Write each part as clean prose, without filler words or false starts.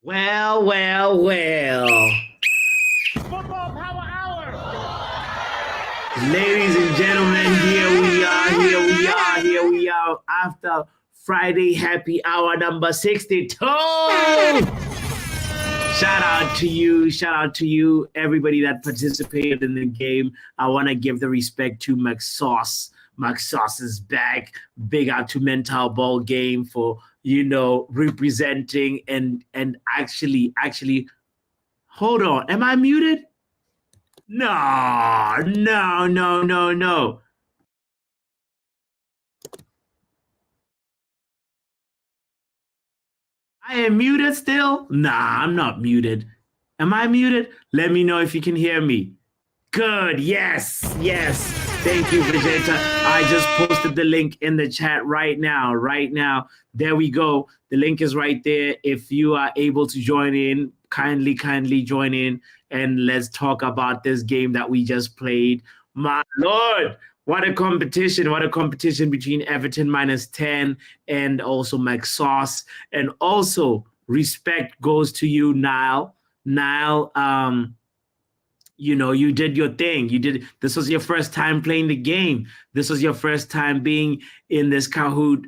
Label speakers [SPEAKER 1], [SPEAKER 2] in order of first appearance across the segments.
[SPEAKER 1] Well, well, well.
[SPEAKER 2] Football Power Hour.
[SPEAKER 1] Ladies and gentlemen, here we are after Friday happy hour number 62. Shout out to you, everybody that participated in the game. I want to give the respect to Max Sauce. Max Sauce is back. Big out to Mental Ball Game for, representing and actually, hold on. Am I muted? No. I am muted still? Nah, I'm not muted. Am I muted? Let me know if you can hear me. Good. Yes. Thank you, Vegeta. I just posted the link in the chat right now. There we go. The link is right there. If you are able to join in, kindly join in and let's talk about this game that we just played. My Lord, what a competition. What a competition between Everton -10 and also Max Sauce. And also respect goes to you, Niall. You did your thing. This was your first time playing the game. This was your first time being in this Kahoot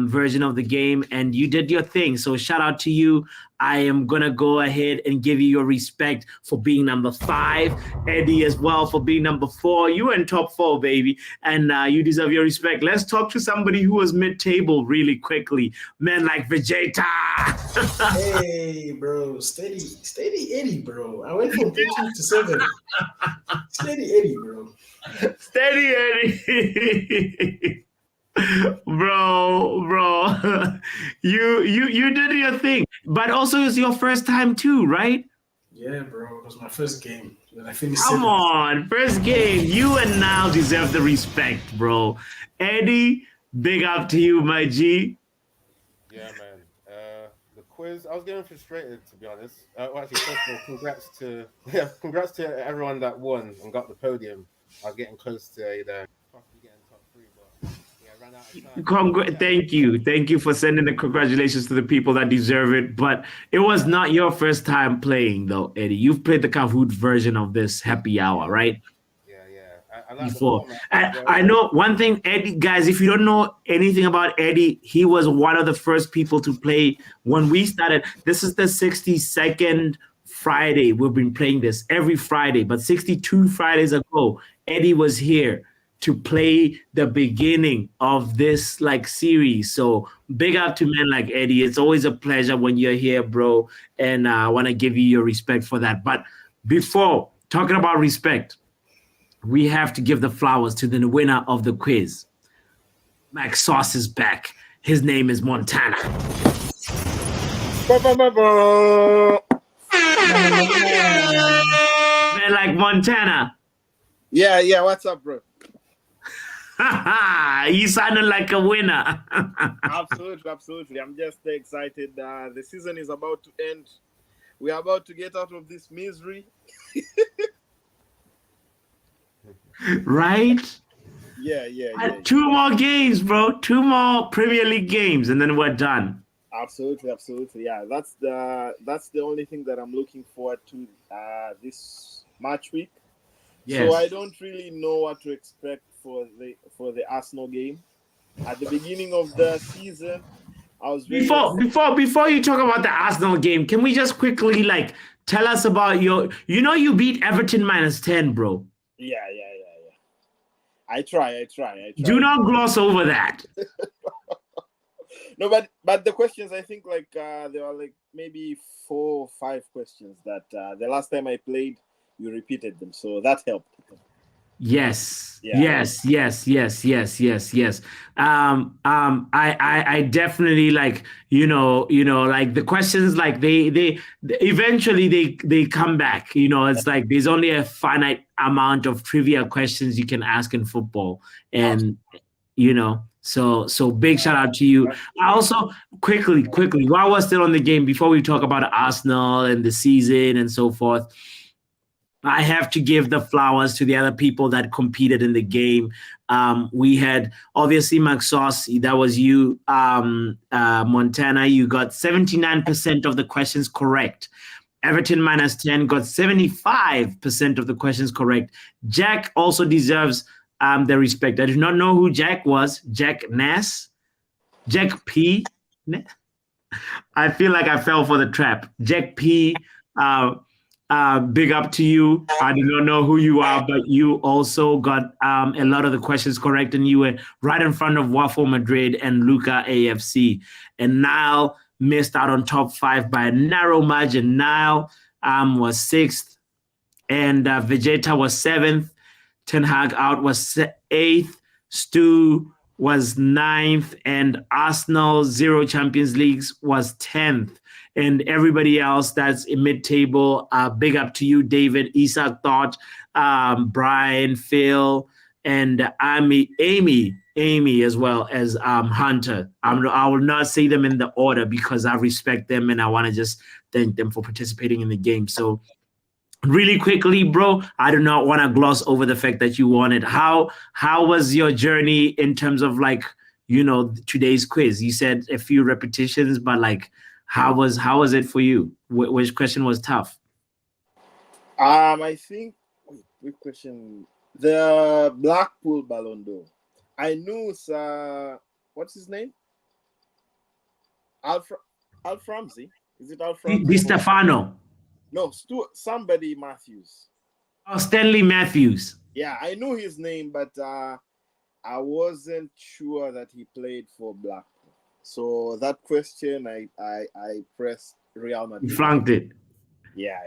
[SPEAKER 1] version of the game, and you did your thing. So shout out to you. I am gonna go ahead and give you your respect for being number 5. Eddie as well for being number 4. You were in top 4, baby, and you deserve your respect. Let's talk to somebody who was mid-table really quickly. Man like Vegeta.
[SPEAKER 3] Hey, bro, steady Eddie, bro. I went from 13 to 7. Steady Eddie, bro.
[SPEAKER 1] Steady Eddie. bro. You did your thing, but also it's your first time too, right?
[SPEAKER 3] Yeah, bro. It was my first game. I finished.
[SPEAKER 1] Come on, first game. You and now deserve the respect, bro. Eddie, big up to you, my G.
[SPEAKER 4] Yeah, man. The quiz, I was getting frustrated, to be honest. Actually, first of all, congrats to everyone that won and got the podium. I was getting close to possibly getting top 3, but yeah, I ran out of time.
[SPEAKER 1] Thank you for sending the congratulations to the people that deserve it. But it was not your first time playing, though, Eddie. You've played the Kahoot version of this happy hour, right?
[SPEAKER 4] I like
[SPEAKER 1] Before. I know one thing, Eddie, guys, if you don't know anything about Eddie, he was one of the first people to play when we started. This is the 62nd Friday. We've been playing this every Friday, but 62 Fridays ago, Eddie was here to play the beginning of this series. So big up to men like Eddie. It's always a pleasure when you're here, bro. And I want to give you your respect for that. But before talking about respect, we have to give the flowers to the winner of the quiz. Max Sauce is back. His name is Montana. Man like Montana.
[SPEAKER 5] Yeah. What's up, bro?
[SPEAKER 1] You sounded like a winner.
[SPEAKER 5] Absolutely. I'm just excited. The season is about to end. We are about to get out of this misery.
[SPEAKER 1] Right?
[SPEAKER 5] Yeah.
[SPEAKER 1] 2 more games, bro. 2 more Premier League games, and then we're done.
[SPEAKER 5] Absolutely. Yeah, that's the only thing that I'm looking forward to this match week. Yes. So I don't really know what to expect for the Arsenal game. At the beginning of the season, I was very
[SPEAKER 1] before you talk about the Arsenal game, can we just quickly tell us about you beat Everton -10, bro.
[SPEAKER 5] Yeah. I try.
[SPEAKER 1] Do not gloss over that.
[SPEAKER 5] No, but the questions, I think there were maybe 4 or 5 questions that the last time I played, you repeated them, so that helped.
[SPEAKER 1] Yes.
[SPEAKER 5] Yeah.
[SPEAKER 1] Yes. I definitely the questions they eventually they come back. It's there's only a finite amount of trivia questions you can ask in football, and so big shout out to you. I also quickly while we're still on the game, before we talk about Arsenal and the season and so forth. I have to give the flowers to the other people that competed in the game. We had obviously Maxos, that was you, Montana. You got 79% of the questions correct. Everton -10 got 75% of the questions correct. Jack also deserves the respect. I do not know who Jack was. Jack Nass, Jack P. I feel like I fell for the trap. Jack P. Big up to you. I do not know who you are, but you also got a lot of the questions correct, and you were right in front of Waffle Madrid and Luca AFC. And Niall missed out on top 5 by a narrow margin. Niall was 6th, and Vegeta was 7th. Ten Hag out was 8th. Stu was 9th, and Arsenal 0 Champions Leagues was 10th. And everybody else that's in mid-table, big up to you, David, Isak Thought, Brian, Phil, and Amy, as well as Hunter. I will not say them in the order because I respect them and I want to just thank them for participating in the game. So really quickly, bro, I do not want to gloss over the fact that you won it. How was your journey in terms of today's quiz? You said a few repetitions, but how was it for you? Which question was tough?
[SPEAKER 5] I think which question? The Blackpool Ballon d'Or. I knew what's his name? Alf Ramsey. Is it Alf Ramsey?
[SPEAKER 1] Di Stefano.
[SPEAKER 5] No, somebody Matthews.
[SPEAKER 1] Oh, Stanley Matthews.
[SPEAKER 5] Yeah, I knew his name, but I wasn't sure that he played for Blackpool. So that question, I pressed Real Madrid.
[SPEAKER 1] You flunked it.
[SPEAKER 5] Yeah.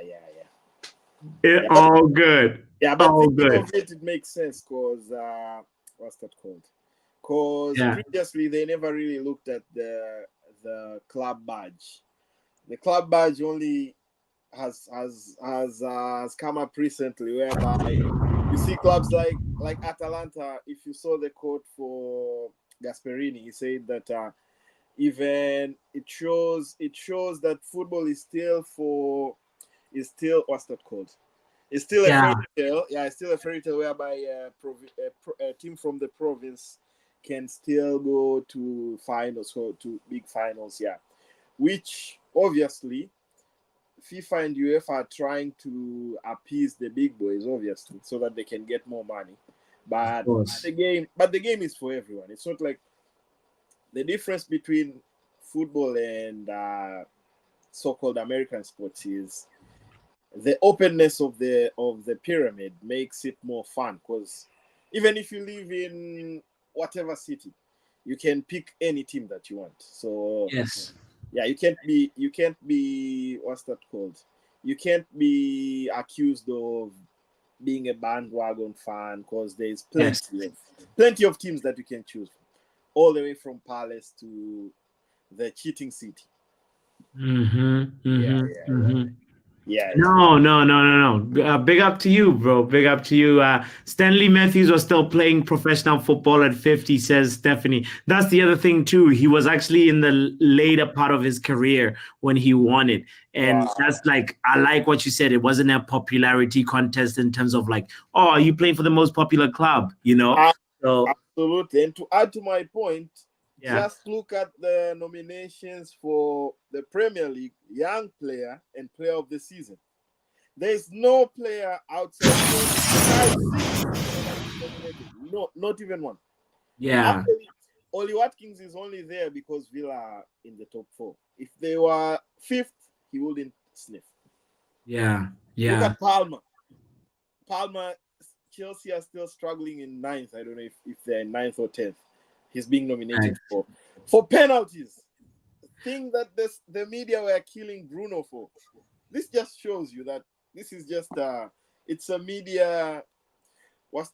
[SPEAKER 1] All good.
[SPEAKER 5] Yeah, but
[SPEAKER 1] all
[SPEAKER 5] thinking
[SPEAKER 1] good.
[SPEAKER 5] of it makes sense because what's that called? Because previously they never really looked at the club badge. The club badge only has come up recently, whereby you see clubs like Atalanta. If you saw the quote for Gasperini, he said that even it shows that football is still what's that called? It's still a fairy tale. Yeah, it's still a fairy tale whereby a team from the province can still go to finals or to big finals. Yeah, which obviously FIFA and UEFA are trying to appease the big boys, obviously, so that they can get more money. But the game is for everyone. It's not like the difference between football and so-called American sports is the openness of the pyramid makes it more fun, because even if you live in whatever city, you can pick any team that you want. So
[SPEAKER 1] yes,
[SPEAKER 5] yeah, you can't be what's that called? You can't be accused of being a bandwagon fan, because there's plenty of teams that you can choose from, all the way from Palace to the cheating city. Yeah.
[SPEAKER 1] No. Big up to you, bro. Big up to you. Stanley Matthews was still playing professional football at 50, says Stephanie. That's the other thing, too. He was actually in the later part of his career when he won it. And that's I like what you said. It wasn't a popularity contest in terms of are you playing for the most popular club?
[SPEAKER 5] Absolutely. And to add to my point, just look at the nominations for the Premier League Young Player and Player of the Season. There's no player outside no, not even one.
[SPEAKER 1] Yeah.
[SPEAKER 5] Actually, Oli Watkins is only there because Villa are in the top 4. If they were 5th, he wouldn't sniff.
[SPEAKER 1] Yeah.
[SPEAKER 5] Look at Palmer, Chelsea are still struggling in 9th. I don't know if they're in 9th or 10th. He's being nominated for penalties. Thing that the media were killing Bruno for. This just shows you that this is just it's a media. What's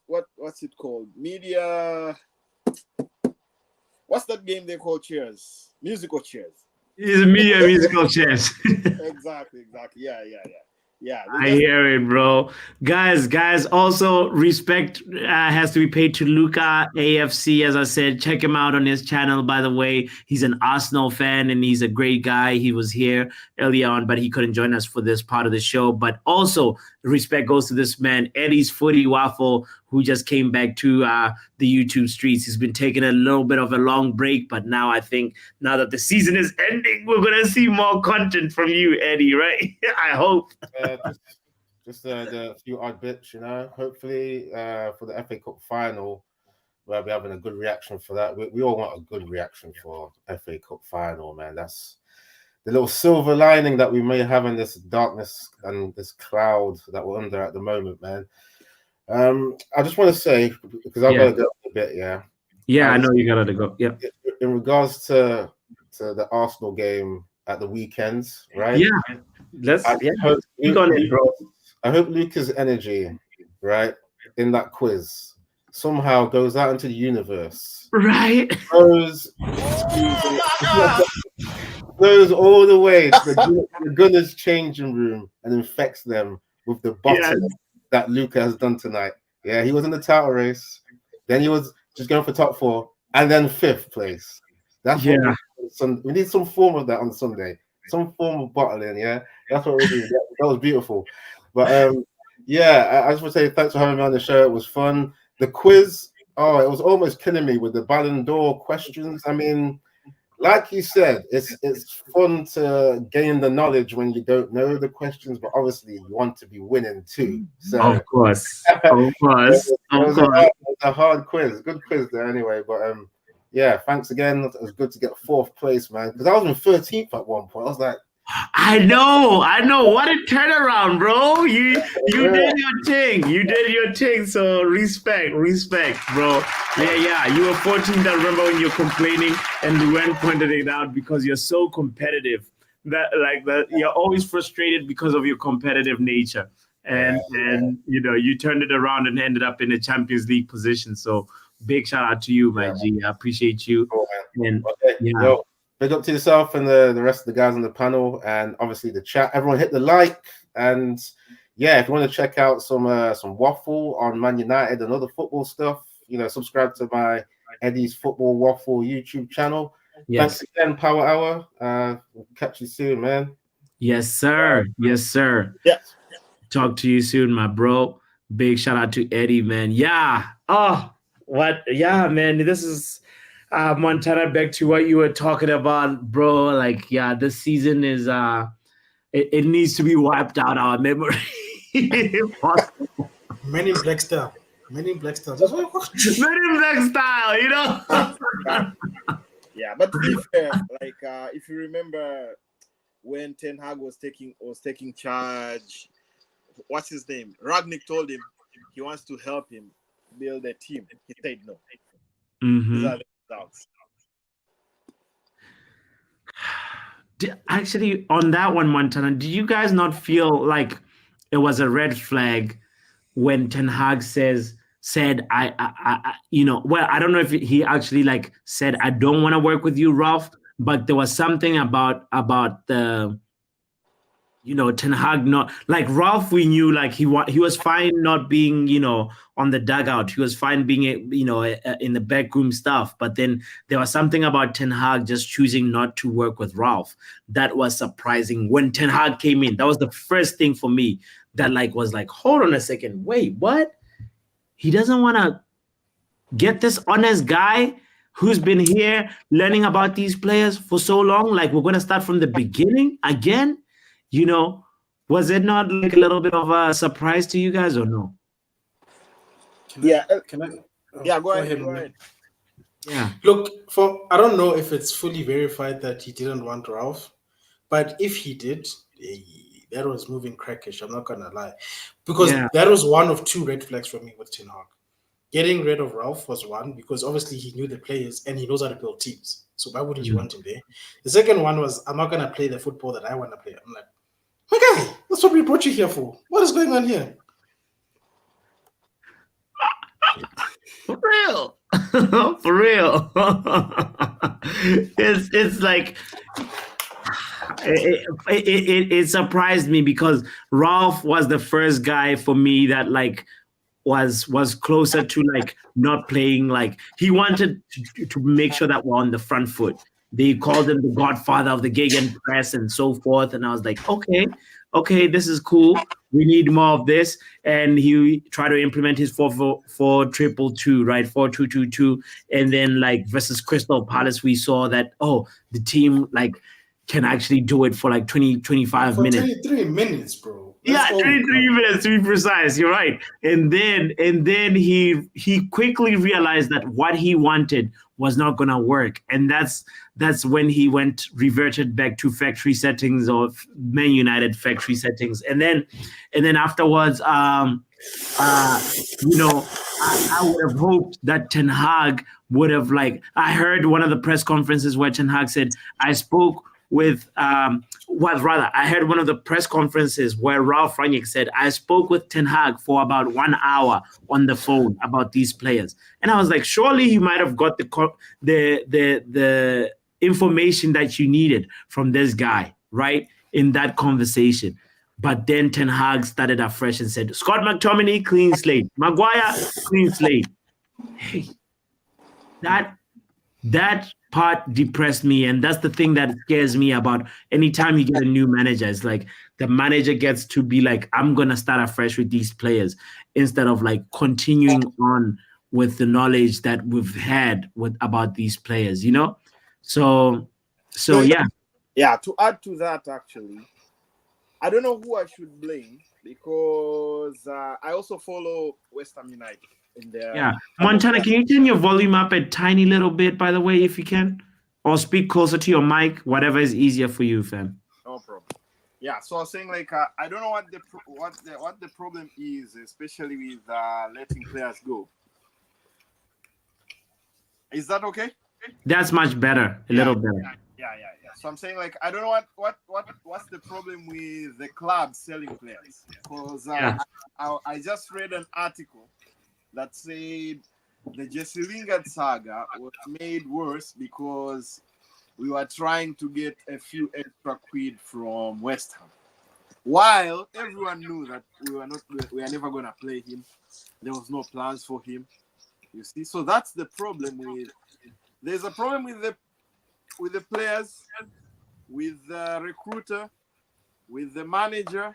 [SPEAKER 5] it called? Media. What's that game they call chairs? Musical chairs.
[SPEAKER 1] It's media musical chairs.
[SPEAKER 5] Exactly. Yeah,
[SPEAKER 1] I hear it, bro. Guys, also respect has to be paid to Luca AFC. As I said, check him out on his channel, by the way. He's an Arsenal fan and he's a great guy. He was here earlier on, but he couldn't join us for this part of the show. But also respect goes to this man, Eddie's Footy Waffle, who just came back to the YouTube streets. He's been taking a little bit of a long break, but now I think now that the season is ending, we're going to see more content from you, Eddie, right? I hope.
[SPEAKER 4] Just the few odd bits, hopefully for the FA Cup final, we'll be having a good reaction for that. We all want a good reaction for FA Cup final, man. That's the little silver lining that we may have in this darkness and this cloud that we're under at the moment, man. I just want to say, because I've got to go a bit,
[SPEAKER 1] Yeah, I know you got to go. Yeah.
[SPEAKER 4] In regards to the Arsenal game at the weekends, right?
[SPEAKER 1] Yeah.
[SPEAKER 4] I hope Luca's energy, right, in that quiz somehow goes out into the universe.
[SPEAKER 1] Right.
[SPEAKER 4] Goes all the way to the Gunners' changing room and infects them with the bottom that Luca has done tonight. Yeah, he was in the title race. Then he was just going for top 4 and then 5th place. That's what we need some form of that on Sunday. Some form of bottling, That's what we do. That was beautiful. But I just want to say thanks for having me on the show. It was fun. The quiz, it was almost killing me with the Ballon d'Or questions. I mean, like you said, it's fun to gain the knowledge when you don't know the questions, but obviously you want to be winning too. So
[SPEAKER 1] of course. It
[SPEAKER 4] was a hard quiz. Good quiz there anyway. But thanks again. It was good to get 4th place, man. Because I was in 13th at one point. I was like,
[SPEAKER 1] I know. What a turnaround, bro. You did your thing. You did your thing. So respect, bro. Yeah. You were 14th. I remember when you're complaining and Duane pointed it out because you're so competitive that you're always frustrated because of your competitive nature. And you turned it around and ended up in a Champions League position. So big shout out to you, my G. I appreciate you.
[SPEAKER 4] Cool, and big up to yourself and the rest of the guys on the panel, and obviously the chat. Everyone hit the like, and if you want to check out some waffle on Man United and other football stuff, subscribe to my Eddie's Football Waffle YouTube channel. Thanks again, Power Hour. We'll catch you soon, man.
[SPEAKER 1] Yes, sir.
[SPEAKER 5] Yeah.
[SPEAKER 1] Talk to you soon, my bro. Big shout out to Eddie, man. Yeah. Oh, what? Yeah, man. This is. Montana, back to what you were talking about, bro. This season is it needs to be wiped out our memory.
[SPEAKER 3] Men in Black style. Men in Black style,
[SPEAKER 5] Yeah, but to be fair, if you remember when Ten Hag was taking charge, what's his name? Ragnick told him he wants to help him build a team. He said no.
[SPEAKER 1] Mm-hmm. Actually, on that one, Montana, did you guys not feel like it was a red flag when Ten Hag said I I don't know if he actually said I don't want to work with you, Ralph, but there was something about the Ten Hag not Ralph. We knew he was fine not being on the dugout. He was fine being in the backroom stuff. But then there was something about Ten Hag just choosing not to work with Ralph that was surprising. When Ten Hag came in, that was the first thing for me that was hold on a second, wait, what? He doesn't want to get this honest guy who's been here learning about these players for so long. We're going to start from the beginning again. Was it not a little bit of a surprise to you guys or no?
[SPEAKER 3] Can I?
[SPEAKER 5] Go ahead.
[SPEAKER 3] Yeah. Look, I don't know if it's fully verified that he didn't want Ralph, but if he did, that was moving crackish. I'm not gonna lie, because that was one of 2 red flags for me with Ten Hag. Getting rid of Ralph was one, because obviously he knew the players and he knows how to build teams. So why wouldn't you want him there? The second one was, I'm not gonna play the football that I want to play. I'm like, my guy, that's what we brought you here for. What is going on here?
[SPEAKER 1] For real. For real. It's it surprised me because Ralph was the first guy for me that was closer to not playing. He wanted to make sure that we're on the front foot. They called him the godfather of the gegenpress and so forth. And I was like, okay, this is cool. We need more of this. And he tried to implement his 4-4-2, right? 4-2-2-2. And then like versus Crystal Palace, we saw that, the team like can actually do it for like 20-25 minutes.
[SPEAKER 3] 23 minutes, bro.
[SPEAKER 1] That's 23 minutes to be precise. You're right. And then he quickly realized that what he wanted was not gonna work. And that's when he reverted back to factory settings or Man United factory settings. And then afterwards, I would have hoped that Ten Hag would have I heard one of the press conferences where Ten Hag said, I spoke with I heard one of the press conferences where Ralph Rangnick said, I spoke with Ten Hag for about 1 hour on the phone about these players. And I was like, surely you might have got the information that you needed from this guy, right? In that conversation. But then Ten Hag started afresh and said, Scott McTominay, clean slate. Maguire, clean slate. Hey, that part depressed me, and that's the thing that scares me about anytime you get a new manager. It's like the manager gets to be like, I'm gonna start afresh with these players instead of like continuing on with the knowledge that we've had about these players, So yeah.
[SPEAKER 5] To add to that, actually, I don't know who I should blame because I also follow West Ham United.
[SPEAKER 1] Montana, can you turn your volume up a tiny little bit, by the way, if you can? Or speak closer to your mic, whatever is easier for you, fam.
[SPEAKER 5] No problem. Yeah, so I was saying, I don't know what the problem is, especially with letting players go. Is that okay?
[SPEAKER 1] That's much better, a little better.
[SPEAKER 5] Yeah. So I'm saying, I don't know what's the problem with the club selling players, because I just read an article that said the Jesse Lingard saga was made worse because we were trying to get a few extra quid from West Ham, while everyone knew that we are never gonna play him. There was no plans for him. You see, so that's the problem with. There's a problem with the players, with the recruiter, with the manager.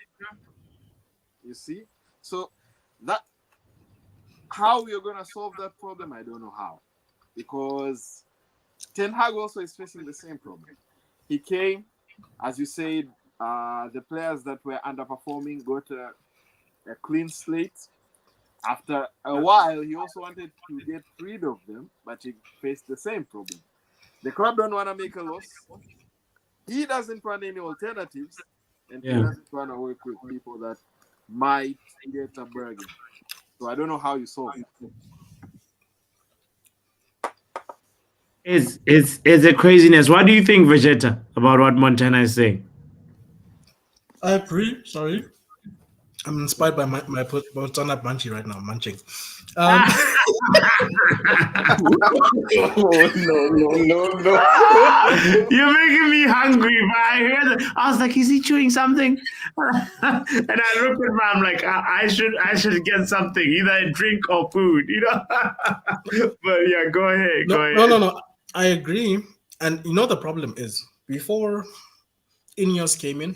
[SPEAKER 5] You see, so that. How we are going to solve that problem, I don't know how. Because Ten Hag also is facing the same problem. He came, as you said, the players that were underperforming got a clean slate. After a while, he also wanted to get rid of them, but he faced the same problem. The club don't want to make a loss. He doesn't want any alternatives, and he doesn't want to work with people that might get a bargain. So I don't know how you solve it.
[SPEAKER 1] It's a craziness. What do you think, Vegeta, about what Montana is saying?
[SPEAKER 3] I agree. Sorry. I'm inspired by my Botswana Banshee right now, munching.
[SPEAKER 5] No.
[SPEAKER 1] You're making me hungry, but I hear that. I was like, is he chewing something? And I looked at him, I'm like, I should get something, either a drink or food, But yeah, go ahead.
[SPEAKER 3] No. I agree. And the problem is, before Ineos came in,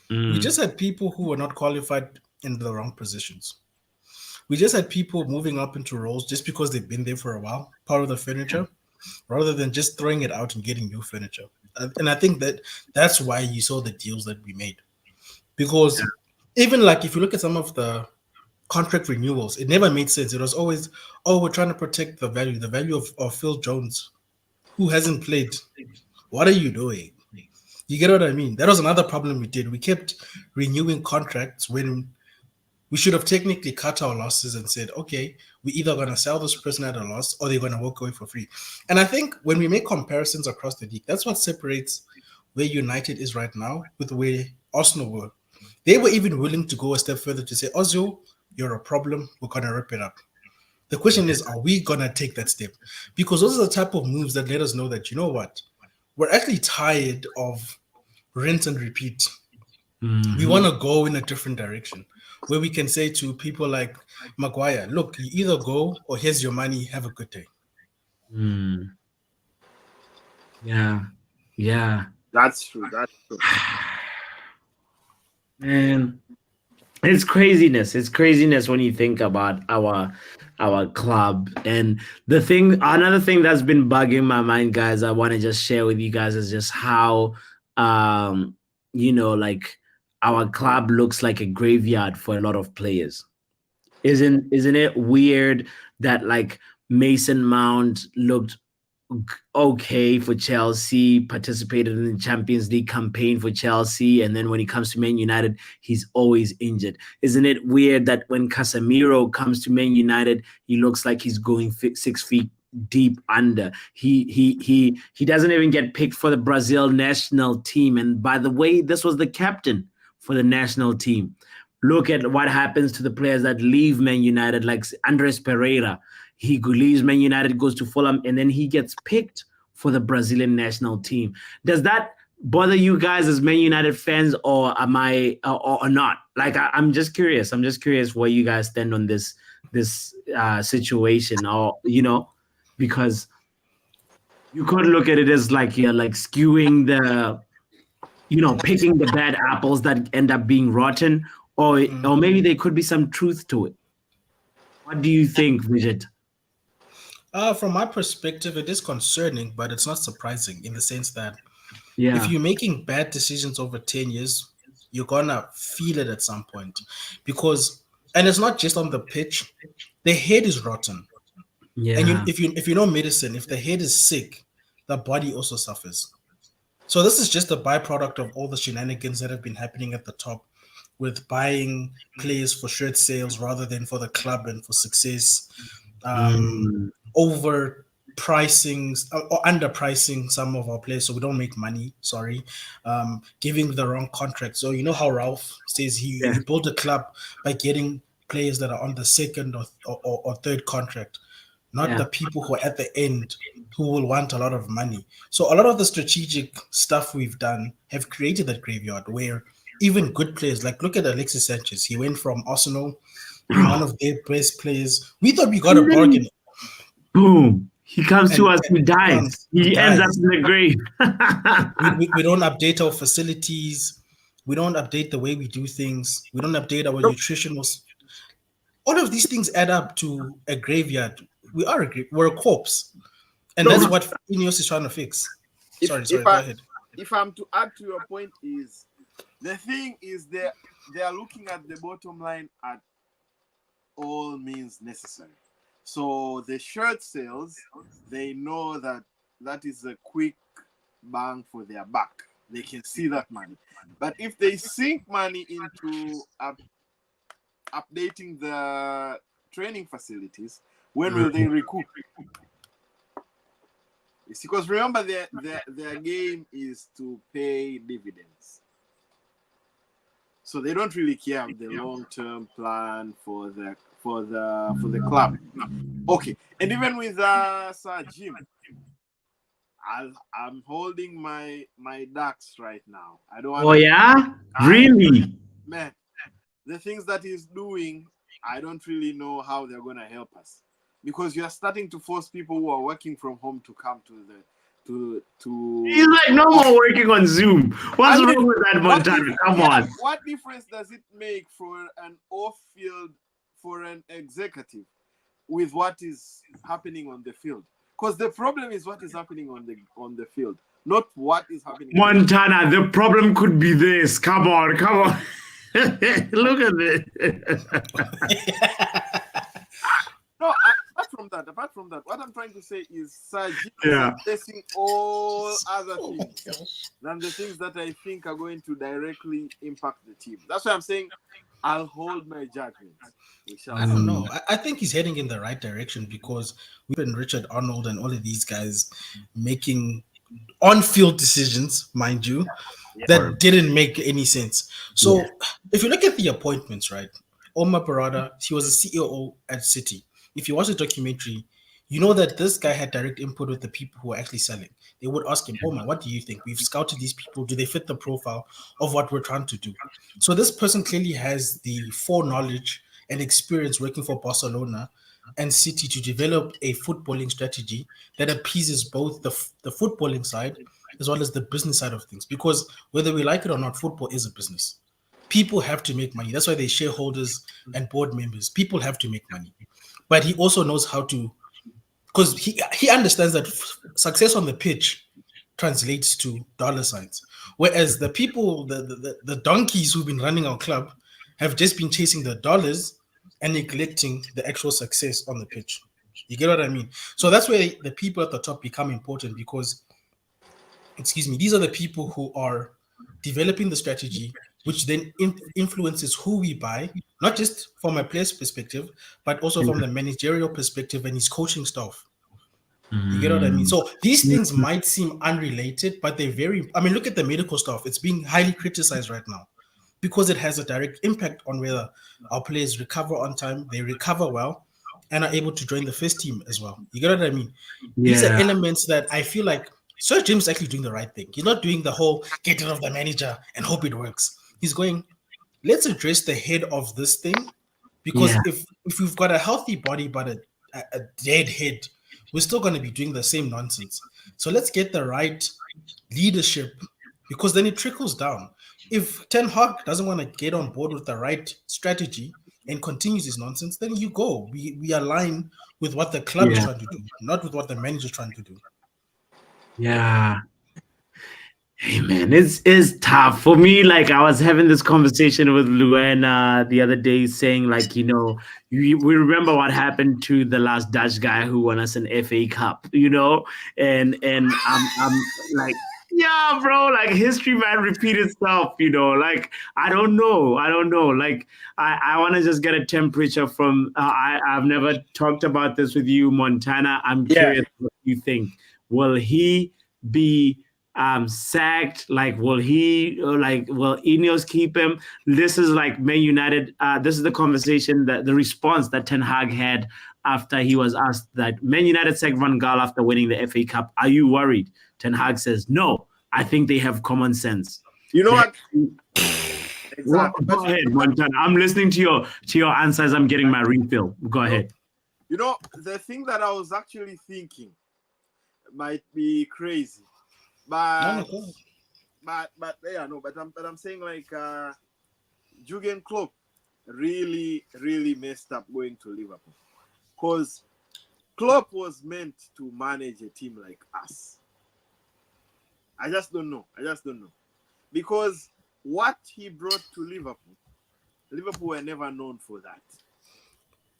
[SPEAKER 3] we just had people who were not qualified in the wrong positions. We just had people moving up into roles just because they've been there for a while, part of the furniture, rather than just throwing it out and getting new furniture. And I think that's why you saw the deals that we made. Because even if you look at some of the contract renewals, it never made sense. It was always, we're trying to protect the value of Phil Jones, who hasn't played. What are you doing? You get what I mean? That was another problem we did. We kept renewing contracts when we should have technically cut our losses and said, okay, we're either going to sell this person at a loss or they're going to walk away for free. And I think when we make comparisons across the league, that's what separates where United is right now with where Arsenal were. They were even willing to go a step further to say, Ozil, you're a problem. We're going to rip it up. The question is, are we going to take that step? Because those are the type of moves that let us know that, you know what, we're actually tired of rinse and repeat. Mm-hmm. We want to go in a different direction where we can say to people like Maguire, look, you either go or here's your money, have a good day.
[SPEAKER 1] Yeah.
[SPEAKER 5] That's true. That's true.
[SPEAKER 1] Man, it's craziness. It's craziness when you think about our club. And another thing that's been bugging my mind, guys, I want to just share with you guys is just how like our club looks like a graveyard for a lot of players. Isn't it weird that like Mason Mount looked okay for Chelsea, participated in the Champions League campaign for Chelsea, and then when he comes to Man United, he's always injured. Isn't it weird that when Casemiro comes to Man United, he looks like he's going 6 feet deep under? He doesn't even get picked for the Brazil national team. And by the way, this was the captain for the national team. Look at what happens to the players that leave Man United, like Andres Pereira. He leaves Man United, goes to Fulham, and then he gets picked for the Brazilian national team. Does that bother you guys as Man United fans, or am I or not? Like, I'm just curious. I'm just curious where you guys stand on this situation, or because you could look at it as like you're like skewing the, picking the bad apples that end up being rotten, or maybe there could be some truth to it. What do you think, Vijay?
[SPEAKER 3] From my perspective, it is concerning, but it's not surprising in the sense that
[SPEAKER 1] Yeah.
[SPEAKER 3] if you're making bad decisions over 10 years, you're going to feel it at some point. And it's not just on the pitch, the head is rotten.
[SPEAKER 1] Yeah.
[SPEAKER 3] And if you know medicine, if the head is sick, the body also suffers. So this is just a byproduct of all the shenanigans that have been happening at the top, with buying players for shirt sales rather than for the club and for success. Over pricing or underpricing some of our players so we don't make money, giving the wrong contract. So you know how Ralph says he built a club by getting players that are on the second or third contract, not the people who are at the end who will want a lot of money. So a lot of the strategic stuff we've done have created that graveyard where even good players, like look at Alexis Sanchez, he went from Arsenal, one of their best players. We thought we got a bargain.
[SPEAKER 1] Boom. He comes to us, he dies. He ends up in the grave.
[SPEAKER 3] we don't update our facilities. We don't update the way we do things. We don't update our nutritional. All of these things add up to a graveyard. We're a corpse. And that's what Ineos is trying to fix. Sorry, go ahead.
[SPEAKER 5] If I'm to add to your point, is the thing is they are looking at the bottom line at all means necessary. So the shirt sales, they know that is a quick bang for their buck. They can see that money. But if they sink money into updating the training facilities, when will they recoup? It's because remember their game is to pay dividends. So they don't really care the long-term plan for the club. Okay, and even with Sir Jim, I'm holding my ducks right now. I don't want.
[SPEAKER 1] Oh yeah, really?
[SPEAKER 5] Man, the things that he's doing, I don't really know how they're gonna help us, because you are starting to force people who are working from home to come to.
[SPEAKER 1] He's like, no more working on Zoom. What's wrong with that, Montana? Come on.
[SPEAKER 5] What difference does it make for an off-field, for an executive, with what is happening on the field? Because the problem is what is happening on the field, not what is happening.
[SPEAKER 1] Montana, the problem could be this. Come on. Look at this.
[SPEAKER 5] No, apart from that, what I'm trying to say is Sergio is facing all other things than the things that I think are going to directly impact the team. That's why I'm saying I'll hold my judgment.
[SPEAKER 3] I don't know. I think he's heading in the right direction, because we've been Richard Arnold and all of these guys making on-field decisions, mind you, that didn't make any sense. So if you look at the appointments, right? Omar Barada, he was a CEO at City. If you watch the documentary, you know that this guy had direct input with the people who are actually selling. They would ask him, Omar, what do you think? We've scouted these people. Do they fit the profile of what we're trying to do? So this person clearly has the foreknowledge and experience working for Barcelona and City to develop a footballing strategy that appeases both the footballing side as well as the business side of things. Because whether we like it or not, football is a business. People have to make money. That's why they're shareholders and board members. People have to make money. But he also knows how to, because he understands that success on the pitch translates to dollar signs. Whereas the people, the donkeys who've been running our club have just been chasing the dollars and neglecting the actual success on the pitch. You get what I mean? So that's where the people at the top become important because, these are the people who are developing the strategy, which then influences who we buy, not just from a player's perspective, but also from the managerial perspective and his coaching staff. You get what I mean? So these things might seem unrelated, but they're very, I mean, look at the medical staff. It's being highly criticized right now because it has a direct impact on whether our players recover on time, they recover well, and are able to join the first team as well. You get what I mean? These are elements that I feel like Sir Jim's actually doing the right thing. He's not doing the whole get rid of the manager and hope it works. He's going, let's address the head of this thing, because if we've got a healthy body but a dead head, we're still going to be doing the same nonsense. So let's get the right leadership, because then it trickles down. If Ten Hag doesn't want to get on board with the right strategy and continues his nonsense, then you go. We align with what the club is trying to do, not with what the manager is trying to do.
[SPEAKER 1] Yeah. Hey man, it's tough for me. Like I was having this conversation with Luana the other day, saying like, we remember what happened to the last Dutch guy who won us an FA Cup, and I'm like, yeah, bro, like history might repeat itself, like I don't know, like I want to just get a temperature from. I've never talked about this with you, Montana. I'm curious what you think. Will he be sacked? Like, will Ineos keep him? This is like Man United. This is the conversation, the response that Ten Hag had after he was asked that Man United sacked Van Gaal after winning the FA Cup. Are you worried? Ten Hag says, no, I think they have common sense.
[SPEAKER 5] You know what?
[SPEAKER 1] Exactly. Well, go ahead, Montana. I'm listening to your answers. I'm getting my refill. Go ahead.
[SPEAKER 5] The thing that I was actually thinking might be crazy. But I'm saying like Jurgen Klopp really messed up going to Liverpool, because Klopp was meant to manage a team like us. I just don't know because what he brought to Liverpool were never known for that,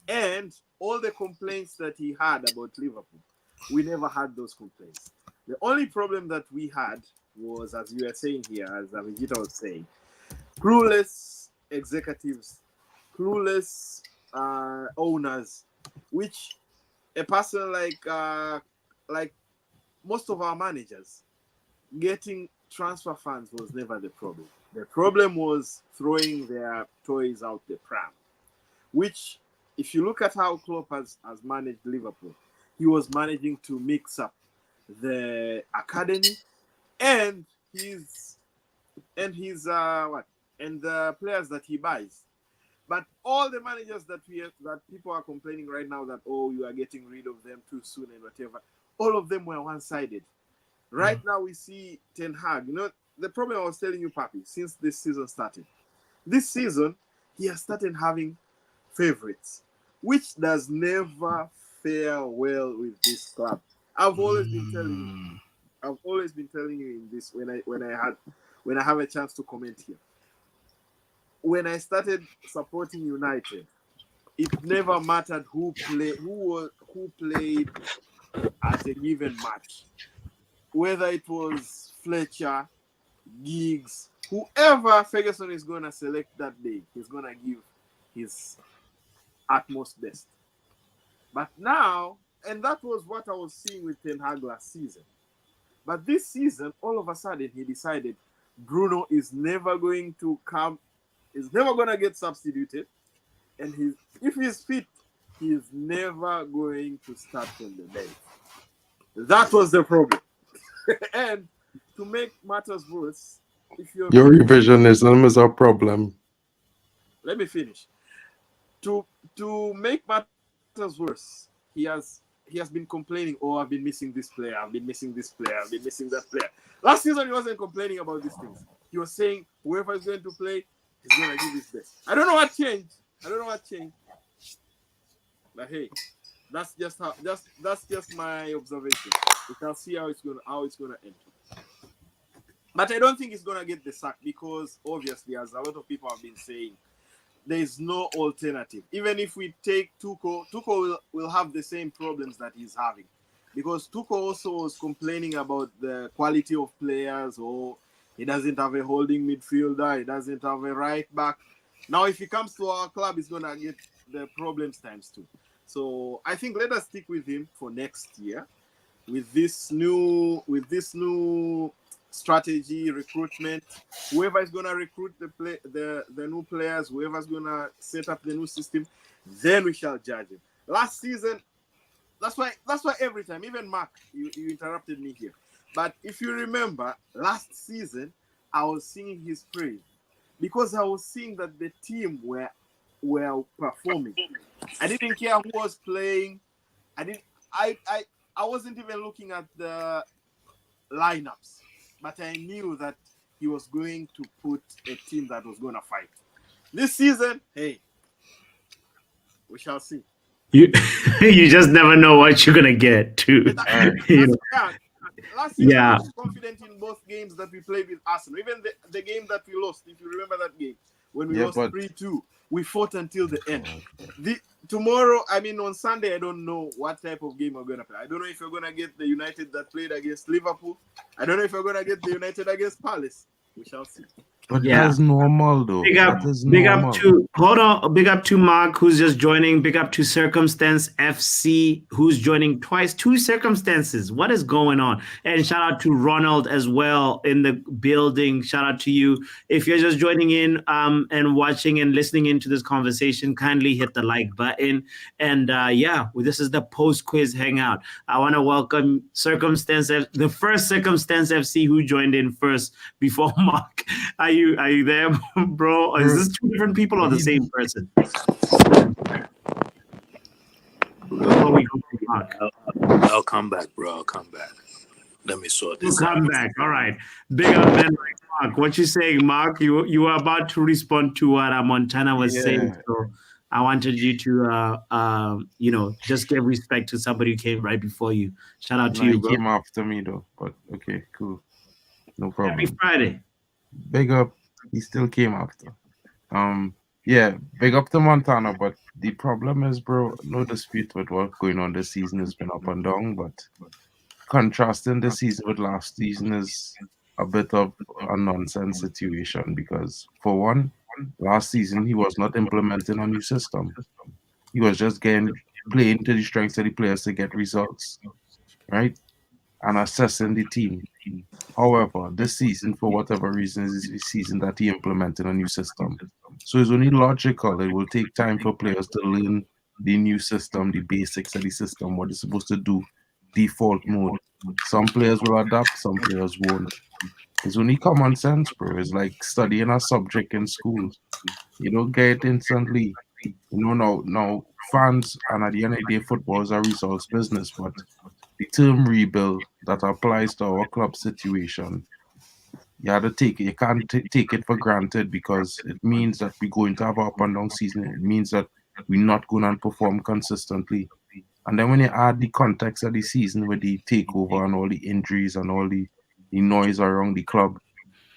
[SPEAKER 5] and all the complaints that he had about Liverpool, we never had those complaints. The only problem that we had was, as you were saying here, as Avijita was saying, clueless executives, clueless owners, which a person like most of our managers, getting transfer funds was never the problem. The problem was throwing their toys out the pram, which, if you look at how Klopp has managed Liverpool, he was managing to mix up the academy and the players that he buys. But all the managers that people are complaining right now that, oh, you are getting rid of them too soon and whatever, all of them were one-sided. Right now we see Ten Hag. The problem I was telling you, Papi, since this season started. This season, he has started having favorites, which does never fare well with this club. I've always been telling you in this when I have a chance to comment here. When I started supporting United, it never mattered who played at a given match, whether it was Fletcher, Giggs, whoever Ferguson is going to select that day, he's going to give his utmost best. But now, and that was what I was seeing with Ten Hag last season. But this season, all of a sudden, he decided Bruno is never going to come, is never going to get substituted. And if he's fit, he's never going to start from the bench. That was the problem. And to make matters worse,
[SPEAKER 6] your revisionism is our problem.
[SPEAKER 5] Let me finish. To make matters matters worse, he has been complaining, oh, I've been missing this player, I've been missing this player, I've been missing that player. Last season, he wasn't complaining about these things. He was saying, whoever is going to play, he's going to give his best. I don't know what changed. But hey, that's just my observation. We can see how it's gonna end. But I don't think it's gonna get the sack because obviously, as a lot of people have been saying, there is no alternative. Even if we take Tuchel will have the same problems that he's having. Because Tuchel also was complaining about the quality of players, or he doesn't have a holding midfielder, he doesn't have a right back. Now, if he comes to our club, he's gonna get the problems times two. So I think let us stick with him for next year with this new strategy recruitment. Whoever is gonna recruit the new players, whoever's gonna set up the new system, then we shall judge him. Last season, that's why every time, even Mark, you interrupted me here. But if you remember, last season I was singing his praise because I was seeing that the team were performing. I didn't care who was playing. I wasn't even looking at the lineups, but I knew that he was going to put a team that was going to fight. This season, hey, we shall see.
[SPEAKER 1] You just never know what you're gonna get, too.
[SPEAKER 5] Last season, I was confident in both games that we played with Arsenal. Even the game that we lost, if you remember that game, when we lost 3-2, we fought until the end. Tomorrow, on Sunday, I don't know what type of game we're going to play. I don't know if we're going to get the United that played against Liverpool. I don't know if we're going to get the United against Palace. We shall see.
[SPEAKER 6] But that's normal, though.
[SPEAKER 1] Big up to Mark, who's just joining. Big up to Circumstance FC, who's joining twice. 2 circumstances. What is going on? And shout out to Ronald as well in the building. Shout out to you. If you're just joining in and watching and listening into this conversation, kindly hit the like button. And this is the post-quiz hangout. I want to welcome Circumstance, the first Circumstance FC who joined in first before Mark. Are you there, bro? Or is this 2 different people or the same person?
[SPEAKER 7] I'll come back, bro. I'll come back. Let me sort this out.
[SPEAKER 1] Come back. All right. Big up, man. Mark, what you saying, Mark? You were about to respond to what Montana was saying. So I wanted you to, just give respect to somebody who came right before you. Shout out to you, bro.
[SPEAKER 6] He came after me, though. But okay, cool. No problem.
[SPEAKER 1] Happy Friday.
[SPEAKER 6] Big up. He still came after. Big up to Montana, but the problem is, bro, no dispute with what's going on this season has been up and down, but contrasting this season with last season is a bit of a nonsense situation because, for one, last season he was not implementing a new system. He was just playing to the strengths of the players to get results, right? And assessing the team. However, this season, for whatever reason, is the season that he implemented a new system. So it's only logical. It will take time for players to learn the new system, the basics of the system, what it's supposed to do, default mode. Some players will adapt, some players won't. It's only common sense, bro. It's like studying a subject in school. You don't get it instantly. Now fans, and at the end of the day, football is a results business, but the term rebuild that applies to our club situation, you have to take it. You can't take it for granted because it means that we're going to have an up and down season. It means that we're not going to perform consistently. And then when you add the context of the season with the takeover and all the injuries and all the noise around the club,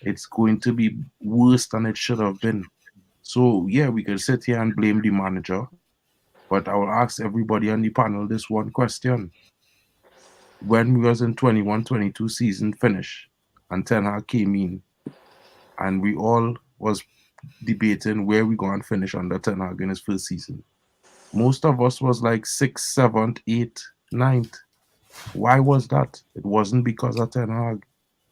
[SPEAKER 6] it's going to be worse than it should have been. So, we could sit here and blame the manager, but I will ask everybody on the panel this one question. When we was in 21-22 season finish and Ten Hag came in and we all was debating where we going to finish under Ten Hag in his first season, most of us was like 6th, 7th, 8th, 9th. Why was that? It wasn't because of Ten Hag.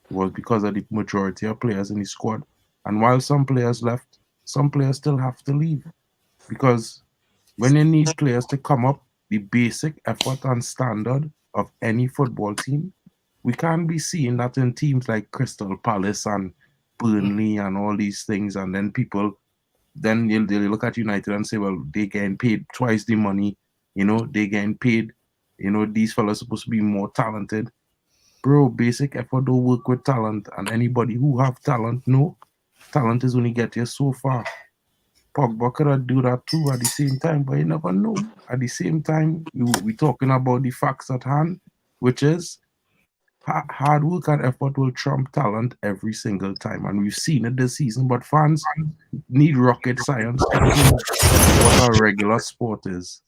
[SPEAKER 6] It was because of the majority of players in the squad. And while some players left, some players still have to leave. Because when you need players to come up, the basic effort and standard of any football team, we can't be seeing that in teams like Crystal Palace and Burnley and all these things. And then they'll look at United and say, well, they getting paid twice the money. They getting paid. These fellas supposed to be more talented. Bro, basic effort don't work with talent. And anybody who have talent, talent is only get you so far. Pogba could do that too at the same time, but you never know. At the same time, we talking about the facts at hand, which is hard work and effort will trump talent every single time. And we've seen it this season, but fans need rocket science to prove what a regular sport is.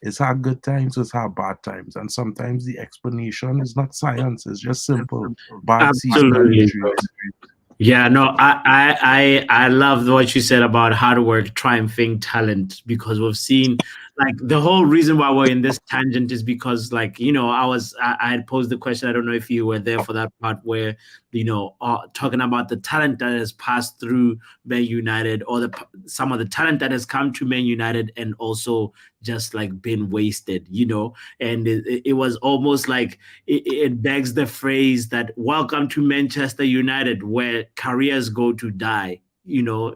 [SPEAKER 6] It's had good times, it's had bad times. And sometimes the explanation is not science, it's just simple bad season and
[SPEAKER 1] Absolutely.
[SPEAKER 6] injuries.
[SPEAKER 1] Yeah, no, I love what you said about hard work triumphing talent, because we've seen, like, the whole reason why we're in this tangent is because, like, I had posed the question. I don't know if you were there for that part where, talking about the talent that has passed through Man United, or some of the talent that has come to Man United and also just like been wasted, and it was almost like it begs the phrase that welcome to Manchester United, where careers go to die. You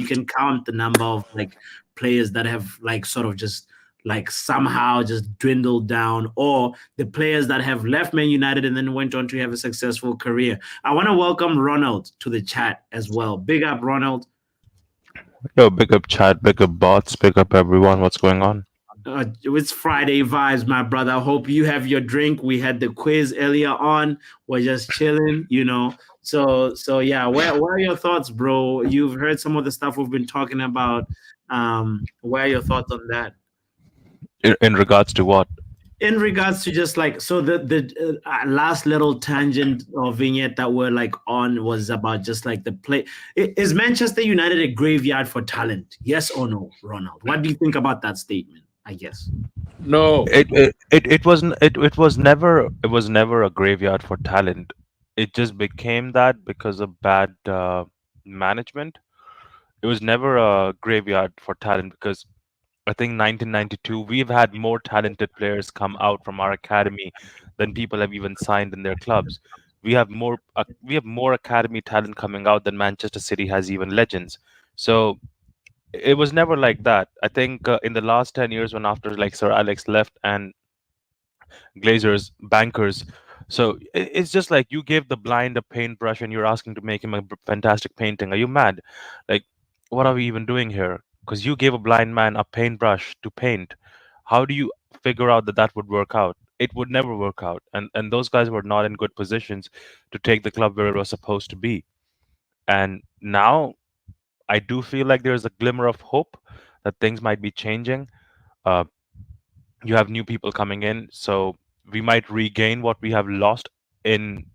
[SPEAKER 1] can count the number of like players that have like sort of just like somehow just dwindled down, or the players that have left Man United and then went on to have a successful career. I want to welcome Ronald to the chat as well. Big up, Ronald.
[SPEAKER 8] Yo, big up chat, big up bots, big up everyone. What's going on?
[SPEAKER 1] It's Friday vibes, my brother. I hope you have your drink. We had the quiz earlier on. We're just chilling, So yeah, where are your thoughts, bro? You've heard some of the stuff we've been talking about. Where are your thoughts on that?
[SPEAKER 8] In regards to what?
[SPEAKER 1] In regards to just like, so the last little tangent or vignette that we're like on was about just like the play. Is Manchester United a graveyard for talent? Yes or no, Ronald? What do you think about that statement? I guess.
[SPEAKER 7] No.
[SPEAKER 8] It was never a graveyard for talent. It just became that because of bad management. It was never a graveyard for talent because I think 1992 we've had more talented players come out from our academy than people have even signed in their clubs. We have more academy talent coming out than Manchester City has even legends. So it was never like that. I think in the last 10 years, when after like Sir Alex left and Glazers, bankers, so it's just like you give the blind a paintbrush and you're asking to make him a fantastic painting. Are you mad? Like, what are we even doing here? Because you gave a blind man a paintbrush to paint. How do you figure out that that would work out? It would never work out. And those guys were not in good positions to take the club where it was supposed to be. And now I do feel like there's a glimmer of hope that things might be changing. Uh, you have new people coming in, so we might regain what we have lost in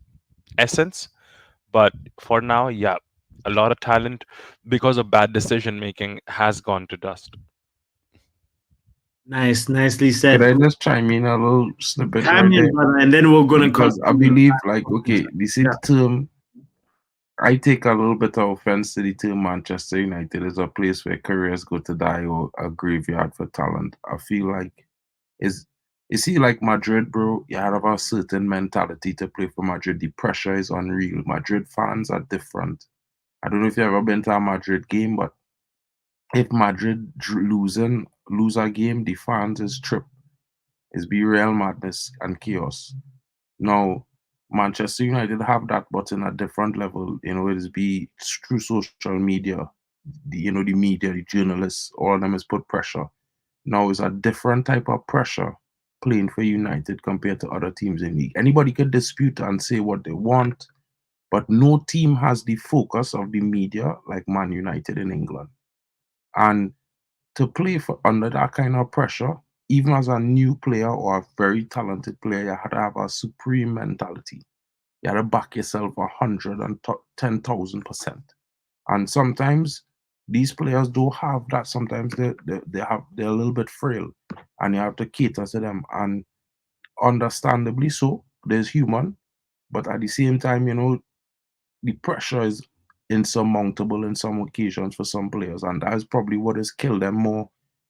[SPEAKER 8] essence. But for now, yeah, a lot of talent because of bad decision making has gone to dust.
[SPEAKER 1] Nice, nicely
[SPEAKER 6] Could
[SPEAKER 1] said.
[SPEAKER 6] I just chime in a little snippet
[SPEAKER 1] Come
[SPEAKER 6] right
[SPEAKER 1] in,
[SPEAKER 6] there?
[SPEAKER 1] brother, and then we're gonna
[SPEAKER 6] Because I believe, like, okay, this is the term. I take a little bit of offense to the term Manchester United is a place where careers go to die or a graveyard for talent. I feel like is you see, like Madrid, bro, you have a certain mentality to play for Madrid. The pressure is unreal. Madrid fans are different. I don't know if you've ever been to a Madrid game, but if Madrid lose a game, the fans is trip. It's be real madness and chaos. Now, Manchester United have that, but in a different level. It is be through social media, the media, the journalists, all of them is put pressure. Now it's a different type of pressure playing for United compared to other teams in the league. Anybody could dispute and say what they want, but no team has the focus of the media like Man United in England. And to play for under that kind of pressure, even as a new player or a very talented player, you had to have a supreme mentality. You had to back yourself 110,000%. And sometimes these players don't have that. Sometimes they're a little bit frail, and you have to cater to them. And understandably so, there's human, but at the same time, the pressure is insurmountable in some occasions for some players, and that is probably what has killed them more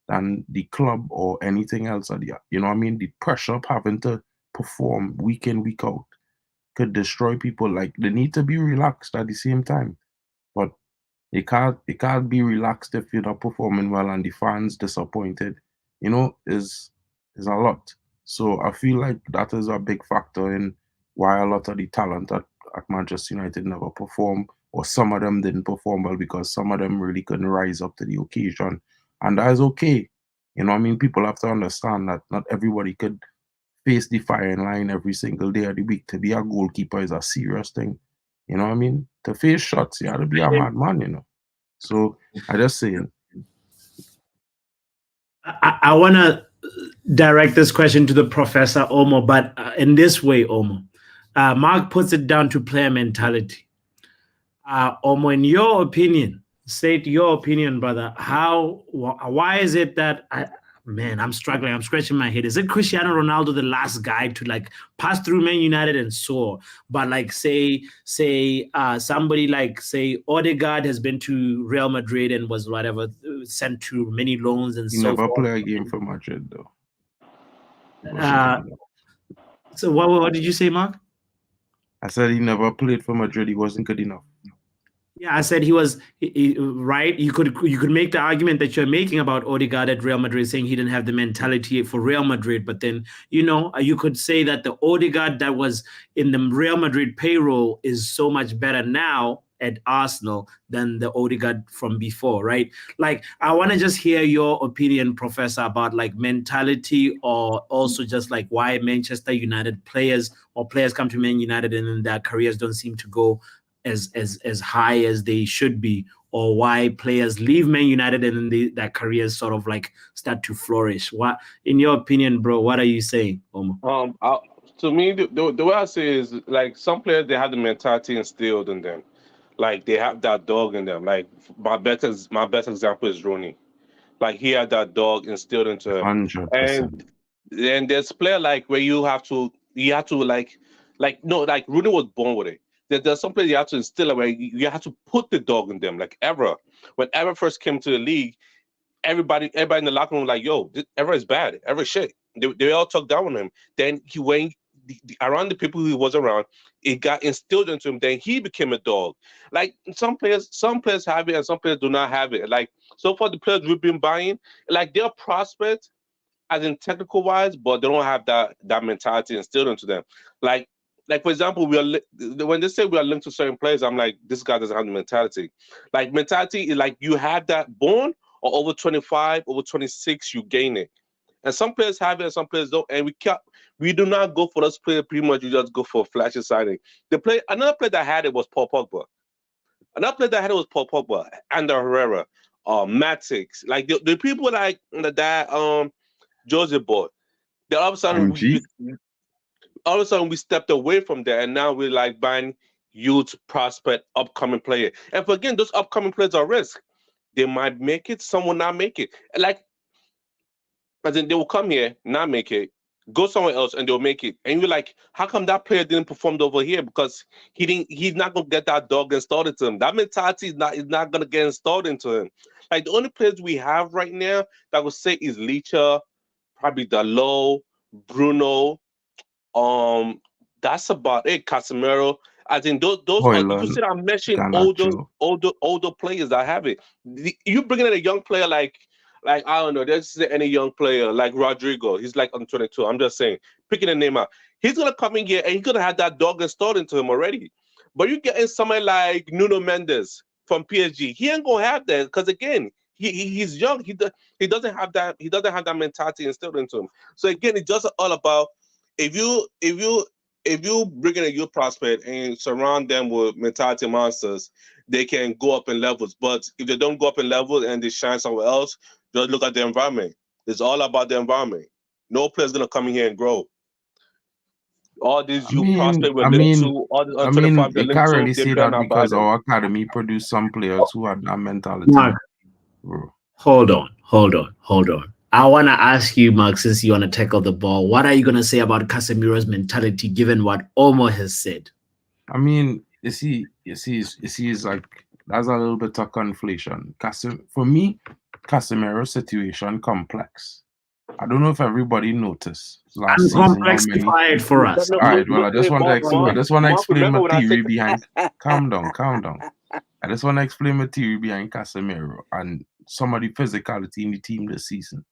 [SPEAKER 6] than the club or anything else. You know what I mean? The pressure of having to perform week in, week out could destroy people. Like, they need to be relaxed at the same time. But it can't be relaxed if you're not performing well and the fans disappointed. Is There's a lot. So I feel like that is a big factor in why a lot of the talent at Manchester United never perform, or some of them didn't perform well because some of them really couldn't rise up to the occasion. And that is okay. You know what I mean? People have to understand that not everybody could face the firing line every single day of the week. To be a goalkeeper is a serious thing. You know what I mean? To face shots, you have to be a madman, you know. So I just saying.
[SPEAKER 1] I want to direct this question to the Professor Omo, but in this way, Omo. Mark puts it down to player mentality. Omo, in your opinion, state your opinion, brother. Why is it that I'm struggling. I'm scratching my head. Is it Cristiano Ronaldo the last guy to like pass through Man United and soar? But like say somebody like say Odegaard has been to Real Madrid and was whatever sent to many loans and
[SPEAKER 6] He
[SPEAKER 1] so
[SPEAKER 6] never
[SPEAKER 1] forth.
[SPEAKER 6] play a game for Madrid though.
[SPEAKER 1] So what did you say, Mark?
[SPEAKER 6] I said he never played for Madrid. He wasn't good enough.
[SPEAKER 1] Yeah, I said he was right. You could make the argument that you're making about Odegaard at Real Madrid, saying he didn't have the mentality for Real Madrid. But then, you could say that the Odegaard that was in the Real Madrid payroll is so much better now at Arsenal than the Odegaard from before, right? Like, I want to just hear your opinion, Professor, about like mentality, or also just like why Manchester United players come to Man United and then their careers don't seem to go as high as they should be, or why players leave Man United and then their careers sort of like start to flourish. What, in your opinion, bro, what are you saying, Omo?
[SPEAKER 9] To me, the way I say is like some players, they have the mentality instilled in them, like they have that dog in them. Like my best example is Rooney. Like he had that dog instilled into him,
[SPEAKER 6] 100%.
[SPEAKER 9] and there's player like where you have to like no, like Rooney was born with it. There's some players you have to instill it where you have to put the dog in them. Like when Evra first came to the league, everybody in the locker room was like, yo, Evra is bad, Evra shit. They all talked down on him. Then he went around the people he was around, it got instilled into him. Then he became a dog. Like some players have it and some players do not have it. Like so far the players we've been buying, like they're prospects as in technical wise, but they don't have that mentality instilled into them. Like for example, when they say we are linked to certain players, I'm like, this guy doesn't have the mentality. Like mentality is like you have that born, or over 25, over 26, you gain it. And some players have it, and some players don't. And we do not go for those players. Pretty much, you just go for flashy signing. Another player that had it was Paul Pogba. Ander Herrera, Matix, like the people like that Jose bought. Then all of a sudden we stepped away from that, and now we're like buying youth prospect, upcoming player. And for again, those upcoming players are risk. They might make it, some will not make it. Like, as in they will come here, not make it, go somewhere else, and they'll make it. And you're like, how come that player didn't perform over here? Because he's not gonna get that dog installed into him. That mentality is not gonna get installed into him. Like the only players we have right now that I would say is Licha, probably Dalot, Bruno. That's about it. Casemiro. I think those are, you could say I'm mentioning older players that have it. You bringing in a young player like I don't know, there's any young player like Rodrigo. He's like on 22. I'm just saying, picking a name out. He's gonna come in here and he's gonna have that dog installed into him already. But you get in somebody like Nuno Mendes from PSG. He ain't gonna have that because again, he's young. He doesn't have that. He doesn't have that mentality instilled into him. So again, it's just all about if you bring in a youth prospect and surround them with mentality monsters, they can go up in levels. But if they don't go up in levels and they shine somewhere else, just look at the environment. It's all about the environment. No player's gonna come in here and grow. All these youth prospects we're linked to, all the under 25
[SPEAKER 6] you can't really say that because our academy produced some players who had that mentality.
[SPEAKER 1] Mark, hold on. I want to ask you, Mark, since you want to tackle the ball, what are you going to say about Casemiro's mentality, given what Omo has said?
[SPEAKER 6] I mean, you see, it's like that's a little bit of conflation. For me, Casemiro's situation complex. I don't know if everybody noticed last season.
[SPEAKER 1] Complexify it for us.
[SPEAKER 6] All right. Well, I just want to explain my theory behind. Calm down. I just want to explain my theory behind Casemiro and some of the physicality in the team this season.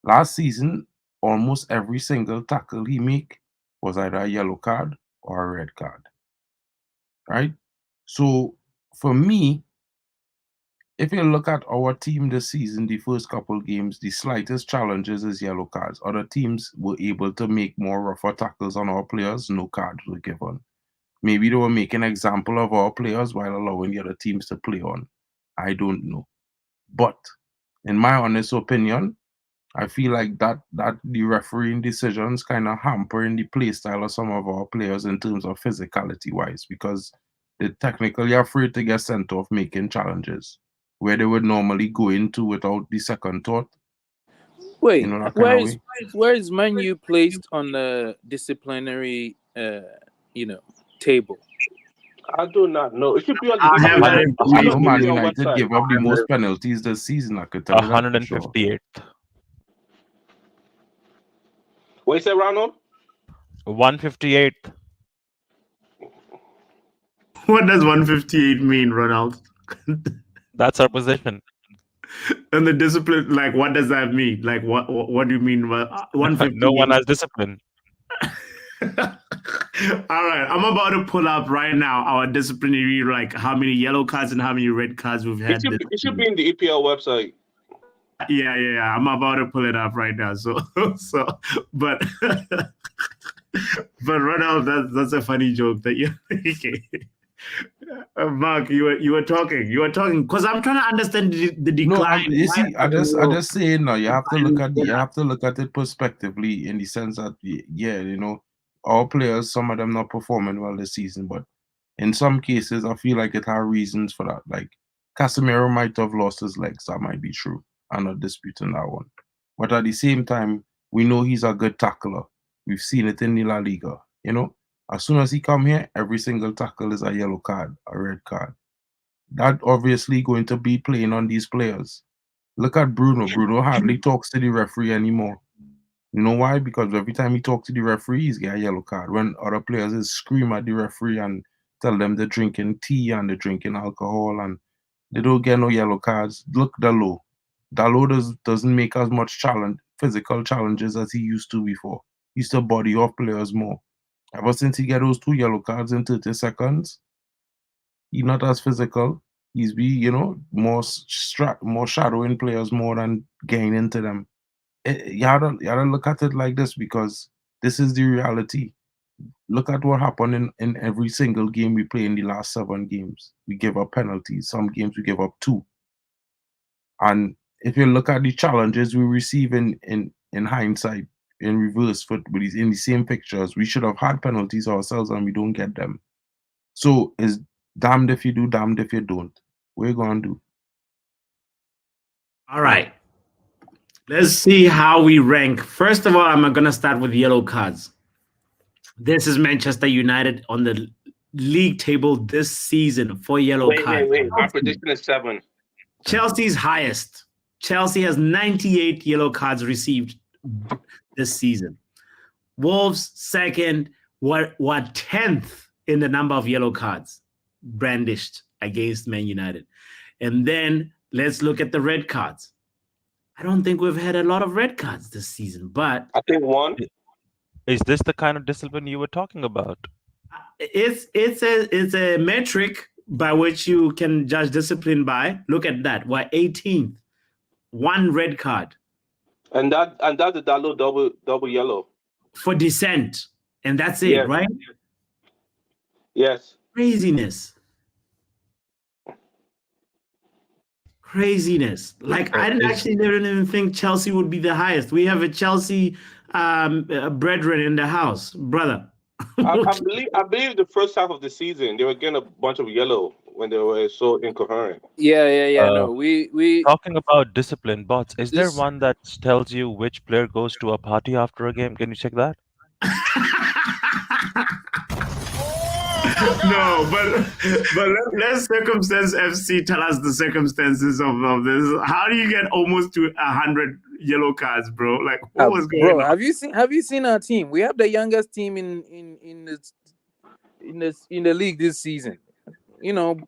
[SPEAKER 6] Last season, almost every single tackle he make was either a yellow card or a red card. Right? So for me, if you look at our team this season, the first couple games, the slightest challenges is yellow cards. Other teams were able to make more rougher tackles on our players, no cards were given. Maybe they were making an example of our players while allowing the other teams to play on. I don't know. But in my honest opinion, I feel like that the refereeing decisions kind of hampering the play style of some of our players in terms of physicality wise, because they're technically afraid to get sent off making challenges where they would normally go into without the second thought.
[SPEAKER 10] Wait,
[SPEAKER 6] you know, that kind of way.
[SPEAKER 10] where is Man U placed on the disciplinary table?
[SPEAKER 9] I do not know. It should be on the
[SPEAKER 1] I have that
[SPEAKER 9] EPL.
[SPEAKER 6] I know Man
[SPEAKER 1] information.
[SPEAKER 6] United
[SPEAKER 9] website.
[SPEAKER 6] give up the most penalties this season. I could tell you that for sure.
[SPEAKER 8] 158th.
[SPEAKER 9] What you say, Ronald?
[SPEAKER 8] 158th.
[SPEAKER 1] What does 158 mean, Ronald?
[SPEAKER 8] That's our position.
[SPEAKER 1] And the discipline, like, what does that mean? Like, what do you mean by 158?
[SPEAKER 8] No one has discipline.
[SPEAKER 1] All right, I'm about to pull up right now our disciplinary, like how many yellow cards and how many red cards we've had.
[SPEAKER 9] It should be in the EPL website.
[SPEAKER 1] Yeah. I'm about to pull it up right now. But Ronald, that's a funny joke that you. Mark, you were talking because I'm trying to understand the decline.
[SPEAKER 6] No, you see, I just say no. You have to look at it prospectively in the sense that our players, some of them not performing well this season, but in some cases, I feel like it had reasons for that. Like Casemiro might have lost his legs. That might be true. I'm not disputing that one. But at the same time, we know he's a good tackler. We've seen it in the La Liga. As soon as he come here, every single tackle is a yellow card, a red card. That obviously going to be playing on these players. Look at Bruno. Bruno hardly talks to the referee anymore. You know why? Because every time he talks to the referee, he's got a yellow card. When other players is scream at the referee and tell them they're drinking tea and they're drinking alcohol and they don't get no yellow cards. Look, Dalot. Dalot doesn't make as much physical challenges as he used to before. He used to body off players more. Ever since he get those 2 yellow cards in 30 seconds, he's not as physical. He's more shadowing players more than getting into them. You gotta look at it like this because this is the reality. Look at what happened in every single game we play in the last 7 games. We give up penalties. Some games we give up 2. And if you look at the challenges we receive in hindsight, in reverse, in the same pictures, we should have had penalties ourselves and we don't get them. So it's damned if you do, damned if you don't. What are you going to do?
[SPEAKER 1] All right. Let's see how we rank. First of all, I'm going to start with yellow cards. This is Manchester United on the league table this season for yellow cards.
[SPEAKER 9] Wait. Our prediction is 7.
[SPEAKER 1] Chelsea's highest. Chelsea has 98 yellow cards received this season. Wolves second, what 10th in the number of yellow cards brandished against Man United. And then let's look at the red cards. I don't think we've had a lot of red cards this season, but
[SPEAKER 9] I think 1.
[SPEAKER 8] Is this the kind of discipline you were talking about?
[SPEAKER 1] It's a metric by which you can judge discipline by. Look at that. We're 18th. 1 red card.
[SPEAKER 9] And that's the Dalot double yellow.
[SPEAKER 1] For dissent. And that's it,
[SPEAKER 9] Yes.
[SPEAKER 1] right?
[SPEAKER 9] Yes.
[SPEAKER 1] Craziness. Like, I didn't even think Chelsea would be the highest. We have a Chelsea brethren in the house, brother.
[SPEAKER 9] I believe the first half of the season they were getting a bunch of yellow when they were so incoherent.
[SPEAKER 10] Yeah. No, we
[SPEAKER 8] talking about discipline, bots. Is there one that tells you which player goes to a party after a game? Can you check that?
[SPEAKER 1] No, but let Circumstance FC tell us the circumstances of this. How do you get almost to 100 yellow cards, bro? Like, what was going on?
[SPEAKER 10] Have you seen our team? We have the youngest team in the league this season. The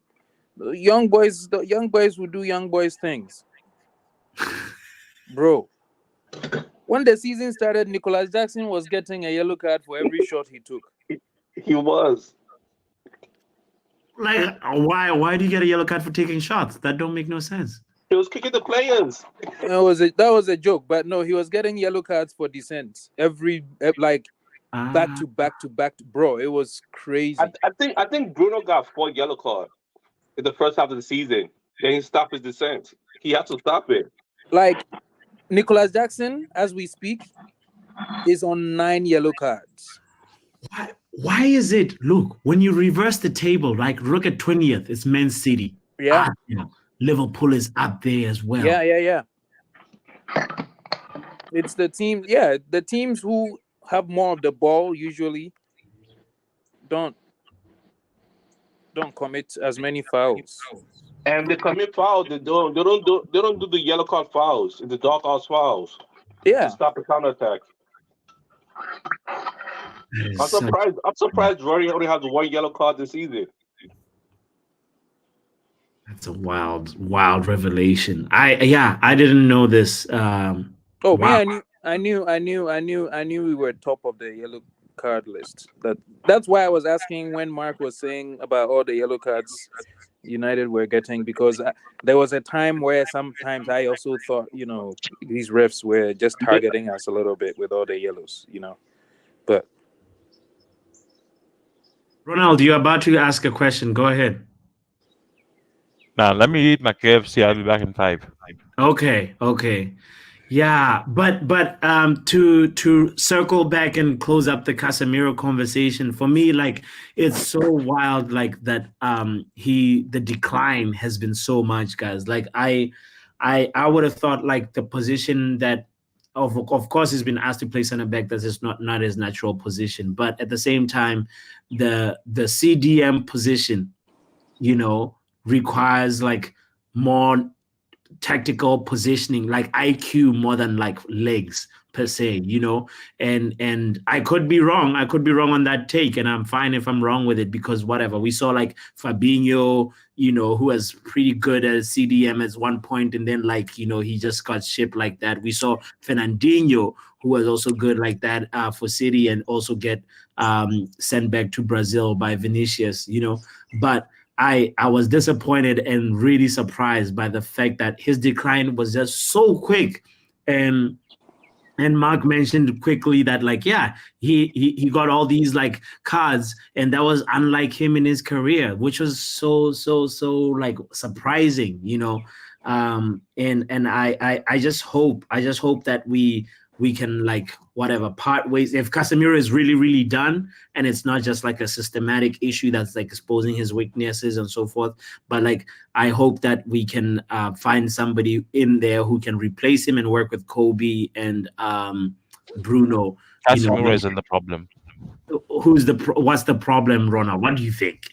[SPEAKER 10] young boys will do young boys things, bro. when the season started, Nicholas Jackson was getting a yellow card for every shot he took.
[SPEAKER 9] He was.
[SPEAKER 1] Like, why do you get a yellow card for taking shots? That don't make no sense.
[SPEAKER 9] He was kicking the players.
[SPEAKER 10] That was a joke, but no, he was getting yellow cards for dissent back to back, bro. It was crazy.
[SPEAKER 9] I think Bruno got 4 yellow cards in the first half of the season. Then he stopped his descent. He had to stop it.
[SPEAKER 10] Like Nicholas Jackson, as we speak, is on 9 yellow cards.
[SPEAKER 1] Why is it? Look, when you reverse the table, like look at 20th, it's Mancity.
[SPEAKER 10] Yeah.
[SPEAKER 1] Liverpool is up there as well.
[SPEAKER 10] Yeah. It's the team. Yeah, the teams who have more of the ball usually don't commit as many fouls.
[SPEAKER 9] And they commit fouls. They don't do the yellow card fouls. The dark house fouls.
[SPEAKER 10] Yeah.
[SPEAKER 9] To stop the counterattack. I'm surprised Rory only has 1 yellow card this season.
[SPEAKER 1] That's a wild revelation. I didn't know this.
[SPEAKER 10] I knew we were top of the yellow card list. That's why I was asking when Mark was saying about all the yellow cards United were getting, because there was a time where sometimes I also thought, these refs were just targeting us a little bit with all the yellows, But
[SPEAKER 1] Ronald, you're about to ask a question. Go ahead.
[SPEAKER 8] Now, let me eat my KFC. I'll be back in 5.
[SPEAKER 1] Okay. Yeah, but to circle back and close up the Casemiro conversation, for me, like, it's so wild, like that the decline has been so much, guys. Like I would have thought like the position that of course he's been asked to play center back, that is not his natural position, but at the same time the CDM position, requires like more tactical positioning, like IQ more than like legs per se, and I could be wrong on that take, and I'm fine if I'm wrong with it, because whatever, we saw like Fabinho, who was pretty good at CDM at one point, and then like he just got shipped like that. We saw Fernandinho, who was also good like that for City, and also get sent back to Brazil by Vinicius, but I was disappointed and really surprised by the fact that his decline was just so quick. And Mark mentioned quickly that, like, yeah, he got all these like cards, and that was unlike him in his career, which was so like surprising, and I just hope that we can like whatever part ways if Casemiro is really done, and it's not just like a systematic issue that's like exposing his weaknesses and so forth, but like I hope that we can find somebody in there who can replace him and work with Kobe and Bruno.
[SPEAKER 8] Casemiro isn't the problem.
[SPEAKER 1] What's the problem, Ronald? What do you think?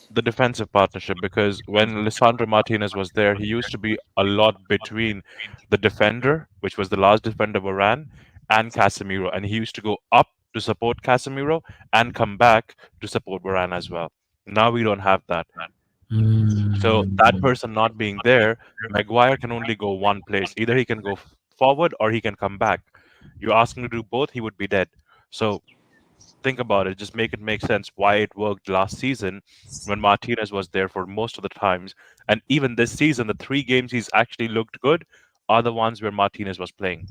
[SPEAKER 8] The defensive partnership, because when Lisandro Martinez was there, he used to be a lot between the defender, which was the last defender Varane, and Casemiro, and he used to go up to support Casemiro and come back to support Varane as well. Now we don't have that. So that person not being there, Maguire can only go one place. Either he can go forward or he can come back. You ask him to do both, he would be dead. So think about it. Just make it make sense why it worked last season when Martinez was there for most of the times. And even this season, the 3 games he's actually looked good are the ones where Martinez was playing.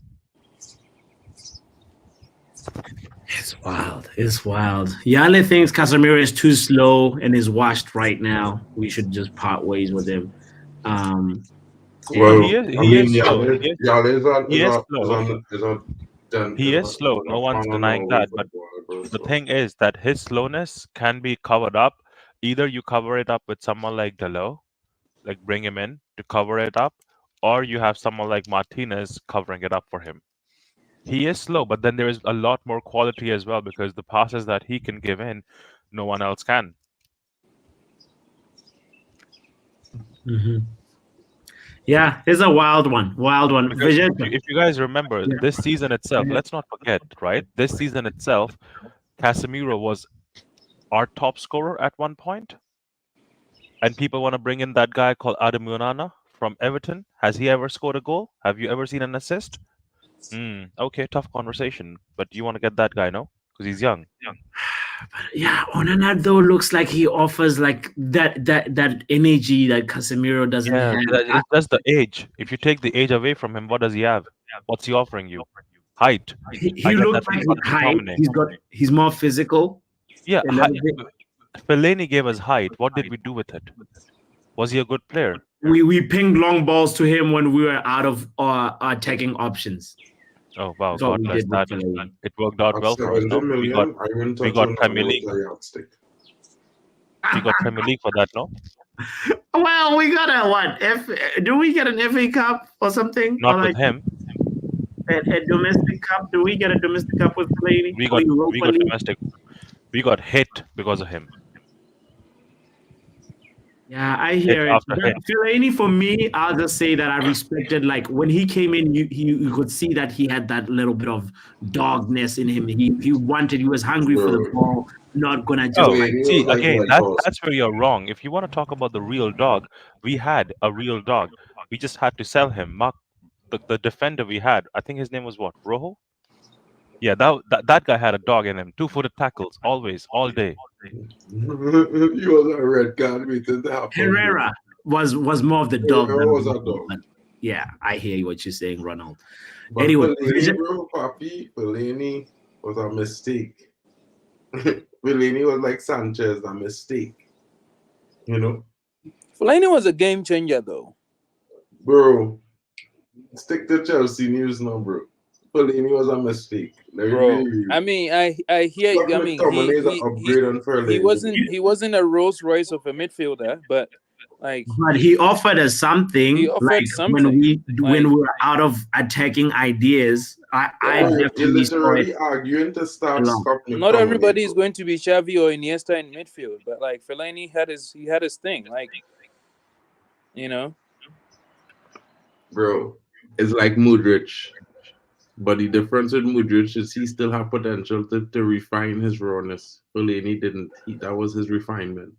[SPEAKER 1] It's wild. Yale thinks Casemiro is too slow and is washed right now. We should just part ways with him.
[SPEAKER 6] Well,
[SPEAKER 8] he is slow. No one's denying that. But the thing is that his slowness can be covered up. Either you cover it up with someone like Dalot, like bring him in to cover it up, or you have someone like Martinez covering it up for him. He is slow, but then there is a lot more quality as well, because the passes that he can give in, no one else can.
[SPEAKER 1] Mm-hmm. Yeah, it's a wild one.
[SPEAKER 8] If you guys remember, this season itself, let's not forget, right? This season itself, Casemiro was our top scorer at one point. And people want to bring in that guy called Onana from Everton. Has he ever scored a goal? Have you ever seen an assist? Okay, tough conversation. But you want to get that guy, no? Because he's young.
[SPEAKER 1] Yeah, Onana though looks like he offers like that energy that Casemiro doesn't
[SPEAKER 8] Yeah,
[SPEAKER 1] have.
[SPEAKER 8] it's just the age. If you take the age away from him, what does he have? What's he offering you? Height. I
[SPEAKER 1] He
[SPEAKER 8] get that
[SPEAKER 1] looks like
[SPEAKER 8] he's
[SPEAKER 1] his
[SPEAKER 8] got
[SPEAKER 1] height.
[SPEAKER 8] McTominay.
[SPEAKER 1] He's more physical
[SPEAKER 8] Yeah,
[SPEAKER 1] a little bit.
[SPEAKER 8] Fellaini gave us height. What did we do with it? Was he a good player?
[SPEAKER 1] We pinged long balls to him when we were out of our attacking options.
[SPEAKER 8] Oh wow,
[SPEAKER 1] That's what
[SPEAKER 8] God
[SPEAKER 1] we
[SPEAKER 8] bless
[SPEAKER 1] did
[SPEAKER 8] that.
[SPEAKER 1] with Fellaini.
[SPEAKER 8] It worked out
[SPEAKER 6] At
[SPEAKER 8] well for us,
[SPEAKER 6] 70
[SPEAKER 8] no?
[SPEAKER 6] million, I wouldn't
[SPEAKER 8] We
[SPEAKER 6] touch
[SPEAKER 8] got
[SPEAKER 6] on
[SPEAKER 8] Premier
[SPEAKER 6] with
[SPEAKER 8] League.
[SPEAKER 6] a yardstick.
[SPEAKER 8] We got Premier League for that, no?
[SPEAKER 1] Well, we got a what? Do we get an FA Cup or something?
[SPEAKER 8] Not
[SPEAKER 1] Or
[SPEAKER 8] with
[SPEAKER 1] like
[SPEAKER 8] him.
[SPEAKER 1] a domestic cup? Do we get a domestic cup with Fellaini?
[SPEAKER 8] We
[SPEAKER 1] Or
[SPEAKER 8] got
[SPEAKER 1] Europa League?
[SPEAKER 8] domestic. We got hit because of him.
[SPEAKER 1] Yeah, I
[SPEAKER 8] Hit
[SPEAKER 1] hear it.
[SPEAKER 8] after
[SPEAKER 1] But
[SPEAKER 8] hit.
[SPEAKER 1] Fellaini, for me, I'll just say that I respected, like, when he came in, you could see that he had that little bit of dogness in him. He was hungry for the ball, not gonna just
[SPEAKER 8] Oh,
[SPEAKER 1] like.
[SPEAKER 8] see,
[SPEAKER 6] like
[SPEAKER 8] again,
[SPEAKER 6] white horse.
[SPEAKER 8] that's where you're wrong. If you want to talk about the real dog, we had a real dog. We just had to sell him. Mark, the defender we had, I think his name was what? Rojo? Yeah, that guy had a dog in him. 2-footed tackles, always, all day.
[SPEAKER 6] He was a red card waiting to happen.
[SPEAKER 1] Herrera was more of the dog.
[SPEAKER 6] Herrera was a dog.
[SPEAKER 1] But yeah, I hear what you're saying, Ronald.
[SPEAKER 6] But
[SPEAKER 1] Anyway,
[SPEAKER 6] Fellaini, bro, Papi, Fellaini was a mistake. Fellaini was like Sanchez, a mistake. You know?
[SPEAKER 10] Fellaini was a game changer, though.
[SPEAKER 6] Bro, stick to Chelsea news now, bro. Fellaini was a mistake.
[SPEAKER 10] Bro, I mean, I hear you. I mean, he wasn't a Rolls Royce of a midfielder, but
[SPEAKER 1] he offered us something.
[SPEAKER 10] He offered
[SPEAKER 1] like
[SPEAKER 10] something.
[SPEAKER 1] When we were out of attacking ideas. I definitely
[SPEAKER 6] literally arguing to start Scott McTominay.
[SPEAKER 10] Not everybody is going to be Xavi or Iniesta in midfield, but like Fellaini had his thing, like, you know.
[SPEAKER 6] Bro, it's like Modric. But the difference with Modric is he still had potential to refine his rawness. Fellaini didn't. That was his refinement.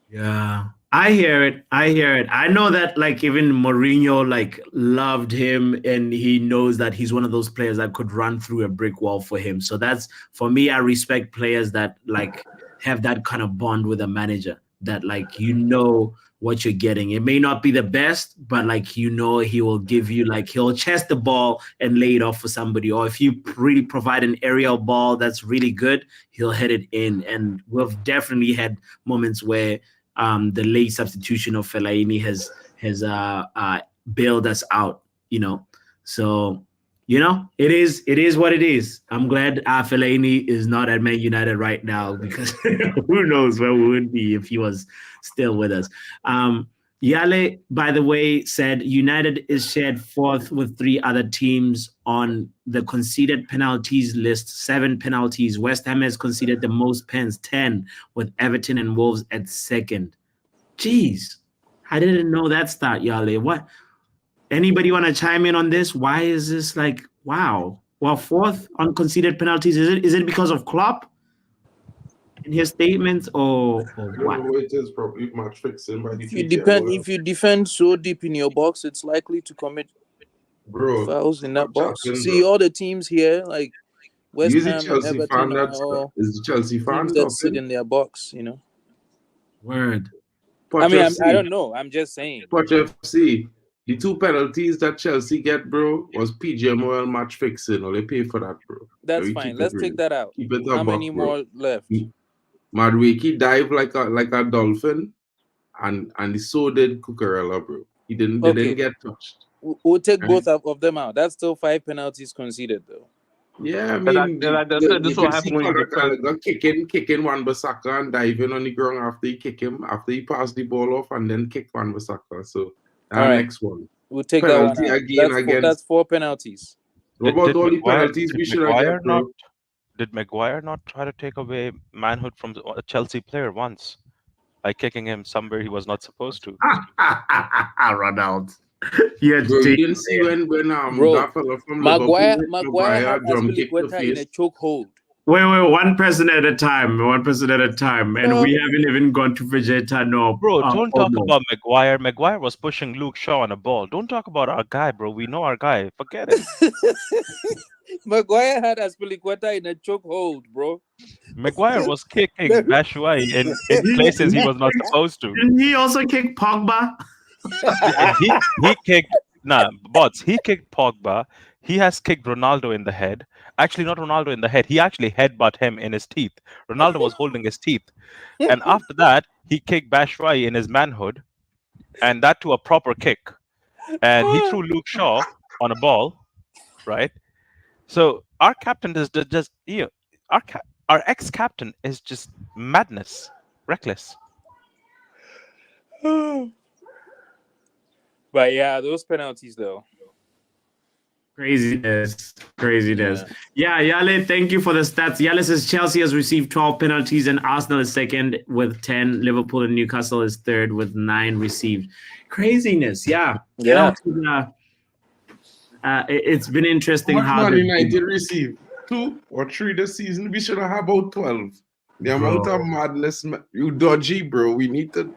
[SPEAKER 1] Yeah, I hear it. I know that like even Mourinho like loved him, and he knows that he's one of those players that could run through a brick wall for him. So that's, for me, I respect players that like have that kind of bond with a manager, that like, you know what you're getting. It may not be the best, but like, you know, he will give you, like, he'll chest the ball and lay it off for somebody. Or if you really provide an aerial ball that's really good, he'll hit it in. And we've definitely had moments where the late substitution of Fellaini has bailed us out, you know. So, you know, it is what it is. I'm glad Fellaini is not at Man United right now, because who knows where we would be if he was still with us. Yale, by the way, said United is shared fourth with 3 other teams on the conceded penalties list, 7 penalties. West Ham has conceded the most pens, 10, with Everton and Wolves at second. Jeez, I didn't know that stat, Yale. What? Anybody want to chime in on this? Why is this like, wow? Well, fourth on conceded penalties. Is it because of Klopp in his statements, or what?
[SPEAKER 6] It is probably match fixing by the
[SPEAKER 10] If you defend so deep in your box, it's likely to commit fouls in that box. See, all the teams here, like West Ham and Everton, are all teams that sit in their box, you know.
[SPEAKER 1] Word.
[SPEAKER 10] I mean, I don't know. I'm just saying.
[SPEAKER 6] Watch FC. The 2 penalties that Chelsea get, bro, was PGMOL match fixing. Or they pay for that, bro.
[SPEAKER 10] That's fine. Let's take that out.
[SPEAKER 6] Keep it
[SPEAKER 10] How many more left?
[SPEAKER 6] Madueke dived like a dolphin, and so did Cucurella, bro. They didn't get touched.
[SPEAKER 10] We'll take both of them out. That's still 5 penalties conceded, though.
[SPEAKER 6] Yeah, I mean,
[SPEAKER 9] this will happen when you get
[SPEAKER 6] kicking Wan-Bissaka and diving on the ground after he passed the ball off, and then kick Wan-Bissaka. So next one.
[SPEAKER 10] We'll take penalty that one out. That's 4 penalties.
[SPEAKER 6] What about all the penalties we should have get, bro?
[SPEAKER 8] Did Maguire not try to take away manhood from a Chelsea player once by kicking him somewhere he was not supposed to?
[SPEAKER 1] Ronald.
[SPEAKER 6] Yeah, bro, you didn't see when that fella from
[SPEAKER 10] Maguire had Aspilicueta in a chokehold.
[SPEAKER 1] Wait, one person at a time. One person at a time. And we haven't even gone to Vegeta. No,
[SPEAKER 8] Bro, don't talk
[SPEAKER 1] almost.
[SPEAKER 8] about Maguire. Maguire was pushing Luke Shaw on a ball. Don't talk about our guy, bro. We know our guy. Forget him.
[SPEAKER 10] Maguire had Aspilicueta in a chokehold, bro.
[SPEAKER 8] Maguire was kicking Batshuayi in places he was not supposed to.
[SPEAKER 1] Didn't he also kick Pogba?
[SPEAKER 8] He kicked Bots. He kicked Pogba. He has kicked Ronaldo in the head. Actually, not Ronaldo in the head. He actually headbutt him in his teeth. Ronaldo was holding his teeth, and after that, he kicked Batshuayi in his manhood, and that to a proper kick. And he threw Luke Shaw on a ball, right? So our captain is just our ex-captain is just madness, reckless.
[SPEAKER 10] But yeah, those penalties though.
[SPEAKER 1] Craziness. Yeah, Yale, thank you for the stats. Yale says Chelsea has received 12 penalties and Arsenal is second with 10. Liverpool and Newcastle is third with 9 received. Craziness, yeah. It's been interesting how
[SPEAKER 6] Man United received 2 or 3 this season. We should have about 12. The amount of madness, you dodgy, bro. We need to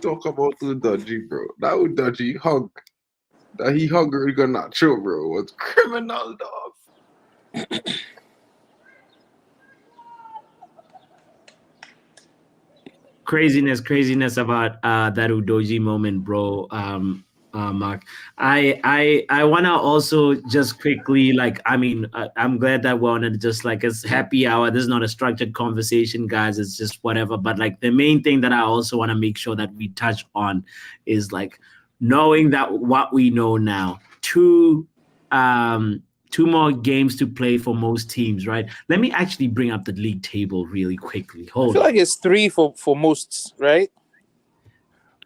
[SPEAKER 6] talk about the dodgy, bro. That was dodgy hug. That he hugged Garnacho, bro, was criminal, dog.
[SPEAKER 1] Craziness about that Udoji moment, bro. Mark, I want to also just quickly, I'm glad that we're on it, just like it's happy hour. This is not a structured conversation, guys. It's just whatever. But like the main thing that I also want to make sure that we touch on is like knowing that what we know now, 2 more games to play for most teams, right? Let me actually bring up the league table really quickly.
[SPEAKER 10] I feel like it's 3 for most, right?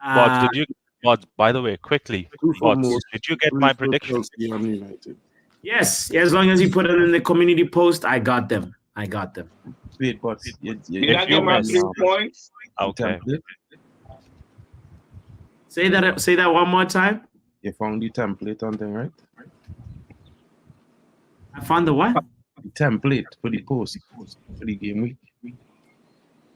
[SPEAKER 8] But by the way, quickly, did you get my predictions?
[SPEAKER 1] Yes, as long as you put it in the community post, I got them.
[SPEAKER 6] Wait, but
[SPEAKER 9] did I get my 3 points?
[SPEAKER 8] Okay.
[SPEAKER 1] Say that one more time.
[SPEAKER 6] You found the template on there, right?
[SPEAKER 1] I found the what?
[SPEAKER 6] The template for the post for the game week.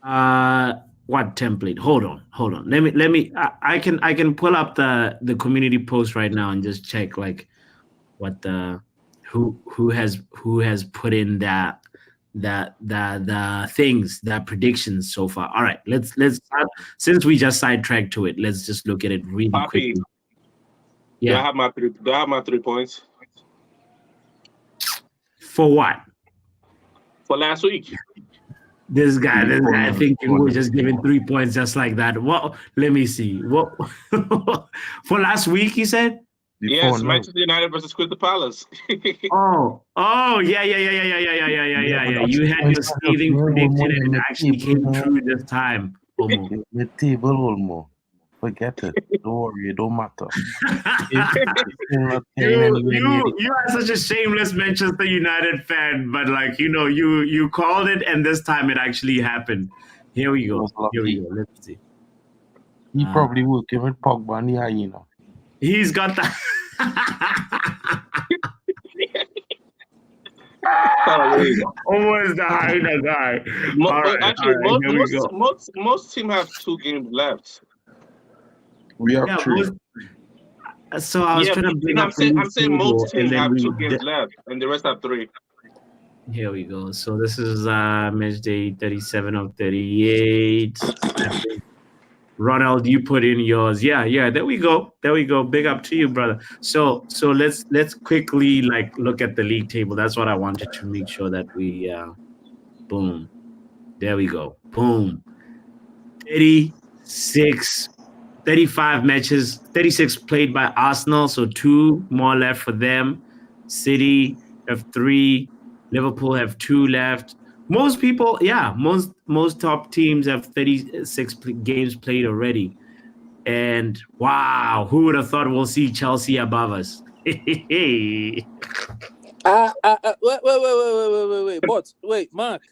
[SPEAKER 1] What template? Hold on. Let me. I can pull up the community post right now and just check like what the who has put in that things, that predictions so far. All right, let's start, since we just sidetracked to it. Let's just look at it really quickly.
[SPEAKER 9] Yeah. Do I have my 3 points?
[SPEAKER 1] For what?
[SPEAKER 9] For last week.
[SPEAKER 1] This guy thinking we're just giving 3 points just like that. Well, let me see. What for last week? He said.
[SPEAKER 9] Yes, Manchester United versus Crystal Palace.
[SPEAKER 1] Oh, yeah. You had your scathing prediction and it actually came true this time.
[SPEAKER 6] The table, Olmo. Forget it. Don't worry, it don't matter.
[SPEAKER 1] You are such a shameless Manchester United fan, but like you called it, and this time it actually happened. Here we go. Let's see.
[SPEAKER 6] He probably will give it Pogba and the hyena.
[SPEAKER 1] He's got that. Almost the hyena guy.
[SPEAKER 9] Most teams have 2 games left.
[SPEAKER 6] We have 3.
[SPEAKER 1] So I was trying to bring up.
[SPEAKER 9] I'm saying most teams have 2 games left, and the rest have 3.
[SPEAKER 1] Here we go. So this is Matchday 37 of 38. Ronald, you put in yours. Yeah. There we go. Big up to you, brother. So let's quickly like look at the league table. That's what I wanted to make sure that we boom. There we go. Boom. 35 matches, 36 played by Arsenal, so 2 more left for them. City have 3, Liverpool have 2 left. Most people, most top teams have 36 games played already. And wow, who would have thought we'll see Chelsea above us?
[SPEAKER 10] Wait, Mark.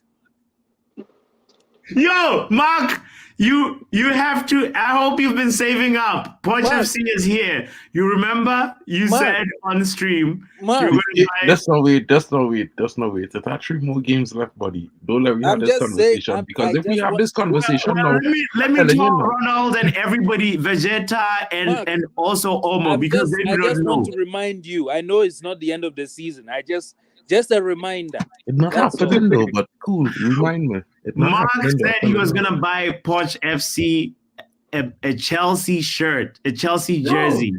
[SPEAKER 1] Yo, Mark, you have to. I hope you've been saving up. Poch
[SPEAKER 10] Mark.
[SPEAKER 1] FC is here. You remember you
[SPEAKER 10] Mark.
[SPEAKER 1] said on stream
[SPEAKER 10] Mark.
[SPEAKER 1] you were going to buy.
[SPEAKER 6] Let's not wait. There's 3 more games left, buddy. Don't let me have
[SPEAKER 10] I'm
[SPEAKER 6] this
[SPEAKER 10] just saying.
[SPEAKER 6] conversation
[SPEAKER 10] I
[SPEAKER 6] because if we
[SPEAKER 10] just
[SPEAKER 6] have
[SPEAKER 10] want.
[SPEAKER 6] this conversation now,
[SPEAKER 1] Let me
[SPEAKER 6] telling you
[SPEAKER 1] tell
[SPEAKER 6] now.
[SPEAKER 1] Ronald and everybody, Vegeta
[SPEAKER 10] Mark,
[SPEAKER 1] and also Omo, because they
[SPEAKER 10] I
[SPEAKER 1] do
[SPEAKER 10] just
[SPEAKER 1] not
[SPEAKER 10] want
[SPEAKER 1] know.
[SPEAKER 10] to remind you. I know it's not the end of the season. I just a reminder.
[SPEAKER 6] It's not
[SPEAKER 10] That's all.
[SPEAKER 6] happening though, but cool. Remind me. It's not
[SPEAKER 1] Mark
[SPEAKER 6] happening though.
[SPEAKER 1] said he was gonna buy Poch FC a Chelsea shirt, a Chelsea jersey.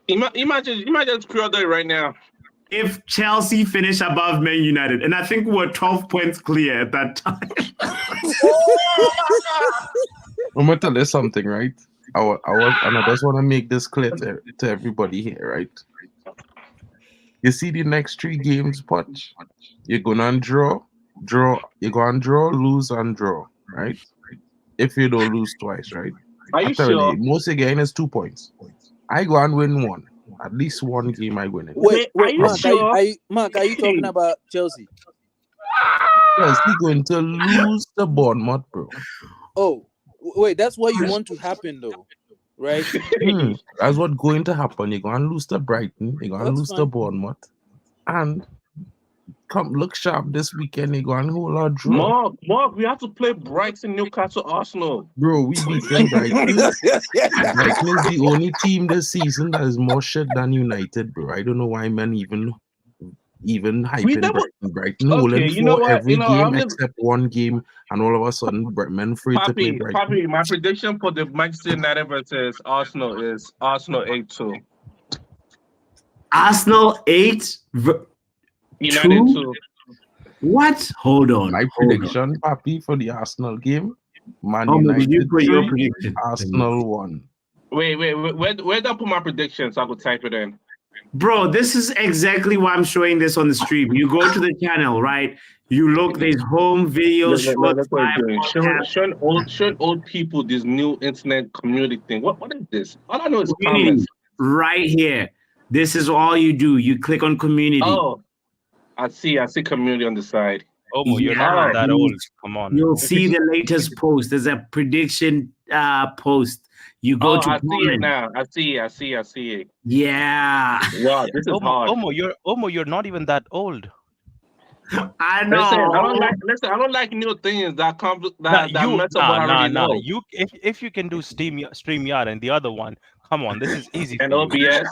[SPEAKER 9] Imagine pre-order it right now.
[SPEAKER 1] If Chelsea finish above Man United, and I think we were 12 points clear at that time.
[SPEAKER 6] I'm gonna tell you something, right? And I just want to make this clear to everybody here, right? You see the next 3 games, Poch. You're gonna draw. You're gonna draw, lose, and draw, right? If you don't lose twice, right?
[SPEAKER 9] Are you sure?
[SPEAKER 6] Most again is 2 points. I go and win one. At least one game I win it.
[SPEAKER 10] Wait,
[SPEAKER 9] are you
[SPEAKER 10] Mark,
[SPEAKER 9] sure?
[SPEAKER 10] Mark, are you talking about Chelsea?
[SPEAKER 6] Chelsea going to lose the Bournemouth, bro.
[SPEAKER 10] Oh, wait, that's what you want to happen, though, right?
[SPEAKER 6] That's what's going to happen. You're going to lose to Brighton. You're going to lose to Bournemouth. And come look sharp this weekend. You're going to hold our draw.
[SPEAKER 9] Mark, we have to play Brighton, Newcastle, Arsenal.
[SPEAKER 6] Bro, we beating Brighton. Brighton is the only team this season that is more shit than United, bro. I don't know why man even hyping Brighton. Holding for every game except one game, and all of a sudden men free to play Brighton.
[SPEAKER 9] Papi, my prediction for the Manchester United versus Arsenal is Arsenal 8-2.
[SPEAKER 1] Arsenal 8,
[SPEAKER 9] United 2.
[SPEAKER 1] What? Hold on.
[SPEAKER 6] My prediction, Papi, for the Arsenal game: Man
[SPEAKER 1] United.
[SPEAKER 6] United
[SPEAKER 1] Did you put your
[SPEAKER 6] 3,
[SPEAKER 1] prediction?
[SPEAKER 6] Arsenal 1.
[SPEAKER 9] Wait. Where do I put my prediction so I could type it in?
[SPEAKER 1] Bro, this is exactly why I'm showing this on the stream. You go to the channel, right? You look, there's home videos,
[SPEAKER 9] showing old people this new internet community thing. What is this? All I know is
[SPEAKER 1] community.
[SPEAKER 9] comments.
[SPEAKER 1] Right here. This is all you do. You click on community.
[SPEAKER 9] Oh, I see community on the side.
[SPEAKER 8] Oh, you're not that old. Come on.
[SPEAKER 1] You'll see the latest post. There's a prediction post. You go to
[SPEAKER 9] I see it now. I see it.
[SPEAKER 1] Yeah.
[SPEAKER 9] Wow, this is hard.
[SPEAKER 8] You're not even that old.
[SPEAKER 1] I know.
[SPEAKER 9] Listen, I don't like new things that mess up.
[SPEAKER 8] You if you can do StreamYard and the other one, come on, this is easy.
[SPEAKER 9] And OBS.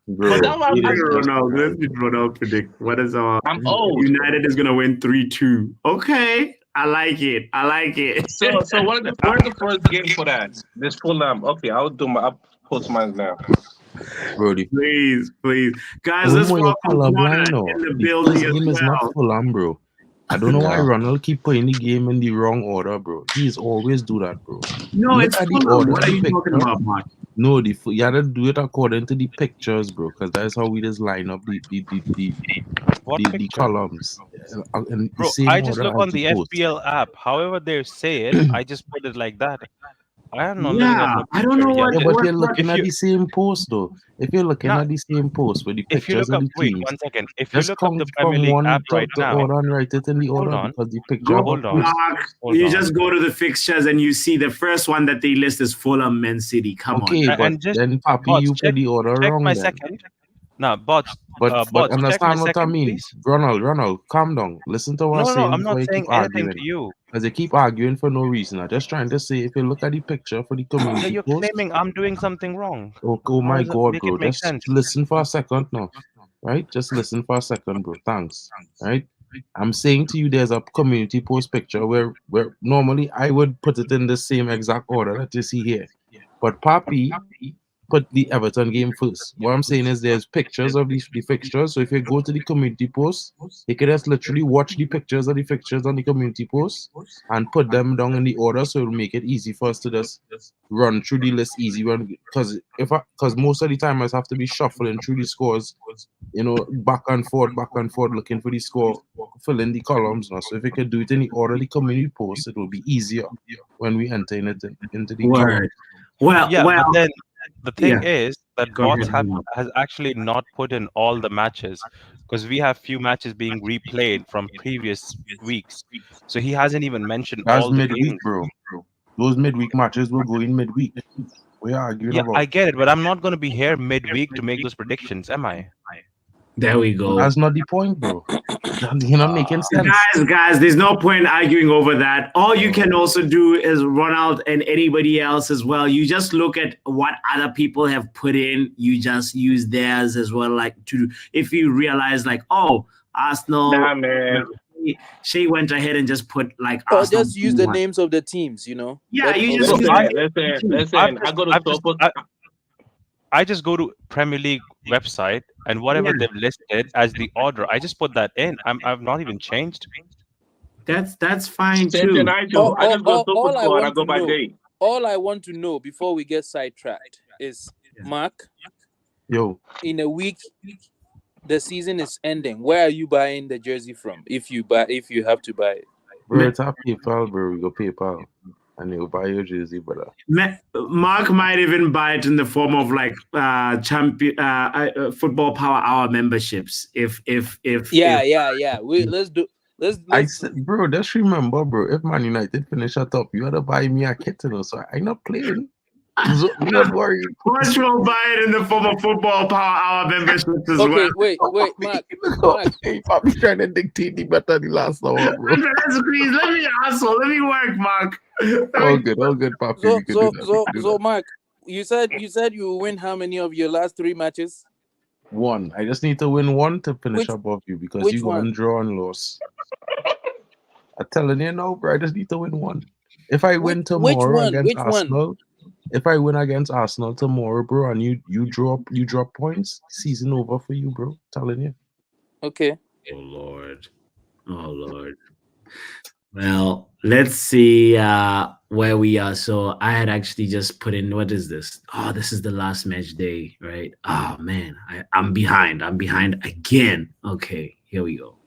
[SPEAKER 6] Bro,
[SPEAKER 1] Let's predict. What is our?
[SPEAKER 9] I'm old.
[SPEAKER 1] United is gonna win 3-2. Okay. I like it.
[SPEAKER 9] So where's the first game for that? This Fulham. Okay, I'll post mine now.
[SPEAKER 6] Brody.
[SPEAKER 1] Please. Guys, let's welcome Onana in the building as
[SPEAKER 6] game is not
[SPEAKER 1] well.
[SPEAKER 6] Fulham, bro. I don't know why Ronald keep putting the game in the wrong order, bro. He's always do that, bro.
[SPEAKER 1] No, it's Fulham. What are you talking about, Mark?
[SPEAKER 6] No, you gotta do it according to the pictures, bro, because that's how we just line up the columns.
[SPEAKER 8] Bro, I just look on the FPL app. However they say it, I just put it like that. I don't know.
[SPEAKER 1] Yeah, I don't know what.
[SPEAKER 6] But you're looking at the same post, though. If you're looking at the same post with the pictures of the teams,
[SPEAKER 8] wait 1 second. If you look up the
[SPEAKER 6] from
[SPEAKER 8] Premier League
[SPEAKER 6] one
[SPEAKER 8] app right
[SPEAKER 6] to
[SPEAKER 8] now,
[SPEAKER 6] order and write it in the order because the picture.
[SPEAKER 8] Hold on.
[SPEAKER 1] Mark, you just go to the fixtures and you see the first one that they list is Fulham, Man City. Come on.
[SPEAKER 6] Okay, but then Papi, you put the order wrong.
[SPEAKER 8] My
[SPEAKER 6] then.
[SPEAKER 8] second. No, bots.
[SPEAKER 6] But understand what I mean.
[SPEAKER 8] Please.
[SPEAKER 6] Ronald, calm down. Listen to what I'm saying.
[SPEAKER 8] No, I'm not saying anything to you.
[SPEAKER 6] Because they keep arguing for no reason. I'm just trying to say, if you look at the picture for the community
[SPEAKER 8] you're
[SPEAKER 6] post,
[SPEAKER 8] claiming I'm doing something wrong.
[SPEAKER 6] Oh my God, bro. Just listen for a second now. Right? Just listen for a second, bro. Thanks. Right? I'm saying to you, there's a community post picture where normally I would put it in the same exact order that you see here. But Papi put the Everton game first. What I'm saying is there's pictures of the fixtures. So if you go to the community post, you can just literally watch the pictures of the fixtures on the community post and put them down in the order, so it'll make it easy for us to just run through the list easy. Because most of the time I have to be shuffling through the scores, back and forth, looking for the score, filling the columns now. So if you could do it in the order of the community post, it will be easier when we enter into the
[SPEAKER 1] Word. Well,
[SPEAKER 8] but then the thing is that bots has actually not put in all the matches, because we have few matches being replayed from previous weeks. So he hasn't even mentioned
[SPEAKER 6] That's
[SPEAKER 8] all the
[SPEAKER 6] midweek,
[SPEAKER 8] games.
[SPEAKER 6] bro. Those midweek matches will go in midweek. What are you arguing
[SPEAKER 8] Yeah,
[SPEAKER 6] about?
[SPEAKER 8] I get it, but I'm not going to be here midweek to make those predictions, am I?
[SPEAKER 1] There we go.
[SPEAKER 6] That's not the point, bro. You're not making sense.
[SPEAKER 1] Guys, there's no point arguing over that. All you can also do is run out and anybody else as well. You just look at what other people have put in. You just use theirs as well. Like if you realize like, oh, Arsenal.
[SPEAKER 9] Nah, man.
[SPEAKER 1] She went ahead and just put like
[SPEAKER 10] Or
[SPEAKER 1] Arsenal.
[SPEAKER 10] just use the names of the teams, you know.
[SPEAKER 1] Yeah, you
[SPEAKER 10] That's
[SPEAKER 1] just
[SPEAKER 10] also
[SPEAKER 9] listen. I go to
[SPEAKER 8] I just go to Premier League website and whatever they've listed as the order, I just put that in. I've not even changed.
[SPEAKER 1] That's fine too.
[SPEAKER 9] I just go super squad. I go by date.
[SPEAKER 10] All I want to know before we get sidetracked is Mark.
[SPEAKER 6] Yo,
[SPEAKER 10] in a week, the season is ending. Where are you buying the jersey from? If you have to buy it,
[SPEAKER 6] bro, it's our PayPal, bro. We go PayPal. And you'll buy your jersey, brother.
[SPEAKER 1] Mark might even buy it in the form of like football power hour memberships. If
[SPEAKER 6] I said, bro, just remember, bro. If Man United finish at top, you gotta buy me a kitten, so I'm not playing. So don't worry.
[SPEAKER 1] Coach will buy it in the form of football power hour memberships as well.
[SPEAKER 10] Wait, Mark.
[SPEAKER 6] I'm trying to dictate the better the last hour, bro.
[SPEAKER 1] Please let me hustle. Let me work, Mark.
[SPEAKER 6] All good, Papi.
[SPEAKER 10] So Mark, you said you will win how many of your last 3 matches?
[SPEAKER 6] 1. I just need to win 1 to finish above you because you go and draw and lose. I'm telling you now, bro. I just need to win 1. If I win tomorrow against Arsenal. If I win against Arsenal tomorrow, bro, and you drop points, season over for you, bro. Telling you.
[SPEAKER 10] Okay.
[SPEAKER 1] Oh Lord. Well, let's see where we are. So I had actually just put in, what is this? Oh, this is the last match day, right? Oh man, I'm behind. I'm behind again. Okay, here we go.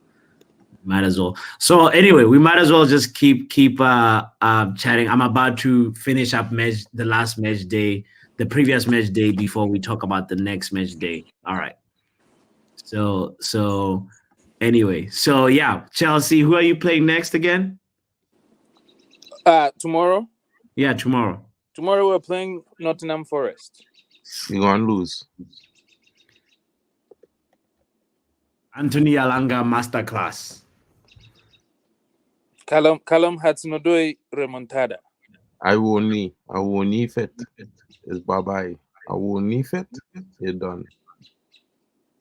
[SPEAKER 1] Might as well. So anyway, we might as well just keep chatting. I'm about to finish up the last match day, the previous match day before we talk about the next match day. All right. So anyway, so yeah, Chelsea, who are you playing next again?
[SPEAKER 10] Tomorrow.
[SPEAKER 1] Yeah, tomorrow.
[SPEAKER 10] Tomorrow we're playing Nottingham Forest.
[SPEAKER 6] You're gonna lose.
[SPEAKER 1] Anthony Alanga masterclass.
[SPEAKER 10] Callum Hudson-Odoi remontada.
[SPEAKER 6] I won't need it. It's bye-bye. I won't need it. You're done.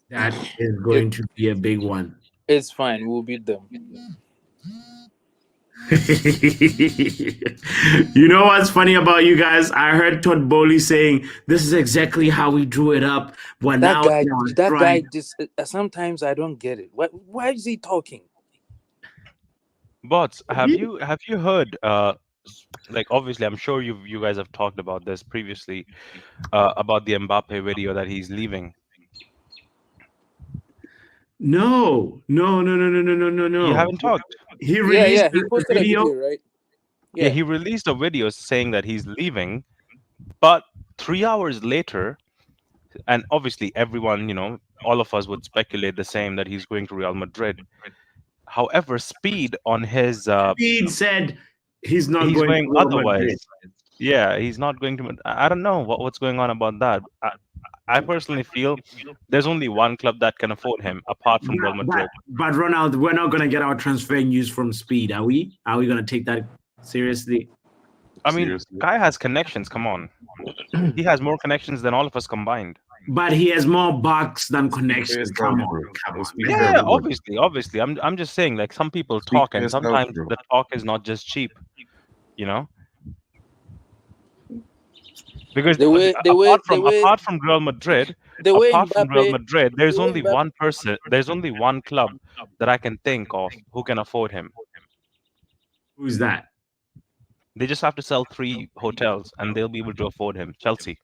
[SPEAKER 1] That is going to be a big one.
[SPEAKER 10] It's fine. We'll beat them.
[SPEAKER 1] You know what's funny about you guys? I heard Todd Bowley saying this is exactly how we drew it up. But
[SPEAKER 10] that guy just sometimes I don't get it. Why is he talking?
[SPEAKER 8] Bots, have you heard? Like obviously, I'm sure you guys have talked about this previously about the Mbappe video that he's leaving.
[SPEAKER 1] No.
[SPEAKER 8] You haven't talked.
[SPEAKER 1] He released
[SPEAKER 10] he posted a video, right?
[SPEAKER 8] Yeah, he released a video saying that he's leaving, but 3 hours later, and obviously everyone, all of us would speculate the same that he's going to Real Madrid. However, Speed on his
[SPEAKER 1] Speed said he's
[SPEAKER 8] going
[SPEAKER 1] to
[SPEAKER 8] otherwise. Yeah, he's not going to. I don't know what's going on about that. I personally feel there's only one club that can afford him apart from Real Madrid.
[SPEAKER 1] But Ronald, we're not going to get our transfer news from Speed, are we? Are we going to take that seriously?
[SPEAKER 8] I mean, Guy has connections. Come on, he has more connections than all of us combined.
[SPEAKER 1] But he has more bucks than connections. Come on.
[SPEAKER 8] Yeah, obviously. I'm just saying, like, some people talk, and sometimes the talk is not just cheap, Because apart from Real Madrid, there's only one person, there's only one club that I can think of who can afford him.
[SPEAKER 1] Who's that?
[SPEAKER 8] They just have to sell 3 hotels, and they'll be able to afford him. Chelsea.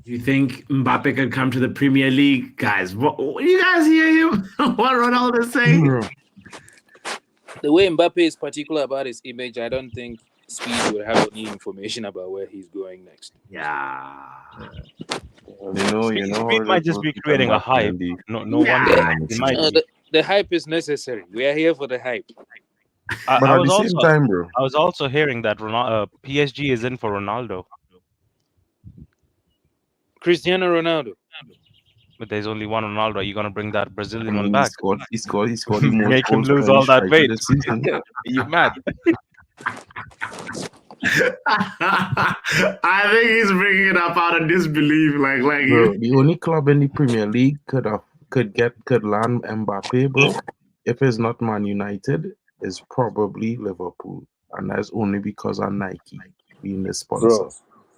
[SPEAKER 1] You think Mbappe could come to the Premier League? Guys, what you guys hear him? What Ronaldo is saying?
[SPEAKER 10] The way Mbappe is particular about his image, I don't think Speed would have any information about where he's going next.
[SPEAKER 1] Yeah.
[SPEAKER 8] Speed might just be creating a hype. No wonder. He might.
[SPEAKER 10] The hype is necessary. We are here for the hype.
[SPEAKER 6] But at the same time, bro,
[SPEAKER 8] I was also hearing that PSG is in for Ronaldo.
[SPEAKER 10] Cristiano Ronaldo.
[SPEAKER 8] But there's only one Ronaldo. Are you gonna bring that Brazilian one back?
[SPEAKER 6] He scored the most
[SPEAKER 8] Make him
[SPEAKER 6] goals
[SPEAKER 8] lose
[SPEAKER 6] for any
[SPEAKER 8] all that
[SPEAKER 6] striker
[SPEAKER 8] weight.
[SPEAKER 6] this season.
[SPEAKER 8] You mad?
[SPEAKER 1] I think he's bringing it up out of disbelief. Like
[SPEAKER 6] bro, the only club in the Premier League could land Mbappe, bro. If it's not Man United, is probably Liverpool, and that's only because of Nike being the sponsor.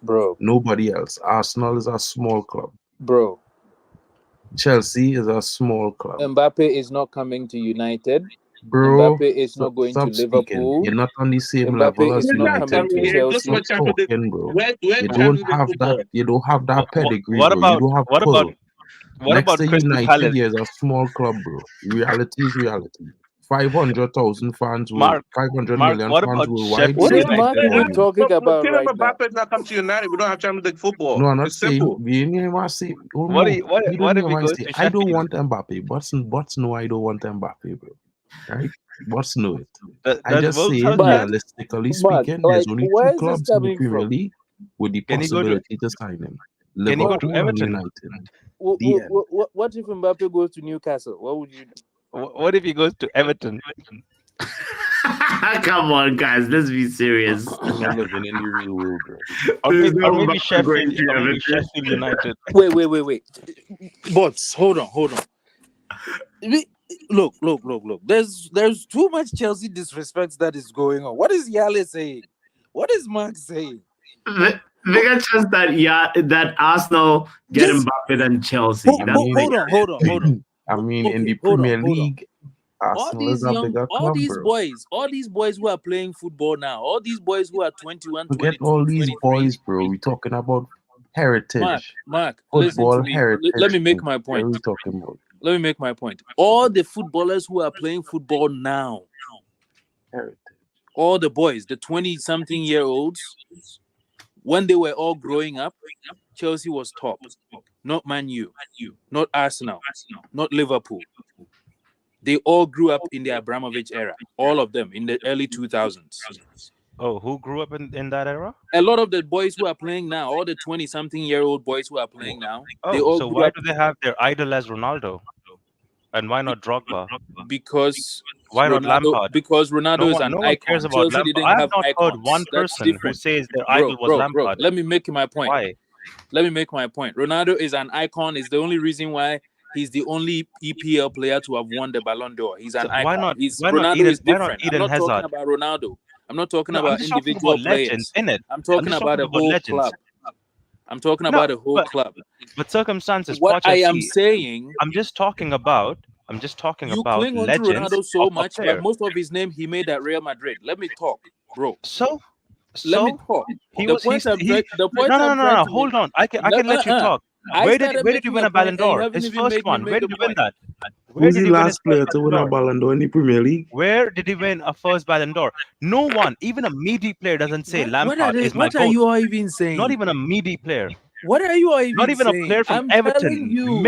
[SPEAKER 10] Bro.
[SPEAKER 6] Nobody else. Arsenal is a small club.
[SPEAKER 10] Bro.
[SPEAKER 6] Chelsea is a small club.
[SPEAKER 10] Mbappe is not coming to United.
[SPEAKER 6] Bro,
[SPEAKER 10] Mbappe is not going to Liverpool.
[SPEAKER 6] Speaking. You're not on the same
[SPEAKER 10] Mbappe
[SPEAKER 6] level as
[SPEAKER 10] is not
[SPEAKER 6] United.
[SPEAKER 10] coming to Chelsea.
[SPEAKER 6] Talking, bro. You don't have that. You don't have that pedigree,
[SPEAKER 8] What
[SPEAKER 6] bro.
[SPEAKER 8] about
[SPEAKER 6] You don't have
[SPEAKER 8] what
[SPEAKER 6] pull.
[SPEAKER 8] about what
[SPEAKER 6] Next
[SPEAKER 8] about
[SPEAKER 6] to
[SPEAKER 8] Crystal
[SPEAKER 6] United,
[SPEAKER 8] Palace?
[SPEAKER 6] there's a small club, bro. Reality is reality. 500,000 fans. 500 million
[SPEAKER 8] what
[SPEAKER 6] fans
[SPEAKER 8] about
[SPEAKER 6] worldwide.
[SPEAKER 10] What is
[SPEAKER 8] Sheffield
[SPEAKER 10] Mark
[SPEAKER 8] United?
[SPEAKER 10] even talking about
[SPEAKER 9] Can
[SPEAKER 10] right now?
[SPEAKER 9] Mbappe not come to United? We don't have Champions League football.
[SPEAKER 6] No, I'm not
[SPEAKER 9] it's
[SPEAKER 6] saying.
[SPEAKER 9] simple.
[SPEAKER 6] We didn't even say. Oh,
[SPEAKER 8] What
[SPEAKER 6] no,
[SPEAKER 8] if he goes to
[SPEAKER 6] I don't
[SPEAKER 8] Sheffield?
[SPEAKER 6] want Mbappe. But no, I don't want Mbappe, bro. Right? But no, it. I just say realistically speaking, there's only two clubs in the Premier League with the possibility to sign him.
[SPEAKER 8] Can he go to
[SPEAKER 6] Liverpool and
[SPEAKER 8] Everton?
[SPEAKER 6] United.
[SPEAKER 10] What if Mbappe goes to Newcastle? What would you do?
[SPEAKER 8] What if he goes to Everton?
[SPEAKER 1] Come on, guys, let's be serious.
[SPEAKER 6] I'm not living in the real world, bro.
[SPEAKER 8] Or maybe Sheffield United.
[SPEAKER 10] Wait. Bots, hold on. Look. There's too much Chelsea disrespect that is going on. What is Yale saying? What is Mark saying?
[SPEAKER 1] Bigger chance that Arsenal get Mbappe than Chelsea.
[SPEAKER 10] Hold on.
[SPEAKER 6] I mean, in the Premier League,
[SPEAKER 10] All these boys who are playing football now, all these boys who are 21,
[SPEAKER 6] Forget
[SPEAKER 10] 22,
[SPEAKER 6] all these
[SPEAKER 10] 23.
[SPEAKER 6] boys, bro. We're talking about heritage.
[SPEAKER 10] Mark,
[SPEAKER 6] football
[SPEAKER 10] listen to me.
[SPEAKER 6] heritage.
[SPEAKER 10] Let me make my point.
[SPEAKER 6] What are we talking about?
[SPEAKER 10] Let me make my point. All the footballers who are playing football now,
[SPEAKER 6] heritage.
[SPEAKER 10] All the boys, the 20-something-year-olds, when they were all growing up, Chelsea was top. Not Man U, not Arsenal, not Liverpool. They all grew up in the Abramovich era. All of them in the early 2000s.
[SPEAKER 8] Oh, who grew up in that era?
[SPEAKER 10] A lot of the boys who are playing now, all the 20-something-year-old boys who are playing now, they all
[SPEAKER 8] so why do they have their idol as Ronaldo? And why not Drogba?
[SPEAKER 10] Because
[SPEAKER 8] why not Lampard?
[SPEAKER 10] Because Ronaldo is an icon.
[SPEAKER 8] Cares about
[SPEAKER 10] Chelsea didn't
[SPEAKER 8] I have
[SPEAKER 10] have
[SPEAKER 8] not
[SPEAKER 10] icons.
[SPEAKER 8] heard one person who says their idol was Lampard.
[SPEAKER 10] Bro, let me make my point.
[SPEAKER 8] Why?
[SPEAKER 10] Let me make my point. Ronaldo is an icon. Is the only reason why he's the only EPL player to have won the Ballon d'Or. He's an icon.
[SPEAKER 8] Why not?
[SPEAKER 10] Ronaldo is different. I'm not talking about Ronaldo. I'm not talking about individual players. I'm talking about the whole club. I'm talking about the whole club.
[SPEAKER 8] But circumstances.
[SPEAKER 10] What I am saying.
[SPEAKER 8] I'm just talking about. You
[SPEAKER 10] cling on to Ronaldo so much, but most of his name he made at Real Madrid. Let me talk, bro. Let me talk.
[SPEAKER 8] No. Hold on. I can let you talk. Where did you win a Ballon d'Or? His first one. Where did you win that?
[SPEAKER 6] Who's the last player to win a Ballon d'Or in the Premier League?
[SPEAKER 8] Where did he win a first Ballon d'Or? No one, even a meaty player, doesn't say Lampard is my GOAT.
[SPEAKER 10] What are you all even saying?
[SPEAKER 8] Not even a meaty player.
[SPEAKER 10] What are you all even saying?
[SPEAKER 8] Not even a player from Everton.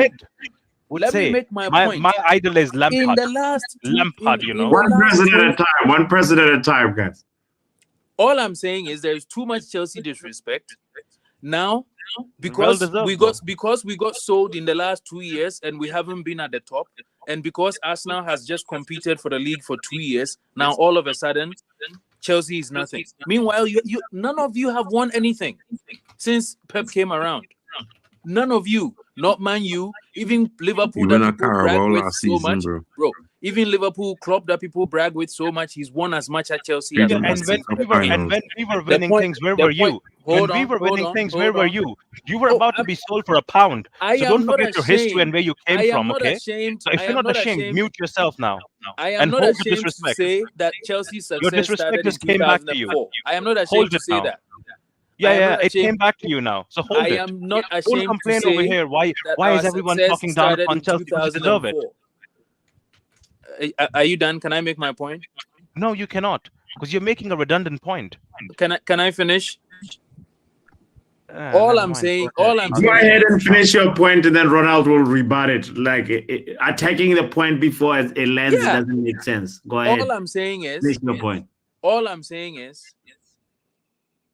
[SPEAKER 10] Let me make my point.
[SPEAKER 8] My idol is Lampard.
[SPEAKER 10] In the last
[SPEAKER 8] Lampard, you know.
[SPEAKER 1] One person at a time, guys.
[SPEAKER 10] All I'm saying is there's too much Chelsea disrespect. Now, because we got sold in the last 2 years and we haven't been at the top, and because Arsenal has just competed for the league for 2 years, now all of a sudden Chelsea is nothing. Meanwhile, you none of you have won anything since Pep came around. None of you, not Man U, even Liverpool that people brag with so much, bro. Even Liverpool club that people brag with so much, he's won as much at Chelsea as
[SPEAKER 8] when we were winning things, where were you? When we were winning things, where were you? You were about to be sold for £1. So don't forget your history and where you came from, okay? So if you're not ashamed, mute yourself now.
[SPEAKER 10] I am not ashamed to say that Chelsea's success started in 2004. I am not ashamed to say that.
[SPEAKER 8] Yeah, it came back to you now. So hold it.
[SPEAKER 10] I am not ashamed
[SPEAKER 8] Don't complain
[SPEAKER 10] to say
[SPEAKER 8] over here. Why is everyone talking down on Chelsea? Because they deserve it.
[SPEAKER 10] Are you done? Can I make my point?
[SPEAKER 8] No, you cannot. because you're making a redundant point.
[SPEAKER 10] Can I finish?
[SPEAKER 8] Never mind.
[SPEAKER 10] All I'm
[SPEAKER 1] Go
[SPEAKER 10] saying
[SPEAKER 1] ahead
[SPEAKER 10] is,
[SPEAKER 1] and finish your point, and then Ronald will rebut it. Like attacking the point before it lands, it
[SPEAKER 10] yeah.
[SPEAKER 1] doesn't make sense. Go ahead.
[SPEAKER 10] All I'm saying is,
[SPEAKER 1] Finish your point.
[SPEAKER 10] all I'm saying is,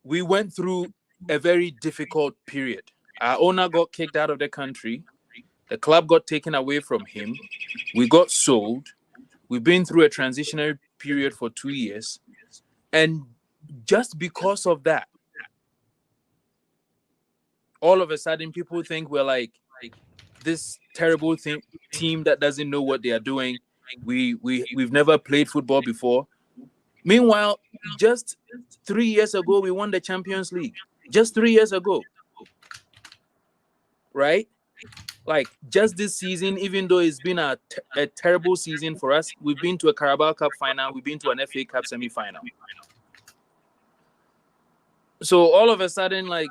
[SPEAKER 10] we went through a very difficult period. Our owner got kicked out of the country. The club got taken away from him. We got sold. We've been through a transitionary period for 2 years. And just because of that, all of a sudden people think we're like this terrible team that doesn't know what they are doing. We've never played football before. Meanwhile, just 3 years ago, we won the Champions League. Just 3 years ago. Right? Like, just this season, even though it's been a terrible season for us, we've been to a Carabao Cup final, we've been to an FA Cup semi-final. So all of a sudden, like,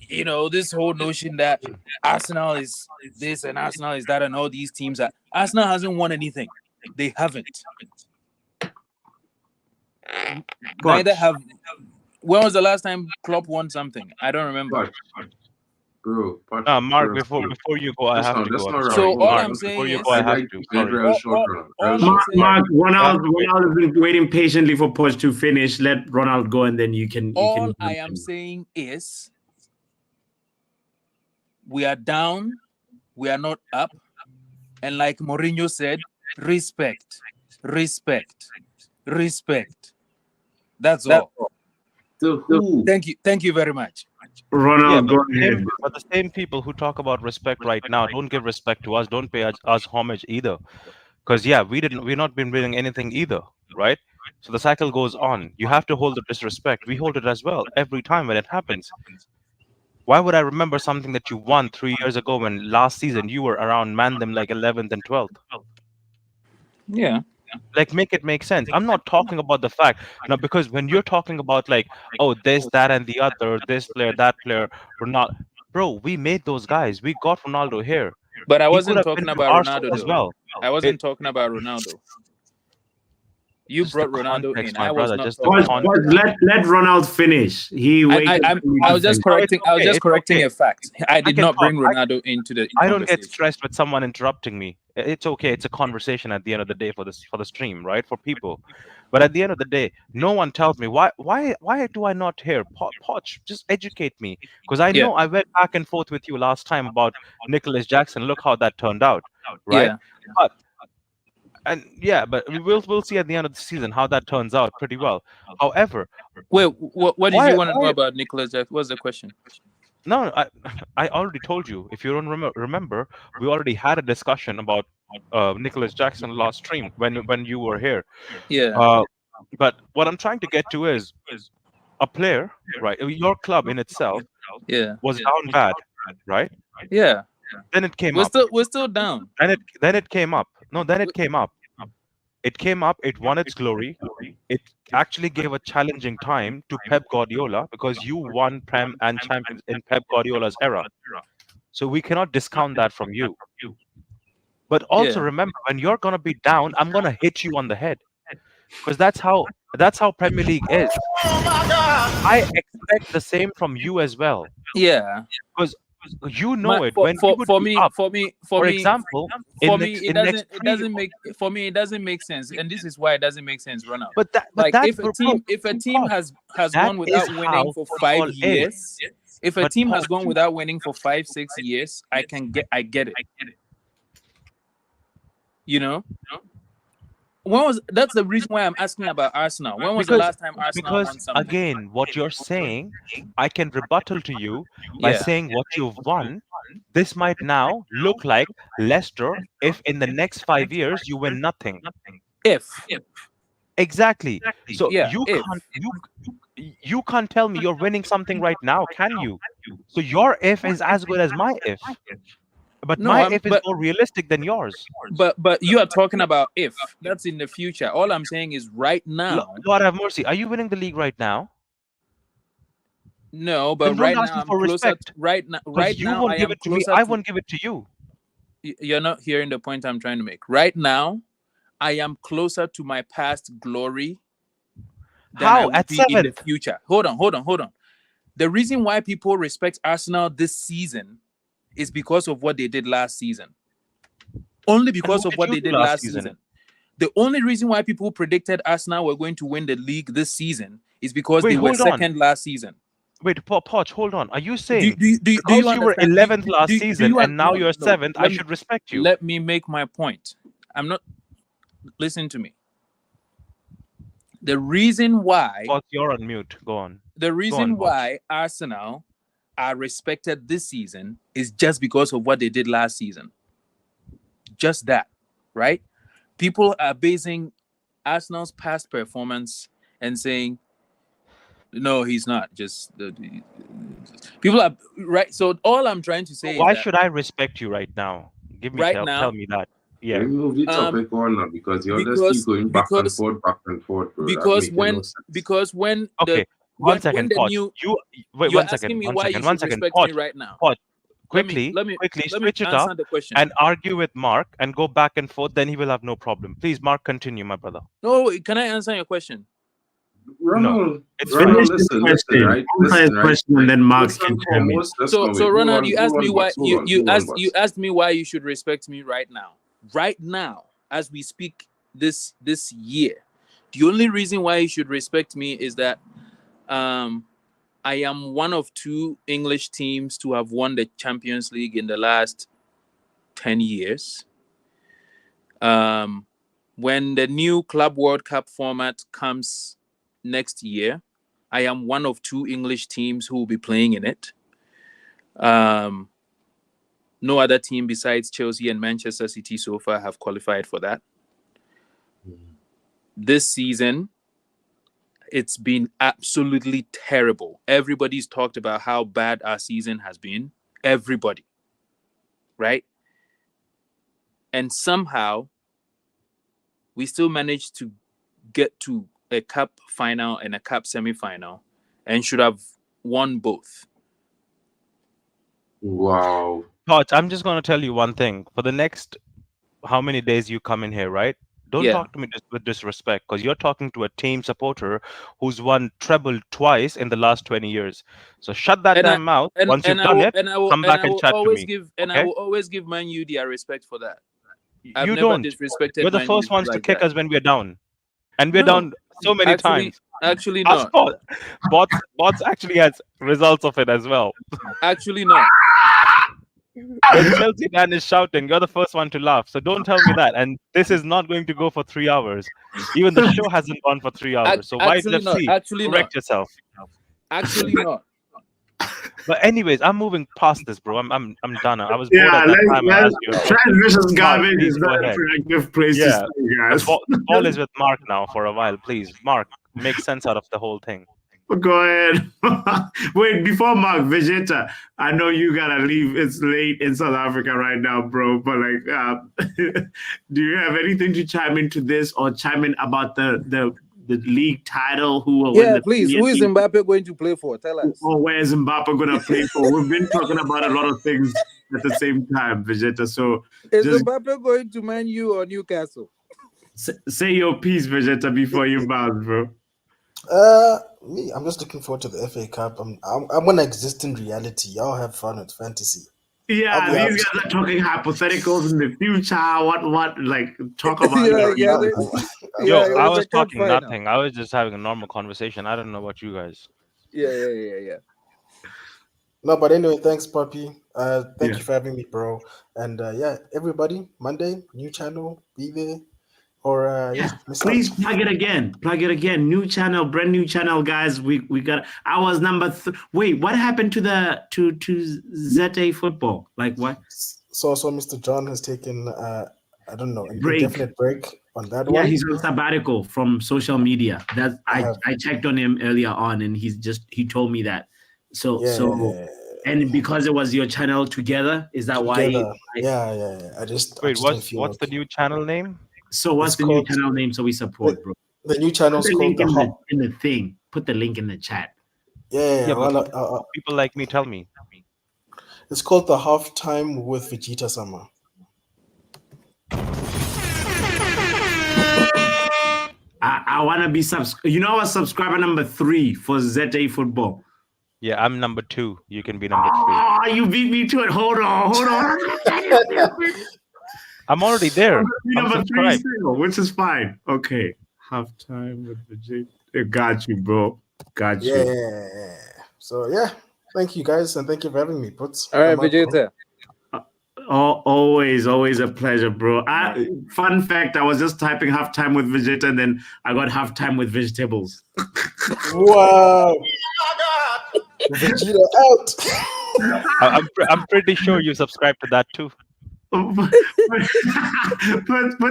[SPEAKER 10] this whole notion that Arsenal is this and Arsenal is that and all these teams are... Arsenal hasn't won anything. They haven't. Neither have... When was the last time Klopp won something? I don't remember.
[SPEAKER 6] Bro,
[SPEAKER 8] Mark,
[SPEAKER 6] bro,
[SPEAKER 8] before you go, I have to go.
[SPEAKER 10] So all I'm saying is,
[SPEAKER 8] Mark,
[SPEAKER 1] Ronald has been waiting patiently for Poch to finish. Let Ronald go, and then you can.
[SPEAKER 10] All I am saying is, we are down, we are not up, and like Mourinho said, respect. That's all. Thank you very much.
[SPEAKER 1] Ronald, go ahead.
[SPEAKER 8] But the same people who talk about respect right now don't give respect to us, don't pay us homage either. Because we're not been winning anything either, right? So the cycle goes on. You have to hold the disrespect. We hold it as well every time when it happens. Why would I remember something that you won 3 years ago when last season you were around them like 11th and 12th?
[SPEAKER 10] Yeah.
[SPEAKER 8] Like, make it make sense. I'm not talking about the fact, because when you're talking about like, oh, this, that, and the other, this player, that player, Ronaldo, bro, we made those guys. We got Ronaldo here.
[SPEAKER 10] But I wasn't talking about Ronaldo
[SPEAKER 8] as well.
[SPEAKER 10] I wasn't talking about Ronaldo. You brought Ronaldo in. I was not
[SPEAKER 1] talking. Let Ronald finish.
[SPEAKER 10] I was just correcting. I was just correcting a fact. I did not bring Ronaldo into the.
[SPEAKER 8] I don't get stressed with someone interrupting me. It's okay. It's a conversation at the end of the day for the stream, right? For people. But at the end of the day, no one tells me why do I not hear Poch? Just educate me, because I know I went back and forth with you last time about Nicholas Jackson. Look how that turned out, right? Yeah. But we'll see at the end of the season how that turns out pretty well. However,
[SPEAKER 10] wait, what did you want to know about Nicholas Jackson? What's the question?
[SPEAKER 8] No, I already told you. If you don't remember, we already had a discussion about Nicholas Jackson last stream when you were here.
[SPEAKER 10] Yeah.
[SPEAKER 8] But what I'm trying to get to is a player, right? Your club in itself, was down bad, right?
[SPEAKER 10] Yeah.
[SPEAKER 8] Then it came up.
[SPEAKER 10] We're still down.
[SPEAKER 8] Then it came up. No, then it came up. It came up. It won its glory. It actually gave a challenging time to Pep Guardiola, because you won Prem and Champions in Pep Guardiola's era. So we cannot discount that from you. But also remember, when you're gonna be down, I'm gonna hit you on the head, because that's how Premier League is. I expect the same from you as well.
[SPEAKER 10] Yeah.
[SPEAKER 8] Because you know it.
[SPEAKER 10] For
[SPEAKER 8] example,
[SPEAKER 10] it doesn't make sense, and this is why it doesn't make sense, Ronald.
[SPEAKER 8] But
[SPEAKER 10] if a team has gone without winning for 5 years, if a team has gone without winning for 5-6 years, I get it. That's the reason why I'm asking about Arsenal. When was the last time Arsenal won something?
[SPEAKER 8] Again, what you're saying, I can rebuttal to you by saying what you've won. This might now look like Leicester if in the next 5 years you win nothing.
[SPEAKER 10] If.
[SPEAKER 8] Exactly. So you can't tell me you're winning something right now, can you? So your if is as good as my if. But if is more realistic than yours.
[SPEAKER 10] But you are talking about if. That's in the future. All I'm saying is right now.
[SPEAKER 8] Lord have mercy. Are you winning the league right now?
[SPEAKER 10] No, but right now I'm closer. Right now,
[SPEAKER 8] I am closer. I won't give it to you.
[SPEAKER 10] You're not hearing the point I'm trying to make. Right now, I am closer to my past glory than I
[SPEAKER 8] How
[SPEAKER 10] will
[SPEAKER 8] at
[SPEAKER 10] be in the
[SPEAKER 8] 7th?
[SPEAKER 10] future. Hold on. The reason why people respect Arsenal this season is because of what they did last season. Only
[SPEAKER 8] And
[SPEAKER 10] because
[SPEAKER 8] what
[SPEAKER 10] of
[SPEAKER 8] did
[SPEAKER 10] what
[SPEAKER 8] you
[SPEAKER 10] they
[SPEAKER 8] do
[SPEAKER 10] did
[SPEAKER 8] last
[SPEAKER 10] last
[SPEAKER 8] season?
[SPEAKER 10] season. The only reason why people predicted Arsenal were going to win the league this season is because
[SPEAKER 8] Wait,
[SPEAKER 10] they were
[SPEAKER 8] hold on.
[SPEAKER 10] second last season.
[SPEAKER 8] Wait, Poch, hold on. Are you
[SPEAKER 10] Do
[SPEAKER 8] saying
[SPEAKER 10] you
[SPEAKER 8] because you were
[SPEAKER 10] understand?
[SPEAKER 8] 11th last season
[SPEAKER 10] you
[SPEAKER 8] and now
[SPEAKER 10] no,
[SPEAKER 8] you're
[SPEAKER 10] no.
[SPEAKER 8] 7th, I should respect you?
[SPEAKER 10] Let me make my point. I'm not. Listen to me. The reason why.
[SPEAKER 8] Poch, you're on mute. Go on.
[SPEAKER 10] The reason why Arsenal are respected this season is just because of what they did last season. Just that, right? People are basing Arsenal's past performance and saying, no, he's not. People are right. So all I'm trying to say
[SPEAKER 8] Why
[SPEAKER 10] is that
[SPEAKER 8] should I respect you right now? Tell me that. Yeah.
[SPEAKER 6] Can we move the topic on now? Because you just keep going back and forth, bro.
[SPEAKER 10] Because
[SPEAKER 6] that
[SPEAKER 10] when
[SPEAKER 6] no sense.
[SPEAKER 10] because when
[SPEAKER 8] Okay.
[SPEAKER 10] the
[SPEAKER 8] One second,
[SPEAKER 10] the
[SPEAKER 8] Poch.
[SPEAKER 10] new
[SPEAKER 8] Wait,
[SPEAKER 10] you're
[SPEAKER 8] one second.
[SPEAKER 10] asking me
[SPEAKER 8] One
[SPEAKER 10] why
[SPEAKER 8] second.
[SPEAKER 10] you
[SPEAKER 8] One
[SPEAKER 10] should
[SPEAKER 8] second.
[SPEAKER 10] respect
[SPEAKER 8] Poch.
[SPEAKER 10] me right now.
[SPEAKER 8] Poch.
[SPEAKER 10] Let
[SPEAKER 8] Quickly
[SPEAKER 10] me
[SPEAKER 8] switch it
[SPEAKER 10] answer
[SPEAKER 8] up
[SPEAKER 10] the question
[SPEAKER 8] and argue with Mark and go back and forth. Then he will have no problem. Please, Mark, continue, my brother.
[SPEAKER 10] No, can I answer your question?
[SPEAKER 6] Ronald,
[SPEAKER 8] it's
[SPEAKER 6] Ronald,
[SPEAKER 8] fine.
[SPEAKER 6] listen,
[SPEAKER 1] Answer
[SPEAKER 6] listen,
[SPEAKER 1] his
[SPEAKER 6] right?
[SPEAKER 1] question, and then Mark
[SPEAKER 6] First
[SPEAKER 1] can
[SPEAKER 6] and
[SPEAKER 1] chime in.
[SPEAKER 6] foremost,
[SPEAKER 10] So Ronald, you asked me why you
[SPEAKER 6] Bots.
[SPEAKER 10] asked me why you should respect me right now. Right now, as we speak this year. The only reason why you should respect me is that I am one of 2 English teams to have won the Champions League in the last 10 years. When the new Club World Cup format comes next year, I am one of 2 English teams who will be playing in it. No other team besides Chelsea and Manchester City so far have qualified for that. This season, it's been absolutely terrible. Everybody's talked about how bad our season has been. Everybody. Right? And somehow, we still managed to get to a cup final and a cup semi-final and should have won both.
[SPEAKER 6] Wow.
[SPEAKER 8] Poch, I'm just going to tell you one thing. For the next how many days you come in here, right? Don't talk to me with disrespect, because you're talking to a team supporter who's won treble twice in the last 20 years. So shut that damn mouth. Once you've done it, come back and chat to me.
[SPEAKER 10] I will always give Man U their respect for that. I've
[SPEAKER 8] You
[SPEAKER 10] never
[SPEAKER 8] don't.
[SPEAKER 10] disrespected
[SPEAKER 8] You're the
[SPEAKER 10] Man
[SPEAKER 8] first
[SPEAKER 10] U
[SPEAKER 8] ones to
[SPEAKER 10] like
[SPEAKER 8] kick
[SPEAKER 10] that.
[SPEAKER 8] us when we're down. And we're down so many times.
[SPEAKER 10] Actually not.
[SPEAKER 8] Bots actually has results of it as well.
[SPEAKER 10] Actually not.
[SPEAKER 8] When Chelsea Dan is shouting, you're the first one to laugh. So don't tell me that. And this is not going to go for 3 hours. Even the show hasn't gone for 3 hours. So why FC? Correct yourself.
[SPEAKER 10] Actually not.
[SPEAKER 8] But anyways, I'm moving past this, bro. I'm done. I was bored at that time.
[SPEAKER 1] Transitions garbage
[SPEAKER 8] Please
[SPEAKER 1] is
[SPEAKER 8] go
[SPEAKER 1] not a
[SPEAKER 8] ahead.
[SPEAKER 1] productive place to stay, guys.
[SPEAKER 8] The ball is with Mark now for a while. Please, Mark, make sense out of the whole thing.
[SPEAKER 1] Go ahead. Wait, before Mark, Vegeta, I know you gotta leave. It's late in South Africa right now, bro. But do you have anything to chime into this or chime in about the league title? Who will win the
[SPEAKER 10] please. Who is Mbappe going to play for? Tell us.
[SPEAKER 1] Or where is Mbappe going to play for? We've been talking about a lot of things at the same time, Vegeta. So
[SPEAKER 10] is Mbappe going to Man U or Newcastle?
[SPEAKER 1] Say your piece, Vegeta, before you bounce, bro.
[SPEAKER 3] Me, I'm just looking forward to the FA Cup. I'm gonna exist in reality. Y'all have fun with fantasy.
[SPEAKER 1] Yeah, these guys are talking hypotheticals in the future. What? Like talk about.
[SPEAKER 8] I was talking nothing. I was just having a normal conversation. I don't know about you guys.
[SPEAKER 10] Yeah.
[SPEAKER 3] No, but anyway, thanks, Puppy. Thank you for having me, bro. And everybody, Monday, new channel, be there. Or
[SPEAKER 1] please plug it again. New channel, brand new channel, guys. We got ours number. Wait, what happened to ZA football? Like what?
[SPEAKER 3] So Mr. John has taken I don't know, an
[SPEAKER 1] break.
[SPEAKER 3] Indefinite break on that one.
[SPEAKER 1] Yeah, he's on sabbatical from social media. That I checked on him earlier on, and he told me that. And because it was your channel together, is that why?
[SPEAKER 3] I just
[SPEAKER 8] wait. What's the new channel name?
[SPEAKER 1] So what's the new channel name? So we support, bro.
[SPEAKER 3] The new channel is called
[SPEAKER 1] in the thing. Put the link in the chat.
[SPEAKER 8] People like me, tell me.
[SPEAKER 3] It's called The Halftime with Vegeta Summer.
[SPEAKER 1] I want to be You know, I was subscriber number 3 for ZA Football.
[SPEAKER 8] Yeah, I'm number 2. You can be number 3.
[SPEAKER 1] Oh, you beat me to it. Hold on.
[SPEAKER 8] I'm already there.
[SPEAKER 1] I'm number 3
[SPEAKER 8] subscribed.
[SPEAKER 1] still, which is fine. Okay. Halftime with Vegeta. Got you, bro. Got you.
[SPEAKER 3] Yeah. So yeah, thank you guys, and thank you for having me. Puts.
[SPEAKER 10] All right, Vegeta.
[SPEAKER 1] Always a pleasure, bro. Fun fact, I was just typing halftime with Vegeta, and then I got halftime with vegetables.
[SPEAKER 3] Wow. Vegeta out.
[SPEAKER 8] I'm pretty sure you subscribe to that too.
[SPEAKER 1] Put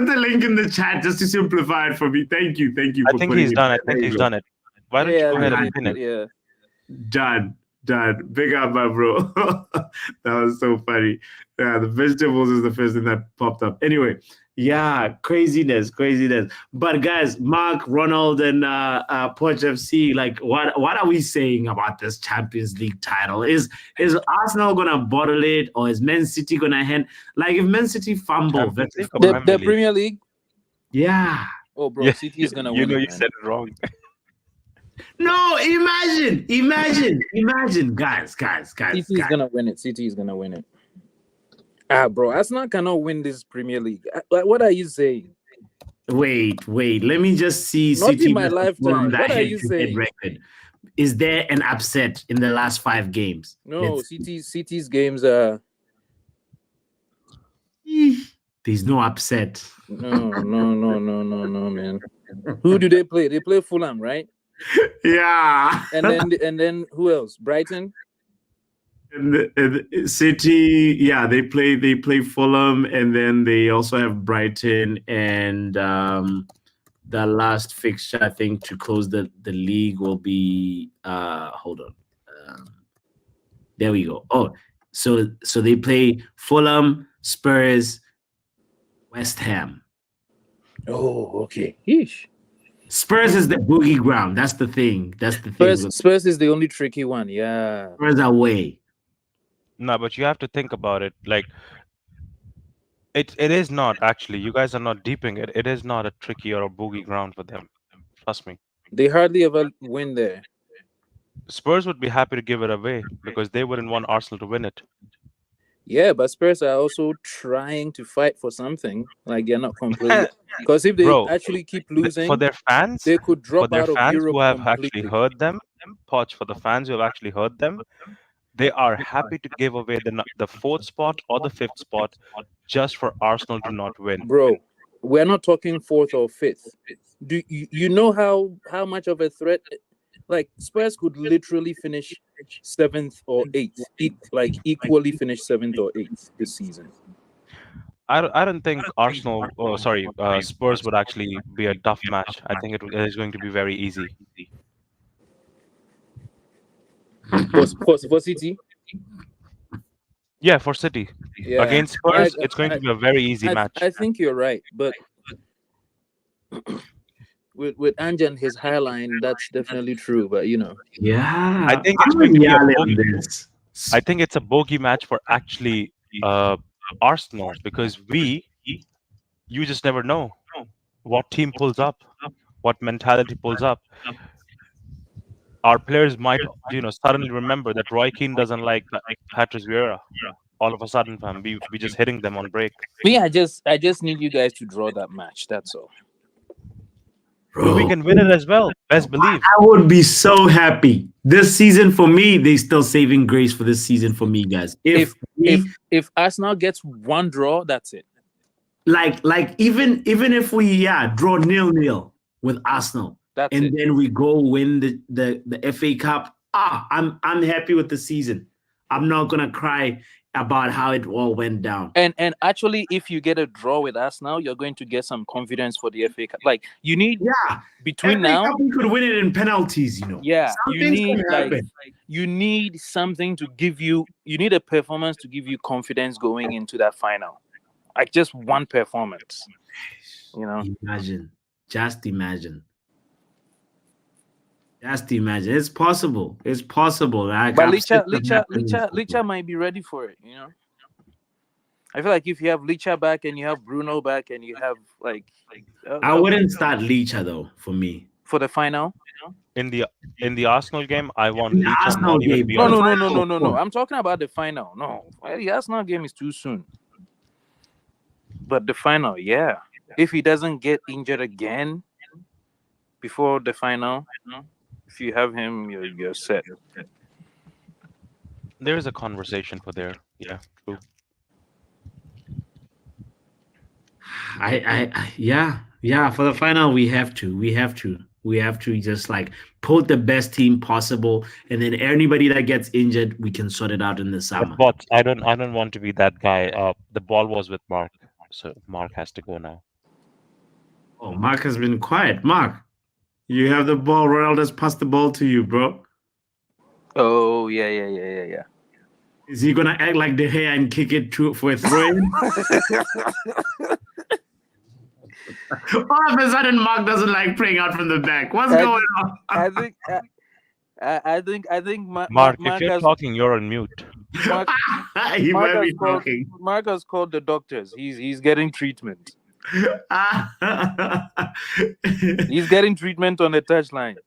[SPEAKER 1] the link in the chat just to simplify it for me. Thank you.
[SPEAKER 8] I think he's done. I think he's done it. Why don't you go ahead and pin it?
[SPEAKER 10] Yeah.
[SPEAKER 1] Done. Big up, my bro. That was so funny. Yeah, the vegetables is the first thing that popped up. Anyway, yeah, craziness. But guys, Mark, Ronald, and Poch FC, like, what are we saying about this Champions League title? Is Arsenal gonna bottle it, or is Man City gonna hand? Like, if Man City fumble,
[SPEAKER 10] the Premier League.
[SPEAKER 1] Yeah.
[SPEAKER 10] Oh, bro, City is gonna win.
[SPEAKER 8] You know,
[SPEAKER 10] it,
[SPEAKER 8] you
[SPEAKER 10] man.
[SPEAKER 8] said it wrong.
[SPEAKER 1] No, imagine, guys.
[SPEAKER 10] City is gonna win it. City is gonna win it. Bro, Arsenal cannot win this Premier League. What are you saying?
[SPEAKER 1] Wait. Let me just see.
[SPEAKER 10] Not
[SPEAKER 1] City
[SPEAKER 10] in my lifetime. What are you saying?
[SPEAKER 1] Record. Is there an upset in the last 5 games?
[SPEAKER 10] No, City's games are.
[SPEAKER 1] There's no upset.
[SPEAKER 10] No, man. Who do they play? They play Fulham, right?
[SPEAKER 1] Yeah.
[SPEAKER 10] And then who else? Brighton.
[SPEAKER 1] And City, yeah, they play Fulham, and then they also have Brighton, and the last fixture, I think, to close the league will be hold on. There we go. Oh, so they play Fulham, Spurs, West Ham.
[SPEAKER 10] Oh, okay. Yeesh.
[SPEAKER 1] Spurs is the boogie ground. That's the thing.
[SPEAKER 10] Spurs is the only tricky one. Yeah.
[SPEAKER 1] Spurs away.
[SPEAKER 8] No, but you have to think about it. Like, it is not actually. You guys are not deeping it. It is not a tricky or a boogie ground for them. Trust me.
[SPEAKER 10] They hardly ever win there.
[SPEAKER 8] Spurs would be happy to give it away because they wouldn't want Arsenal to win it.
[SPEAKER 10] Yeah, but Spurs are also trying to fight for something. Like, they're not completely. Because if they actually keep losing,
[SPEAKER 8] for their fans,
[SPEAKER 10] they could drop out of Europe
[SPEAKER 8] who have
[SPEAKER 10] completely.
[SPEAKER 8] actually heard them, Poch, for the fans who have actually heard them, they are happy to give away the 4th spot or the 5th spot just for Arsenal to not win.
[SPEAKER 10] Bro, we're not talking 4th or 5th. Do you know how much of a threat? Like, Spurs could literally finish 7th or 8th, like equally finish 7th or 8th this season.
[SPEAKER 8] I don't think Spurs would actually be a tough match. I think it is going to be very easy.
[SPEAKER 10] For City?
[SPEAKER 8] Yeah, for City.
[SPEAKER 10] Yeah.
[SPEAKER 8] Against Spurs, it's going to be a very easy match.
[SPEAKER 10] I think you're right, but with Ange and his high line, that's definitely true. But
[SPEAKER 1] yeah,
[SPEAKER 8] I think it's going to be a bogey. I think it's a bogey match for actually Arsenal, because you just never know what team pulls up, what mentality pulls up. Our players might, suddenly remember that Roy Keane doesn't like Patrice Vieira. All of a sudden, fam, we just hitting them on break.
[SPEAKER 10] Me, I just need you guys to draw that match. That's all.
[SPEAKER 8] Bro, we can win it as well. Best believe.
[SPEAKER 1] I would be so happy. This season for me, they still saving grace for this season for me, guys. If
[SPEAKER 10] Arsenal gets one draw, that's it.
[SPEAKER 1] Like even if we draw 0-0 with Arsenal, then we go win the FA Cup. I'm happy with the season. I'm not gonna cry about how it all went down.
[SPEAKER 10] And actually, if you get a draw with Arsenal, you're going to get some confidence for the FA Cup. Like, you need between FA now. Cup,
[SPEAKER 1] we could win it in penalties,
[SPEAKER 10] Yeah, you need something to give you. You need a performance to give you confidence going into that final. Like, just one performance.
[SPEAKER 1] Just imagine. It's possible. Like,
[SPEAKER 10] but Licha might be ready for it. I feel like if you have Licha back and you have Bruno back and you have like,
[SPEAKER 1] I wouldn't start Licha though for me
[SPEAKER 10] for the final.
[SPEAKER 8] In the Arsenal game, I want
[SPEAKER 1] in the
[SPEAKER 8] Licha
[SPEAKER 1] Arsenal
[SPEAKER 8] not even
[SPEAKER 1] game.
[SPEAKER 8] be
[SPEAKER 10] No,
[SPEAKER 8] on.
[SPEAKER 10] no. I'm talking about the final. No, the Arsenal game is too soon. But the final, yeah. If he doesn't get injured again before the final, if you have him, you're set.
[SPEAKER 8] There is a conversation for there. Yeah, true.
[SPEAKER 1] Yeah. For the final, we have to just like put the best team possible, and then anybody that gets injured, we can sort it out in the summer.
[SPEAKER 8] But I don't want to be that guy. The ball was with Mark, so Mark has to go now.
[SPEAKER 1] Oh, Mark has been quiet. Mark, you have the ball. Ronaldo's passed the ball to you, bro.
[SPEAKER 10] Oh yeah.
[SPEAKER 1] Is he gonna act like De Gea and kick it for a throw-in? All of a sudden, Mark doesn't like playing out from the back. What's going on?
[SPEAKER 10] I think
[SPEAKER 8] Mark, if you're talking, you're on mute.
[SPEAKER 1] He might be talking.
[SPEAKER 10] Mark has called the doctors. He's getting treatment. He's getting treatment on the touchline.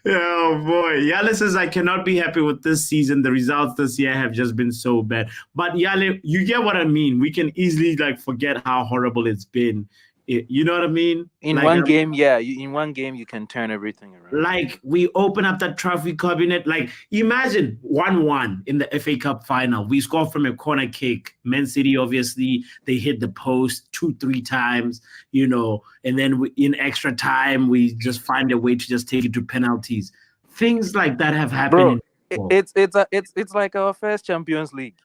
[SPEAKER 1] Oh boy, Yale says I cannot be happy with this season. The results this year have just been so bad. But Yale, you get what I mean. We can easily like forget how horrible it's been. You know what I mean?
[SPEAKER 10] In
[SPEAKER 1] like,
[SPEAKER 10] one game, yeah. In one game, you can turn everything around.
[SPEAKER 1] Like we open up that trophy cabinet. Like imagine 1-1 in the FA Cup final. We score from a corner kick. Mancity, obviously, they hit the post 2-3 times. And then in extra time, we just find a way to just take it to penalties. Things like that have happened.
[SPEAKER 10] Bro, it's like our first Champions League.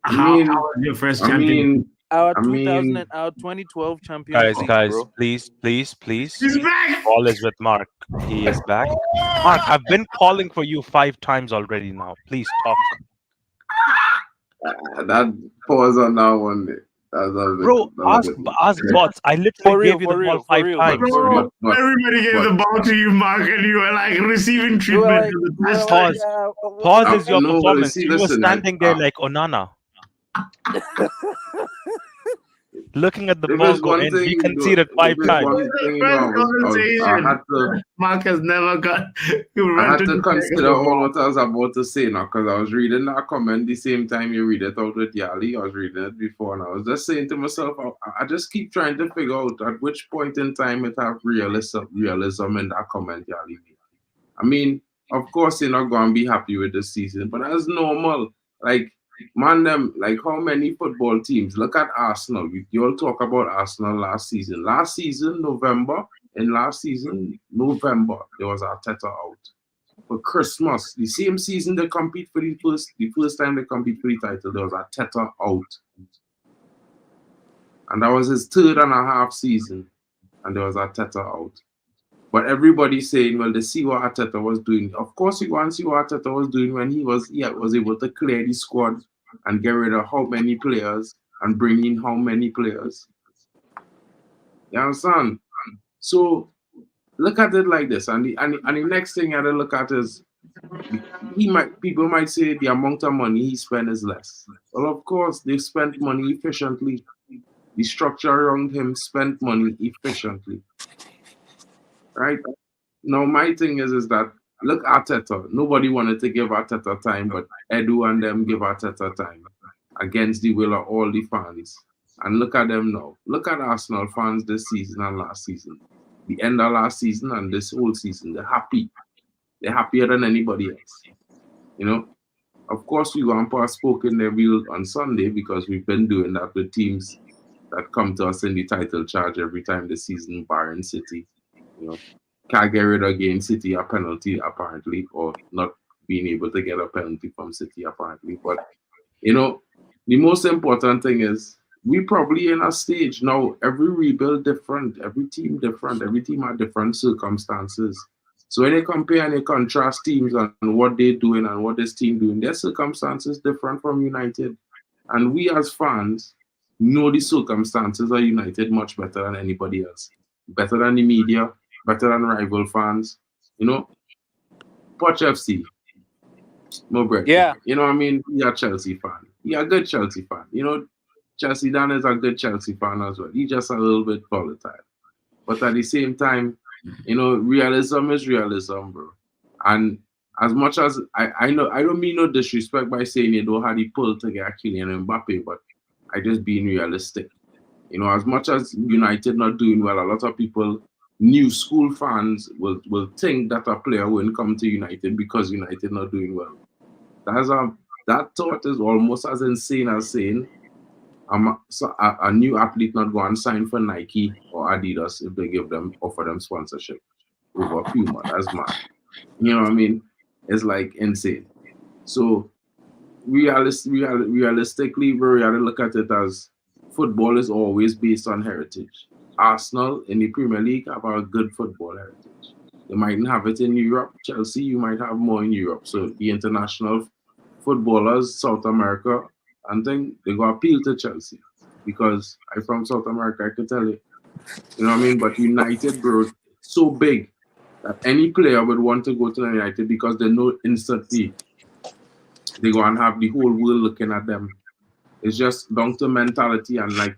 [SPEAKER 1] How was your first Champions League?
[SPEAKER 10] Our 2012 Champions League,
[SPEAKER 8] guys,
[SPEAKER 10] bro.
[SPEAKER 8] please.
[SPEAKER 1] He's back.
[SPEAKER 8] Ball is with Mark. He is back. Mark, I've been calling for you 5 times already now. Please talk.
[SPEAKER 6] That pause on that one.
[SPEAKER 8] Bro, ask bots. I literally gave you the ball 5 times.
[SPEAKER 1] Bro, everybody gave the ball to you, Mark, and you were like receiving treatment.
[SPEAKER 8] Pause is your performance. You were standing there like Onana. Looking at the ball go in, he conceded 5 times.
[SPEAKER 1] Mark has never got.
[SPEAKER 6] I had to consider all what I was about to say now because I was reading that comment the same time you read it out with Yali. I was reading it before and I was just saying to myself, I just keep trying to figure out at which point in time it have realism in that comment Yali made. I mean, of course you're not going to be happy with this season, but that's normal. Like, man, like how many football teams? Look at Arsenal. You all talk about Arsenal last season. November, there was Arteta out. For Christmas, the same season they compete for the first time they compete for the title, there was Arteta out. And that was his 3.5 season. And there was Arteta out. But everybody's saying, well, they see what Arteta was doing. Of course, you want to see what Arteta was doing when he was able to clear the squad and get rid of how many players and bring in how many players. You understand? So look at it like this. And the next thing you have to look at is people might say the amount of money he spent is less. Well, of course, they spent money efficiently. The structure around him spent money efficiently. Right? Now, my thing is that, look, Arteta. Nobody wanted to give Arteta time, but Edu and them give Arteta time against the will of all the fans. And look at them now. Look at Arsenal fans this season and last season. The end of last season and this whole season. They're happy. They're happier than anybody else. Of course, we want to spoke in their wheel on Sunday because we've been doing that with teams that come to us in the title charge every time this season, barring City. Can't get rid of getting City a penalty apparently, or not being able to get a penalty from City apparently. But the most important thing is we probably in a stage now. Every rebuild different, every team different, every team had different circumstances. So when you compare and you contrast teams and what they're doing and what this team doing, their circumstances different from United, and we as fans know the circumstances of United much better than anybody else, better than the media, better than rival fans. Poch FC, My brother.
[SPEAKER 10] Yeah.
[SPEAKER 6] You know what I mean? You're a Chelsea fan. You're a good Chelsea fan. You know, Chelsea Dan is a good Chelsea fan as well. He's just a little bit volatile. But at the same time, you know, realism is realism, bro. And as much as I know, I don't mean no disrespect by saying you don't have the pull to get Kylian Mbappe, but I just being realistic. You know, as much as United not doing well, a lot of people, new school fans, will think that a player wouldn't come to United because United not doing well. That thought is almost as insane as saying a new athlete not go and sign for Nike or Adidas if they offer them sponsorship over Puma. That's mad. You know what I mean? It's like insane. So realistically, we gotta look at it as football is always based on heritage. Arsenal in the Premier League have a good football heritage. They mightn't have it in Europe. Chelsea, you might have more in Europe. So the international footballers, South America, and then they go appeal to Chelsea because I'm from South America, I can tell you. You know what I mean? But United, bro, so big that any player would want to go to United because they know instantly they go and have the whole world looking at them. It's just down to mentality and like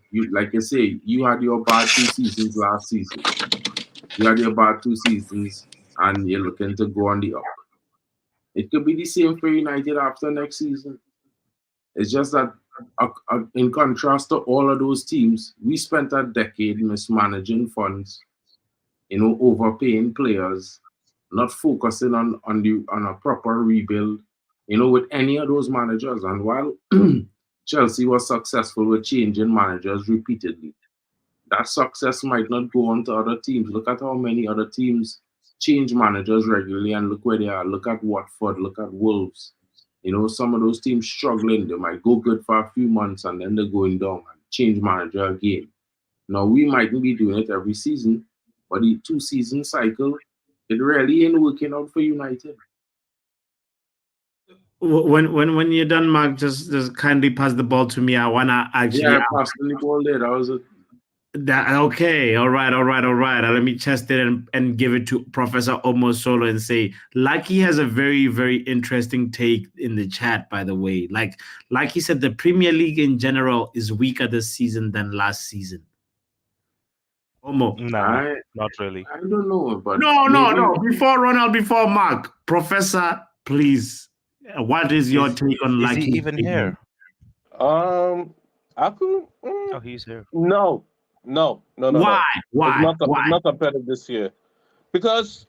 [SPEAKER 6] you say, you had your bad 2 seasons last season. You had your bad 2 seasons and you're looking to go on the up. It could be the same for United after next season. It's just that in contrast to all of those teams, we spent a decade mismanaging funds, you know, overpaying players, not focusing on a proper rebuild, you know, with any of those managers. And while Chelsea was successful with changing managers repeatedly, that success might not go on to other teams. Look at how many other teams change managers regularly and look where they are. Look at Watford, look at Wolves. You know, some of those teams struggling, they might go good for a few months and then they're going down and change manager again. Now, we mightn't be doing it every season, but the 2-season cycle, it really ain't working out for United.
[SPEAKER 1] When you're done, Mark, just kindly pass the ball to me. I wanna actually.
[SPEAKER 6] Yeah, passing the ball there. That was it.
[SPEAKER 1] Okay, all right. Let me test it and give it to Professor Omo Solo and say, Lucky has a very, very interesting take in the chat, by the way. Like he said, the Premier League in general is weaker this season than last season. Omo.
[SPEAKER 8] Nah, not really.
[SPEAKER 6] I don't know, but
[SPEAKER 1] no. Before Ronald, before Mark, Professor, please. What is your take on Lucky?
[SPEAKER 8] Is he even here?
[SPEAKER 9] I could.
[SPEAKER 8] Oh, he's here.
[SPEAKER 9] No.
[SPEAKER 1] Why?
[SPEAKER 9] It's not competitive this year. Because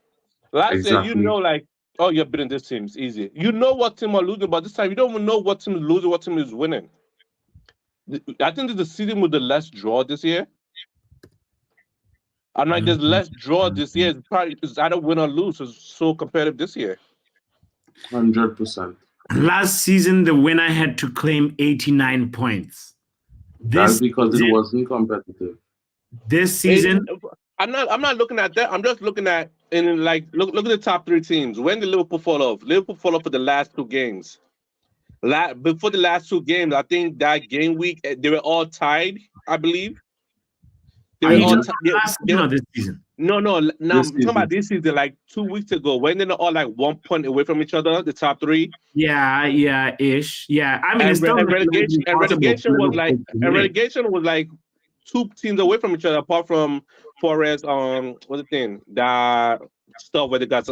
[SPEAKER 9] last year, you know, like, oh, you're beating this team. It's easy. You know what team are losing, but this time you don't even know what team is losing, what team is winning. I think this is the season with the less draw this year. And like, there's less draw this year. It's either win or lose. It's so competitive this year.
[SPEAKER 6] 100%.
[SPEAKER 1] Last season, the winner had to claim 89 points.
[SPEAKER 6] That's because it wasn't competitive.
[SPEAKER 1] This season,
[SPEAKER 9] I'm not looking at that. I'm just looking at look at the top 3 teams. When did Liverpool fall off? Liverpool fall off for the last 2 games. Before the last 2 games, I think that game week they were all tied. I believe they were all tied.
[SPEAKER 1] This season.
[SPEAKER 9] No. Now I'm talking about this season, like 2 weeks ago, when they're all like 1 point away from each other, the top 3.
[SPEAKER 1] Yeah, ish. Yeah, I mean,
[SPEAKER 9] relegation was like 2 teams away from each other, apart from Forest. What's the thing? That stuff where they got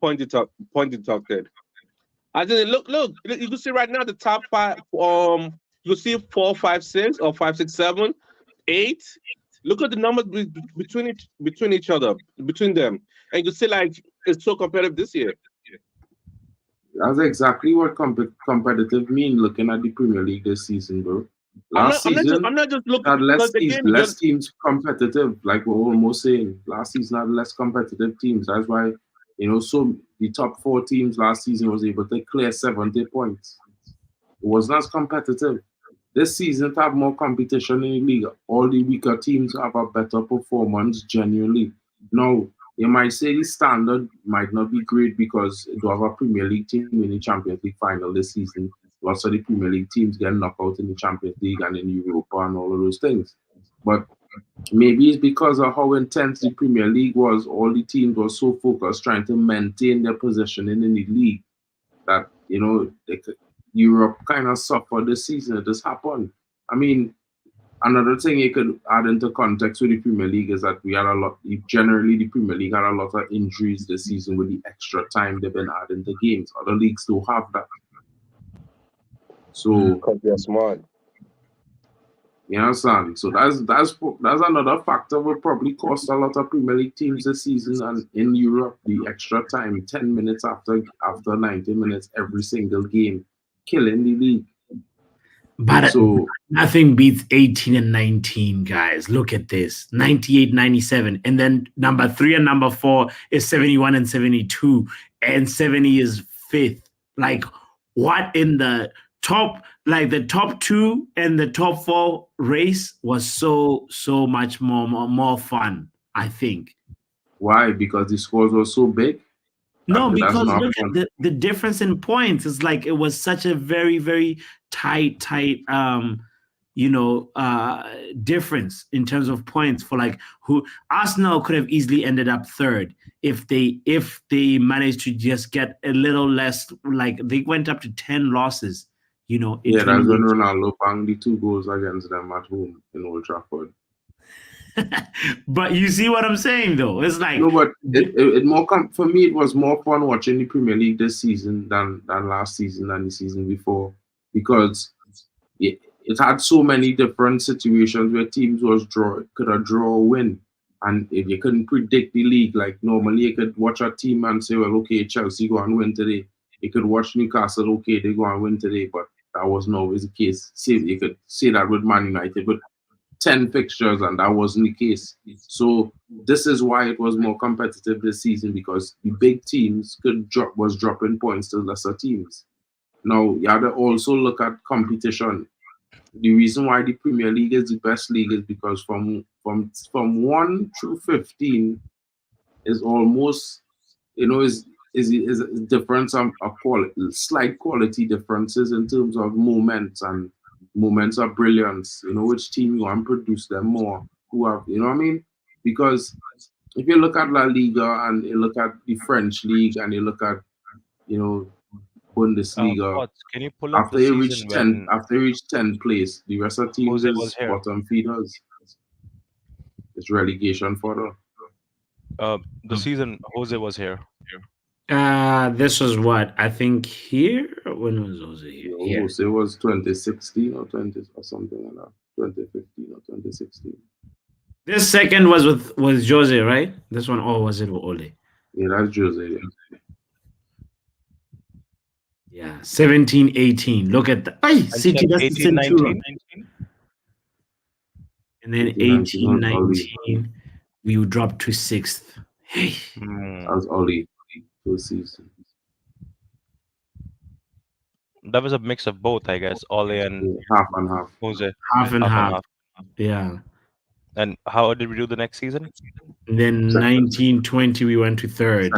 [SPEAKER 9] point deducted. I didn't look. You can see right now the top 5. You can see 4, 5, 6, or 5, 6, 7, 8. Look at the numbers between each other, between them, and you see like it's so competitive this year.
[SPEAKER 6] That's exactly what competitive mean. Looking at the Premier League this season, bro. Last season,
[SPEAKER 9] I'm not just looking
[SPEAKER 6] at less teams competitive. Like we're almost saying, last season had less competitive teams. That's why, you know, so the top 4 teams last season was able to clear 70 points. It was not competitive. This season to have more competition in the league. All the weaker teams have a better performance genuinely. Now, you might say the standard might not be great because you have a Premier League team in the Champions League final this season. Lots of the Premier League teams get knocked out in the Champions League and in Europa and all of those things. But maybe it's because of how intense the Premier League was. All the teams were so focused trying to maintain their position in the league that Europe kind of suffered this season. It just happened. I mean, another thing you could add into context with the Premier League is that we had a lot. Generally, the Premier League had a lot of injuries this season with the extra time they've been adding to games. Other leagues don't have that. So,
[SPEAKER 9] because they're smart.
[SPEAKER 6] You understand? So that's another factor will probably cost a lot of Premier League teams this season, and in Europe, the extra time, 10 minutes after 90 minutes every single game, killing the league.
[SPEAKER 1] But nothing beats 18 and 19, guys. Look at this. 98, 97. And then number 3 and number 4 is 71 and 72. And 70 is 5th. Like, what in the top, like the top 2 and the top 4 race was so much more fun, I think.
[SPEAKER 6] Why? Because the scores were so big?
[SPEAKER 1] No, because look at the difference in points. It's like it was such a very, very tight difference in terms of points for like who Arsenal could have easily ended up 3rd if they managed to just get a little less, like they went up to 10 losses.
[SPEAKER 6] Yeah, that's when Ronaldo banged the 2 goals against them at home in Old Trafford.
[SPEAKER 1] But you see what I'm saying, though? It's like
[SPEAKER 6] no, but it more for me. It was more fun watching the Premier League this season than last season and the season before, because it had so many different situations where teams could have draw or win, and if you couldn't predict the league, like normally you could watch a team and say, well, okay, Chelsea go and win today. You could watch Newcastle, okay, they go and win today, but that wasn't always the case. You could say that with Man United, but 10 fixtures, and that wasn't the case. So this is why it was more competitive this season, because the big teams was dropping points to lesser teams. Now you have to also look at competition. The reason why the Premier League is the best league is because from 1 through 15 is almost is a difference of slight quality differences in terms of moments and moments of brilliance, which team you want to produce them more, who have, what I mean? Because if you look at La Liga and you look at the French league and you look at, Bundesliga,
[SPEAKER 8] can you pull up
[SPEAKER 6] after you reach 10th place, the rest of teams is bottom feeders. It's relegation fodder.
[SPEAKER 8] The season Jose was here.
[SPEAKER 1] This was what I think here. When was Jose here?
[SPEAKER 6] Yeah. Jose was 2016 or something like that. 2015 or 2016.
[SPEAKER 1] This second was Jose, right? This one, or was it Ole?
[SPEAKER 6] Yeah, that's Jose.
[SPEAKER 1] Yeah, 17, 18. Look at that. City, that's 18, 19. And then 18, 19, we dropped to 6th. Hey.
[SPEAKER 6] That was Oli. Season.
[SPEAKER 8] That was a mix of both, I guess. Ole and
[SPEAKER 6] half and half.
[SPEAKER 8] Jose.
[SPEAKER 1] Half and half. Yeah.
[SPEAKER 8] And how did we do the next season?
[SPEAKER 1] And then 19, 20, we went to 3rd.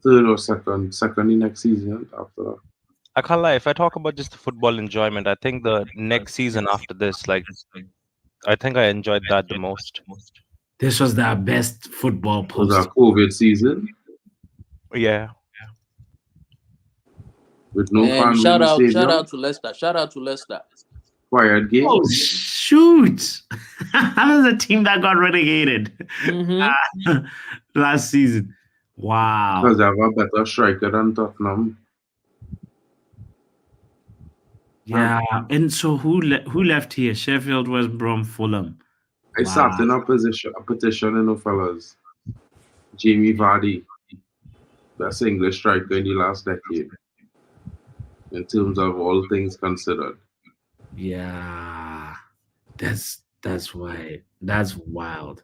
[SPEAKER 6] Third or second the next season after that.
[SPEAKER 8] I can't lie. If I talk about just the football enjoyment, I think the next season after this, I think I enjoyed that the most.
[SPEAKER 1] This was the best football post.
[SPEAKER 6] Was our COVID season?
[SPEAKER 8] Yeah.
[SPEAKER 6] With no fans.
[SPEAKER 11] Shout out to Leicester. Shout out to Leicester.
[SPEAKER 6] Quiet game.
[SPEAKER 1] Oh shoot! That was a team that got relegated last season. Wow.
[SPEAKER 6] Because they have a better striker than Tottenham.
[SPEAKER 1] Yeah, and so who left here? Sheffield, West Brom, Fulham.
[SPEAKER 6] I sat in a petition, fellas. Jamie Vardy, best English striker in the last decade, in terms of all things considered.
[SPEAKER 1] Yeah, that's why. That's wild.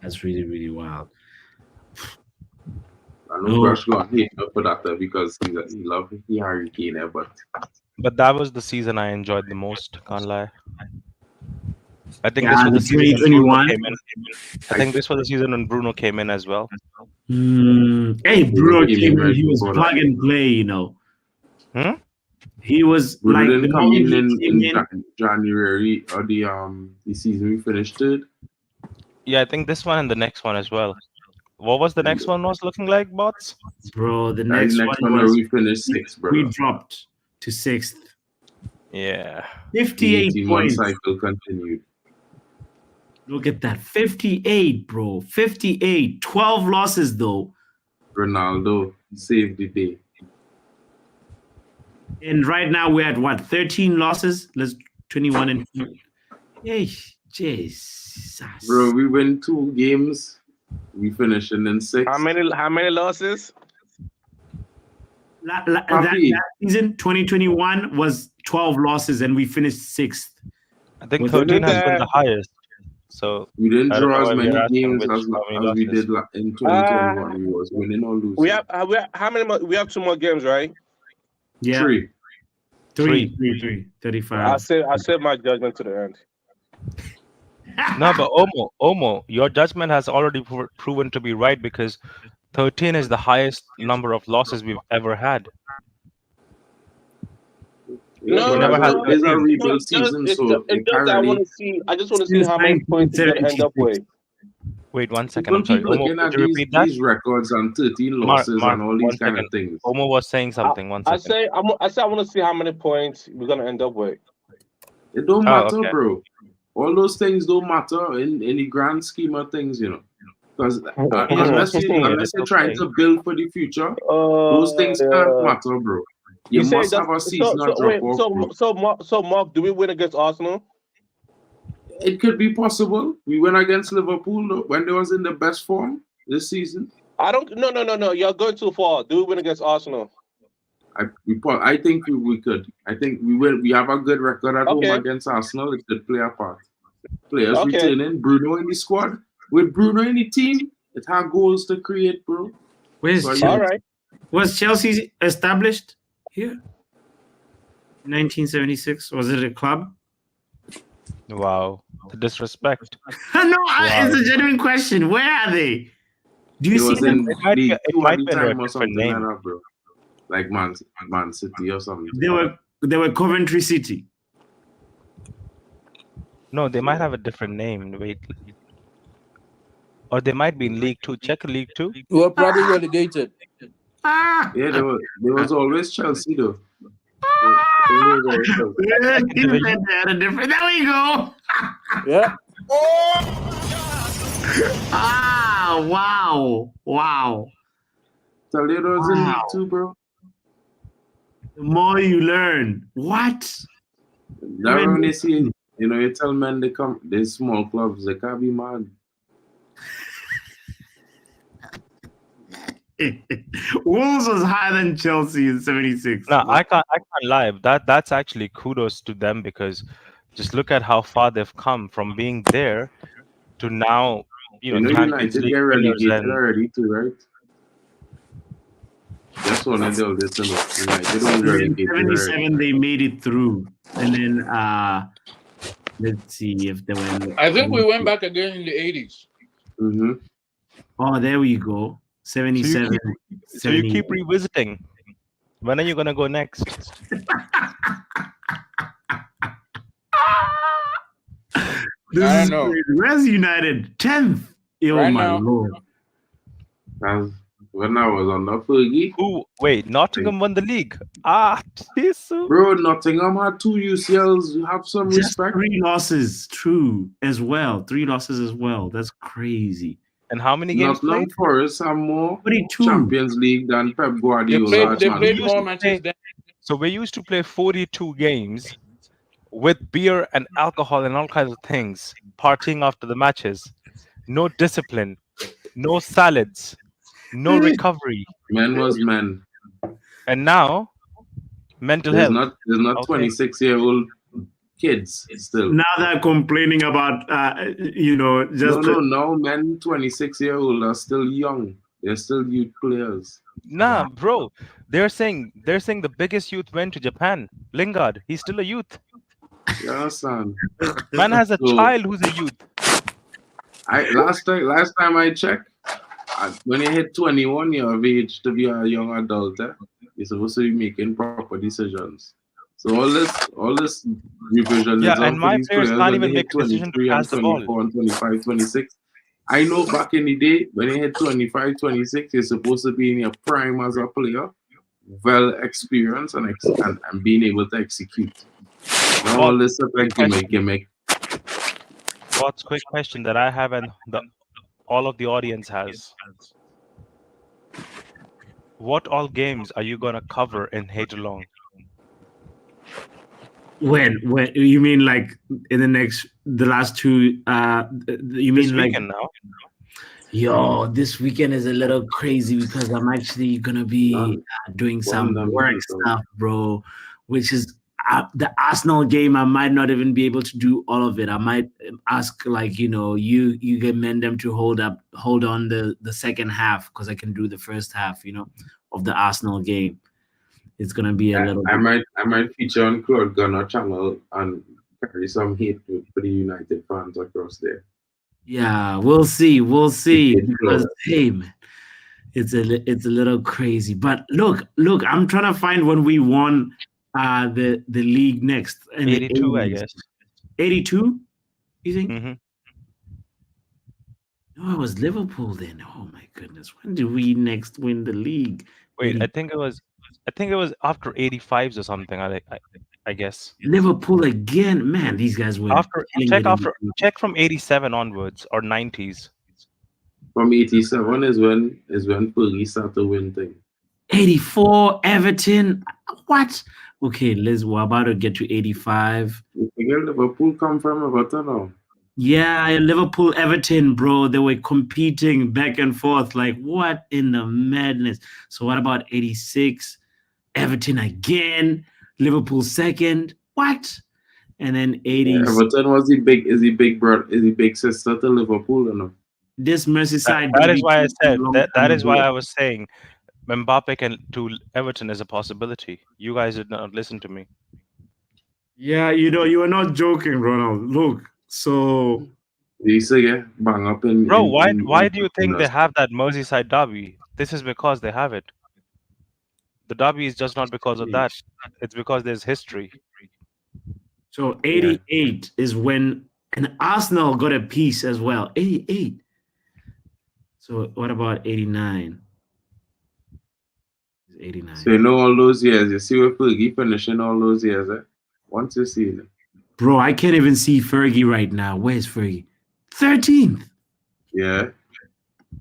[SPEAKER 1] That's really, really wild.
[SPEAKER 6] I know Rush got hate for that because he loved the Harry Kane,
[SPEAKER 8] but that was the season I enjoyed the most. Can't lie. I think this was the season when Bruno came in. I think this was the season when Bruno came in as well.
[SPEAKER 1] Hey, Bruno came in. He was plug and play, He was
[SPEAKER 6] Bruno didn't come in January or the season we finished it.
[SPEAKER 8] Yeah, I think this one and the next one as well. What was the next one was looking like, bots?
[SPEAKER 1] Bro, the
[SPEAKER 6] Next
[SPEAKER 1] next
[SPEAKER 6] one
[SPEAKER 1] one
[SPEAKER 6] where
[SPEAKER 1] was
[SPEAKER 6] we finished sixth, bro.
[SPEAKER 1] we dropped to 6th.
[SPEAKER 8] Yeah.
[SPEAKER 1] 58
[SPEAKER 6] 18-month
[SPEAKER 1] points.
[SPEAKER 6] cycle continued.
[SPEAKER 1] Look at that. 58, bro. 58. 12 losses, though.
[SPEAKER 6] Ronaldo saved the day.
[SPEAKER 1] And right now we're at what? 13 losses? Let's 21 and 2. Hey, Jesus.
[SPEAKER 6] Bro, we win 2 games. We finishing in 6th.
[SPEAKER 9] How many losses?
[SPEAKER 1] That season, 2021, was 12 losses and we finished 6th.
[SPEAKER 8] I think 13 has been the highest. So
[SPEAKER 6] we didn't draw as many games
[SPEAKER 8] as
[SPEAKER 6] we did in 2021. We was winning or losing.
[SPEAKER 9] We have how many more? We have 2 more games, right?
[SPEAKER 1] Yeah.
[SPEAKER 6] 3.
[SPEAKER 1] 35.
[SPEAKER 9] I said my judgment to the end.
[SPEAKER 8] No, but Omo, your judgment has already proven to be right because 13 is the highest number of losses we've ever had.
[SPEAKER 9] No,
[SPEAKER 6] it's a rebuild season, so
[SPEAKER 9] I just want to see how many points we're gonna end up with.
[SPEAKER 8] Wait 1 second. I'm sorry.
[SPEAKER 6] People looking at these records and 13 losses and all these kind of things.
[SPEAKER 8] Omo was saying something. 1 second.
[SPEAKER 9] I say I want to see how many points we're gonna end up with.
[SPEAKER 6] It don't matter, bro. All those things don't matter in the grand scheme of things, you know. Because unless you're trying to build for the future, those things can't matter, bro. You must have a seasonal drop off.
[SPEAKER 9] So Mark, do we win against Arsenal?
[SPEAKER 6] It could be possible. We went against Liverpool when they was in the best form this season.
[SPEAKER 9] No. You're going too far. Do we win against Arsenal?
[SPEAKER 6] I think we could. I think we will. We have a good record at home against Arsenal. It could play a part. Players returning. Bruno in the squad. With Bruno in the team, it had goals to create, bro.
[SPEAKER 1] Where's Chelsea?
[SPEAKER 9] All right.
[SPEAKER 1] Was Chelsea established here? 1976. Was it a club?
[SPEAKER 8] Wow. The disrespect.
[SPEAKER 1] No, it's a genuine question. Where are they? Do you see them?
[SPEAKER 8] It might be a different name,
[SPEAKER 6] like bro. Like Man City or something.
[SPEAKER 1] They were Coventry City.
[SPEAKER 8] No, they might have a different name. Wait. Or they might be in League 2. Check League 2.
[SPEAKER 11] We're probably relegated.
[SPEAKER 6] Yeah, there was always Chelsea though.
[SPEAKER 1] There we go.
[SPEAKER 11] Yeah.
[SPEAKER 1] Wow.
[SPEAKER 6] Toledo's in League 2, bro.
[SPEAKER 1] The more you learn. What?
[SPEAKER 6] That when they see, you tell men they small clubs, they can't be mad.
[SPEAKER 1] Wolves was higher than Chelsea in 76.
[SPEAKER 8] No, I can't lie. That's actually kudos to them because just look at how far they've come from being there to now.
[SPEAKER 6] United get relegated already too, right? That's one of the oldest.
[SPEAKER 1] In 77, they made it through, and then let's see if they went.
[SPEAKER 11] I think we went back again in the 80s.
[SPEAKER 6] Mm-hmm.
[SPEAKER 1] Oh, there we go. 77.
[SPEAKER 8] So you keep revisiting. When are you gonna go next?
[SPEAKER 1] I don't know. Where's United? 10th. Oh
[SPEAKER 11] right
[SPEAKER 1] my
[SPEAKER 11] now.
[SPEAKER 1] lord.
[SPEAKER 6] When I was on the Fergie.
[SPEAKER 8] Who? Wait, Nottingham won the league.
[SPEAKER 6] Bro, Nottingham had 2 UCLs. You have some respect.
[SPEAKER 1] 3 losses, true, as well. 3 losses as well. That's crazy.
[SPEAKER 8] And how many games
[SPEAKER 6] Nottingham
[SPEAKER 8] played?
[SPEAKER 6] Forest have more
[SPEAKER 1] 42.
[SPEAKER 6] Champions League than Pep Guardiola.
[SPEAKER 11] They played more matches than.
[SPEAKER 8] So we used to play 42 games with beer and alcohol and all kinds of things, partying after the matches. No discipline, no salads, no recovery.
[SPEAKER 6] Men was men.
[SPEAKER 8] And now, mental health.
[SPEAKER 6] There's not 26-year-old kids still.
[SPEAKER 1] Now they're complaining about,
[SPEAKER 6] No, men 26-year-old are still young. They're still youth players.
[SPEAKER 8] Nah, bro. They're saying the biggest youth went to Japan. Lingard, he's still a youth.
[SPEAKER 6] Yeah, son.
[SPEAKER 8] Man has a child who's a youth.
[SPEAKER 6] Last time I checked, when you hit 21 years of age to be a young adult, you're supposed to be making proper decisions. So all this revision
[SPEAKER 8] Yeah,
[SPEAKER 6] is
[SPEAKER 8] and my
[SPEAKER 6] these
[SPEAKER 8] players can't even make
[SPEAKER 6] decisions
[SPEAKER 8] decisions to pass the ball.
[SPEAKER 6] 24 and 25, 26. I know back in the day when you hit 25, 26, you're supposed to be in your prime as a player, well experienced and being able to execute. Now all this stuff like gimmick.
[SPEAKER 8] What's quick question that I have and all of the audience has? What all games are you gonna cover in Hadelong?
[SPEAKER 1] When you mean like in the last two? You mean
[SPEAKER 8] This
[SPEAKER 1] like
[SPEAKER 8] weekend now?
[SPEAKER 1] Yo, this weekend is a little crazy because I'm actually gonna be doing some work stuff, bro. Which is the Arsenal game. I might not even be able to do all of it. I might ask, like, you can mend them to hold on the second half because I can do the first half, of the Arsenal game. It's gonna be a little.
[SPEAKER 6] I might feature on Claude Gunner channel and carry some hate for the United fans across there.
[SPEAKER 1] Yeah, we'll see. Because hey, man, it's a little crazy. But look, I'm trying to find when we won the league next. In
[SPEAKER 8] 82,
[SPEAKER 1] the 80s.
[SPEAKER 8] I guess.
[SPEAKER 1] 82? You think?
[SPEAKER 8] Mm-hmm.
[SPEAKER 1] No, it was Liverpool then. Oh my goodness. When did we next win the league?
[SPEAKER 8] Wait, I think it was after 85s or something. I guess.
[SPEAKER 1] Liverpool again. Man, these guys were
[SPEAKER 8] check from 87 onwards or 90s.
[SPEAKER 6] From 87 is when Fergie started to win things.
[SPEAKER 1] 84 Everton. What? Okay, we're about to get to 85.
[SPEAKER 6] Where Liverpool come from Everton now?
[SPEAKER 1] Yeah, Liverpool, Everton, bro. They were competing back and forth. Like, what in the madness? So what about 86? Everton again. Liverpool second. What? And then 80.
[SPEAKER 6] Yeah, Everton was the big sister to Liverpool,
[SPEAKER 1] This Merseyside.
[SPEAKER 8] That is why I said that is why I was saying Mbappe to Everton is a possibility. You guys did not listen to me.
[SPEAKER 1] Yeah, you are not joking, Ronald. Look, so
[SPEAKER 6] bang up in.
[SPEAKER 8] Bro, why do you think they have that Merseyside derby? This is because they have it. The derby is just not because of that. It's because there's history.
[SPEAKER 1] So 88 is when Arsenal got a piece as well. 88. So what about 89? 89.
[SPEAKER 6] So you know all those years. You see where Fergie finishing all those years, eh? Once you see it.
[SPEAKER 1] Bro, I can't even see Fergie right now. Where's Fergie? 13th.
[SPEAKER 6] Yeah.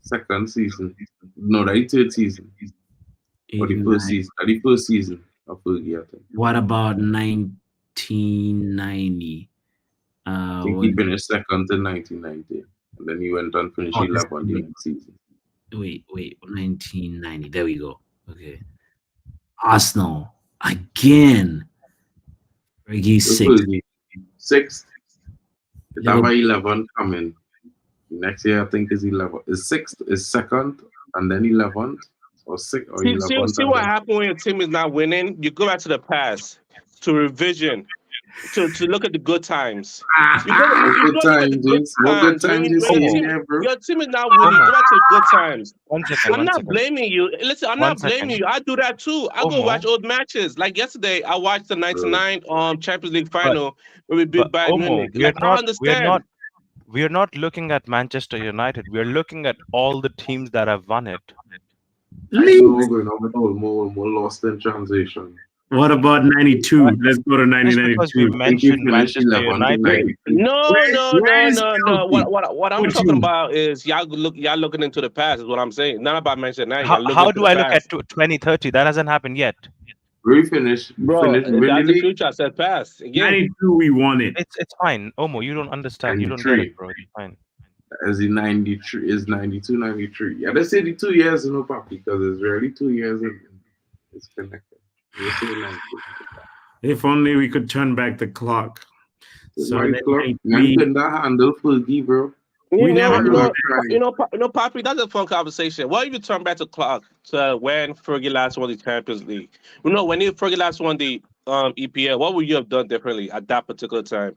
[SPEAKER 6] Second season. No, that's third season. Or the first season. The first season of Fergie, I think.
[SPEAKER 1] What about 1990?
[SPEAKER 6] I think he finished second in 1990. And then he went on finish 11 the next season.
[SPEAKER 1] Wait, 1990. There we go. Okay. Arsenal again. Fergie
[SPEAKER 6] sixth. It have 11 coming. Next year I think is 11. Is sixth, is second, and then 11th or sixth or 11th.
[SPEAKER 9] See what happened when your team is not winning? You go back to the past, to revision. To look at the good times.
[SPEAKER 6] Good times. Your team is
[SPEAKER 9] not winning. Go back to the good times.
[SPEAKER 8] I'm
[SPEAKER 9] not blaming you. Listen, I'm not blaming you. I do that too. I go watch old matches. Like yesterday, I watched the 99 Champions League final where we beat Bayern Munich.
[SPEAKER 8] We are not looking at Manchester United. We are looking at all the teams that have won it.
[SPEAKER 6] More lost in translation.
[SPEAKER 1] What about 92? Let's go to 1992.
[SPEAKER 8] Because we mentioned Manchester United.
[SPEAKER 9] No. What I'm talking about is y'all looking into the past is what I'm saying. Not about Manchester United.
[SPEAKER 8] How do I look at 2030? That hasn't happened yet.
[SPEAKER 6] We finished.
[SPEAKER 9] Bro, that's the future. I said past. Again.
[SPEAKER 1] 92, we won it.
[SPEAKER 8] It's fine. Omo, you don't understand. 93. You don't get it, bro. It's fine.
[SPEAKER 6] As in 93 is 92, 93. Yeah, let's say the 2 years, Papi, because it's really 2 years. It's connected.
[SPEAKER 1] If only we could turn back the clock. So
[SPEAKER 6] we couldn't handle Fergie, bro.
[SPEAKER 9] Papi, that's a fun conversation. Why if you turn back the clock to when Fergie last won the Champions League? When Fergie last won the EPL, what would you have done differently at that particular time?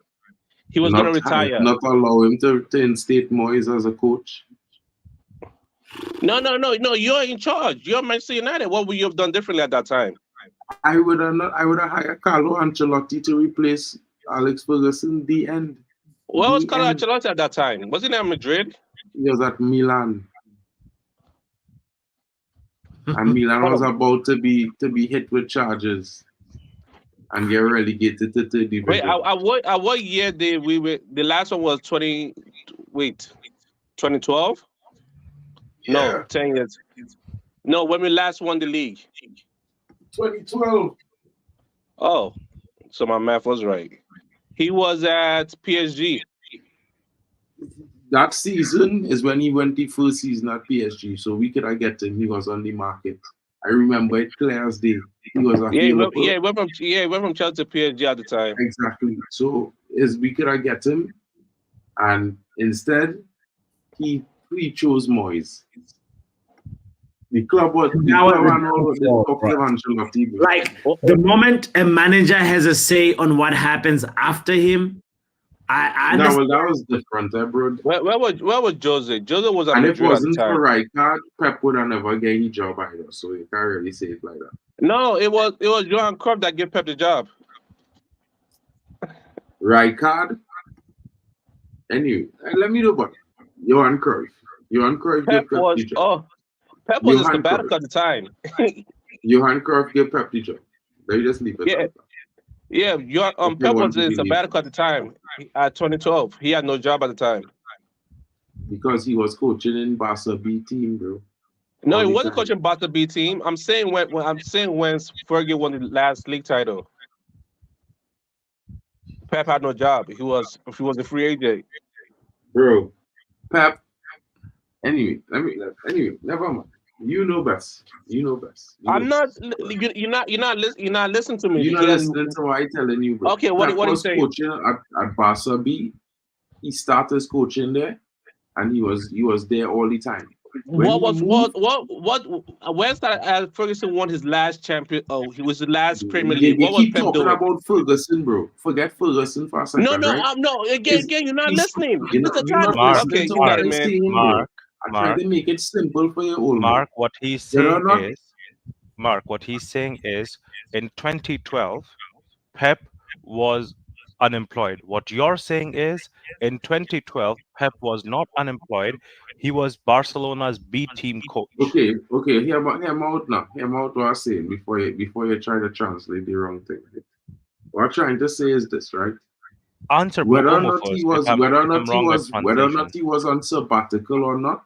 [SPEAKER 9] He was going to retire.
[SPEAKER 6] Not allow him to instate Moyes as a coach.
[SPEAKER 9] No. You're in charge. You're Manchester United. What would you have done differently at that time?
[SPEAKER 6] I would have hired Carlo Ancelotti to replace Alex Ferguson. The end.
[SPEAKER 9] What was Carlo Ancelotti at that time? Wasn't he at Madrid?
[SPEAKER 6] He was at Milan. And Milan was about to be hit with charges and get relegated to third division.
[SPEAKER 9] Wait, at what year did we the last one was 2012?
[SPEAKER 6] Yeah.
[SPEAKER 9] No, 10 years. No, when we last won the league.
[SPEAKER 6] 2012.
[SPEAKER 9] Oh, so my math was right. He was at PSG.
[SPEAKER 6] That season is when he went the first season at PSG, so we could have get him. He was on the market. I remember it clear as day. He was at Liverpool.
[SPEAKER 9] He went from Chelsea to PSG at the time.
[SPEAKER 6] Exactly. So we could have get him, and instead he chose Moyes. The club was
[SPEAKER 1] like the moment a manager has a say on what happens after him.
[SPEAKER 6] That was different, bro.
[SPEAKER 9] Where was Jose? Jose was at
[SPEAKER 6] Madrid. And if it wasn't
[SPEAKER 9] for
[SPEAKER 6] Rijkaard, Pep would have never get his job either. So you can't really say it like that.
[SPEAKER 9] No, it was Johan Cruyff that gave Pep the job.
[SPEAKER 6] Rijkaard. Anyway, let me know about Johan Cruyff. Johan Cruyff gave Pep the job.
[SPEAKER 9] Oh, Pep was a sabbatical at the time.
[SPEAKER 6] Johan Cruyff gave Pep the job. They just leave it.
[SPEAKER 9] Yeah. Yeah, Pep was in sabbatical at the time. At 2012, he had no job at the time
[SPEAKER 6] because he was coaching in Barca B team, bro.
[SPEAKER 9] No, he wasn't coaching Barca B team. I'm saying when Fergie won the last league title, Pep had no job. He was a free agent,
[SPEAKER 6] bro. Pep. Anyway, never mind. You know best.
[SPEAKER 9] I'm not. You're not listening to me.
[SPEAKER 6] You're not listening to what I'm telling you, bro.
[SPEAKER 9] Okay, what are you saying?
[SPEAKER 6] Coaching at Barca B. He started coaching there, and he was there all the time.
[SPEAKER 9] When's that? Ferguson won his last champion. Oh, he was the last Premier League. What was Pep doing?
[SPEAKER 6] About Ferguson, bro. Forget Ferguson for a second.
[SPEAKER 9] No. Again, you're not listening.
[SPEAKER 6] Okay, you got it, man. I try to make it simple for you, old
[SPEAKER 8] Mark. What he's saying is, in 2012, Pep was unemployed. What you're saying is, in 2012, Pep was not unemployed. He was Barcelona's B team coach.
[SPEAKER 6] Okay. Hear me out now. Hear me out what I'm saying before you try to translate the wrong thing. What I'm trying to say is this, right?
[SPEAKER 8] Answer
[SPEAKER 6] whether or not he was on sabbatical or not,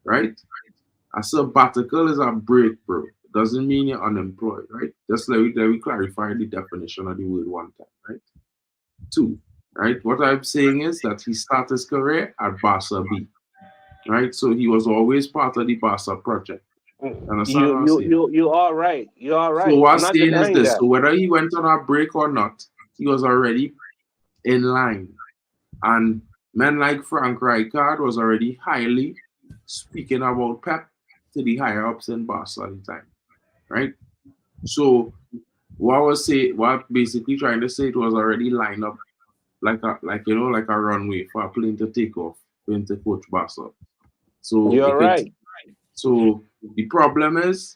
[SPEAKER 6] right? A sabbatical is a break, bro. Doesn't mean you're unemployed, right? Just let me clarify the definition of the word one time, right? 2, right? What I'm saying is that he started his career at Barca B, right? So he was always part of the Barca project.
[SPEAKER 9] You are right. You are right.
[SPEAKER 6] So what I'm saying is this: so whether he went on a break or not, he was already in line, and men like Frank Rijkaard was already highly speaking about Pep to the higher ups in Barca at the time, right? So what basically trying to say, it was already lined up like a runway for a plane to take off, plane to coach Barca. So
[SPEAKER 9] you're right.
[SPEAKER 6] So the problem is,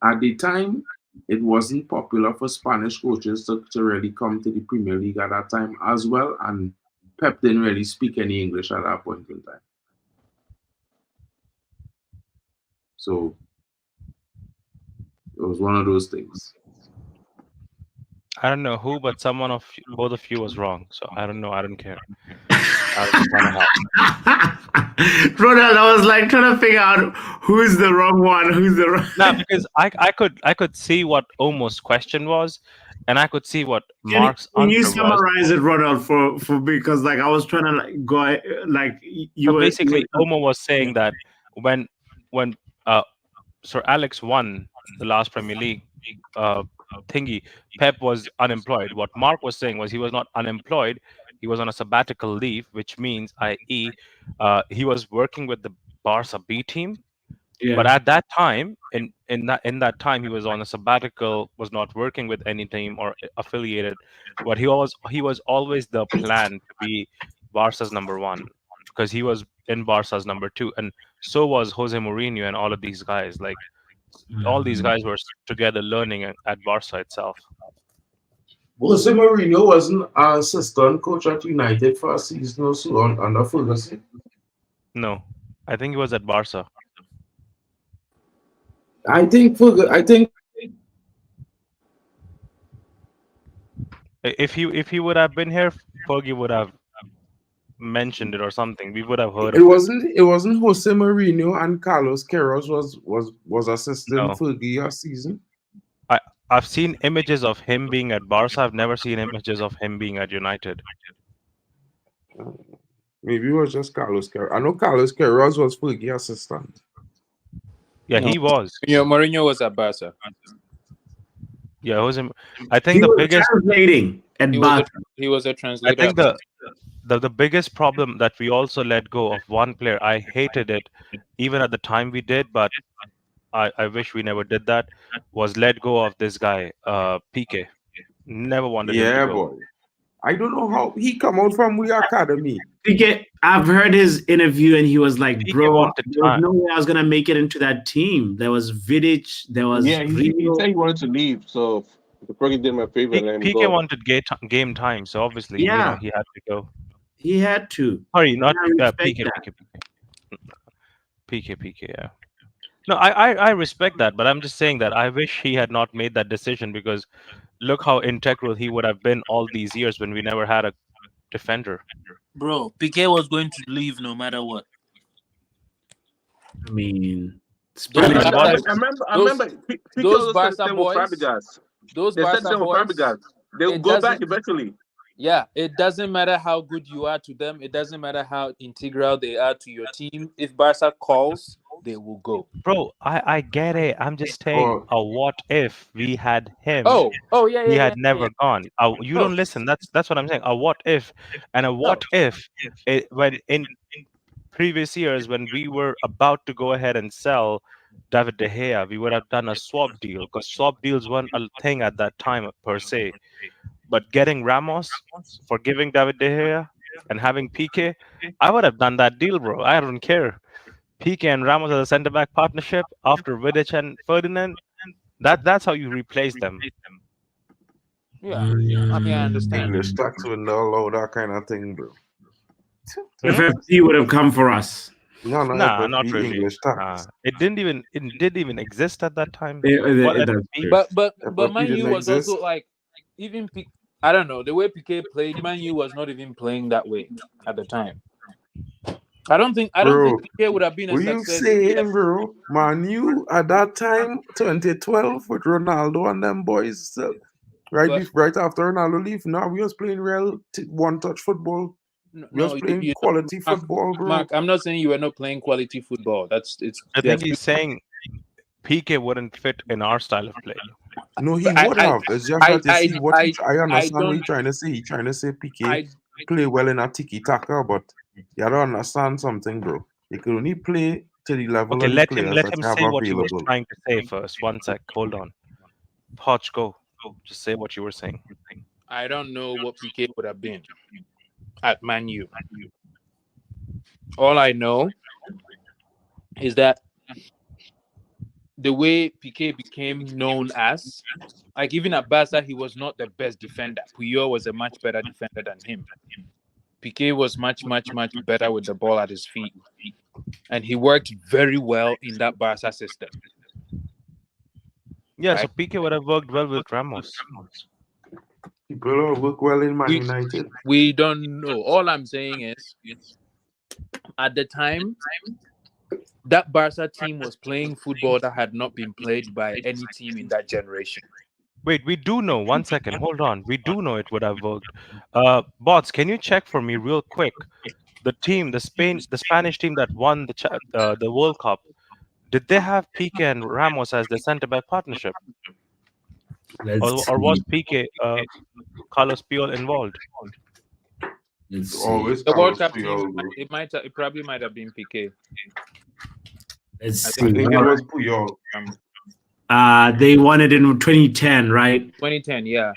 [SPEAKER 6] at the time, it wasn't popular for Spanish coaches to really come to the Premier League at that time as well, and Pep didn't really speak any English at that point in time. So it was one of those things.
[SPEAKER 8] I don't know who, but both of you was wrong. So I don't know. I don't care.
[SPEAKER 1] Ronald, I was like trying to figure out who's the wrong one,
[SPEAKER 8] No, because I could see what Omo's question was, and I could see what Mark's answer was. Can you
[SPEAKER 1] summarize it, Ronald, for because like I was trying to go like you.
[SPEAKER 8] So basically, Omo was saying that when Sir Alex won the last Premier League thingy, Pep was unemployed. What Mark was saying was he was not unemployed. He was on a sabbatical leave, which means, i.e., he was working with the Barca B team. Yeah. But at that time, in that time, he was on a sabbatical, was not working with any team or affiliated. But he was always the plan to be Barca's number 1, because he was in Barca's number 2, and so was Jose Mourinho and all of these guys. Like all these guys were together learning at Barca itself.
[SPEAKER 6] Jose Mourinho wasn't an assistant coach at United for a season or so under Ferguson.
[SPEAKER 8] No, I think he was at Barca.
[SPEAKER 6] I think
[SPEAKER 8] If he would have been here, Fergie would have mentioned it or something. We would have heard
[SPEAKER 6] it
[SPEAKER 8] of it.
[SPEAKER 6] wasn't Jose Mourinho and Carlos Queiroz was assistant
[SPEAKER 8] No,
[SPEAKER 6] Fergie last season.
[SPEAKER 8] I've seen images of him being at Barca. I've never seen images of him being at United.
[SPEAKER 6] Maybe it was just Carlos Queiroz. I know Carlos Queiroz was Fergie assistant.
[SPEAKER 8] Yeah,
[SPEAKER 10] No.
[SPEAKER 8] he was.
[SPEAKER 10] Mourinho was at Barca.
[SPEAKER 8] Yeah, Jose. I think
[SPEAKER 1] He
[SPEAKER 8] the
[SPEAKER 1] was
[SPEAKER 8] biggest.
[SPEAKER 1] translating at
[SPEAKER 10] He
[SPEAKER 1] Bath.
[SPEAKER 10] was a
[SPEAKER 8] I
[SPEAKER 10] translator.
[SPEAKER 8] think the biggest problem that we also let go of one player. I hated it, even at the time we did, but I wish we never did that. Was let go of this guy, PK. Never wanted him to
[SPEAKER 6] Yeah,
[SPEAKER 8] go.
[SPEAKER 6] boy. I don't know how he come out from we academy.
[SPEAKER 1] I've heard his interview and he was like,
[SPEAKER 8] PK
[SPEAKER 1] bro,
[SPEAKER 8] wanted
[SPEAKER 1] there was
[SPEAKER 8] time.
[SPEAKER 1] no way I was going to make it into that team. There was Vidic, there was
[SPEAKER 9] Yeah, he
[SPEAKER 1] Rio.
[SPEAKER 9] said he wanted to leave, so the Fergie did my favor and let him
[SPEAKER 8] PK
[SPEAKER 9] go.
[SPEAKER 8] wanted game time, so obviously,
[SPEAKER 1] Yeah.
[SPEAKER 8] he had to go.
[SPEAKER 1] He had to.
[SPEAKER 8] Sorry, not
[SPEAKER 1] And I respect
[SPEAKER 8] PK,
[SPEAKER 1] that.
[SPEAKER 8] PK. Yeah. No, I respect that, but I'm just saying that I wish he had not made that decision because look how integral he would have been all these years when we never had a defender.
[SPEAKER 7] Bro, Piqué was going to leave no matter what.
[SPEAKER 1] I mean,
[SPEAKER 10] Those
[SPEAKER 1] Spanish.
[SPEAKER 10] Barca-
[SPEAKER 9] I remember Piqué
[SPEAKER 10] those
[SPEAKER 9] was
[SPEAKER 10] Barca
[SPEAKER 9] the same with
[SPEAKER 10] boys-
[SPEAKER 9] Fabregas.
[SPEAKER 10] Those
[SPEAKER 9] They said
[SPEAKER 10] Barca
[SPEAKER 9] the same with
[SPEAKER 10] boys.
[SPEAKER 9] Fabregas. They will
[SPEAKER 10] it
[SPEAKER 9] go back
[SPEAKER 10] doesn't-
[SPEAKER 9] eventually.
[SPEAKER 10] Yeah, it doesn't matter how good you are to them. It doesn't matter how integral they are to your team. If Barca calls, they will go.
[SPEAKER 8] Bro, I get it. I'm just saying, what if we had him?
[SPEAKER 10] Oh, yeah.
[SPEAKER 8] He
[SPEAKER 10] yeah,
[SPEAKER 8] had never
[SPEAKER 10] yeah.
[SPEAKER 8] gone. You
[SPEAKER 10] No.
[SPEAKER 8] don't listen. That's what I'm saying. A what if, and a what if when in previous years when we were about to go ahead and sell David De Gea, we would have done a swap deal because swap deals weren't a thing at that time per se. But getting Ramos, forgiving David De Gea, and having PK, I would have done that deal, bro. I don't care. PK and Ramos as a centre back partnership after Vidic and Ferdinand. That's how you replace them.
[SPEAKER 10] Yeah, I mean, I understand.
[SPEAKER 6] English tax would not allow that kind of thing, bro.
[SPEAKER 1] FFP would have come for us.
[SPEAKER 6] No,
[SPEAKER 8] Nah,
[SPEAKER 6] FFP,
[SPEAKER 8] not really.
[SPEAKER 6] English tax.
[SPEAKER 8] It didn't even exist at that time.
[SPEAKER 1] That's
[SPEAKER 8] FFP?
[SPEAKER 10] But
[SPEAKER 6] FFP
[SPEAKER 10] Man U
[SPEAKER 6] didn't
[SPEAKER 10] was
[SPEAKER 6] exist.
[SPEAKER 10] also like even I don't know the way PK played. Man U was not even playing that way at the time. I don't think PK would have been a
[SPEAKER 6] What you
[SPEAKER 10] success.
[SPEAKER 6] saying, bro? Man U at that time, 2012, with Ronaldo and them boys, right after Ronaldo leave. Now we was playing real one-touch football. We was playing quality football, bro.
[SPEAKER 10] Mark, I'm not saying you were not playing quality football.
[SPEAKER 8] I think he's saying PK wouldn't fit in our style of play.
[SPEAKER 6] No, he would have. It's just that you see what I understand what he's trying to say. He's trying to say PK play well in a tiki-taka, but you don't understand something, bro. You can only play to the level of the players
[SPEAKER 8] let
[SPEAKER 6] that
[SPEAKER 8] him
[SPEAKER 6] you have
[SPEAKER 8] say what he was
[SPEAKER 6] available.
[SPEAKER 8] trying to say first. One sec, hold on. Poch, go. Just say what you were saying.
[SPEAKER 10] I don't know what PK would have been at Man U. All I know is that the way PK became known as, like even at Barca, he was not the best defender. Puyol was a much better defender than him. PK was much better with the ball at his feet. And he worked very well in that Barca system.
[SPEAKER 8] Yeah, right? So PK would have worked well with Ramos.
[SPEAKER 6] People work well in Man United.
[SPEAKER 10] We don't know. All I'm saying is, at the time, that Barca team was playing football that had not been played by any team in that generation.
[SPEAKER 8] Wait, we do know. 1 second, hold on. We do know it would have worked. Bots, can you check for me real quick? The team, the Spanish team that won the World Cup, did they have Piqué and Ramos as the centre back partnership, or was Piqué Carlos Puyol involved?
[SPEAKER 10] The World Cup team, it probably might have been Piqué.
[SPEAKER 1] I
[SPEAKER 6] think it was Puyol.
[SPEAKER 1] They won it in 2010, right?
[SPEAKER 10] 2010, yeah.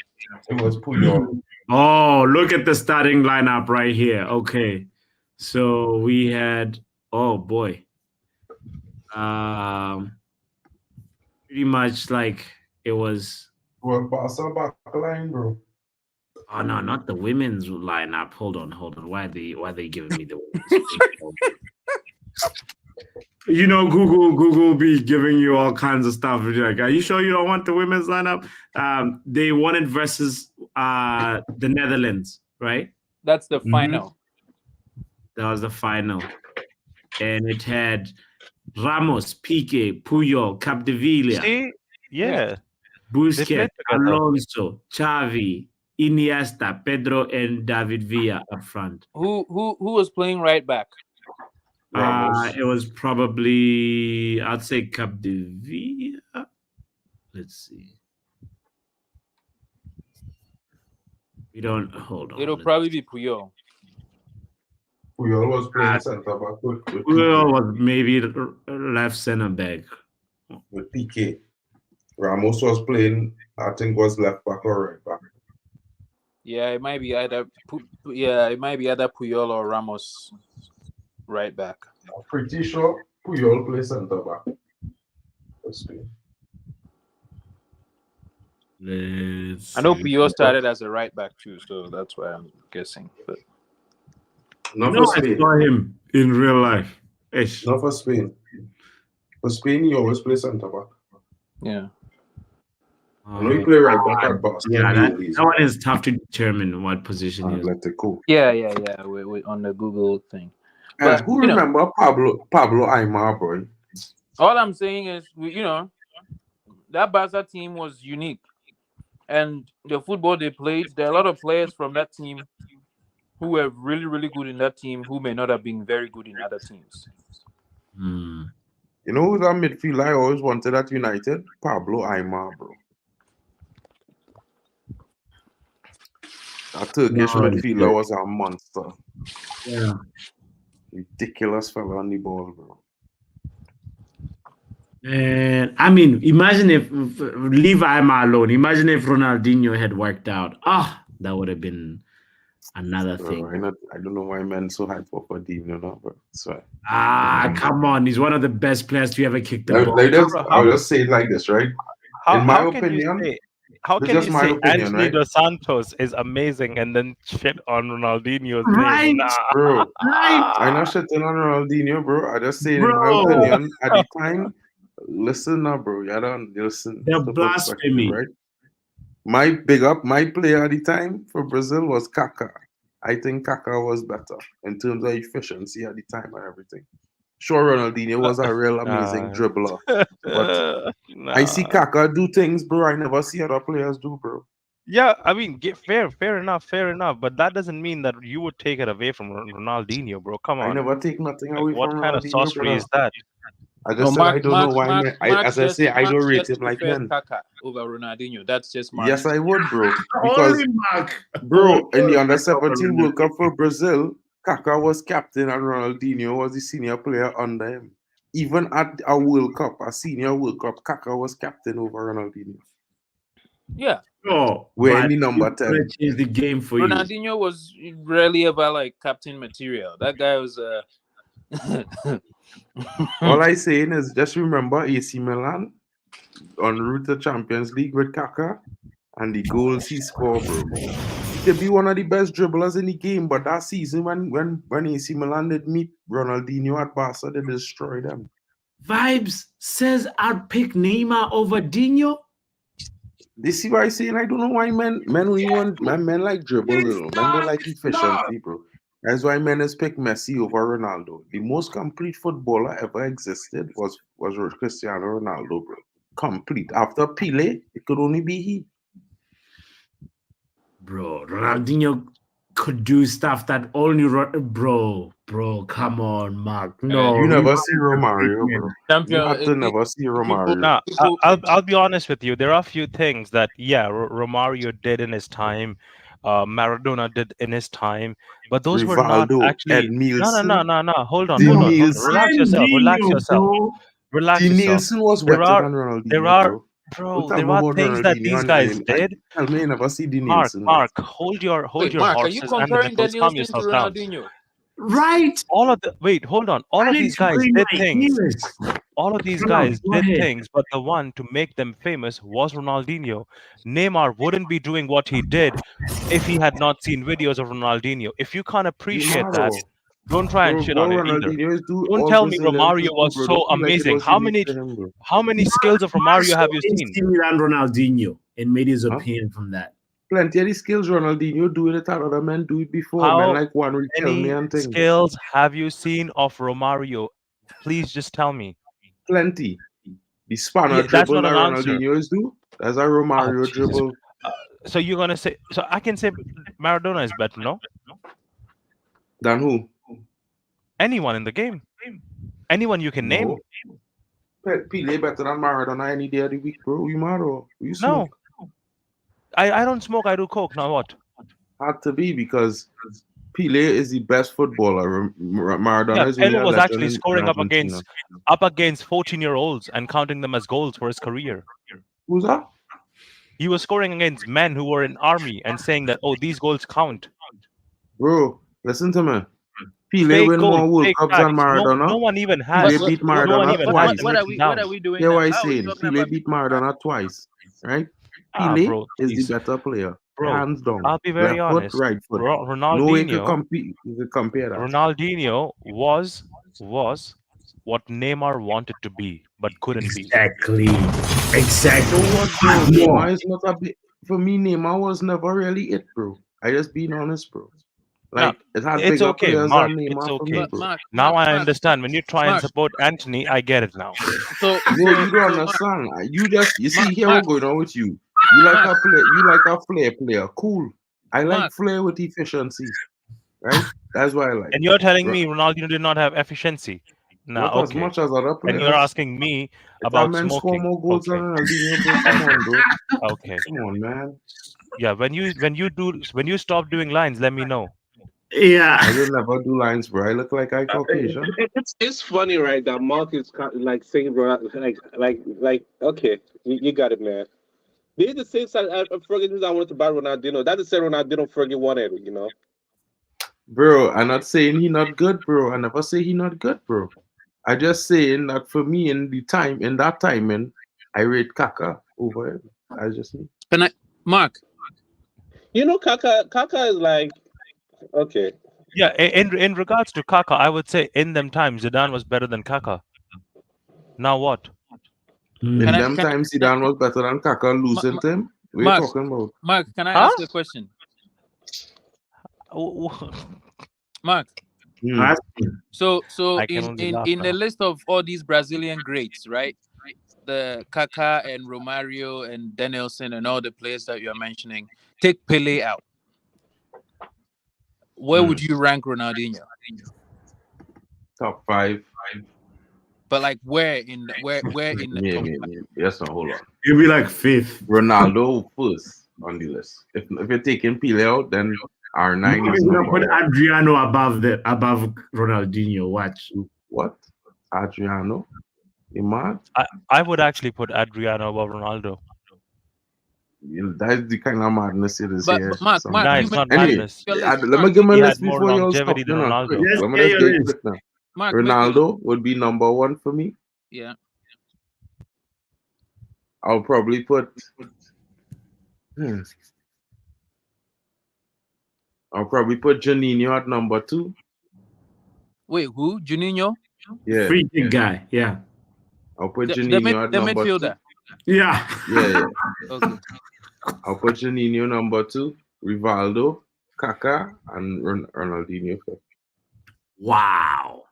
[SPEAKER 6] It was Puyol.
[SPEAKER 1] Oh, look at the starting lineup right here. Okay. So we had, oh boy. Pretty much like it was.
[SPEAKER 6] Well, Barca back line, bro.
[SPEAKER 1] Oh no, not the women's lineup. Hold on. Why are they giving me the women's? You know, Google be giving you all kinds of stuff. You're like, are you sure you don't want the women's lineup? They won it versus the Netherlands, right?
[SPEAKER 10] That's the final.
[SPEAKER 1] That was the final. And it had Ramos, Piqué, Puyol, Capdevila.
[SPEAKER 8] See? Yeah.
[SPEAKER 1] Busquets, Alonso, Xavi, Iniesta, Pedro, and David Villa up front.
[SPEAKER 10] Who was playing right back?
[SPEAKER 1] It was probably, I'd say Capdevila. Let's see. We don't hold on.
[SPEAKER 10] It'll probably be Puyol.
[SPEAKER 6] Puyol was playing centre back with
[SPEAKER 1] Puyol was maybe left center back
[SPEAKER 6] with PK. Ramos was playing, I think, was left back or right back.
[SPEAKER 10] Yeah, it might be either Puyol or Ramos right back.
[SPEAKER 6] I'm pretty sure Puyol plays centre back for Spain.
[SPEAKER 10] I know Puyol started as a right back too, so that's why I'm guessing. But
[SPEAKER 6] not for Spain.
[SPEAKER 1] I saw him in real life.
[SPEAKER 6] Not for Spain. For Spain, he always plays centre back.
[SPEAKER 10] Yeah.
[SPEAKER 6] I know he play right back at Boston.
[SPEAKER 1] Yeah, that one is tough to determine what position he is.
[SPEAKER 10] Yeah. We're on the Google thing.
[SPEAKER 6] But who remember Pablo Aimar, boy?
[SPEAKER 10] All I'm saying is, that Barca team was unique, and the football they played, there are a lot of players from that team who were really, really good in that team who may not have been very good in other teams.
[SPEAKER 6] You know who's that midfielder I always wanted at United? Pablo Aimar, bro. That Turkish midfielder was a monster.
[SPEAKER 1] Yeah.
[SPEAKER 6] Ridiculous fella on the ball, bro.
[SPEAKER 1] And I mean, imagine if leave Aimar alone. Imagine if Ronaldinho had worked out. That would have been another thing.
[SPEAKER 6] I don't know why men so hyped for Ferdinand, but so.
[SPEAKER 1] Come on, he's one of the best players to ever kick the ball.
[SPEAKER 6] I'll just say it like this, right? In my opinion.
[SPEAKER 8] How can you say Antony dos Santos is amazing and then shit on Ronaldinho's name?
[SPEAKER 6] Bro. I'm not shitting on Ronaldinho, bro. I just say in my opinion at the time. Listen now, bro. You don't listen.
[SPEAKER 1] The blasphemy,
[SPEAKER 6] right? My player at the time for Brazil was Kaká. I think Kaká was better in terms of efficiency at the time and everything. Sure, Ronaldinho was a real amazing dribbler, but I see Kaká do things, bro, I never see other players do, bro.
[SPEAKER 8] Yeah, I mean, fair enough. But that doesn't mean that you would take it away from Ronaldinho, bro. Come on.
[SPEAKER 6] I never take nothing away
[SPEAKER 8] what
[SPEAKER 6] from
[SPEAKER 8] kind
[SPEAKER 6] Ronaldinho,
[SPEAKER 8] of sorcery
[SPEAKER 6] bro.
[SPEAKER 8] is that?
[SPEAKER 6] I just said I don't know why. As I say, I don't rate him like men.
[SPEAKER 10] Kaká over Ronaldinho. That's just Mark.
[SPEAKER 6] Yes, I would, bro. Because, bro, in the under-17 World Cup for Brazil, Kaká was captain and Ronaldinho was the senior player under him. Even at a World Cup, a senior World Cup, Kaká was captain over Ronaldinho.
[SPEAKER 10] Yeah.
[SPEAKER 6] We're in the number 10.
[SPEAKER 1] Change the game for
[SPEAKER 10] Ronaldinho
[SPEAKER 1] you.
[SPEAKER 10] was rarely ever like captain material. That guy was
[SPEAKER 6] All I saying is just remember AC Milan en route to Champions League with Kaká and the goals he scored, bro. He could be one of the best dribblers in the game, but that season when AC Milan did meet Ronaldinho at Barca, they destroyed them.
[SPEAKER 1] Vibes says I'd pick Neymar over Dino.
[SPEAKER 6] This is why I'm saying I don't know why men like dribble, men don't like efficiency, bro. That's why men has picked Messi over Ronaldo. The most complete footballer ever existed was Cristiano Ronaldo, bro. Complete. After Pelé, it could only be he.
[SPEAKER 1] Bro, Ronaldinho could do stuff that only bro. Come on, Mark. No,
[SPEAKER 6] you never see Romario, bro.
[SPEAKER 10] Champion,
[SPEAKER 6] you have to never see Romario.
[SPEAKER 8] Nah, I'll be honest with you. There are a few things that Romario did in his time. Maradona did in his time, but those were not actually. No. Hold on. Relax yourself.
[SPEAKER 6] Nielsen was better than Ronaldinho.
[SPEAKER 8] There are things that these guys did.
[SPEAKER 6] I may never see the
[SPEAKER 8] Nielsen. Mark, hold your horses.
[SPEAKER 10] Are you comparing the Nielsen to Ronaldinho?
[SPEAKER 1] Right.
[SPEAKER 8] Hold on. All of these guys did things. All of these guys did things, but the one to make them famous was Ronaldinho. Neymar wouldn't be doing what he did if he had not seen videos of Ronaldinho. If you can't appreciate that, Don't try and shit on it either. Don't tell me Romario was so amazing. How many skills of Romario have you seen?
[SPEAKER 1] AC Milan Ronaldinho and made his opinion from that.
[SPEAKER 6] Plenty of the skills Ronaldinho doing it that other men do it before.
[SPEAKER 8] How
[SPEAKER 6] man, like one
[SPEAKER 8] many skills have you seen of Romario? Please just tell me.
[SPEAKER 6] Plenty. The spanner dribble that Ronaldinho is do. That's a Romario dribble.
[SPEAKER 8] So you're gonna say? So I can say Maradona is better, no?
[SPEAKER 6] Than who?
[SPEAKER 8] Anyone in the game. Anyone you can name.
[SPEAKER 6] Pele better than Maradona any day of the week, bro. You mad or you smoke?
[SPEAKER 8] No. I don't smoke. I do coke. Now what?
[SPEAKER 6] Had to be because Pele is the best footballer. Maradona is
[SPEAKER 8] Pele was actually scoring up against 14-year-olds and counting them as goals for his career.
[SPEAKER 6] Who's that?
[SPEAKER 8] He was scoring against men who were in army and saying that, oh, these goals count.
[SPEAKER 6] Bro, listen to me. Pele win more World Cups than Maradona.
[SPEAKER 8] No one even has.
[SPEAKER 6] Pele beat Maradona twice.
[SPEAKER 10] What are we doing?
[SPEAKER 6] Yeah, what I'm saying. Pele beat Maradona twice, right? Pele is the better player, hands down.
[SPEAKER 8] I'll be very honest.
[SPEAKER 6] Foot, right foot.
[SPEAKER 8] Ronaldinho,
[SPEAKER 6] no way to compare that.
[SPEAKER 8] Ronaldinho was what Neymar wanted to be, but couldn't be.
[SPEAKER 1] Exactly.
[SPEAKER 6] Neymar is not a bit. For me, Neymar was never really it, bro. I just being honest, bro. Like
[SPEAKER 8] it's okay, Mark. It's okay. Now I understand. When you try and support Antony, I get it now.
[SPEAKER 6] So you don't understand. You see here what's going on with you. You like a player. You like a player. Cool. I like flair with efficiency. Right? That's why I like.
[SPEAKER 8] And you're telling me Ronaldinho did not have efficiency.
[SPEAKER 6] Not as much as other players.
[SPEAKER 8] And you're asking me about smoking.
[SPEAKER 6] Score more goals than Ronaldinho, bro. Come on, bro.
[SPEAKER 8] Okay.
[SPEAKER 6] Come on, man.
[SPEAKER 8] Yeah, when you stop doing lines, let me know.
[SPEAKER 1] Yeah,
[SPEAKER 6] I will never do lines, bro. I look like I Caucasian.
[SPEAKER 9] It's funny, right? That Mark is like saying, bro, like. Okay, you got it, man. They're the same side. I forget I wanted to buy Ronaldinho. That's the same Ronaldinho Fergie wanted, you know.
[SPEAKER 6] Bro, I'm not saying he not good, bro. I never say he not good, bro. I just saying that for me in that timing, I rate Kaka over him. I just need.
[SPEAKER 10] Can I, Mark?
[SPEAKER 9] You know, Kaka is like. Okay.
[SPEAKER 8] Yeah, in regards to Kaka, I would say in them times Zidane was better than Kaka. Now what?
[SPEAKER 6] In them times Zidane was better than Kaka, losing to him. What are you talking about?
[SPEAKER 10] Mark, can I ask you a question? Mark. So in the list of all these Brazilian greats, right? The Kaká and Romario and Danielson and all the players that you're mentioning, take Pele out. Where would you rank Ronaldinho?
[SPEAKER 6] Top 5.
[SPEAKER 10] But like where in the top 5?
[SPEAKER 6] Yes, no, hold on.
[SPEAKER 1] You'll be like 5th.
[SPEAKER 6] Ronaldo first on the list. If you're taking Pele out, then R9 is number 1.
[SPEAKER 1] Put Adriano above Ronaldinho. Watch.
[SPEAKER 6] What? Adriano? You mad?
[SPEAKER 8] I would actually put Adriano above Ronaldo.
[SPEAKER 6] That's the kind of madness it is here.
[SPEAKER 10] Mark,
[SPEAKER 8] it's not madness.
[SPEAKER 6] Let me give my list before you all stop.
[SPEAKER 8] Ronaldo.
[SPEAKER 6] Ronaldo would be number 1 for me.
[SPEAKER 10] Yeah.
[SPEAKER 6] I'll probably put. I'll probably put Juninho at number 2.
[SPEAKER 10] Wait, who? Juninho?
[SPEAKER 6] Yeah.
[SPEAKER 1] Free kick guy. Yeah.
[SPEAKER 6] I'll put Juninho at number 2.
[SPEAKER 10] Midfielder.
[SPEAKER 1] Yeah.
[SPEAKER 6] Yeah.
[SPEAKER 10] Okay.
[SPEAKER 6] I'll put Juninho number 2, Rivaldo, Kaká, and Ronaldinho.
[SPEAKER 1] Wow.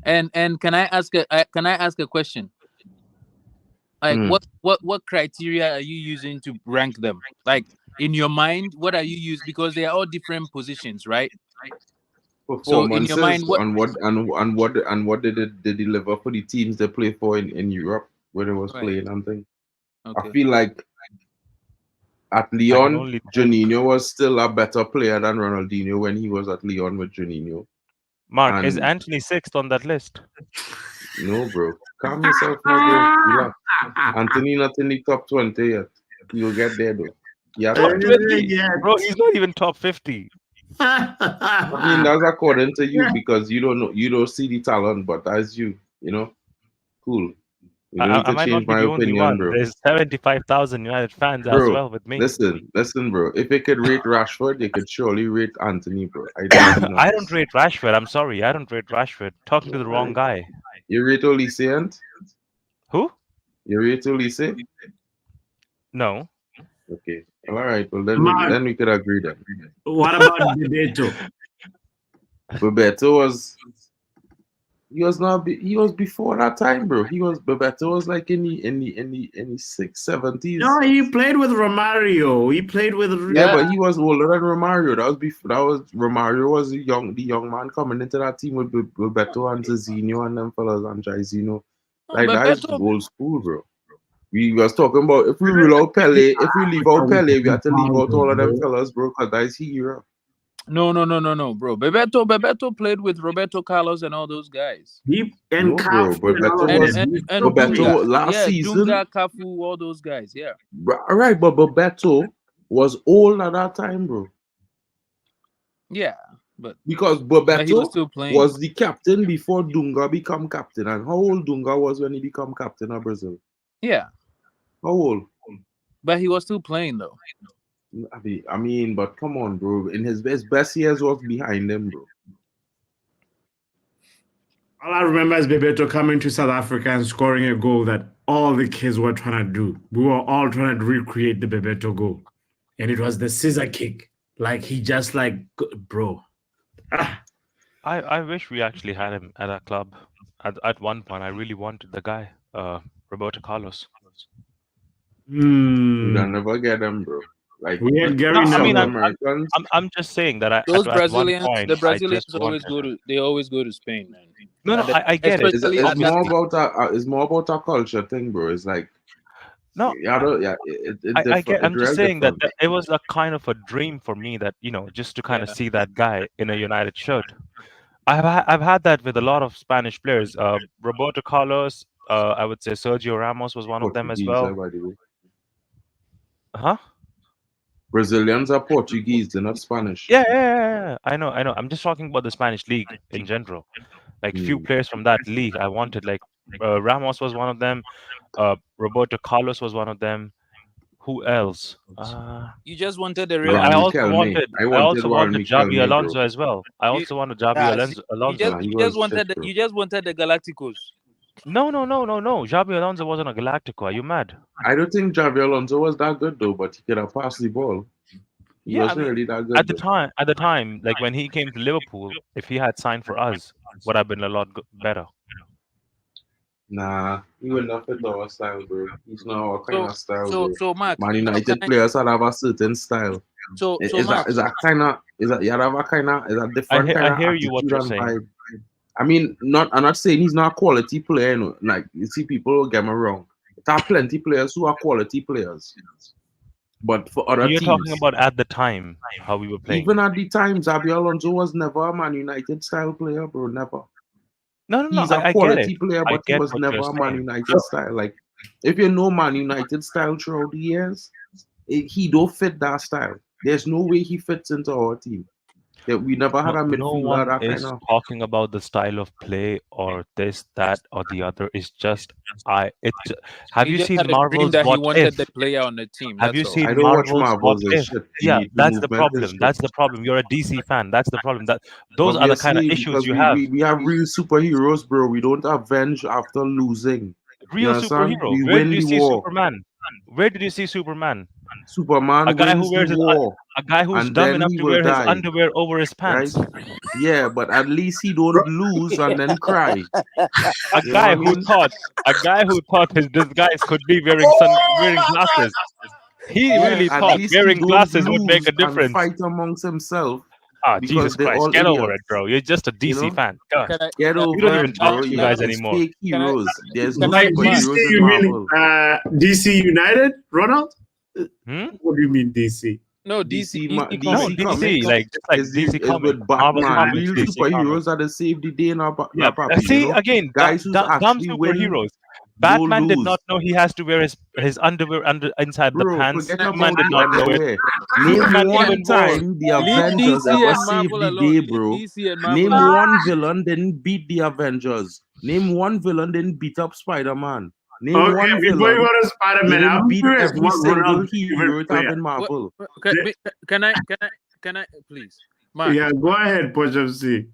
[SPEAKER 10] And can I ask a question? Like what criteria are you using to rank them? Like in your mind, what are you using? Because they are all different positions, right?
[SPEAKER 6] So in your mind, what did they deliver for the teams they play for in Europe where they was playing and things? Okay. I feel like at Lyon, Juninho was still a better player than Ronaldinho when he was at Lyon with Juninho.
[SPEAKER 8] Mark, is Antony 6th on that list?
[SPEAKER 6] No, bro. Calm yourself now, bro. Antony not in the top 20 yet. You'll get there, though. Yeah,
[SPEAKER 8] top 20? Bro, he's not even top 50.
[SPEAKER 6] I mean, that's according to you because you don't know, you don't see the talent, but as you know, cool. You don't need
[SPEAKER 8] I
[SPEAKER 6] to
[SPEAKER 8] might not
[SPEAKER 6] change
[SPEAKER 8] be
[SPEAKER 6] my
[SPEAKER 8] the only
[SPEAKER 6] opinion,
[SPEAKER 8] one.
[SPEAKER 6] bro.
[SPEAKER 8] There's 75,000 United fans as
[SPEAKER 6] Bro,
[SPEAKER 8] well with me.
[SPEAKER 6] listen, bro. If it could rate Rashford, they could surely rate Antony, bro. I don't be
[SPEAKER 8] I don't
[SPEAKER 6] nice.
[SPEAKER 8] rate Rashford. I'm sorry. I don't rate Rashford. Talking to the wrong
[SPEAKER 6] Alright.
[SPEAKER 8] guy.
[SPEAKER 6] You rate Olise, and
[SPEAKER 8] Who?
[SPEAKER 6] you rate Olise?
[SPEAKER 8] No.
[SPEAKER 6] Okay. All right. Well,
[SPEAKER 1] Mark,
[SPEAKER 6] then we could agree then.
[SPEAKER 1] what about Bebeto?
[SPEAKER 6] Bebeto was he was not he was before that time, bro. Bebeto was like in the 670s.
[SPEAKER 1] No, he played with Romario. He played with
[SPEAKER 6] Yeah, but he was older than Romario. That was before. That was Romario was the young man coming into that team with Bebeto and Zizinho and them fellas and Jairzinho. Like that is old school, bro. We was talking about if we rule out Pele, if we leave out Pele, we have to leave out all of them fellas, bro, because that is he era.
[SPEAKER 11] No, bro. Bebeto played with Roberto Carlos and all those guys.
[SPEAKER 6] No, bro, but Bebeto was
[SPEAKER 11] and
[SPEAKER 6] Bebeto
[SPEAKER 11] Dunga.
[SPEAKER 6] last
[SPEAKER 11] Yeah,
[SPEAKER 6] season.
[SPEAKER 11] Dunga, Cafu, all those guys. Yeah.
[SPEAKER 6] Right, but Bebeto was old at that time, bro.
[SPEAKER 11] Yeah, but
[SPEAKER 6] because
[SPEAKER 11] he
[SPEAKER 6] Bebeto
[SPEAKER 11] was still playing.
[SPEAKER 6] was the captain before Dunga become captain. And how old Dunga was when he become captain of Brazil?
[SPEAKER 11] Yeah.
[SPEAKER 6] How old?
[SPEAKER 11] But he was still playing though.
[SPEAKER 6] I mean, but come on, bro. In his best years was behind him, bro.
[SPEAKER 1] All I remember is Bebeto coming to South Africa and scoring a goal that all the kids were trying to do. We were all trying to recreate the Bebeto goal. And it was the scissor kick. Like, he just like, bro.
[SPEAKER 8] I wish we actually had him at our club. At one point, I really wanted the guy, Roberto Carlos.
[SPEAKER 6] We don't never get him, bro. Like
[SPEAKER 1] we had Gary.
[SPEAKER 8] No, I mean, I'm just saying that
[SPEAKER 11] those
[SPEAKER 8] at
[SPEAKER 11] Brazilians,
[SPEAKER 8] one point,
[SPEAKER 11] the Brazilians
[SPEAKER 8] always
[SPEAKER 11] go to Spain, man.
[SPEAKER 8] No, I get it.
[SPEAKER 6] It's more about our culture thing, bro. It's like
[SPEAKER 8] no, I get. I'm just saying that it was a kind of a dream for me that just to kind of see that guy in a United shirt. I've had that with a lot of Spanish players. Roberto Carlos, I would say Sergio Ramos was one of them as well.
[SPEAKER 6] By the way.
[SPEAKER 8] Huh?
[SPEAKER 6] Brazilians are Portuguese, they're not Spanish.
[SPEAKER 8] Yeah. I know. I'm just talking about the Spanish league in general. Like few players from that league I wanted. Like Ramos was one of them. Roberto Carlos was one of them. Who else?
[SPEAKER 11] You just wanted the real.
[SPEAKER 8] I also wanted Xabi Alonso as well. I also wanted Xabi Alonso.
[SPEAKER 11] You just wanted the Galacticos.
[SPEAKER 8] No. Xabi Alonso wasn't a Galactico. Are you mad?
[SPEAKER 6] I don't think Xabi Alonso was that good though, but he could have passed the ball. He wasn't really that good.
[SPEAKER 8] At the time, like when he came to Liverpool, if he had signed for us, would have been a lot better.
[SPEAKER 6] Nah, he would not fit our style, bro. He's not our kind of style.
[SPEAKER 11] So Mark,
[SPEAKER 6] Man United players have a certain style. Is that different kind of attitude and vibe? I mean, I'm not saying he's not a quality player. Like you see, people don't get me wrong. There are plenty players who are quality players. But for other teams,
[SPEAKER 8] you're talking about at the time how we were playing.
[SPEAKER 6] Even at the time, Xabi Alonso was never a Man United style player, bro. Never.
[SPEAKER 8] No.
[SPEAKER 6] He's a quality player, but he was never a Man United style. Like, if you know Man United style throughout the years, he don't fit that style. There's no way he fits into our team. That we never had a midfielder.
[SPEAKER 8] No one is talking about the style of play or this, that, or the other. It's just have you seen Marvel's
[SPEAKER 11] that
[SPEAKER 8] What
[SPEAKER 11] he wanted
[SPEAKER 8] If?
[SPEAKER 11] the player on the team.
[SPEAKER 8] Have you seen
[SPEAKER 6] I don't watch Marvel's
[SPEAKER 8] What If? Yeah, that's the problem. That's the problem. You're a DC fan. That's the problem. Those are the kind of issues you have.
[SPEAKER 6] We have real superheroes, bro. We don't avenge after losing.
[SPEAKER 8] Real superhero. Where did you see Superman? Where did you see Superman?
[SPEAKER 6] Superman,
[SPEAKER 8] a guy who wears a guy who's dumb enough to wear his underwear over his pants.
[SPEAKER 6] Right? Yeah, but at least he don't lose and then cry.
[SPEAKER 8] A guy who thought his disguise could be wearing glasses. He really thought wearing glasses would make a difference.
[SPEAKER 6] And fight amongst himself.
[SPEAKER 8] Jesus Christ! Get over it, bro. You're just a DC fan. Come on.
[SPEAKER 6] Get over it,
[SPEAKER 8] you don't even talk to you guys anymore.
[SPEAKER 6] Fake heroes. There's no
[SPEAKER 1] like
[SPEAKER 6] superheroes
[SPEAKER 1] DC,
[SPEAKER 6] in Marvel.
[SPEAKER 1] DC United, Ronald? What do you mean DC?
[SPEAKER 11] No, DC.
[SPEAKER 8] DC. Like DC
[SPEAKER 6] comics with Batman. Real superheroes that have saved the day in our
[SPEAKER 8] See, again,
[SPEAKER 6] guys
[SPEAKER 8] dumb superheroes. Batman did not know he has to wear his underwear inside the pants. Superman did not know it.
[SPEAKER 6] Name one time the Avengers ever saved the day, bro. Name one villain didn't beat the Avengers. Name one villain didn't beat up Spider-Man. Name
[SPEAKER 1] Okay,
[SPEAKER 6] one
[SPEAKER 1] before you
[SPEAKER 6] villain.
[SPEAKER 1] go to
[SPEAKER 6] They
[SPEAKER 1] Spider-Man,
[SPEAKER 6] didn't
[SPEAKER 1] I'm
[SPEAKER 6] beat
[SPEAKER 1] curious
[SPEAKER 6] every
[SPEAKER 1] what
[SPEAKER 6] single
[SPEAKER 1] Ronaldo's
[SPEAKER 6] hero
[SPEAKER 1] favorite
[SPEAKER 6] it have
[SPEAKER 1] player.
[SPEAKER 6] in Marvel.
[SPEAKER 10] Can I please, Mark?
[SPEAKER 1] Yeah, go ahead, Push FC.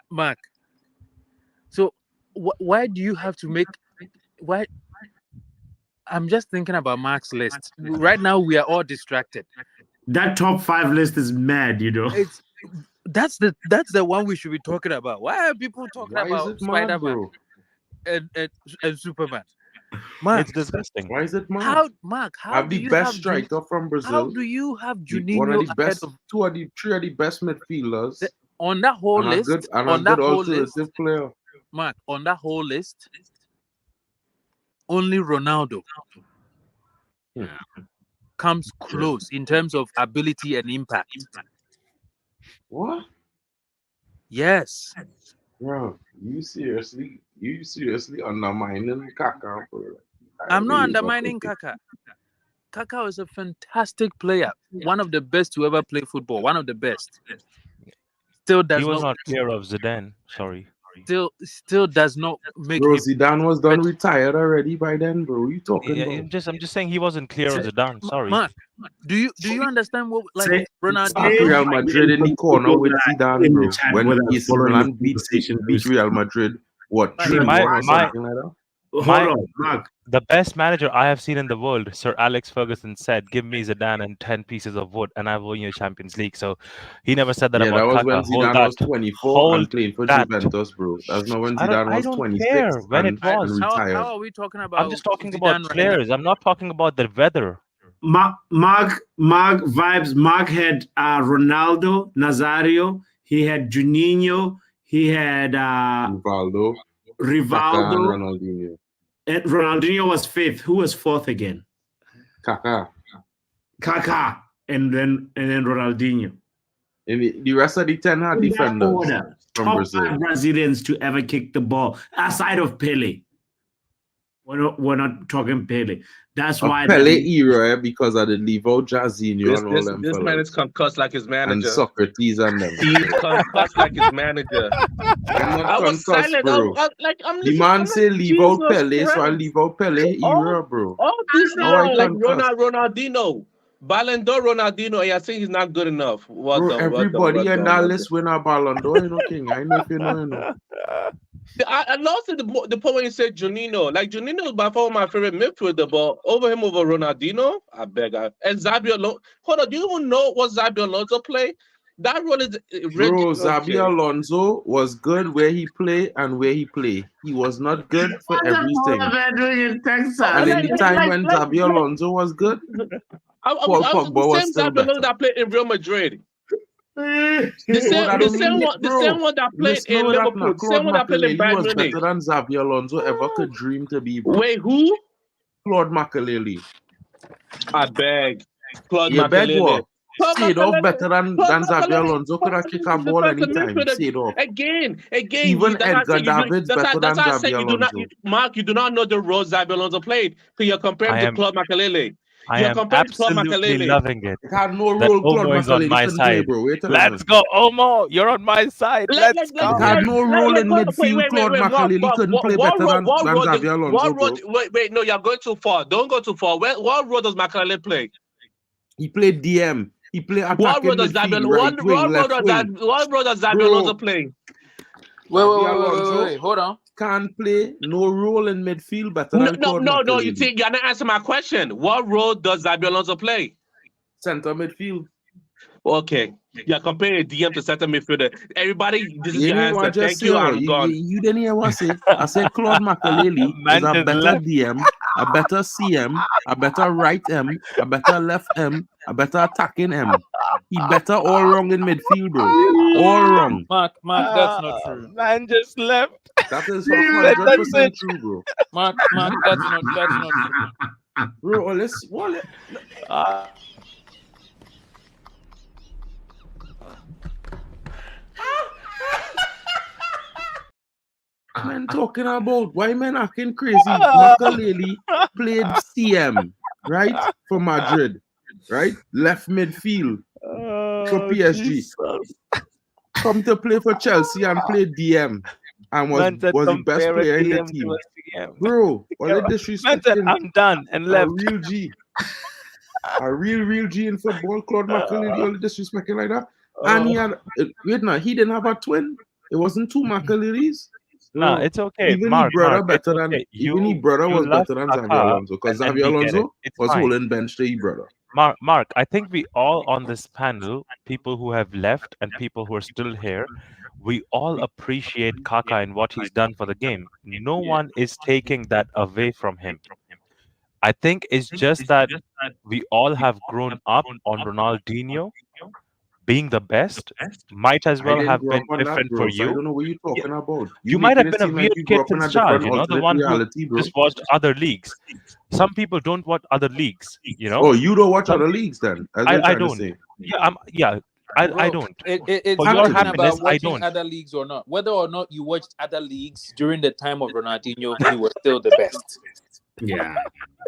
[SPEAKER 10] Mark. So why do you have to make why? I'm just thinking about Mark's list right now. We are all distracted.
[SPEAKER 1] That top 5 list is mad, you know.
[SPEAKER 10] That's the one we should be talking about. Why are people talking
[SPEAKER 6] Why is
[SPEAKER 10] about
[SPEAKER 6] it mad,
[SPEAKER 10] Spider-Man
[SPEAKER 6] bro?
[SPEAKER 10] and Superman? Mark,
[SPEAKER 8] It's disgusting.
[SPEAKER 6] Why is it mad?
[SPEAKER 10] how do
[SPEAKER 6] the
[SPEAKER 10] you
[SPEAKER 6] best
[SPEAKER 10] have
[SPEAKER 6] striker from Brazil.
[SPEAKER 10] How do you have
[SPEAKER 6] One of
[SPEAKER 10] Juninho
[SPEAKER 6] the
[SPEAKER 10] ahead
[SPEAKER 6] best,
[SPEAKER 10] of
[SPEAKER 6] three of the best midfielders.
[SPEAKER 10] on that whole
[SPEAKER 6] and
[SPEAKER 10] list?
[SPEAKER 6] A good alternative player.
[SPEAKER 10] Mark, on that whole list, only Ronaldo comes close in terms of ability and impact.
[SPEAKER 6] What?
[SPEAKER 10] Yes.
[SPEAKER 6] Bro, you seriously undermining Kaká, bro?
[SPEAKER 10] I'm not undermining Kaká. Kaká is a fantastic player, one of the best to ever play football, one of the best. Still does
[SPEAKER 8] He was
[SPEAKER 10] not
[SPEAKER 8] not clear of Zidane. Sorry.
[SPEAKER 10] Still does not make
[SPEAKER 6] Bro,
[SPEAKER 10] him.
[SPEAKER 6] Zidane was done retired already by then, bro. What you talking
[SPEAKER 8] Yeah,
[SPEAKER 6] about?
[SPEAKER 8] I'm just saying he wasn't clear of Zidane. Sorry.
[SPEAKER 10] Mark, do you understand what Ronaldo?
[SPEAKER 6] Start Real Madrid in the corner with Zidane, bro. When AC Milan beat Real Madrid, what 3-1 or something like that?
[SPEAKER 1] Hold on, Mark.
[SPEAKER 8] The best manager I have seen in the world, Sir Alex Ferguson, said, "Give me Zidane and 10 pieces of wood, and I will win you a Champions League." So he never said that about
[SPEAKER 6] that was
[SPEAKER 8] Kaká.
[SPEAKER 6] when
[SPEAKER 8] Hold
[SPEAKER 6] Zidane
[SPEAKER 8] that.
[SPEAKER 6] was 24 and playing for
[SPEAKER 8] that.
[SPEAKER 6] Juventus, bro. That's not when Zidane
[SPEAKER 8] I
[SPEAKER 6] was
[SPEAKER 8] don't
[SPEAKER 6] 26
[SPEAKER 8] care when
[SPEAKER 6] and,
[SPEAKER 8] it was.
[SPEAKER 6] and retired.
[SPEAKER 10] How are we talking about?
[SPEAKER 8] I'm just talking
[SPEAKER 10] Zidane
[SPEAKER 8] about
[SPEAKER 10] right
[SPEAKER 8] players.
[SPEAKER 10] now?
[SPEAKER 8] I'm not talking about the weather.
[SPEAKER 1] Mark vibes. Mark had Ronaldo, Nazario. He had Juninho. He had
[SPEAKER 6] Rivaldo.
[SPEAKER 1] Rivaldo.
[SPEAKER 6] And Ronaldinho.
[SPEAKER 1] And Ronaldinho was 5th. Who was 4th again?
[SPEAKER 6] Kaká.
[SPEAKER 1] And then Ronaldinho.
[SPEAKER 6] And the rest of the 10 had defenders from
[SPEAKER 1] top
[SPEAKER 6] Brazil.
[SPEAKER 1] 5 Brazilians to ever kick the ball, aside of Pele. We're not talking Pele. That's why
[SPEAKER 6] Pele era, because of the Livo, Jairzinho, and all them
[SPEAKER 9] This man is concussed like his manager.
[SPEAKER 6] and Socrates and them.
[SPEAKER 9] He's concussed like his manager.
[SPEAKER 6] I'm not
[SPEAKER 9] I was
[SPEAKER 6] concussed,
[SPEAKER 9] silent.
[SPEAKER 6] bro.
[SPEAKER 9] I'm
[SPEAKER 6] the man say leave out Pele, so I leave out Pele era, bro.
[SPEAKER 9] All these
[SPEAKER 6] How
[SPEAKER 9] like
[SPEAKER 6] concussed?
[SPEAKER 9] Ronaldinho. Ballon d'Or Ronaldinho, and I think he's not good enough.
[SPEAKER 6] Everybody in that list win a Ballon d'Or, you know, King. I know if you know, you know.
[SPEAKER 9] I lost the point when you said Juninho. Like, Juninho is by far my favorite midfielder, but over Ronaldinho, I beg. And Xabi Alonso. Hold on, do you even know what Xabi Alonso play? That role is
[SPEAKER 6] Bro, Xabi Alonso was good where he play and where he play. He was not good for everything. And in the time when Xabi Alonso was good, Paul Pogba was still better.
[SPEAKER 9] That played in Real Madrid. The same one that played in Liverpool. The same one that played in Bayern Munich.
[SPEAKER 6] Better than Xabi Alonso ever could dream to be. Bro.
[SPEAKER 9] Wait, who?
[SPEAKER 6] Claude Makelele.
[SPEAKER 9] I beg. Claude
[SPEAKER 6] Makelele. Stayed off better than Xabi Alonso. Could have kicked a ball anytime. Stayed off.
[SPEAKER 9] Again.
[SPEAKER 6] Even Edgar Davids better than Xabi Alonso.
[SPEAKER 9] Mark, you do not know the role Xabi Alonso played. Because you're comparing to Claude Makelele.
[SPEAKER 8] I am absolutely loving it.
[SPEAKER 6] Had no
[SPEAKER 8] that
[SPEAKER 6] role
[SPEAKER 8] Omo is on my side.
[SPEAKER 6] Bro.
[SPEAKER 8] Let's go, Omo. You're on my side. Let's go.
[SPEAKER 6] Had no role in midfield. Claude Makelele couldn't play better than Xabi Alonso.
[SPEAKER 9] Wait, no, you're going too far. Don't go too far. What role does Makelele play?
[SPEAKER 6] He played DM. He played attacking midfield, right wing, left wing.
[SPEAKER 9] What role does Xabi Alonso play?
[SPEAKER 10] Wait, hold on.
[SPEAKER 6] Can't play no role in midfield better than Claude Makelele.
[SPEAKER 9] No, you think you're not answering my question. What role does Xabi Alonso play?
[SPEAKER 6] Center midfield.
[SPEAKER 9] Okay. You're comparing DM to center midfielder. Everybody, this is your answer. Thank you. I'm gone.
[SPEAKER 6] You didn't hear what I said. I said Claude Makelele is a better DM, a better CM, a better right M, a better left M, a better attacking M. He better all wrong in midfield, bro. All wrong.
[SPEAKER 10] Mark, that's not true.
[SPEAKER 8] Man just left.
[SPEAKER 6] That is 100% true, bro.
[SPEAKER 10] Mark, that's not true.
[SPEAKER 6] Bro, let's man talking about why men acting crazy. Makelele played CM, right? For Madrid, right? Left midfield for PSG. Come to play for Chelsea and play DM. and
[SPEAKER 8] Man said
[SPEAKER 6] was the best
[SPEAKER 8] compare a
[SPEAKER 6] player in the
[SPEAKER 8] DM to
[SPEAKER 6] team.
[SPEAKER 8] a CM.
[SPEAKER 6] Bro, was it
[SPEAKER 8] Man said
[SPEAKER 6] disrespecting
[SPEAKER 8] I'm done and
[SPEAKER 6] a
[SPEAKER 8] left.
[SPEAKER 6] real G? A real G in football, Claude McAleary, only disrespecting like that. And he had, wait now, he didn't have a twin. It wasn't two McAlearys.
[SPEAKER 8] Nah,
[SPEAKER 6] Bro,
[SPEAKER 8] it's okay.
[SPEAKER 6] even
[SPEAKER 8] Mark,
[SPEAKER 6] his brother
[SPEAKER 8] Mark, it's
[SPEAKER 6] better than,
[SPEAKER 8] okay.
[SPEAKER 6] even his brother
[SPEAKER 8] You
[SPEAKER 6] was
[SPEAKER 8] love
[SPEAKER 6] better than Xavier
[SPEAKER 8] Kaká,
[SPEAKER 6] Alonso, because
[SPEAKER 8] and
[SPEAKER 6] Xavier
[SPEAKER 8] we get it.
[SPEAKER 6] Alonso
[SPEAKER 8] It's
[SPEAKER 6] was
[SPEAKER 8] fine.
[SPEAKER 6] holding bench to his brother.
[SPEAKER 8] Mark, I think we all on this panel, people who have left and people who are still here, we all appreciate Kaká and what he's done for the game. No one is taking that away from him. I think it's just that we all have grown up on Ronaldinho being the best. Might as
[SPEAKER 6] I
[SPEAKER 8] well
[SPEAKER 6] didn't
[SPEAKER 8] have
[SPEAKER 6] grow
[SPEAKER 8] been
[SPEAKER 6] up on that,
[SPEAKER 8] different
[SPEAKER 6] bro,
[SPEAKER 8] for
[SPEAKER 6] so I
[SPEAKER 8] you.
[SPEAKER 6] don't know what you're
[SPEAKER 8] Yeah,
[SPEAKER 6] talking about.
[SPEAKER 8] you might have
[SPEAKER 6] making it
[SPEAKER 8] been a
[SPEAKER 6] seem
[SPEAKER 8] weird
[SPEAKER 6] like you
[SPEAKER 8] kid
[SPEAKER 6] grew up in
[SPEAKER 8] since
[SPEAKER 6] a
[SPEAKER 8] child,
[SPEAKER 6] different
[SPEAKER 8] you know, the
[SPEAKER 6] alternate
[SPEAKER 8] one who
[SPEAKER 6] reality, bro.
[SPEAKER 8] just watched other leagues. Some people don't watch other leagues, you know.
[SPEAKER 6] Oh, you don't watch
[SPEAKER 8] Some
[SPEAKER 6] other
[SPEAKER 8] people,
[SPEAKER 6] leagues then? That's what you're
[SPEAKER 8] I
[SPEAKER 6] trying to
[SPEAKER 8] don't.
[SPEAKER 6] say.
[SPEAKER 8] Yeah, I
[SPEAKER 10] Bro,
[SPEAKER 8] don't.
[SPEAKER 10] it's
[SPEAKER 8] For
[SPEAKER 10] not
[SPEAKER 8] your
[SPEAKER 10] even
[SPEAKER 8] happiness,
[SPEAKER 10] about
[SPEAKER 8] I
[SPEAKER 10] watching
[SPEAKER 8] don't.
[SPEAKER 10] other leagues or not. Whether or not you watched other leagues during the time of Ronaldinho, he was still the best.
[SPEAKER 1] Yeah.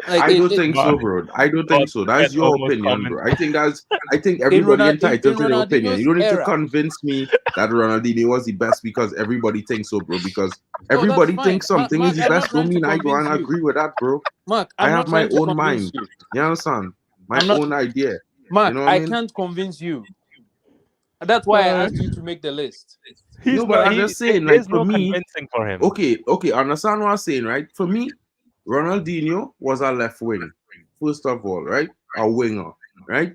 [SPEAKER 10] Like
[SPEAKER 6] I don't think so, bro. I don't think so. That's
[SPEAKER 8] Get
[SPEAKER 6] your
[SPEAKER 8] almost
[SPEAKER 6] opinion,
[SPEAKER 8] comment.
[SPEAKER 6] bro. I think everybody entitled to their opinion. You
[SPEAKER 10] Ronaldinho's
[SPEAKER 6] don't need to
[SPEAKER 10] era.
[SPEAKER 6] convince me that Ronaldinho was the best because everybody thinks so, bro. Because
[SPEAKER 10] No, that's
[SPEAKER 6] everybody
[SPEAKER 10] fine.
[SPEAKER 6] thinks something
[SPEAKER 10] Mark,
[SPEAKER 6] is the
[SPEAKER 10] I'm not
[SPEAKER 6] best. Don't
[SPEAKER 10] trying to
[SPEAKER 6] mean I go
[SPEAKER 10] convince
[SPEAKER 6] and
[SPEAKER 10] you.
[SPEAKER 6] agree with that, bro.
[SPEAKER 10] Mark,
[SPEAKER 6] I
[SPEAKER 10] I'm
[SPEAKER 6] have
[SPEAKER 10] not
[SPEAKER 6] my
[SPEAKER 10] trying to
[SPEAKER 6] own
[SPEAKER 10] convince
[SPEAKER 6] mind.
[SPEAKER 10] you.
[SPEAKER 6] You understand? My
[SPEAKER 10] I'm not,
[SPEAKER 6] own idea.
[SPEAKER 10] Mark,
[SPEAKER 6] You know what I
[SPEAKER 10] I
[SPEAKER 6] mean?
[SPEAKER 10] can't convince you. That's why I asked you to make the list.
[SPEAKER 6] No, but I'm just saying, like,
[SPEAKER 8] There's
[SPEAKER 6] for
[SPEAKER 8] no
[SPEAKER 6] me,
[SPEAKER 8] convincing for him.
[SPEAKER 6] okay, understand what I'm saying, right? For me, Ronaldinho was a left wing, first of all, right? A winger, right?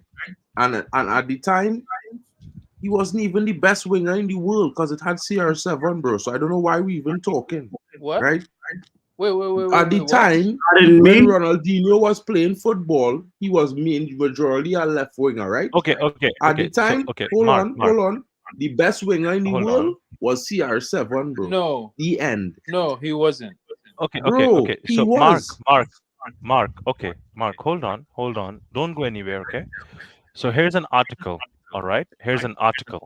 [SPEAKER 6] And at the time, he wasn't even the best winger in the world because it had CR7, bro. So I don't know why we even talking,
[SPEAKER 10] What?
[SPEAKER 6] right?
[SPEAKER 10] Wait.
[SPEAKER 6] At the
[SPEAKER 10] What?
[SPEAKER 6] time,
[SPEAKER 1] Pardon
[SPEAKER 6] when
[SPEAKER 1] me?
[SPEAKER 6] Ronaldinho was playing football, he was majorly a left winger, right?
[SPEAKER 8] Okay.
[SPEAKER 6] At the time,
[SPEAKER 8] So, okay,
[SPEAKER 6] hold
[SPEAKER 8] Mark,
[SPEAKER 6] on. The best winger in the
[SPEAKER 8] hold
[SPEAKER 6] world
[SPEAKER 8] on.
[SPEAKER 6] was CR7, bro.
[SPEAKER 10] No,
[SPEAKER 6] The end.
[SPEAKER 10] no, he wasn't.
[SPEAKER 8] Okay.
[SPEAKER 6] Bro, he
[SPEAKER 8] So,
[SPEAKER 6] was.
[SPEAKER 8] Mark. Okay, Mark, hold on. Don't go anywhere. Okay. So here's an article. All right. Here's an article.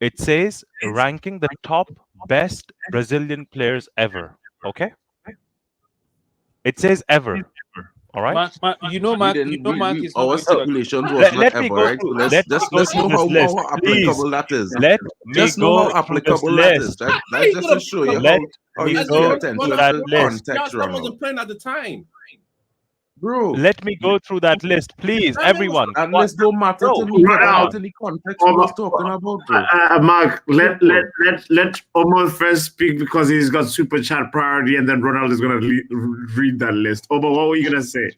[SPEAKER 8] It says ranking the top best Brazilian players ever. Okay. It says ever. All right.
[SPEAKER 10] Mark,
[SPEAKER 6] We didn't.
[SPEAKER 10] Mark is not
[SPEAKER 6] Our
[SPEAKER 10] going to agree.
[SPEAKER 6] stipulations was not
[SPEAKER 8] Let me
[SPEAKER 6] ever,
[SPEAKER 8] go
[SPEAKER 6] right?
[SPEAKER 8] through.
[SPEAKER 6] So
[SPEAKER 8] Let me go
[SPEAKER 6] let's
[SPEAKER 8] through
[SPEAKER 6] know
[SPEAKER 8] this list,
[SPEAKER 6] how
[SPEAKER 8] please.
[SPEAKER 6] applicable that is.
[SPEAKER 8] Let me
[SPEAKER 6] Just know
[SPEAKER 8] go
[SPEAKER 6] how
[SPEAKER 8] through this
[SPEAKER 6] applicable that is.
[SPEAKER 8] list.
[SPEAKER 6] That's just to show you
[SPEAKER 8] Let
[SPEAKER 6] how
[SPEAKER 8] me
[SPEAKER 6] you
[SPEAKER 4] As
[SPEAKER 6] pay
[SPEAKER 8] go
[SPEAKER 4] you
[SPEAKER 6] attention
[SPEAKER 8] through
[SPEAKER 6] to
[SPEAKER 8] that
[SPEAKER 6] the
[SPEAKER 8] list.
[SPEAKER 6] context,
[SPEAKER 4] That
[SPEAKER 6] Ronald.
[SPEAKER 4] wasn't playing at the time.
[SPEAKER 6] Bro,
[SPEAKER 8] Let me go through that list, please,
[SPEAKER 4] That man was
[SPEAKER 8] everyone.
[SPEAKER 6] that list don't matter
[SPEAKER 8] Bro,
[SPEAKER 6] to me because that's
[SPEAKER 1] Ronald,
[SPEAKER 6] not in the context we was talking about, bro.
[SPEAKER 1] Mark, let
[SPEAKER 6] Simple.
[SPEAKER 1] Omar first speak because he's got super chat priority, and then Ronald is gonna read that list. Omar, what were you gonna say?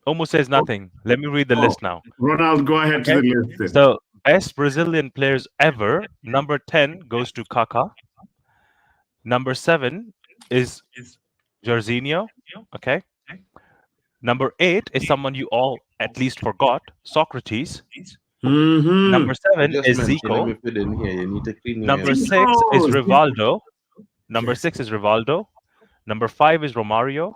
[SPEAKER 8] almost says nothing. Let me read the list now.
[SPEAKER 1] Ronald, go ahead to
[SPEAKER 8] Okay.
[SPEAKER 1] the list. Then.
[SPEAKER 8] So, best Brazilian players ever. Number 10 goes to Kaká. Number 7 is Jorginho. Okay. Number 8 is someone you all at least forgot, Socrates.
[SPEAKER 1] Mm-hmm.
[SPEAKER 8] Number 7
[SPEAKER 6] Just
[SPEAKER 8] is
[SPEAKER 6] mention him
[SPEAKER 8] Zico.
[SPEAKER 6] if you didn't hear. You need to clean your
[SPEAKER 8] Number
[SPEAKER 6] head.
[SPEAKER 8] 6 is
[SPEAKER 1] Zico.
[SPEAKER 8] Rivaldo. Number
[SPEAKER 1] Yes.
[SPEAKER 8] 6 is Rivaldo. Number 5 is Romario.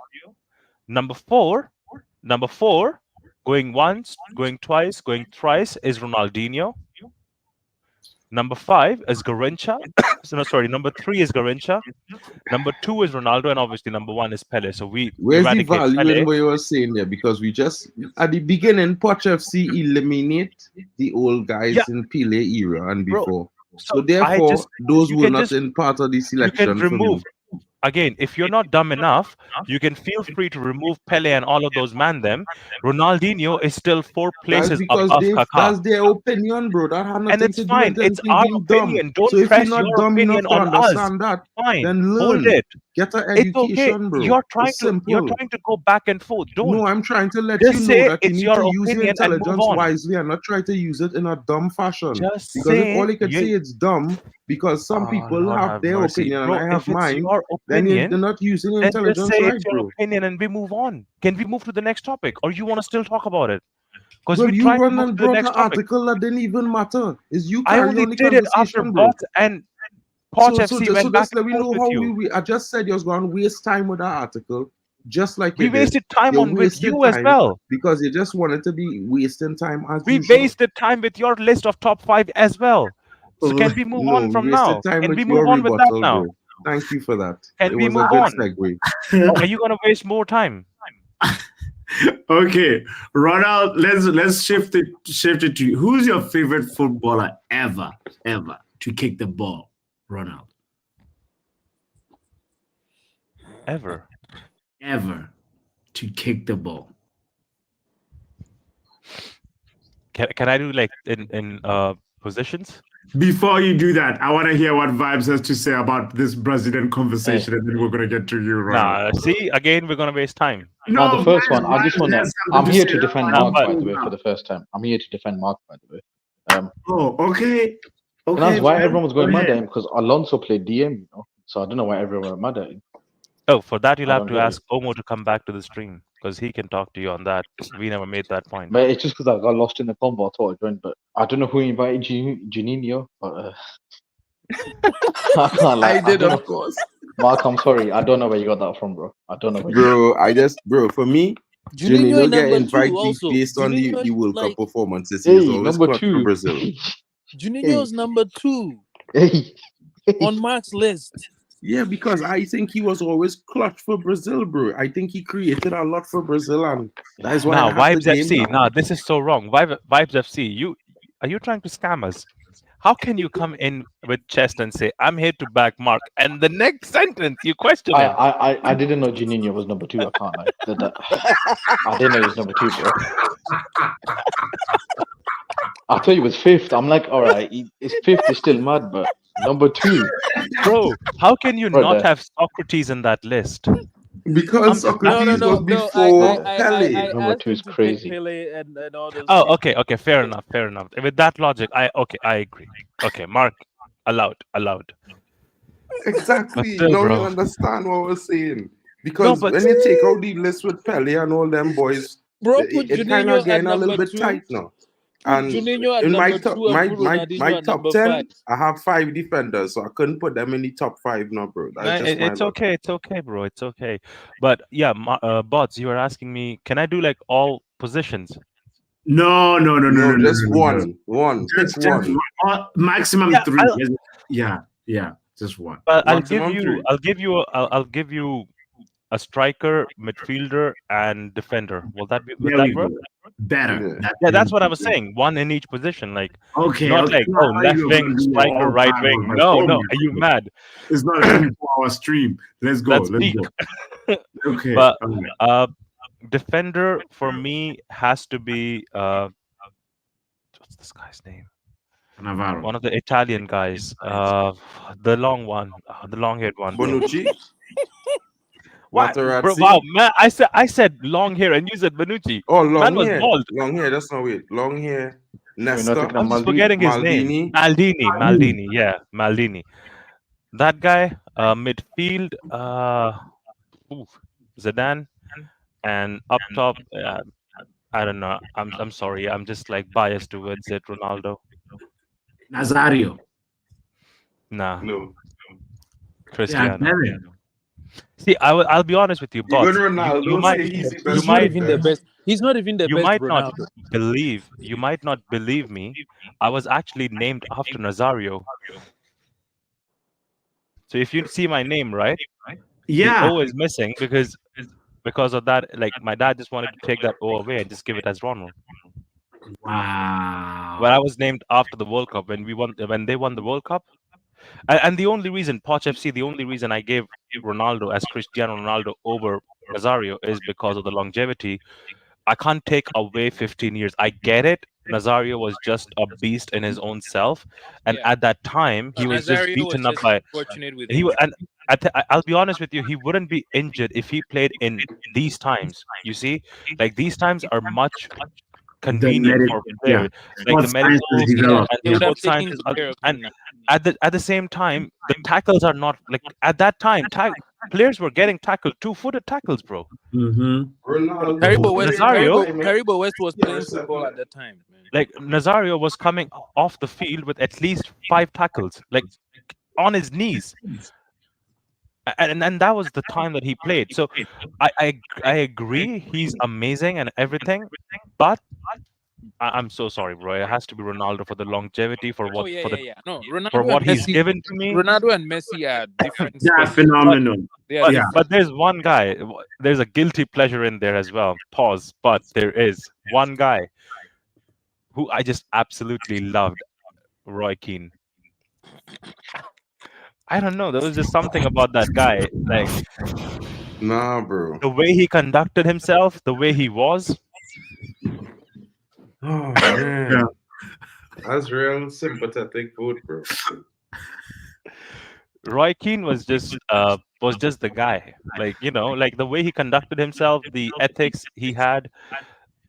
[SPEAKER 8] Number 4, going once, going twice, going thrice is Ronaldinho. Number 5 is Garrincha. Number 3 is Garrincha. Number 2 is Ronaldo, and obviously number 1 is Pele. So we
[SPEAKER 6] Where's the
[SPEAKER 8] eradicate
[SPEAKER 6] value
[SPEAKER 8] Pele.
[SPEAKER 6] in what you were saying there? Because we just at the beginning, Poch FC eliminate the old guys in Pele era and
[SPEAKER 8] Bro,
[SPEAKER 6] before. So therefore, those were not in part of the
[SPEAKER 8] you can
[SPEAKER 6] selection for
[SPEAKER 8] remove.
[SPEAKER 6] me.
[SPEAKER 8] Again, if you're not dumb enough, you can feel free to remove Pele and all of those them. Ronaldinho is still 4
[SPEAKER 6] That's
[SPEAKER 8] places
[SPEAKER 6] because
[SPEAKER 8] above Kaká.
[SPEAKER 6] that's their opinion, bro. That had
[SPEAKER 8] And
[SPEAKER 6] nothing
[SPEAKER 8] it's
[SPEAKER 6] to do
[SPEAKER 8] fine.
[SPEAKER 6] with
[SPEAKER 8] It's
[SPEAKER 6] anything
[SPEAKER 8] our
[SPEAKER 6] being dumb.
[SPEAKER 8] opinion. Don't
[SPEAKER 6] So if you're
[SPEAKER 8] press
[SPEAKER 6] not
[SPEAKER 8] your
[SPEAKER 6] dumb enough
[SPEAKER 8] opinion
[SPEAKER 6] to
[SPEAKER 8] on us.
[SPEAKER 6] understand that,
[SPEAKER 8] Fine.
[SPEAKER 6] then
[SPEAKER 8] Hold
[SPEAKER 6] learn.
[SPEAKER 8] it.
[SPEAKER 6] Get an
[SPEAKER 8] It's okay.
[SPEAKER 6] education, bro.
[SPEAKER 8] You're trying
[SPEAKER 6] It's
[SPEAKER 8] to
[SPEAKER 6] simple.
[SPEAKER 8] go back and forth. Don't.
[SPEAKER 6] No, I'm trying to let
[SPEAKER 8] Just
[SPEAKER 6] you know
[SPEAKER 8] say
[SPEAKER 6] that you
[SPEAKER 8] it's
[SPEAKER 6] need
[SPEAKER 8] your
[SPEAKER 6] to use your
[SPEAKER 8] opinion and move
[SPEAKER 6] intelligence
[SPEAKER 8] on.
[SPEAKER 6] wisely and not try to use it in a dumb fashion.
[SPEAKER 8] Just
[SPEAKER 6] Because if
[SPEAKER 8] say
[SPEAKER 6] all you could say it's dumb because some people
[SPEAKER 8] Lord
[SPEAKER 6] have
[SPEAKER 8] have
[SPEAKER 6] their
[SPEAKER 8] mercy.
[SPEAKER 6] opinion and
[SPEAKER 8] Bro,
[SPEAKER 6] I have
[SPEAKER 8] if it's
[SPEAKER 6] mine,
[SPEAKER 8] your
[SPEAKER 6] then you're
[SPEAKER 8] opinion,
[SPEAKER 6] not using your
[SPEAKER 8] then just
[SPEAKER 6] intelligence
[SPEAKER 8] say
[SPEAKER 6] right,
[SPEAKER 8] it's your
[SPEAKER 6] bro.
[SPEAKER 8] opinion and we move on. Can we move to the next topic? Or you want to still talk about it? Because
[SPEAKER 6] Well,
[SPEAKER 8] we
[SPEAKER 6] you
[SPEAKER 8] try to
[SPEAKER 6] run
[SPEAKER 8] move
[SPEAKER 6] and
[SPEAKER 8] to the
[SPEAKER 6] brought an
[SPEAKER 8] next topic.
[SPEAKER 6] article that didn't even matter. Is you
[SPEAKER 8] I
[SPEAKER 6] carry
[SPEAKER 8] only
[SPEAKER 6] on the
[SPEAKER 8] did it after
[SPEAKER 6] conversation, bro.
[SPEAKER 8] Bots and Poch
[SPEAKER 6] So
[SPEAKER 8] FC
[SPEAKER 6] just
[SPEAKER 8] went back
[SPEAKER 6] let
[SPEAKER 8] and
[SPEAKER 6] me
[SPEAKER 8] forth
[SPEAKER 6] know
[SPEAKER 8] with
[SPEAKER 6] how
[SPEAKER 8] you.
[SPEAKER 6] I just said you was going to waste time with that article, just like
[SPEAKER 8] We
[SPEAKER 6] you did.
[SPEAKER 8] wasted time
[SPEAKER 6] You
[SPEAKER 8] on with
[SPEAKER 6] wasted
[SPEAKER 8] you as
[SPEAKER 6] time
[SPEAKER 8] well.
[SPEAKER 6] because you just wanted to be wasting time as
[SPEAKER 8] We
[SPEAKER 6] usual.
[SPEAKER 8] wasted time with your list of top 5 as well. So can we move
[SPEAKER 6] No,
[SPEAKER 8] on from
[SPEAKER 6] we wasted
[SPEAKER 8] now?
[SPEAKER 6] time
[SPEAKER 8] Can
[SPEAKER 6] with
[SPEAKER 8] we
[SPEAKER 6] your
[SPEAKER 8] move on with that
[SPEAKER 6] rebuttal,
[SPEAKER 8] now?
[SPEAKER 6] bro. Thank you for that.
[SPEAKER 8] Can
[SPEAKER 6] It
[SPEAKER 8] we
[SPEAKER 6] was a
[SPEAKER 8] move
[SPEAKER 6] good
[SPEAKER 8] on?
[SPEAKER 6] segue.
[SPEAKER 8] Or are you going to waste more time?
[SPEAKER 1] Okay, Ronald, let's shift it to you. Who's your favorite footballer ever? to kick the ball, Ronald?
[SPEAKER 8] Ever
[SPEAKER 1] to kick the ball.
[SPEAKER 8] Can I do like in positions?
[SPEAKER 1] Before you do that, I want to hear what Vibes has to say about this Brazilian conversation, and then we're gonna get to you, Ronald.
[SPEAKER 8] Nah, see, again, we're gonna waste time.
[SPEAKER 12] No, the first one, I just want to. I'm here to defend Mark,
[SPEAKER 8] but-
[SPEAKER 12] by the way, for the first time. I'm here to defend Mark, by the way.
[SPEAKER 1] Oh, okay.
[SPEAKER 12] And that's why everyone was going mad at him, because Alonso played DM, you know. So I don't know why everyone was mad at him.
[SPEAKER 8] Oh, for that you'll
[SPEAKER 12] I
[SPEAKER 8] have
[SPEAKER 12] don't
[SPEAKER 8] to
[SPEAKER 12] get
[SPEAKER 8] ask Omo to come back to the stream because he can talk to you on that. We never made that point.
[SPEAKER 12] But it's just because I got lost in the combo. I thought I joined, but I don't know who invited Juninho. But I can't lie.
[SPEAKER 6] I did,
[SPEAKER 12] don't
[SPEAKER 6] of
[SPEAKER 12] know.
[SPEAKER 6] course.
[SPEAKER 12] Mark, I'm sorry. I don't know where you got that from, bro. I don't know. Where
[SPEAKER 6] Bro, for me,
[SPEAKER 11] Juninho
[SPEAKER 6] Juninho get
[SPEAKER 11] number two
[SPEAKER 6] invited
[SPEAKER 11] also.
[SPEAKER 6] based on
[SPEAKER 11] Juninho
[SPEAKER 6] the World
[SPEAKER 11] like-
[SPEAKER 6] Cup performances.
[SPEAKER 12] Hey,
[SPEAKER 6] He's always
[SPEAKER 12] number
[SPEAKER 6] clutch for
[SPEAKER 12] two.
[SPEAKER 6] Brazil.
[SPEAKER 11] Juninho's number 2
[SPEAKER 12] Hey.
[SPEAKER 11] on Mark's list.
[SPEAKER 6] Yeah, because I think he was always clutch for Brazil, bro. I think he created a lot for Brazil, and that is why
[SPEAKER 8] Now,
[SPEAKER 6] I have
[SPEAKER 8] Vibes
[SPEAKER 6] the name
[SPEAKER 8] FC.
[SPEAKER 6] now.
[SPEAKER 8] Now, this is so wrong. Vibes FC. Are you trying to scam us? How can you come in with chest and say, I'm here to back Mark, and the next sentence you question him?
[SPEAKER 12] I didn't know Juninho was number 2. I can't lie. I didn't know he was number 2, bro. I thought he was 5th. I'm like, all right, his 5th is still mad, but number 2.
[SPEAKER 8] Bro, how can you
[SPEAKER 12] Brother.
[SPEAKER 8] not have Socrates in that list?
[SPEAKER 6] Because Socrates was
[SPEAKER 11] No.
[SPEAKER 6] before
[SPEAKER 11] I
[SPEAKER 6] Pele.
[SPEAKER 12] Number
[SPEAKER 11] asked
[SPEAKER 12] 2
[SPEAKER 11] him
[SPEAKER 12] is
[SPEAKER 11] to pick
[SPEAKER 12] crazy.
[SPEAKER 11] Pele and all those.
[SPEAKER 8] Oh, okay, fair enough. With that logic, I agree. Okay, Mark, allowed.
[SPEAKER 6] Exactly.
[SPEAKER 8] But still,
[SPEAKER 6] Now
[SPEAKER 8] bro.
[SPEAKER 6] you understand what we're saying. Because when you take out the list with Pele and all them boys,
[SPEAKER 11] Bro, put
[SPEAKER 6] it kind
[SPEAKER 11] Juninho
[SPEAKER 6] of getting
[SPEAKER 11] at
[SPEAKER 6] a little
[SPEAKER 11] number
[SPEAKER 6] bit
[SPEAKER 11] 2.
[SPEAKER 6] tight now.
[SPEAKER 11] Put
[SPEAKER 6] And
[SPEAKER 11] Juninho at
[SPEAKER 6] in my
[SPEAKER 11] number
[SPEAKER 6] top,
[SPEAKER 11] 2 and put Ronaldinho
[SPEAKER 6] my
[SPEAKER 11] at
[SPEAKER 6] top
[SPEAKER 11] number
[SPEAKER 6] 10,
[SPEAKER 11] 5.
[SPEAKER 6] I have 5 defenders, so I couldn't put them in the top 5 now, bro. That's just my
[SPEAKER 8] It's
[SPEAKER 6] luck.
[SPEAKER 8] okay. It's okay, bro. It's okay. But yeah, Bots, you were asking me, can I do like all positions?
[SPEAKER 1] No.
[SPEAKER 6] Just one.
[SPEAKER 1] Just
[SPEAKER 6] Pick one.
[SPEAKER 1] maximum
[SPEAKER 8] Yeah,
[SPEAKER 1] 3.
[SPEAKER 8] I'll-
[SPEAKER 1] Just one.
[SPEAKER 8] But
[SPEAKER 6] Maximum 3.
[SPEAKER 8] I'll give you a striker, midfielder, and defender. Would
[SPEAKER 1] There
[SPEAKER 8] that
[SPEAKER 1] we
[SPEAKER 8] work?
[SPEAKER 1] go. Better.
[SPEAKER 8] Yeah, that's what I was saying. One in each position, like
[SPEAKER 1] Okay.
[SPEAKER 8] not like
[SPEAKER 1] No, I thought
[SPEAKER 8] left
[SPEAKER 1] you were
[SPEAKER 8] wing,
[SPEAKER 1] gonna do
[SPEAKER 8] striker,
[SPEAKER 1] all
[SPEAKER 8] right
[SPEAKER 1] 5
[SPEAKER 8] wing.
[SPEAKER 1] of us.
[SPEAKER 8] No,
[SPEAKER 1] Oh my
[SPEAKER 8] are you
[SPEAKER 1] God.
[SPEAKER 8] mad?
[SPEAKER 1] It's not a 24-hour stream. Let's go.
[SPEAKER 8] Let's
[SPEAKER 1] Let's
[SPEAKER 8] peak.
[SPEAKER 1] go. Okay.
[SPEAKER 8] But
[SPEAKER 1] all right.
[SPEAKER 8] defender for me has to be what's this guy's name?
[SPEAKER 1] Navarro.
[SPEAKER 8] One of the Italian guys. The long one, the long-haired one. Bro.
[SPEAKER 6] Bonucci.
[SPEAKER 8] What? Bro,
[SPEAKER 6] Materazzi.
[SPEAKER 8] wow, man! I said long hair and you said Bonucci.
[SPEAKER 6] Oh, long
[SPEAKER 8] Man was
[SPEAKER 6] hair.
[SPEAKER 8] bald.
[SPEAKER 6] Long hair. That's not weird. Long hair.
[SPEAKER 12] We're not
[SPEAKER 6] Nesta.
[SPEAKER 12] taking a
[SPEAKER 8] I'm just forgetting his name. Maldini. Yeah, Maldini. That guy. Midfield. Zidane, and up top. I don't know. I'm sorry. I'm just like biased towards it. Ronaldo.
[SPEAKER 1] Nazario.
[SPEAKER 8] Nah.
[SPEAKER 6] No.
[SPEAKER 8] Cristiano.
[SPEAKER 1] Yeah,
[SPEAKER 8] See, I'll be honest with you, boss.
[SPEAKER 6] Even Ronaldo
[SPEAKER 8] You might
[SPEAKER 6] say he's the
[SPEAKER 11] He's
[SPEAKER 6] best
[SPEAKER 11] not
[SPEAKER 8] might-
[SPEAKER 11] even the best. He's not even the
[SPEAKER 8] you
[SPEAKER 11] best
[SPEAKER 8] might not
[SPEAKER 11] Ronaldo.
[SPEAKER 8] you might not believe me. I was actually named after Nazario. So if you see my name, right?
[SPEAKER 1] Yeah.
[SPEAKER 8] The O is missing because of that. Like my dad just wanted to take that O away and just give it as Ronald.
[SPEAKER 1] Wow.
[SPEAKER 8] But I was named after the World Cup when they won the World Cup. And the only reason Poch FC, the only reason I gave Ronaldo as Cristiano Ronaldo over Nazario is because of the longevity. I can't take away 15 years. I get it. Nazario was just a beast in his own self, and
[SPEAKER 11] Yeah.
[SPEAKER 8] at that time he was just
[SPEAKER 11] Nazario
[SPEAKER 8] beaten
[SPEAKER 11] was
[SPEAKER 8] up
[SPEAKER 11] just
[SPEAKER 8] by.
[SPEAKER 11] fortunate with
[SPEAKER 8] He
[SPEAKER 11] injury.
[SPEAKER 8] and I'll be honest with you, he wouldn't be injured if he played in these times. You see, like these times are much convenient for players. Like the
[SPEAKER 1] Sports
[SPEAKER 8] medical
[SPEAKER 1] science is developed.
[SPEAKER 8] and
[SPEAKER 11] They
[SPEAKER 8] the
[SPEAKER 11] would have
[SPEAKER 8] sports
[SPEAKER 11] taken
[SPEAKER 8] sciences,
[SPEAKER 11] care of
[SPEAKER 8] and
[SPEAKER 11] him now.
[SPEAKER 8] at the same time, the tackles are not like at that time. Players were getting tackled, 2-footed tackles, bro.
[SPEAKER 1] Mm-hmm.
[SPEAKER 6] Ronaldo.
[SPEAKER 11] Caribou West was playing football at that time, man.
[SPEAKER 8] Like Nazario was coming off the field with at least 5 tackles, like on his knees. And that was the time that he played. So I agree, he's amazing and everything, but I'm so sorry, bro. It has to be Ronaldo for the longevity, for what
[SPEAKER 11] No, Ronaldo
[SPEAKER 8] for what
[SPEAKER 11] and
[SPEAKER 8] he's
[SPEAKER 11] Messi,
[SPEAKER 8] given to me.
[SPEAKER 11] Ronaldo and Messi are different.
[SPEAKER 1] Yeah,
[SPEAKER 11] species.
[SPEAKER 1] phenomenal.
[SPEAKER 8] But there's one guy. There's a guilty pleasure in there as well. Pause. But there is one guy who I just absolutely loved, Roy Keane. I don't know. There was just something about that guy. Like
[SPEAKER 6] Nah, bro.
[SPEAKER 8] the way he conducted himself, the way he was.
[SPEAKER 6] Oh man, that's real sympathetic vote, bro.
[SPEAKER 8] Roy Keane was just the guy. Like, like the way he conducted himself, the ethics he had,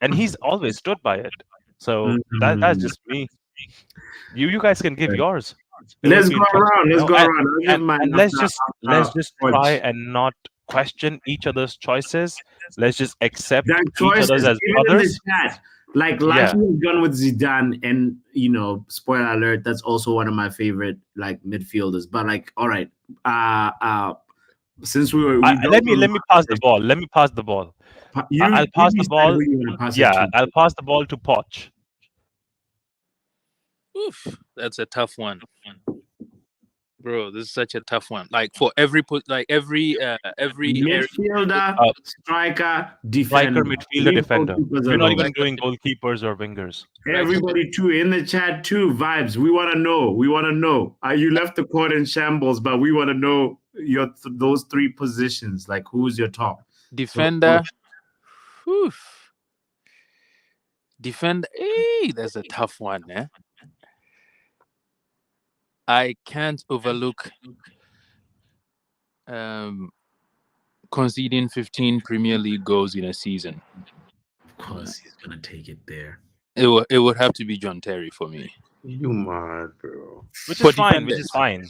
[SPEAKER 8] and he's always stood by it. So that's just me. You guys can give yours. It would
[SPEAKER 1] Let's
[SPEAKER 8] be
[SPEAKER 1] go around. Let's go around. I'll give mine
[SPEAKER 8] and let's just try and not question each other's choices. Let's just accept
[SPEAKER 1] that
[SPEAKER 8] each other's
[SPEAKER 1] choices,
[SPEAKER 8] as
[SPEAKER 1] even in
[SPEAKER 8] brothers.
[SPEAKER 1] the chat. Like
[SPEAKER 8] Yeah.
[SPEAKER 1] Lachi has gone with Zidane, and spoiler alert, that's also one of my favorite like midfielders. But like, all right, since we
[SPEAKER 8] let me pass the ball. Let me pass the ball. I'll pass the ball. I'll pass the ball to Poch.
[SPEAKER 10] Oof, that's a tough one, bro. This is such a tough one. Like for every
[SPEAKER 1] midfielder, striker, defender,
[SPEAKER 8] midfielder, defender. We're not even doing goalkeepers or wingers.
[SPEAKER 1] Everybody too in the chat too. Vibes. We want to know. You left the court in shambles, but we want to know those three positions. Like, who's your top
[SPEAKER 10] defender? Defender. Hey, that's a tough one, eh? I can't overlook conceding 15 Premier League goals in a season.
[SPEAKER 1] Of course, he's gonna take it there.
[SPEAKER 10] It would have to be John Terry for me.
[SPEAKER 6] You mad, bro?
[SPEAKER 8] Which is fine.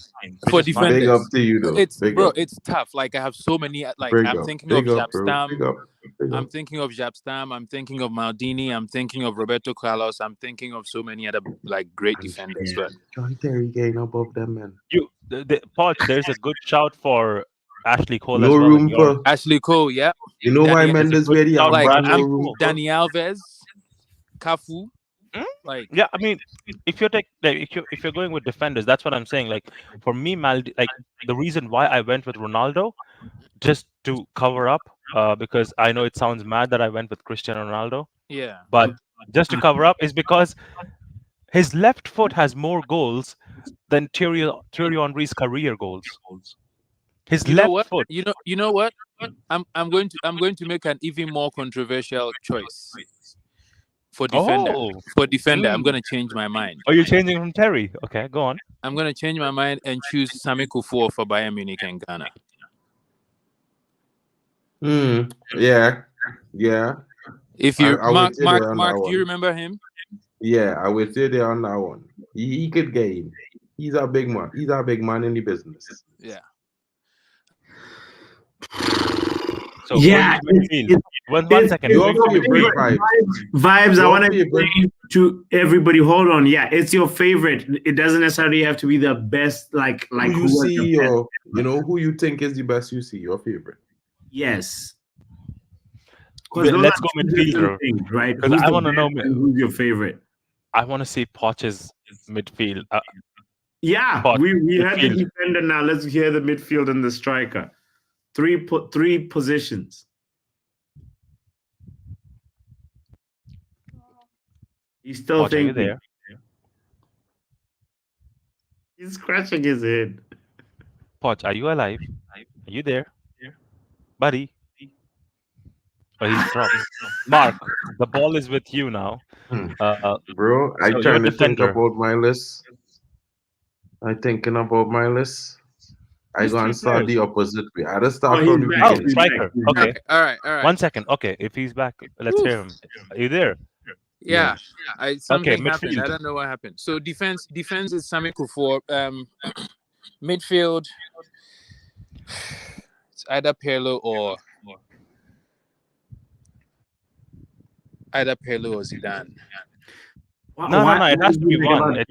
[SPEAKER 10] For defenders,
[SPEAKER 6] big up to you though.
[SPEAKER 10] It's tough. Like I have so many. Like I'm thinking of Japstam. I'm thinking of Japstam. I'm thinking of Maldini. I'm thinking of Roberto Carlos. I'm thinking of so many other like great defenders. But
[SPEAKER 6] John Terry getting above them, man.
[SPEAKER 8] Poch, there's a good shout for Ashley Cole
[SPEAKER 6] no
[SPEAKER 8] as well.
[SPEAKER 6] Room for
[SPEAKER 10] Ashley Cole, yeah.
[SPEAKER 6] You know why Mendes ready?
[SPEAKER 10] Like Dani Alves, Cafu. Like
[SPEAKER 8] yeah, I mean, if you're if you're going with defenders, that's what I'm saying. Like for me, the reason why I went with Ronaldo, just to cover up, because I know it sounds mad that I went with Cristiano Ronaldo.
[SPEAKER 10] Yeah.
[SPEAKER 8] But just to cover up is because his left foot has more goals than Thierry Henry's career goals. His left foot.
[SPEAKER 10] You know what? I'm going to make an even more controversial choice. For defender, I'm going to change my mind.
[SPEAKER 8] Oh, you're changing from Terry? Okay, go on.
[SPEAKER 10] I'm going to change my mind and choose Sami Kufuor for Bayern Munich and Ghana.
[SPEAKER 6] Yeah.
[SPEAKER 10] If you Mark, do you remember him?
[SPEAKER 6] Yeah, I would say there on that one. He could game. He's a big man. He's a big man in the business.
[SPEAKER 10] Yeah.
[SPEAKER 8] So one second.
[SPEAKER 1] Vibes. I want to say to everybody. Hold on. Yeah, it's your favorite. It doesn't necessarily have to be the best. Like
[SPEAKER 6] who you see, who you think is the best. You see your favorite.
[SPEAKER 1] Yes.
[SPEAKER 8] Let's go midfielder,
[SPEAKER 1] right?
[SPEAKER 8] Because I want to know
[SPEAKER 1] who's your favorite.
[SPEAKER 8] I want to see Poch's midfield.
[SPEAKER 1] We had the defender now. Let's hear the midfield and the striker. Three positions. He's still thinking.
[SPEAKER 8] Are you there?
[SPEAKER 1] He's scratching his head.
[SPEAKER 8] Poch, are you alive? Are you there? Buddy? Oh, he's dropped. Mark, the ball is with you now.
[SPEAKER 6] Bro, I'm trying to think about my list. I'm thinking about my list. I go and start the opposite way. I just start from the beginning.
[SPEAKER 8] Striker. Okay.
[SPEAKER 10] All right.
[SPEAKER 8] 1 second. Okay, if he's back, let's hear him. Are you there?
[SPEAKER 10] Yeah. Something happened. I don't know what happened. So defense is Sami Kufuor. Midfield, it's either Pirlo or Zidane.
[SPEAKER 8] No. It has to be one.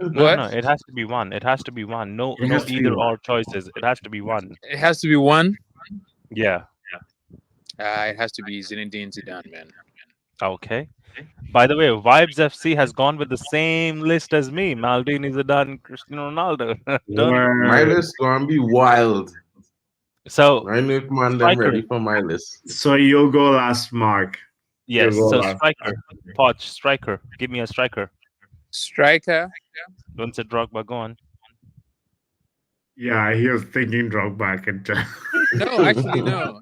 [SPEAKER 10] What?
[SPEAKER 8] No, it has to be one. It has to be one. No either or choices. It has to be one.
[SPEAKER 10] It has to be one?
[SPEAKER 8] Yeah.
[SPEAKER 10] It has to be Zinedine Zidane, man.
[SPEAKER 8] Okay. By the way, Vibes FC has gone with the same list as me. Maldini, Zidane, Cristiano Ronaldo.
[SPEAKER 6] My list gonna be wild.
[SPEAKER 8] So
[SPEAKER 6] I know man, I'm ready for my list.
[SPEAKER 1] So you'll go last, Mark.
[SPEAKER 8] Yes. So striker. Poch, striker. Give me a striker.
[SPEAKER 10] Striker.
[SPEAKER 8] Don't say Drogba. Go on.
[SPEAKER 1] Yeah, he was thinking Drogba.
[SPEAKER 10] No, actually, no.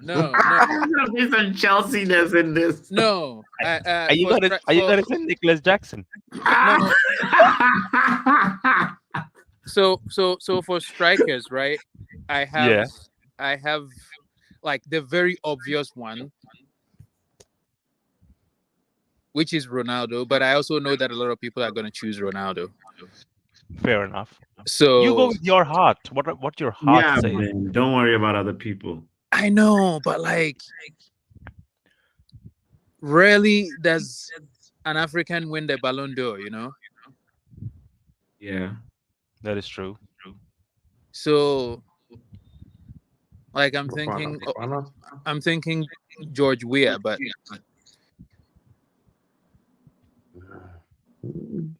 [SPEAKER 1] There's be some Chelsea-ness in this.
[SPEAKER 10] No.
[SPEAKER 8] Are you gonna say Nicholas Jackson?
[SPEAKER 10] No. So for strikers, right? I have like the very obvious one, which is Ronaldo, but I also know that a lot of people are going to choose Ronaldo.
[SPEAKER 8] Fair enough.
[SPEAKER 10] So
[SPEAKER 8] you go with your heart. What your heart says.
[SPEAKER 1] Man, don't worry about other people.
[SPEAKER 10] I know, but like, rarely does an African win the Ballon d'Or, you know?
[SPEAKER 1] Yeah,
[SPEAKER 8] that is true.
[SPEAKER 10] So, like, I'm thinking George Weah, but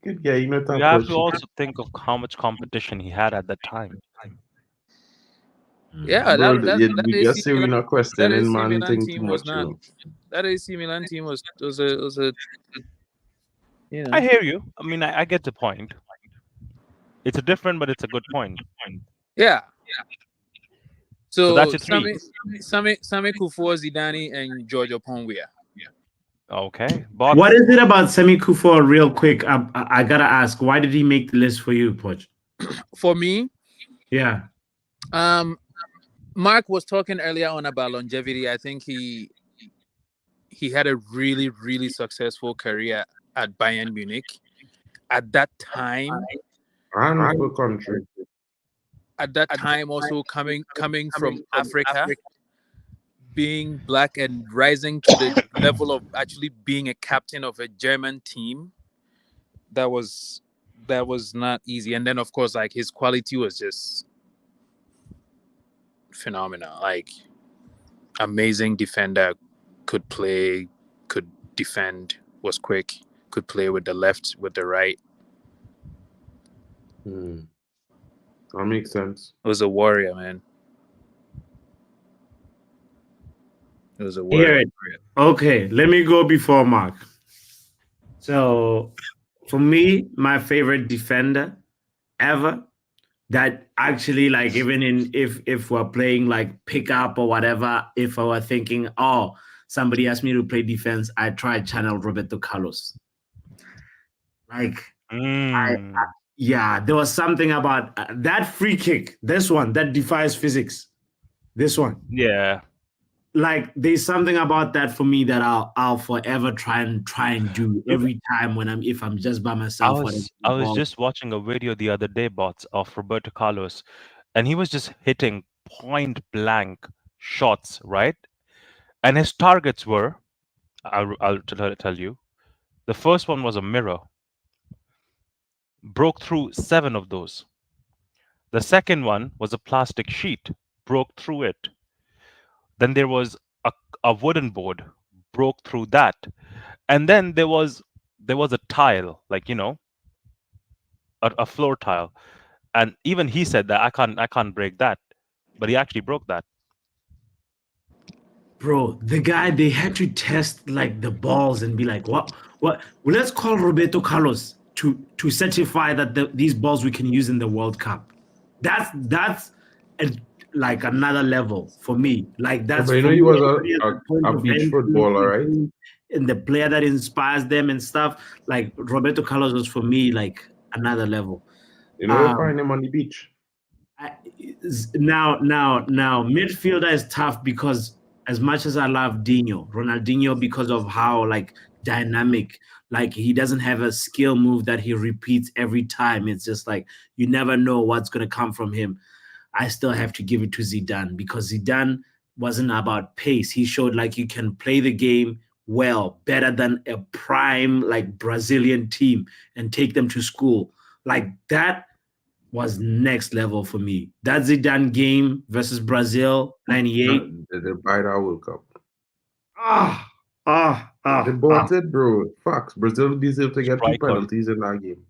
[SPEAKER 6] good guy. You
[SPEAKER 8] have to also think of how much competition he had at that time.
[SPEAKER 10] Yeah,
[SPEAKER 6] bro,
[SPEAKER 10] that
[SPEAKER 6] we just say we're not questioning man thing too much.
[SPEAKER 10] That AC Milan team was a you know.
[SPEAKER 8] I hear you. I mean, I get the point. It's a different, but it's a good point.
[SPEAKER 10] Yeah. So
[SPEAKER 8] that's your three.
[SPEAKER 10] Sami Kufuor, Zidane, and Giorgio Ponwea.
[SPEAKER 8] Okay.
[SPEAKER 1] What is it about Sami Kufuor, real quick? I gotta ask, why did he make the list for you, Poch?
[SPEAKER 10] For me?
[SPEAKER 1] Yeah.
[SPEAKER 10] Mark was talking earlier on about longevity. I think he had a really, really successful career at Bayern Munich. At that time,
[SPEAKER 6] and for country.
[SPEAKER 10] At that time, also coming from Africa, being black and rising to the level of actually being a captain of a German team, that was not easy. And then, of course, like, his quality was just phenomenal. Like, amazing defender, could play, could defend, was quick, could play with the left, with the right.
[SPEAKER 6] That makes sense.
[SPEAKER 10] It was a warrior, man. It was a warrior.
[SPEAKER 1] Okay, let me go before Mark. So, for me, my favorite defender ever, that actually, like, even if we're playing like pick up or whatever, if I were thinking, oh, somebody asked me to play defense, I try channel Roberto Carlos. Like, there was something about that free kick. This one that defies physics. This one.
[SPEAKER 8] Yeah.
[SPEAKER 1] Like, there's something about that for me that I'll forever try and do every time if I'm just by myself.
[SPEAKER 8] I was just watching a video the other day, bots, of Roberto Carlos, and he was just hitting point blank shots, right? And his targets were, I'll tell you, the first one was a mirror, broke through 7 of those. The second one was a plastic sheet, broke through it. Then there was a wooden board, broke through that. And then there was a tile, like, you know, a floor tile. And even he said that I can't break that. But he actually broke that.
[SPEAKER 1] Bro, the guy, they had to test like the balls and be like, what? Well, let's call Roberto Carlos to certify that these balls we can use in the World Cup. That's like another level for me. Like, that's.
[SPEAKER 6] But you know, he was a beach footballer, right?
[SPEAKER 1] And the player that inspires them and stuff. Like, Roberto Carlos was for me like another level.
[SPEAKER 6] You know, you'll find him on the beach.
[SPEAKER 1] Now, midfielder is tough because as much as I love Ronaldinho, because of how like dynamic, like, he doesn't have a skill move that he repeats every time. It's just like you never know what's gonna come from him. I still have to give it to Zidane, because Zidane wasn't about pace. He showed like you can play the game well, better than a prime like Brazilian team, and take them to school. Like, that was next level for me. That Zidane game versus Brazil, 98.
[SPEAKER 6] They buy that World Cup. They bought it, bro. Facts. Brazil deserved to get 2 penalties in that game.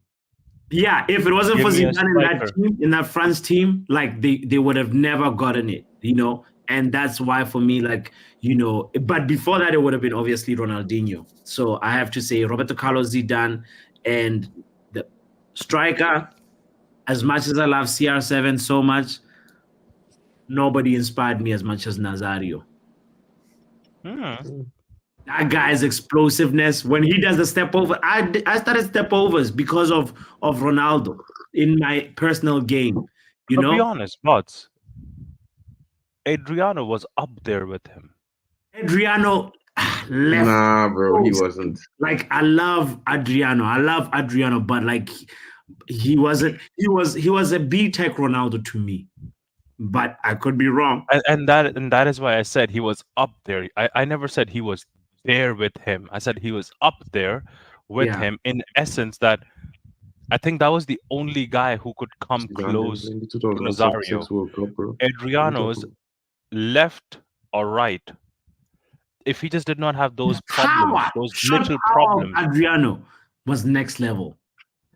[SPEAKER 1] Yeah, if it wasn't for Zidane in that France team, like, they would have never gotten it, you know. And that's why for me, like, you know, but before that, it would have been obviously Ronaldinho. So I have to say Roberto Carlos, Zidane, and striker, as much as I love CR7 so much, nobody inspired me as much as Nazario. That guy's explosiveness, when he does the step over, I started step overs because of Ronaldo in my personal game. You know,
[SPEAKER 8] be honest, Bots. Adriano was up there with him.
[SPEAKER 1] Adriano left.
[SPEAKER 6] Nah, bro, he wasn't.
[SPEAKER 1] Like, I love Adriano, but like he wasn't. He was a B-Tech Ronaldo to me, but I could be wrong.
[SPEAKER 8] And that is why I said he was up there. I never said he was there with him. I said he was up there with him. In essence, that I think that was the only guy who could come close to Nazario. Adriano's left or right. If he just did not have those problems, those little problems,
[SPEAKER 1] Adriano was next level.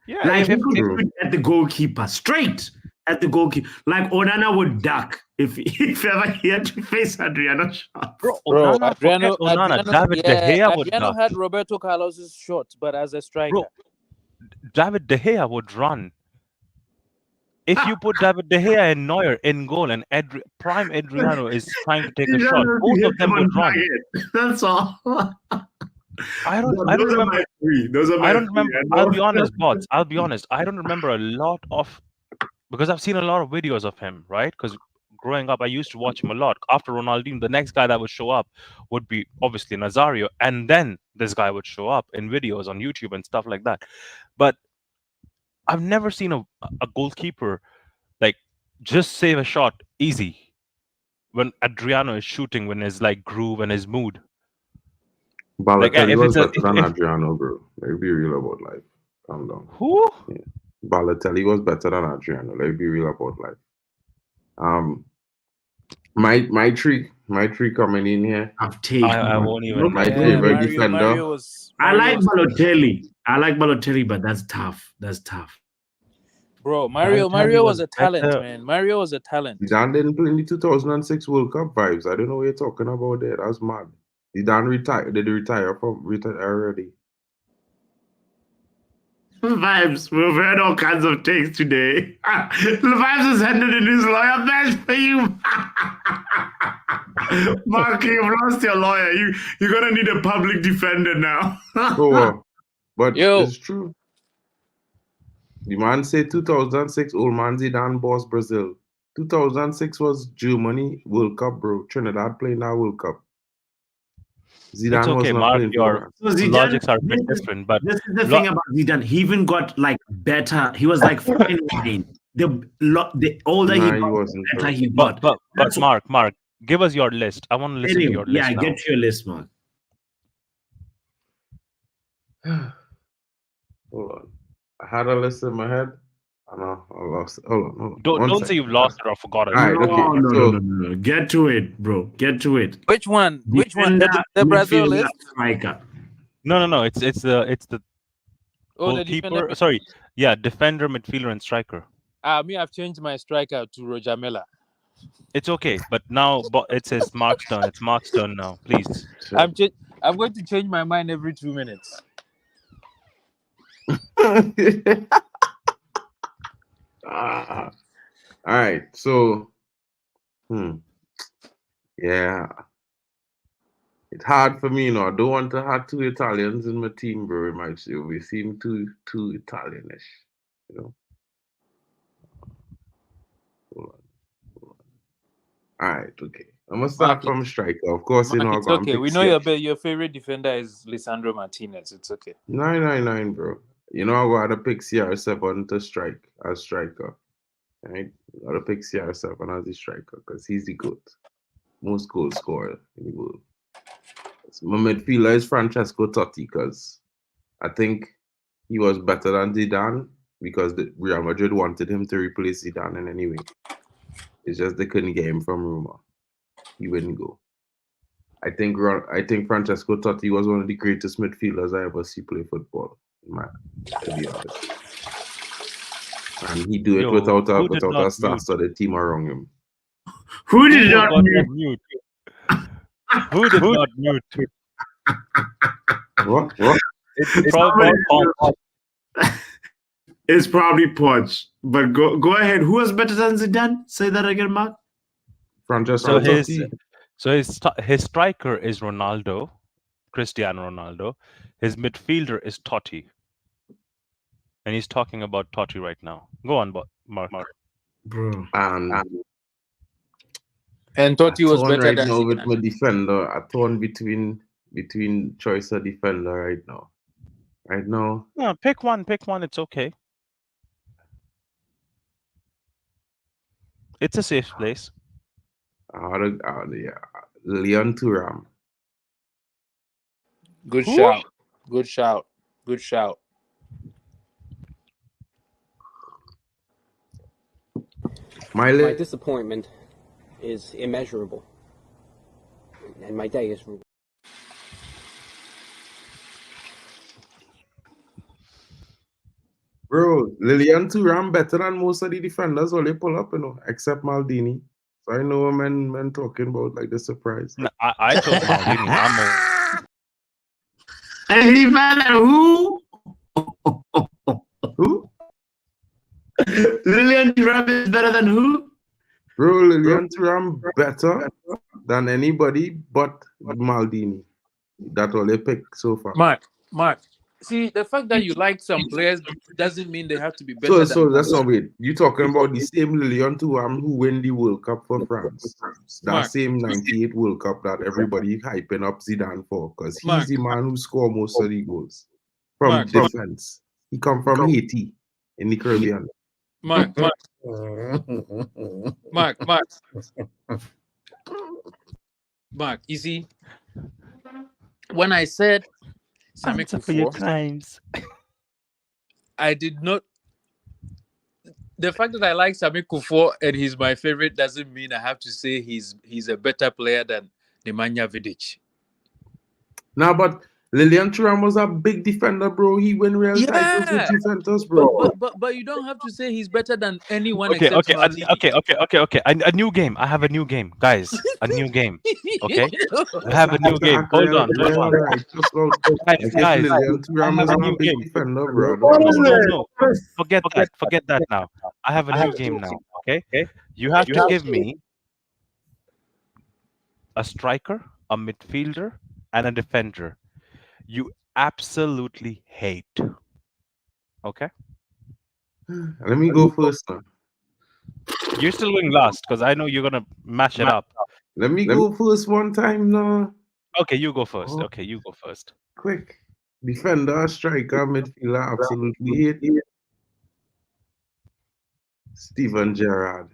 [SPEAKER 8] Yeah,
[SPEAKER 1] like he could shoot at the goalkeeper, straight at the goalkeeper. Like Onana would duck if ever he had to face Adriano shot.
[SPEAKER 8] Bro, Adriano, David De Gea would
[SPEAKER 10] Adriano
[SPEAKER 8] duck.
[SPEAKER 10] had Roberto Carlos's shot, but as a striker.
[SPEAKER 8] David De Gea would run. If you put David De Gea and Neuer in goal and prime Adriano is trying to take a shot, both of them would run.
[SPEAKER 1] That's all.
[SPEAKER 8] I don't remember. I'll be honest, Bots. I'll be honest. I don't remember a lot of, because I've seen a lot of videos of him, right? Because growing up, I used to watch him a lot. After Ronaldinho, the next guy that would show up would be obviously Nazario, and then this guy would show up in videos on YouTube and stuff like that. But I've never seen a goalkeeper like just save a shot easy when Adriano is shooting, when his like groove and his mood.
[SPEAKER 6] Balotelli was better than Adriano, bro. Let's be real about life. Calm down.
[SPEAKER 8] Who?
[SPEAKER 6] Yeah. Balotelli was better than Adriano. Let's be real about life. My tree coming in here.
[SPEAKER 8] I won't even.
[SPEAKER 6] My favorite defender.
[SPEAKER 1] I like Balotelli, but that's tough.
[SPEAKER 10] Bro, Mario was a talent, man. Mario was a talent.
[SPEAKER 6] Zidane didn't play in the 2006 World Cup vibes. I don't know what you're talking about there. That's mad. Zidane retired. Did he retire already?
[SPEAKER 1] Vibes. We've heard all kinds of takes today. Vibes is handed in his lawyer badge for you. Mark, you've lost your lawyer. You're gonna need a public defender now.
[SPEAKER 6] But it's true. The man said 2006, old man Zidane boss Brazil. 2006 was Germany World Cup, bro. Trinidad playing that World Cup. Zidane
[SPEAKER 8] it's okay, Mark. Your logics are a bit different, but
[SPEAKER 1] this is the thing about Zidane. He even got like better. He was like 49. The older he got, the better he got.
[SPEAKER 8] But Mark, give us your list. I want to listen to your list.
[SPEAKER 1] Yeah, get your list, Mark.
[SPEAKER 6] Hold on. I had a list in my head. I lost it. Hold on.
[SPEAKER 8] Don't say you've lost it or forgotten.
[SPEAKER 6] All right,
[SPEAKER 1] No. Get to it, bro. Get to it.
[SPEAKER 10] Which one? The Brazil list?
[SPEAKER 1] Striker.
[SPEAKER 8] No. It's the goalkeeper. Sorry. Yeah, defender, midfielder, and striker.
[SPEAKER 10] Me, I've changed my striker to Roger Milla.
[SPEAKER 8] It's okay, but now it says Mark's turn. It's Mark's turn now. Please.
[SPEAKER 10] I'm going to change my mind every 2 minutes.
[SPEAKER 6] All right, so yeah, it's hard for me, I don't want to have two Italians in my team, bro. It might seem too Italianish, Hold on. All right, okay. I'm gonna start from striker. Of course,
[SPEAKER 10] Mark, it's okay. We know your favorite defender is Lisandro Martinez. It's okay.
[SPEAKER 6] 999, bro. I gotta pick CR7 to strike as striker. Right? I gotta pick CR7 as the striker because he's the GOAT. Most goal scorer in the world. My midfielder is Francesco Totti because I think he was better than Zidane because the Real Madrid wanted him to replace Zidane in any way. It's just they couldn't get him from Roma. He wouldn't go. I think Francesco Totti was one of the greatest midfielders I ever see play football. To be honest, and he do it without a star-studded team around him.
[SPEAKER 1] Who did not mute?
[SPEAKER 8] Who did not mute?
[SPEAKER 6] What?
[SPEAKER 1] It's probably Poch. But go ahead. Who was better than Zidane? Say that again, Mark.
[SPEAKER 6] Francesco Totti.
[SPEAKER 8] His striker is Ronaldo, Cristiano Ronaldo. His midfielder is Totti. And he's talking about Totti right now. Go on, Mark.
[SPEAKER 1] Bro.
[SPEAKER 11] And Totti was better
[SPEAKER 6] right
[SPEAKER 11] than
[SPEAKER 6] now with
[SPEAKER 11] Zidane.
[SPEAKER 6] my defender. I torn between choice of defender right now. Right now.
[SPEAKER 8] No, pick one. It's okay. It's a safe place.
[SPEAKER 6] Leon Thuram.
[SPEAKER 11] Good shout.
[SPEAKER 13] My disappointment is immeasurable, and my day is.
[SPEAKER 6] Bro, Lilian Thuram better than most of the defenders when they pull up, except Maldini. So I know what men talking about like the surprise.
[SPEAKER 8] No, I told Maldini.
[SPEAKER 1] And he better than who?
[SPEAKER 6] Who?
[SPEAKER 1] Lilian Thuram is better than who?
[SPEAKER 6] Bro, Lilian Thuram better than anybody but Maldini. That's all they pick so far.
[SPEAKER 11] Mark. See, the fact that you like some players doesn't mean they have to be better.
[SPEAKER 6] So that's not weird. You talking about the same Lilian Thuram who win the World Cup for France. That same 98 World Cup that everybody hyping up Zidane for, because he's the man who scored most of the goals from defense. He come from Haiti in the Caribbean.
[SPEAKER 11] Mark. You see, when I said Sami Kufuor, I did not. The fact that I like Sami Kufuor and he's my favorite doesn't mean I have to say he's a better player than Nemanja Vidic.
[SPEAKER 6] Nah, but Lilian Thuram was a big defender, bro. He win Real titles with Juventus, bro.
[SPEAKER 11] But you don't have to say he's better than anyone
[SPEAKER 8] Okay.
[SPEAKER 11] except Maldini.
[SPEAKER 8] Okay. A new game. I have a new game, guys. A new game. Okay. I have a new game. Hold on. Guys.
[SPEAKER 6] Lilian Thuram is a big defender, bro.
[SPEAKER 8] No. Forget that now. I have a new game now. Okay. You have to give me a striker, a midfielder, and a defender you absolutely hate. Okay?
[SPEAKER 6] Let me go first.
[SPEAKER 8] You're still going last because I know you're going to mash it up.
[SPEAKER 6] Let me go first one time now.
[SPEAKER 8] Okay, you go first. Okay, you go first.
[SPEAKER 6] Quick. Defender, striker, midfielder, absolutely hate. Steven Gerrard,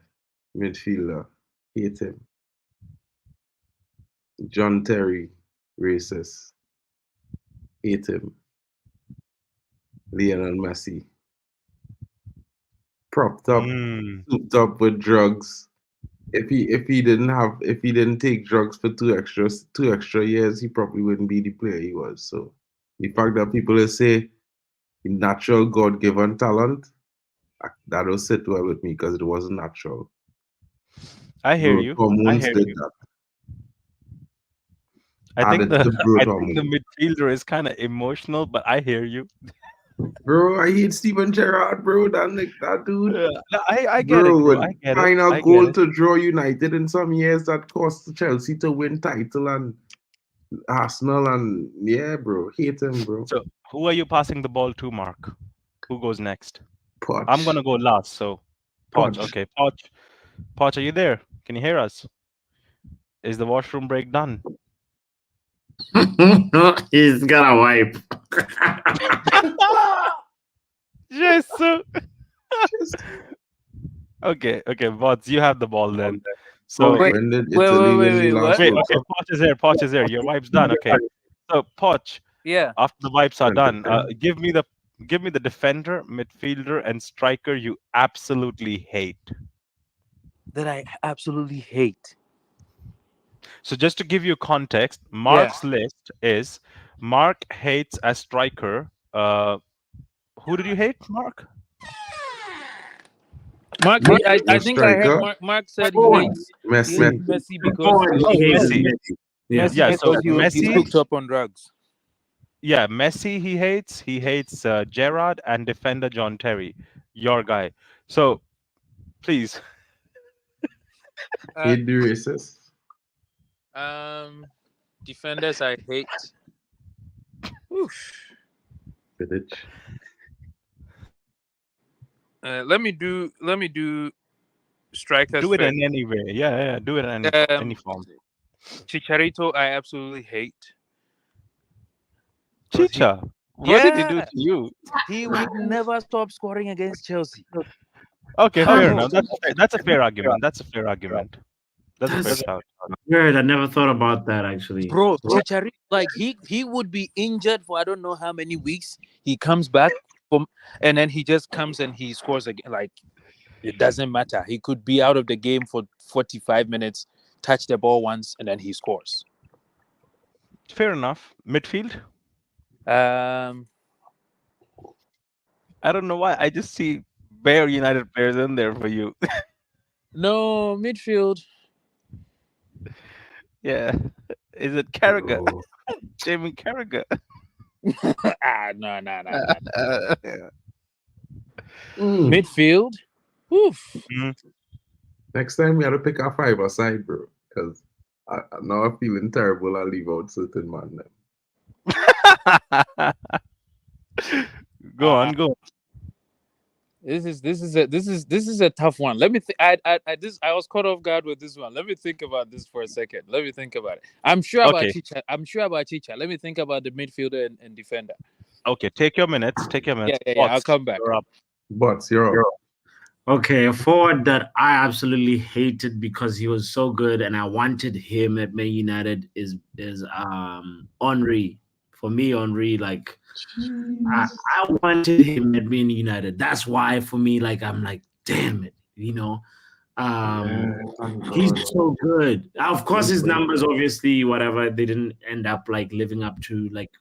[SPEAKER 6] midfielder, hate him. John Terry, racist. Hate him. Lionel Messi. Propped up, souped up with drugs. If he didn't take drugs for two extra years, he probably wouldn't be the player he was. So the fact that people say natural God-given talent, that will sit well with me because it wasn't natural.
[SPEAKER 8] I hear you.
[SPEAKER 6] Hormones did that.
[SPEAKER 8] I think the midfielder is kind of emotional, but I hear you.
[SPEAKER 6] Bro, I hate Steven Gerrard, bro. That dude.
[SPEAKER 8] No, I get it, bro. I get
[SPEAKER 6] final
[SPEAKER 8] it.
[SPEAKER 6] goal to draw United in some years that cost Chelsea to win title and Arsenal and bro. Hate him, bro.
[SPEAKER 8] So who are you passing the ball to, Mark? Who goes next?
[SPEAKER 6] Poch.
[SPEAKER 8] I'm gonna go last, so Poch. Okay, Poch, are you there? Can you hear us? Is the washroom break done?
[SPEAKER 1] He's gonna wipe.
[SPEAKER 8] Yes, sir. Okay, Bots, you have the ball then. So
[SPEAKER 11] wait.
[SPEAKER 8] Okay, Poch is here. Your wipe's done. Okay. So Poch, after the wipes are done, give me the defender, midfielder, and striker you absolutely hate.
[SPEAKER 11] That I absolutely hate.
[SPEAKER 8] So just to give you context, Mark's list is Mark hates a striker. Who did you hate, Mark?
[SPEAKER 11] Mark, I think I heard Mark said he hates Messi because
[SPEAKER 8] Messi.
[SPEAKER 11] Messi because he hooked up on drugs.
[SPEAKER 8] Yeah, Messi he hates. He hates Gerrard and defender John Terry, your guy. So please,
[SPEAKER 6] Hate the racist.
[SPEAKER 10] Defenders I hate. Oof.
[SPEAKER 6] Bitch.
[SPEAKER 10] Let me do strikers
[SPEAKER 8] do it
[SPEAKER 10] first.
[SPEAKER 8] in any way. Yeah, do it in any form.
[SPEAKER 10] Chicharito I absolutely hate.
[SPEAKER 8] Chicha, what did he do to you?
[SPEAKER 10] He would never stop scoring against Chelsea.
[SPEAKER 8] Okay, fair enough. That's a fair argument. That's a fair argument. That's a fair shout.
[SPEAKER 1] Weird. I never thought about that actually.
[SPEAKER 10] Bro, Chicharito, like he would be injured for I don't know how many weeks. He comes back and then he just comes and he scores again. Like it doesn't matter. He could be out of the game for 45 minutes, touch the ball once, and then he scores.
[SPEAKER 8] Fair enough. Midfield?
[SPEAKER 10] Um,
[SPEAKER 8] I don't know why. I just see bare United players in there for you.
[SPEAKER 10] No, midfield.
[SPEAKER 8] Yeah. Is it Carragher? Jamie Carragher?
[SPEAKER 10] No.
[SPEAKER 8] Yeah.
[SPEAKER 10] Midfield? Oof.
[SPEAKER 6] Next time we have to pick a 5-a-side, bro. Because now I'm feeling terrible. I'll leave out certain man them.
[SPEAKER 8] Go on.
[SPEAKER 10] This is a tough one. Let me think. I was caught off guard with this one. Let me think about this for a second. Let me think about it. I'm sure about Chicha. Let me think about the midfielder and defender.
[SPEAKER 8] Okay, take your minutes.
[SPEAKER 10] Yeah, I'll come back.
[SPEAKER 8] You're up.
[SPEAKER 6] Bots, you're up.
[SPEAKER 1] Okay, a forward that I absolutely hated because he was so good and I wanted him at Man United is Henry. For me, Henry, like I wanted him at Man United. That's why for me, like I'm like, damn it, you know. He's so good. Of course, his numbers, obviously, whatever, they didn't end up like living up to like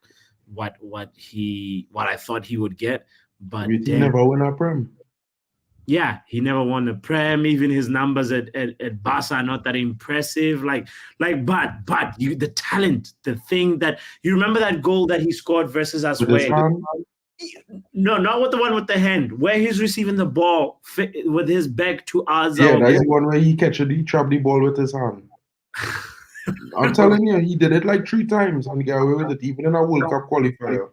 [SPEAKER 1] what I thought he would get. But
[SPEAKER 6] he never won a Prem.
[SPEAKER 1] Yeah, he never won the Prem. Even his numbers at Barca are not that impressive. But the talent, the thing that you remember that goal that he scored versus us. No, not with the one with the hand, where he's receiving the ball with his back to us.
[SPEAKER 6] Yeah, that's the one where he trapped the ball with his hand. I'm telling you, he did it like 3 times and got away with it, even in a World Cup qualifier.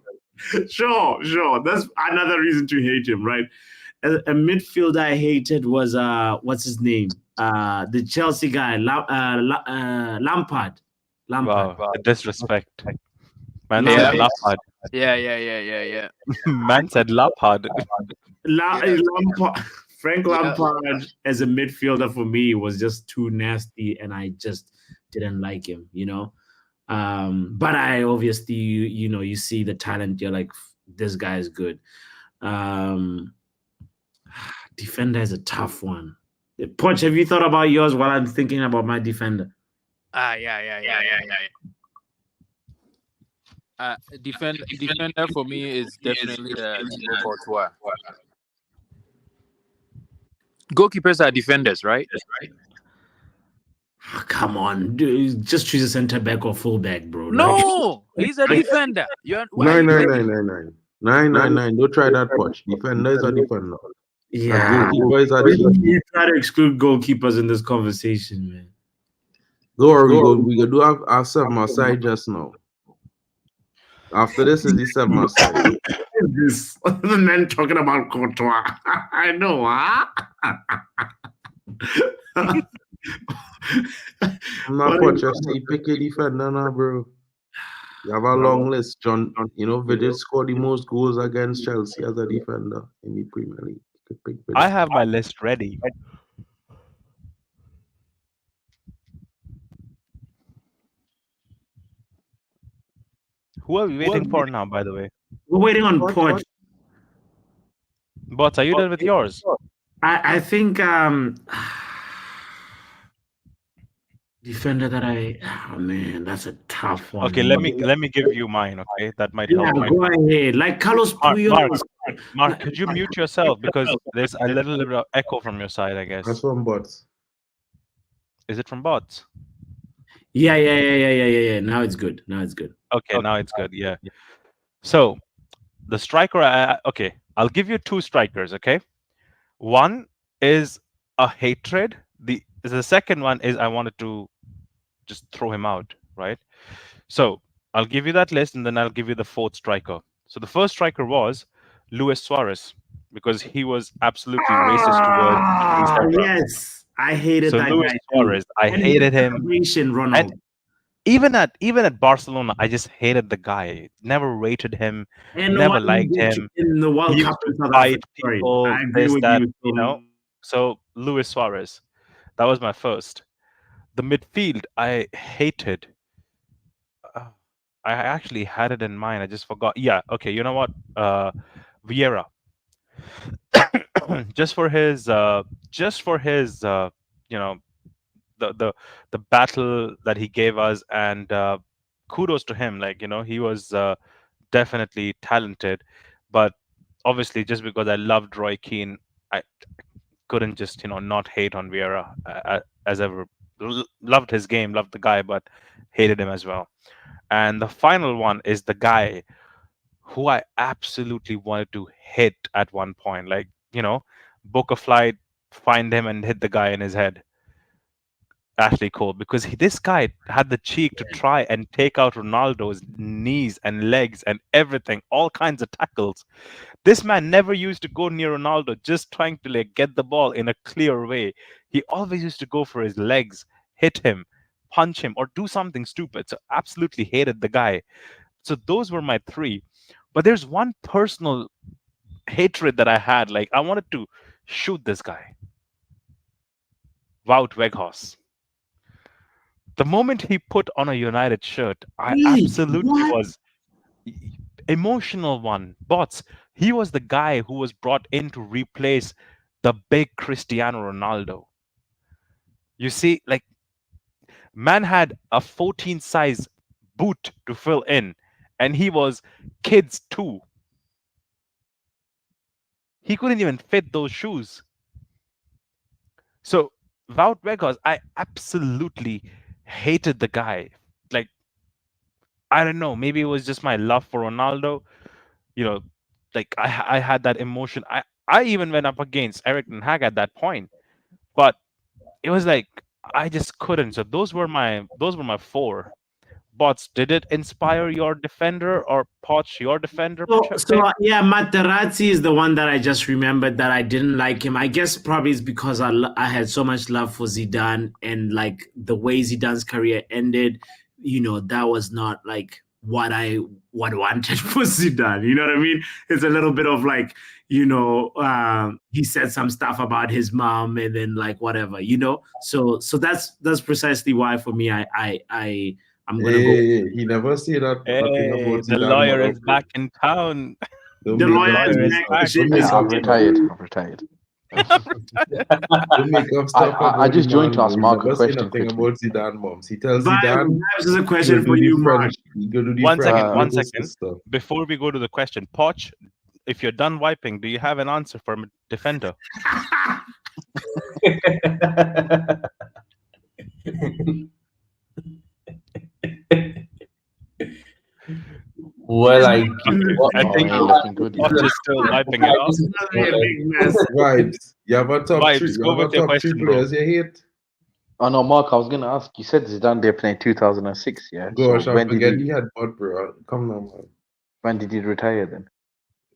[SPEAKER 1] Sure. That's another reason to hate him, right? A midfielder I hated was what's his name? The Chelsea guy, Lampard.
[SPEAKER 8] Wow, the disrespect. Man said Lampard.
[SPEAKER 10] Yeah.
[SPEAKER 8] Man said Lampard.
[SPEAKER 1] Frank Lampard as a midfielder for me was just too nasty, and I just didn't like him, you know. But I obviously, you see the talent. You're like, this guy is good. Defender is a tough one. Poch, have you thought about yours while I'm thinking about my defender?
[SPEAKER 10] Yeah. Defender for me is definitely Courtois. Goalkeepers are defenders, right?
[SPEAKER 1] Oh, come on, dude, just choose a center back or full back, bro.
[SPEAKER 10] No, he's a defender.
[SPEAKER 6] Nine. Don't try that, Poch. Defender is a defender.
[SPEAKER 1] Yeah, we try to exclude goalkeepers in this conversation, man.
[SPEAKER 6] We go do our 7-a-side just now. After this is the 7-a-side.
[SPEAKER 1] This the man talking about Courtois. I know, huh?
[SPEAKER 6] I'm not Pochettino. Pick a defender now, bro. You have a long list, John. Vidal scored the most goals against Chelsea as a defender in the Premier League.
[SPEAKER 8] I have my list ready. Who are we waiting for now, by the way?
[SPEAKER 1] We're waiting on Poch.
[SPEAKER 8] Bots, are you done with yours?
[SPEAKER 1] I think defender that man, that's a tough one.
[SPEAKER 8] Okay, let me give you mine, okay? That might help.
[SPEAKER 1] Go ahead. Like Carlos Puyol.
[SPEAKER 8] Mark, could you mute yourself because there's a little bit of echo from your side, I guess.
[SPEAKER 6] That's from Bots.
[SPEAKER 8] Is it from Bots?
[SPEAKER 1] Yeah. Now it's good.
[SPEAKER 8] Okay, now it's good. Yeah. So the striker, okay, I'll give you two strikers. Okay, one is a hatred. The second one is I wanted to just throw him out, right? So I'll give you that list, and then I'll give you the fourth striker. So the first striker was Luis Suarez, because he was absolutely racist towards Luis Evra.
[SPEAKER 1] Yes, I hated
[SPEAKER 8] So
[SPEAKER 1] that
[SPEAKER 8] Luis
[SPEAKER 1] guy too.
[SPEAKER 8] Suarez, I
[SPEAKER 1] And his
[SPEAKER 8] hated him.
[SPEAKER 1] celebration,
[SPEAKER 8] And
[SPEAKER 1] Ronald.
[SPEAKER 8] even at Barcelona, I just hated the guy. Never rated him,
[SPEAKER 1] And
[SPEAKER 8] never
[SPEAKER 1] what he
[SPEAKER 8] liked
[SPEAKER 1] did
[SPEAKER 8] him.
[SPEAKER 1] in the
[SPEAKER 8] He
[SPEAKER 1] World
[SPEAKER 8] used
[SPEAKER 1] Cup
[SPEAKER 8] to
[SPEAKER 1] in South
[SPEAKER 8] fight
[SPEAKER 1] Africa. Sorry,
[SPEAKER 8] people,
[SPEAKER 1] I agree
[SPEAKER 8] this,
[SPEAKER 1] with
[SPEAKER 8] that,
[SPEAKER 1] you so much.
[SPEAKER 8] So Luis Suarez, that was my first. The midfield, I hated. Uh, I actually had it in mind. I just forgot. Yeah, okay. You know what? Vieira, just for his, you know, the battle that he gave us, and kudos to him. Like, he was definitely talented, but obviously, just because I loved Roy Keane, I couldn't just not hate on Vieira, as ever. Loved his game, loved the guy, but hated him as well. And the final one is the guy who I absolutely wanted to hit at one point. Like, book a flight, find him, and hit the guy in his head. Ashley Cole, because this guy had the cheek to try and take out Ronaldo's knees and legs and everything, all kinds of tackles. This man never used to go near Ronaldo just trying to get the ball in a clear way. He always used to go for his legs, hit him, punch him, or do something stupid. So absolutely hated the guy. So those were my three. But there's one personal hatred that I had. Like, I wanted to shoot this guy, Wout Weghorst. The moment he put on a United shirt, I absolutely was emotional one. Bots, he was the guy who was brought in to replace the big Cristiano Ronaldo. You see, like, man had a 14 size boot to fill in, and he was kids too. He couldn't even fit those shoes. So Wout Weghorst, I absolutely hated the guy. Like, I don't know, maybe it was just my love for Ronaldo. Like, I had that emotion. I even went up against Eriktenhag at that point, but it was like I just couldn't. So those were my four. Bots, did it inspire your defender, or Poch, your defender pick?
[SPEAKER 1] Yeah, Materazzi is the one that I just remembered that I didn't like him. I guess probably it's because I had so much love for Zidane, and like the way Zidane's career ended, that was not like what I wanted for Zidane. You know what I mean? It's a little bit of like, he said some stuff about his mom, and then like whatever, So that's precisely why for me I'm gonna go.
[SPEAKER 6] He never said that. Nothing about
[SPEAKER 8] The
[SPEAKER 6] Zidane,
[SPEAKER 8] lawyer
[SPEAKER 6] mother,
[SPEAKER 8] is back in town.
[SPEAKER 6] Don't
[SPEAKER 1] The
[SPEAKER 6] make
[SPEAKER 1] lawyer
[SPEAKER 6] up
[SPEAKER 1] is
[SPEAKER 6] things
[SPEAKER 1] back.
[SPEAKER 6] up. Don't
[SPEAKER 1] Shame
[SPEAKER 6] make
[SPEAKER 1] is
[SPEAKER 6] up
[SPEAKER 12] I've
[SPEAKER 6] stuff.
[SPEAKER 12] retired. I've retired.
[SPEAKER 6] Don't make up stuff
[SPEAKER 12] I
[SPEAKER 6] about
[SPEAKER 12] just
[SPEAKER 6] the
[SPEAKER 12] joined
[SPEAKER 6] man,
[SPEAKER 12] to ask
[SPEAKER 6] He
[SPEAKER 12] Mark a
[SPEAKER 6] never say
[SPEAKER 12] question
[SPEAKER 6] nothing
[SPEAKER 12] quickly.
[SPEAKER 6] about Zidane, moms. He tells
[SPEAKER 1] Vibes,
[SPEAKER 6] Zidane,
[SPEAKER 1] Vibes is a
[SPEAKER 6] go
[SPEAKER 1] question
[SPEAKER 6] do
[SPEAKER 1] for
[SPEAKER 6] the
[SPEAKER 1] you, Mark.
[SPEAKER 6] French, go do the
[SPEAKER 8] One
[SPEAKER 6] French
[SPEAKER 8] second, one
[SPEAKER 6] little
[SPEAKER 8] second.
[SPEAKER 6] sister.
[SPEAKER 8] Before we go to the question, Poch, if you're done wiping, do you have an answer for a defender?
[SPEAKER 14] Well, I
[SPEAKER 8] I think
[SPEAKER 12] looking good.
[SPEAKER 8] Poch is still wiping it off.
[SPEAKER 6] Vibes. You have a top
[SPEAKER 8] Vibes,
[SPEAKER 6] three. You
[SPEAKER 8] go
[SPEAKER 6] have a
[SPEAKER 8] with your
[SPEAKER 6] top
[SPEAKER 8] question,
[SPEAKER 6] three
[SPEAKER 8] bro.
[SPEAKER 6] players you hate.
[SPEAKER 12] Oh no, Mark, I was gonna ask. You said Zidane they played 2006, yeah.
[SPEAKER 6] Gosh,
[SPEAKER 12] So
[SPEAKER 6] I
[SPEAKER 12] when did
[SPEAKER 6] forget
[SPEAKER 12] he
[SPEAKER 6] he had butt, bro. Come on, man.
[SPEAKER 12] when did he retire then?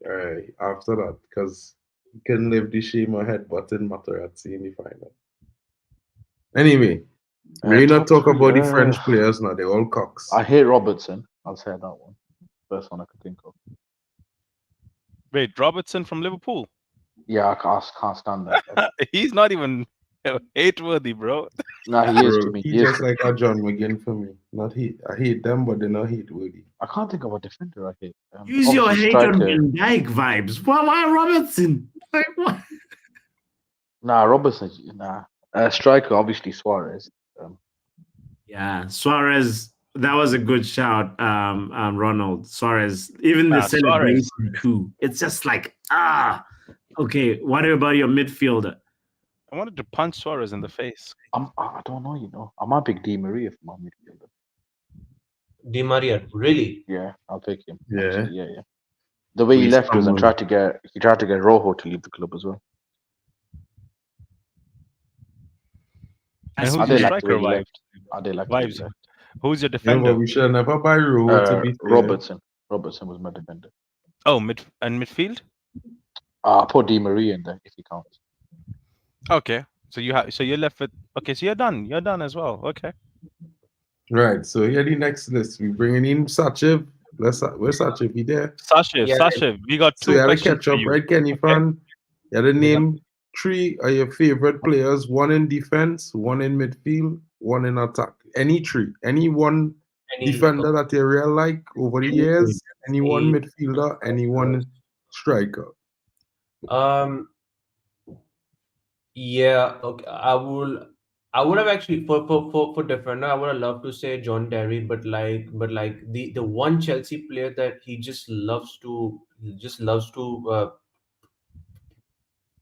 [SPEAKER 6] All right, after that, because he couldn't live the shame of headbutt in Materazzi in the final. Anyway, we not
[SPEAKER 12] Top
[SPEAKER 6] talk
[SPEAKER 12] three,
[SPEAKER 6] about the French players now. They're all cocks.
[SPEAKER 12] I hate Robertson. I'll say that one. First one I could think of.
[SPEAKER 8] Wait, Robertson from Liverpool?
[SPEAKER 12] Yeah, can't stand that.
[SPEAKER 8] He's not even hate-worthy, bro.
[SPEAKER 12] Nah, he is to me.
[SPEAKER 6] He
[SPEAKER 12] He is
[SPEAKER 6] just
[SPEAKER 12] to
[SPEAKER 6] like a John McGinn for me. Not hate. I hate them, but they're not hate worthy.
[SPEAKER 12] I can't think of a defender I hate.
[SPEAKER 1] Use your
[SPEAKER 12] obviously
[SPEAKER 1] hate on
[SPEAKER 12] striker.
[SPEAKER 1] Van Dijk vibes. Why Robertson? Like what?
[SPEAKER 12] Nah, Robertson. Nah, striker obviously Suarez.
[SPEAKER 1] Yeah, Suarez. That was a good shout, Ronald. Suarez. Even the celebration too. It's just like okay. What about your midfielder?
[SPEAKER 8] I wanted to punch Suarez in the face.
[SPEAKER 12] I don't know. I'm a big Di Maria for my midfielder.
[SPEAKER 14] Di Maria, really?
[SPEAKER 12] Yeah, I'll take him.
[SPEAKER 6] Yeah.
[SPEAKER 12] Honestly, yeah. The way he left was and tried to get Rojo to leave the club as well.
[SPEAKER 8] And who's
[SPEAKER 12] I
[SPEAKER 8] your
[SPEAKER 12] did like the
[SPEAKER 8] striker,
[SPEAKER 12] way he
[SPEAKER 8] vibes?
[SPEAKER 12] left. I did like the way he
[SPEAKER 8] Vibes.
[SPEAKER 12] left.
[SPEAKER 8] Who's your
[SPEAKER 6] Yeah,
[SPEAKER 8] defender?
[SPEAKER 6] but we should never buy Rojo, to be fair.
[SPEAKER 12] Robertson. Robertson was my defender.
[SPEAKER 8] Oh, midfield.
[SPEAKER 12] I put Di Maria in there if he counts.
[SPEAKER 8] Okay, so you're left with. Okay, so you're done. You're done as well. Okay.
[SPEAKER 6] Right. So here the next list. We bringing in Sachev. Where's Sachev? He there?
[SPEAKER 8] Sachev. We got
[SPEAKER 6] So
[SPEAKER 8] two
[SPEAKER 6] you had to
[SPEAKER 8] questions
[SPEAKER 6] catch
[SPEAKER 8] for
[SPEAKER 6] up,
[SPEAKER 8] you.
[SPEAKER 6] right, Kenny fan? You had to name 3 of your favorite players, 1 in defense, 1 in midfield, 1 in attack. Any 3. Any one defender that you really like over the years, any one midfielder, any one striker.
[SPEAKER 14] Yeah, okay. I would have actually for defender, I would have loved to say John Terry, but the one Chelsea player that he just loves to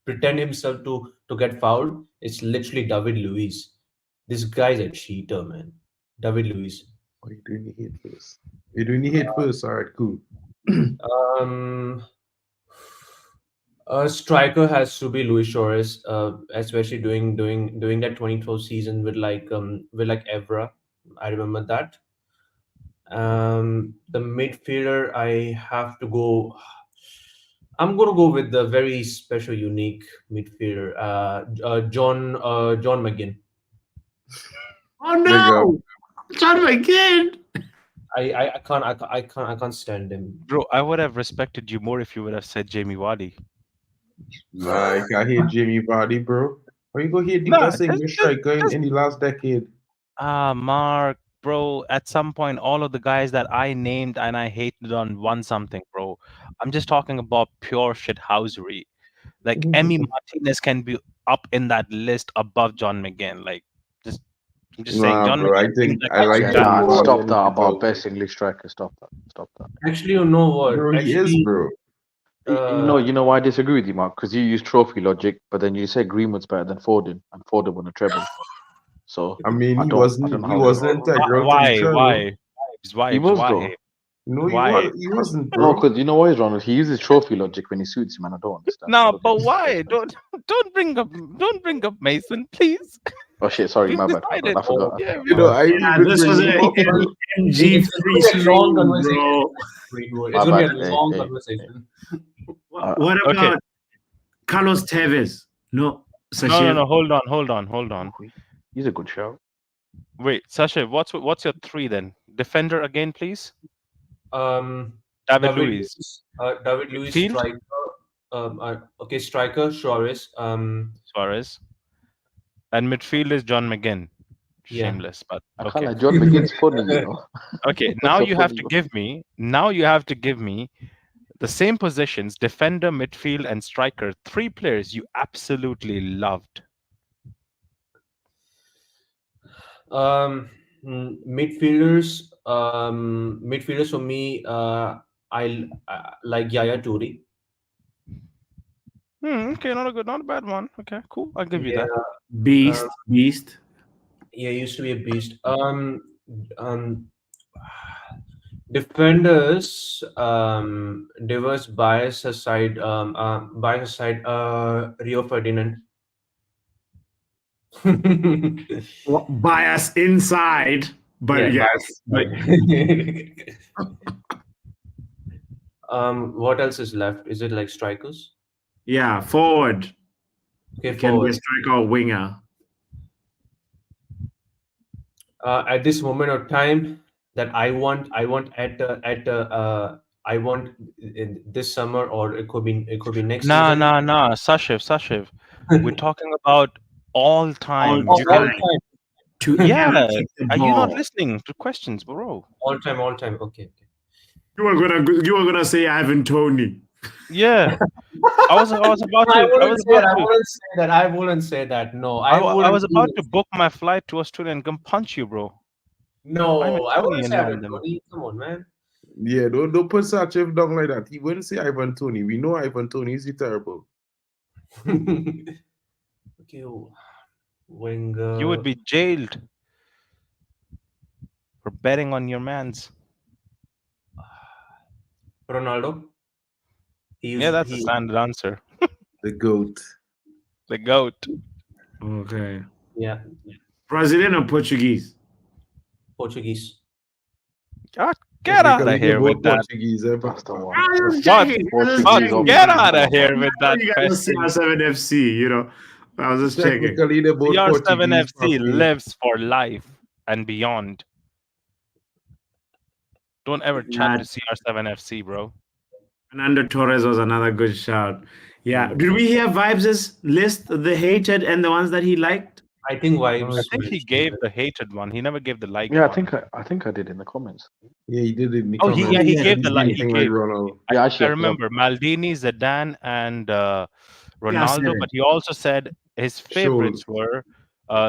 [SPEAKER 14] pretend himself to get fouled. It's literally David Luiz. This guy's a cheater, man. David Luiz.
[SPEAKER 6] Oh, you're doing the hate first. You're doing the hate first. All right, cool.
[SPEAKER 14] A striker has to be Luis Suarez, especially doing that 2012 season with Evra. I remember that. The midfielder, I have to go. I'm gonna go with the very special, unique midfielder, John McGinn.
[SPEAKER 1] Oh no, John McGinn.
[SPEAKER 14] I can't stand him,
[SPEAKER 8] bro. I would have respected you more if you would have said Jamie Vardy.
[SPEAKER 6] Like, I hate Jamie Vardy, bro. Why you go hate the best English striker in the last decade?
[SPEAKER 8] Mark, bro. At some point, all of the guys that I named and I hated on won something, bro. I'm just talking about pure shithousery. Like Emmy Martinez can be up in that list above John McGinn. Like, I'm just saying, John
[SPEAKER 6] bro. I
[SPEAKER 8] McGinn
[SPEAKER 6] think
[SPEAKER 8] like
[SPEAKER 6] I like
[SPEAKER 12] stop that about best English striker. Stop that.
[SPEAKER 14] Actually, you know what?
[SPEAKER 6] Bro, he is, bro.
[SPEAKER 12] You know why I disagree with you, Mark? Because you use trophy logic, but then you say Greenwood's better than Foden, and Foden won a treble. So
[SPEAKER 6] I mean, he wasn't integral to the treble.
[SPEAKER 8] Why?
[SPEAKER 12] He was though.
[SPEAKER 6] No, he wasn't, bro.
[SPEAKER 12] No, because you know why, Ronald? He uses trophy logic when he suits him, and I don't understand.
[SPEAKER 8] No, but why? Don't bring up Mason, please.
[SPEAKER 12] Oh shit! Sorry, my bad. I forgot.
[SPEAKER 8] Yeah,
[SPEAKER 1] this was an MG free stream, bro.
[SPEAKER 14] It's gonna be a long conversation.
[SPEAKER 1] What about Carlos Tevez? No,
[SPEAKER 8] Sasha. No. Hold on.
[SPEAKER 12] He's a good show.
[SPEAKER 8] Wait, Sasha, what's your 3 then? Defender again, please.
[SPEAKER 14] David Luiz. David Luiz,
[SPEAKER 8] Field?
[SPEAKER 14] striker. Striker Suarez.
[SPEAKER 8] Suarez. And midfield is John McGinn. Shameless, but
[SPEAKER 12] okay. I can't like John McGinn's funny, you know.
[SPEAKER 8] Okay, now you have to give me. Now you have to give me the same positions: defender, midfield, and striker. 3 players you absolutely loved.
[SPEAKER 14] Midfielders. Midfielders for me. I like Yaya Toure.
[SPEAKER 8] Okay, not a bad one. Okay, cool. I'll give you that.
[SPEAKER 1] Beast.
[SPEAKER 14] Yeah, he used to be a beast. Defenders. There was bias aside. Rio Ferdinand.
[SPEAKER 1] Bias inside, but yes.
[SPEAKER 14] What else is left? Is it like strikers?
[SPEAKER 1] Yeah, forward.
[SPEAKER 14] Okay,
[SPEAKER 1] can
[SPEAKER 14] forward.
[SPEAKER 1] be a striker or winger.
[SPEAKER 14] At this moment of time, that I want in this summer, or it could be next season.
[SPEAKER 8] Nah. Sashev. We're talking about all time.
[SPEAKER 14] All time.
[SPEAKER 8] Yeah. Are you not listening to questions, bro?
[SPEAKER 14] All time. Okay.
[SPEAKER 1] You were gonna say Ivan Toney.
[SPEAKER 8] Yeah. I was about to.
[SPEAKER 14] I wouldn't say that. No,
[SPEAKER 8] I was about to book my flight to Australia and come punch you, bro.
[SPEAKER 14] No, I wouldn't say Ivan Toney. Come on, man.
[SPEAKER 6] Yeah, don't put Sachev down like that. He wouldn't say Ivan Toney. We know Ivan Toney is terrible.
[SPEAKER 14] Okay,
[SPEAKER 8] You would be jailed for betting on your mans.
[SPEAKER 14] Ronaldo.
[SPEAKER 8] That's a standard answer.
[SPEAKER 6] The GOAT.
[SPEAKER 8] The GOAT.
[SPEAKER 1] Okay.
[SPEAKER 14] Yeah,
[SPEAKER 1] Brazilian or Portuguese?
[SPEAKER 14] Portuguese.
[SPEAKER 8] Get out
[SPEAKER 6] Technically,
[SPEAKER 8] of
[SPEAKER 6] they're
[SPEAKER 8] here with
[SPEAKER 6] both
[SPEAKER 8] that.
[SPEAKER 6] Portuguese, but
[SPEAKER 3] That's the one.
[SPEAKER 1] I was just
[SPEAKER 8] But,
[SPEAKER 1] checking.
[SPEAKER 8] but get out of
[SPEAKER 1] I
[SPEAKER 8] here with that
[SPEAKER 1] you guys are
[SPEAKER 8] question.
[SPEAKER 1] CR7 FC, you know. I was just checking.
[SPEAKER 6] technically they're both
[SPEAKER 8] CR7
[SPEAKER 6] Portuguese.
[SPEAKER 8] FC
[SPEAKER 6] Papi.
[SPEAKER 8] lives for life and beyond. Don't ever chat to CR7 FC, bro.
[SPEAKER 1] Fernando Torres was another good shout. Yeah. Did we hear Vibes' list, the hated and the ones that he liked?
[SPEAKER 14] I think Vibes.
[SPEAKER 8] I think he gave the hated one. He never gave the liked
[SPEAKER 12] Yeah,
[SPEAKER 8] one.
[SPEAKER 12] I think I did in the comments.
[SPEAKER 6] Yeah, he did it in the
[SPEAKER 8] Oh,
[SPEAKER 6] comments.
[SPEAKER 8] he gave the like.
[SPEAKER 6] He gave. Ronaldo.
[SPEAKER 12] Yeah,
[SPEAKER 8] I
[SPEAKER 12] actually,
[SPEAKER 8] remember Maldini, Zidane, and Ronaldo.
[SPEAKER 1] CR7.
[SPEAKER 8] But he also said his favorites
[SPEAKER 6] Scholes.
[SPEAKER 8] were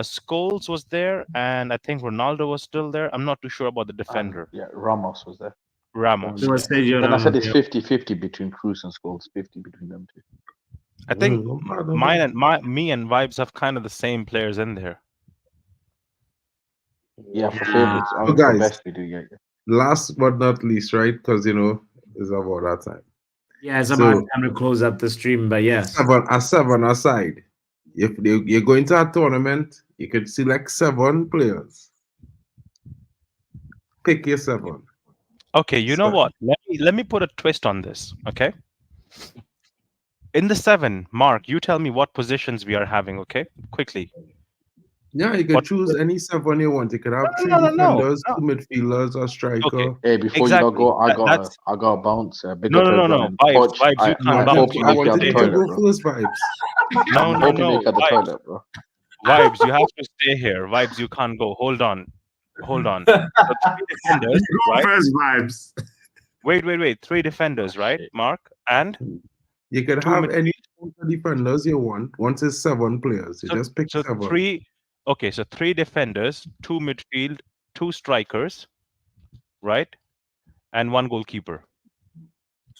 [SPEAKER 8] Scholes was there, and I think Ronaldo was still there. I'm not too sure about the defender.
[SPEAKER 12] yeah, Ramos was there.
[SPEAKER 8] Ramos.
[SPEAKER 1] It was Sergio
[SPEAKER 12] Then I said
[SPEAKER 1] Ramos.
[SPEAKER 12] it's 50-50 between Cruz and Scholes, 50 between them two.
[SPEAKER 8] I think
[SPEAKER 6] No bad, no
[SPEAKER 8] mine
[SPEAKER 6] bad.
[SPEAKER 8] and me and Vibes have kind of the same players in there.
[SPEAKER 12] Yeah, for favorites.
[SPEAKER 6] So
[SPEAKER 12] For
[SPEAKER 6] guys,
[SPEAKER 12] best we do, yeah.
[SPEAKER 6] last but not least, right? Because it's about that time.
[SPEAKER 1] Yeah, it's
[SPEAKER 6] So-
[SPEAKER 1] about time to close up the stream, but yes.
[SPEAKER 6] Seven aside. If you're going to a tournament, you could select 7 players. Pick your 7.
[SPEAKER 8] Okay, you know what? Let me put a twist on this. Okay. In the 7, Mark, you tell me what positions we are having. Okay, quickly.
[SPEAKER 6] Yeah, you can choose any 7 you want. You could have 3
[SPEAKER 8] No.
[SPEAKER 6] defenders, 2 midfielders, a striker.
[SPEAKER 8] Okay.
[SPEAKER 12] Hey, before
[SPEAKER 8] Exactly.
[SPEAKER 12] you go, I
[SPEAKER 8] That's-
[SPEAKER 12] got a bounce. Big
[SPEAKER 8] No,
[SPEAKER 12] up
[SPEAKER 8] no.
[SPEAKER 12] everyone.
[SPEAKER 8] Vibes,
[SPEAKER 12] Poch,
[SPEAKER 8] Vibes, you
[SPEAKER 12] I
[SPEAKER 8] can't
[SPEAKER 12] hope
[SPEAKER 8] bounce.
[SPEAKER 12] you
[SPEAKER 8] You
[SPEAKER 6] I
[SPEAKER 8] have
[SPEAKER 12] make
[SPEAKER 8] to
[SPEAKER 12] it out
[SPEAKER 6] wanted
[SPEAKER 12] the
[SPEAKER 6] you
[SPEAKER 8] stay
[SPEAKER 6] to
[SPEAKER 8] here.
[SPEAKER 12] toilet,
[SPEAKER 6] go
[SPEAKER 12] bro.
[SPEAKER 6] first, Vibes.
[SPEAKER 8] No,
[SPEAKER 12] I
[SPEAKER 8] no,
[SPEAKER 12] hope you
[SPEAKER 8] no.
[SPEAKER 12] make it out the toilet, bro.
[SPEAKER 8] Vibes, you have to stay here. Vibes, you can't go. Hold on. So 3 defenders,
[SPEAKER 1] Go
[SPEAKER 8] right?
[SPEAKER 1] first, Vibes.
[SPEAKER 8] Wait. 3 defenders, right, Mark? And
[SPEAKER 6] You can
[SPEAKER 8] 2
[SPEAKER 6] have any defenders you want. Once it's 7 players, you just pick 7.
[SPEAKER 8] 3. Okay, so 3 defenders, 2 midfield, 2 strikers, right? And 1 goalkeeper.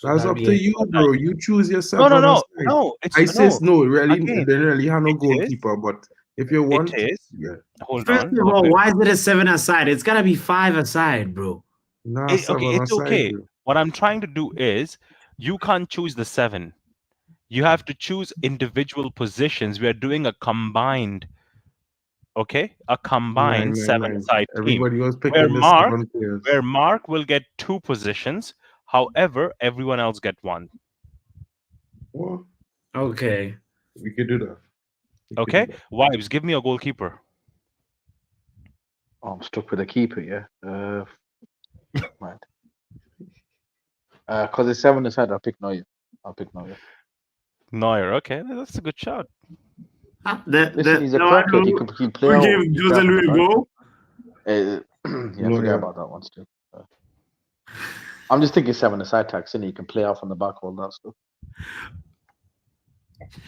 [SPEAKER 6] That's
[SPEAKER 14] that'll
[SPEAKER 6] up
[SPEAKER 14] be
[SPEAKER 6] to
[SPEAKER 14] it.
[SPEAKER 6] you, bro. You choose your 7
[SPEAKER 8] No.
[SPEAKER 6] aside.
[SPEAKER 8] No, it's
[SPEAKER 6] I says no, really,
[SPEAKER 8] Again,
[SPEAKER 6] they really have no
[SPEAKER 8] it
[SPEAKER 6] goalkeeper, but if you want,
[SPEAKER 8] It is.
[SPEAKER 6] yeah.
[SPEAKER 8] Hold
[SPEAKER 1] First
[SPEAKER 8] on.
[SPEAKER 1] of all,
[SPEAKER 8] Okay.
[SPEAKER 1] why is it a 7 aside? It's gotta be 5 aside, bro.
[SPEAKER 6] Nah,
[SPEAKER 8] Okay,
[SPEAKER 6] 7
[SPEAKER 8] it's
[SPEAKER 6] aside,
[SPEAKER 8] okay.
[SPEAKER 6] bro.
[SPEAKER 8] What I'm trying to do is you can't choose the 7. You have to choose individual positions. We are doing a combined, okay? A combined
[SPEAKER 6] Nine.
[SPEAKER 8] 7-side team.
[SPEAKER 6] Everybody was
[SPEAKER 8] Where
[SPEAKER 6] picking the
[SPEAKER 8] Mark
[SPEAKER 6] 7 players.
[SPEAKER 8] where Mark will get 2 positions. However, everyone else get 1.
[SPEAKER 6] Well,
[SPEAKER 1] Okay.
[SPEAKER 6] we could do that. We could
[SPEAKER 8] Okay?
[SPEAKER 6] do that.
[SPEAKER 8] Wives, give me a goalkeeper.
[SPEAKER 12] Oh, I'm stuck with a keeper, yeah. Right. Because it's 7 aside, I'll pick Neuer.
[SPEAKER 8] Neuer. Okay, that's a good shot.
[SPEAKER 12] Listen, he's a
[SPEAKER 1] no,
[SPEAKER 12] cracker. He could play
[SPEAKER 1] who
[SPEAKER 12] out.
[SPEAKER 1] gave
[SPEAKER 12] he
[SPEAKER 1] Jose
[SPEAKER 12] play
[SPEAKER 1] Luis
[SPEAKER 12] out
[SPEAKER 1] a goal?
[SPEAKER 12] yeah, forget about that one still. I'm just thinking 7 aside tax, and he can play off on the back, all that stuff.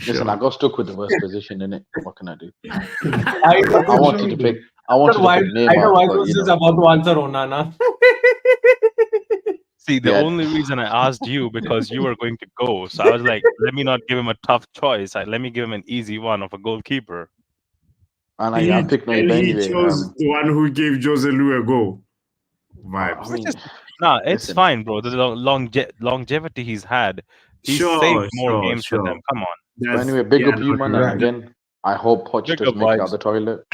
[SPEAKER 12] Listen, I got stuck with the worst position in it. What can I do? I wanted to pick. I wanted to pick Neymar.
[SPEAKER 14] I know why
[SPEAKER 12] but,
[SPEAKER 14] was just about to answer Onana.
[SPEAKER 8] See, the
[SPEAKER 12] Yeah.
[SPEAKER 8] only reason I asked you because you were going to go. So I was like, let me not give him a tough choice. Let me give him an easy one of a goalkeeper.
[SPEAKER 12] And I picked Neuer
[SPEAKER 1] And he
[SPEAKER 12] anyway.
[SPEAKER 1] chose the one who gave Jose Luis a goal. Vibes.
[SPEAKER 12] I mean,
[SPEAKER 8] Nah, it's
[SPEAKER 12] listen.
[SPEAKER 8] fine, bro. The longevity he's had, he's saved more games for them. Come on.
[SPEAKER 12] But anyway, big up you, man. And again, I hope Poch
[SPEAKER 8] Big
[SPEAKER 12] does
[SPEAKER 8] up,
[SPEAKER 12] make it out
[SPEAKER 8] Vibes.
[SPEAKER 12] the toilet.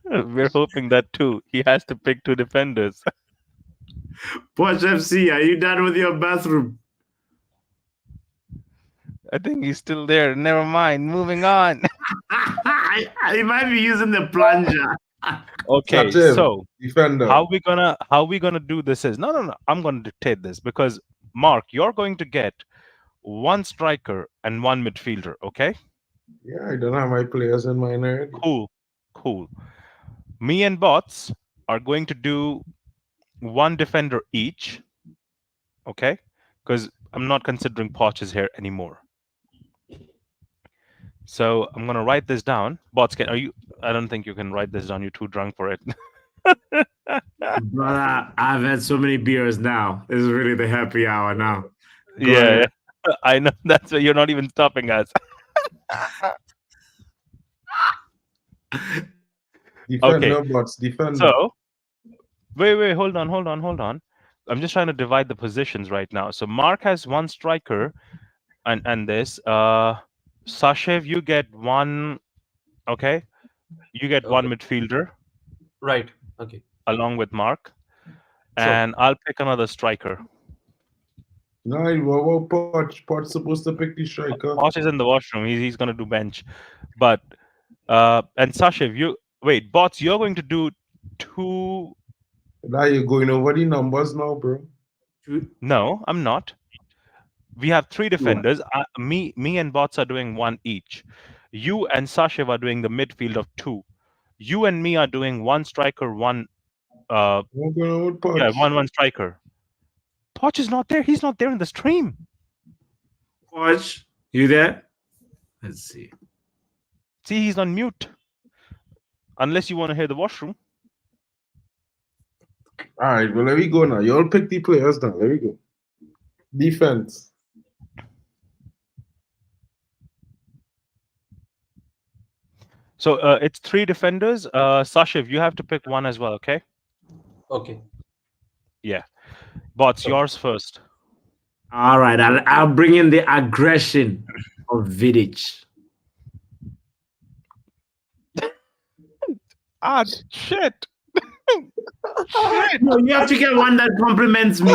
[SPEAKER 8] We're hoping that too. He has to pick 2 defenders.
[SPEAKER 1] Poch FC, are you done with your bathroom?
[SPEAKER 8] I think he's still there. Never mind. Moving on.
[SPEAKER 1] He might be using the plunger.
[SPEAKER 8] Okay,
[SPEAKER 6] That's him.
[SPEAKER 8] so
[SPEAKER 6] Defender.
[SPEAKER 8] how we gonna do this is no. I'm gonna dictate this because Mark, you're going to get 1 striker and 1 midfielder. Okay.
[SPEAKER 6] Yeah, I don't have my players in mind already.
[SPEAKER 8] Cool. Me and Bots are going to do 1 defender each. Okay, because I'm not considering Poch's here anymore. So I'm gonna write this down. Bots, I don't think you can write this down. You're too drunk for it.
[SPEAKER 1] Brother, I've had so many beers now. This is really the happy hour now. Go
[SPEAKER 8] Yeah,
[SPEAKER 1] ahead.
[SPEAKER 8] I know. That's why you're not even stopping us.
[SPEAKER 6] Defender, Bots, defender.
[SPEAKER 8] So wait, hold on. I'm just trying to divide the positions right now. So Mark has one striker, and this Sashev, you get one. Okay, you get one midfielder.
[SPEAKER 14] Right. Okay.
[SPEAKER 8] Along with Mark,
[SPEAKER 14] Sure.
[SPEAKER 8] and I'll pick another striker.
[SPEAKER 6] No, what about Poch? Poch's supposed to pick the striker.
[SPEAKER 8] Poch is in the washroom. He's gonna do bench, but and Sashev, you wait, Bots, you're going to do 2.
[SPEAKER 6] Now you're going over the numbers now, bro.
[SPEAKER 8] No, I'm not. We have 3 defenders. Me and Bots are doing 1 each. You and Sashev are doing the midfield of 2. You and me are doing 1 striker, 1 one striker. Poch is not there. He's not there in the stream.
[SPEAKER 1] Poch, you there? Let's see.
[SPEAKER 8] See, he's on mute. Unless you want to hear the washroom.
[SPEAKER 6] All right, well, let me go now. You all pick the players now. There we go. Defense.
[SPEAKER 8] So it's 3 defenders. Sashev, you have to pick 1 as well, okay?
[SPEAKER 14] Okay.
[SPEAKER 8] Yeah. Bots, yours first.
[SPEAKER 1] All right, I'll bring in the aggression of Vidic.
[SPEAKER 8] Shit.
[SPEAKER 1] No, you have to get one that compliments me.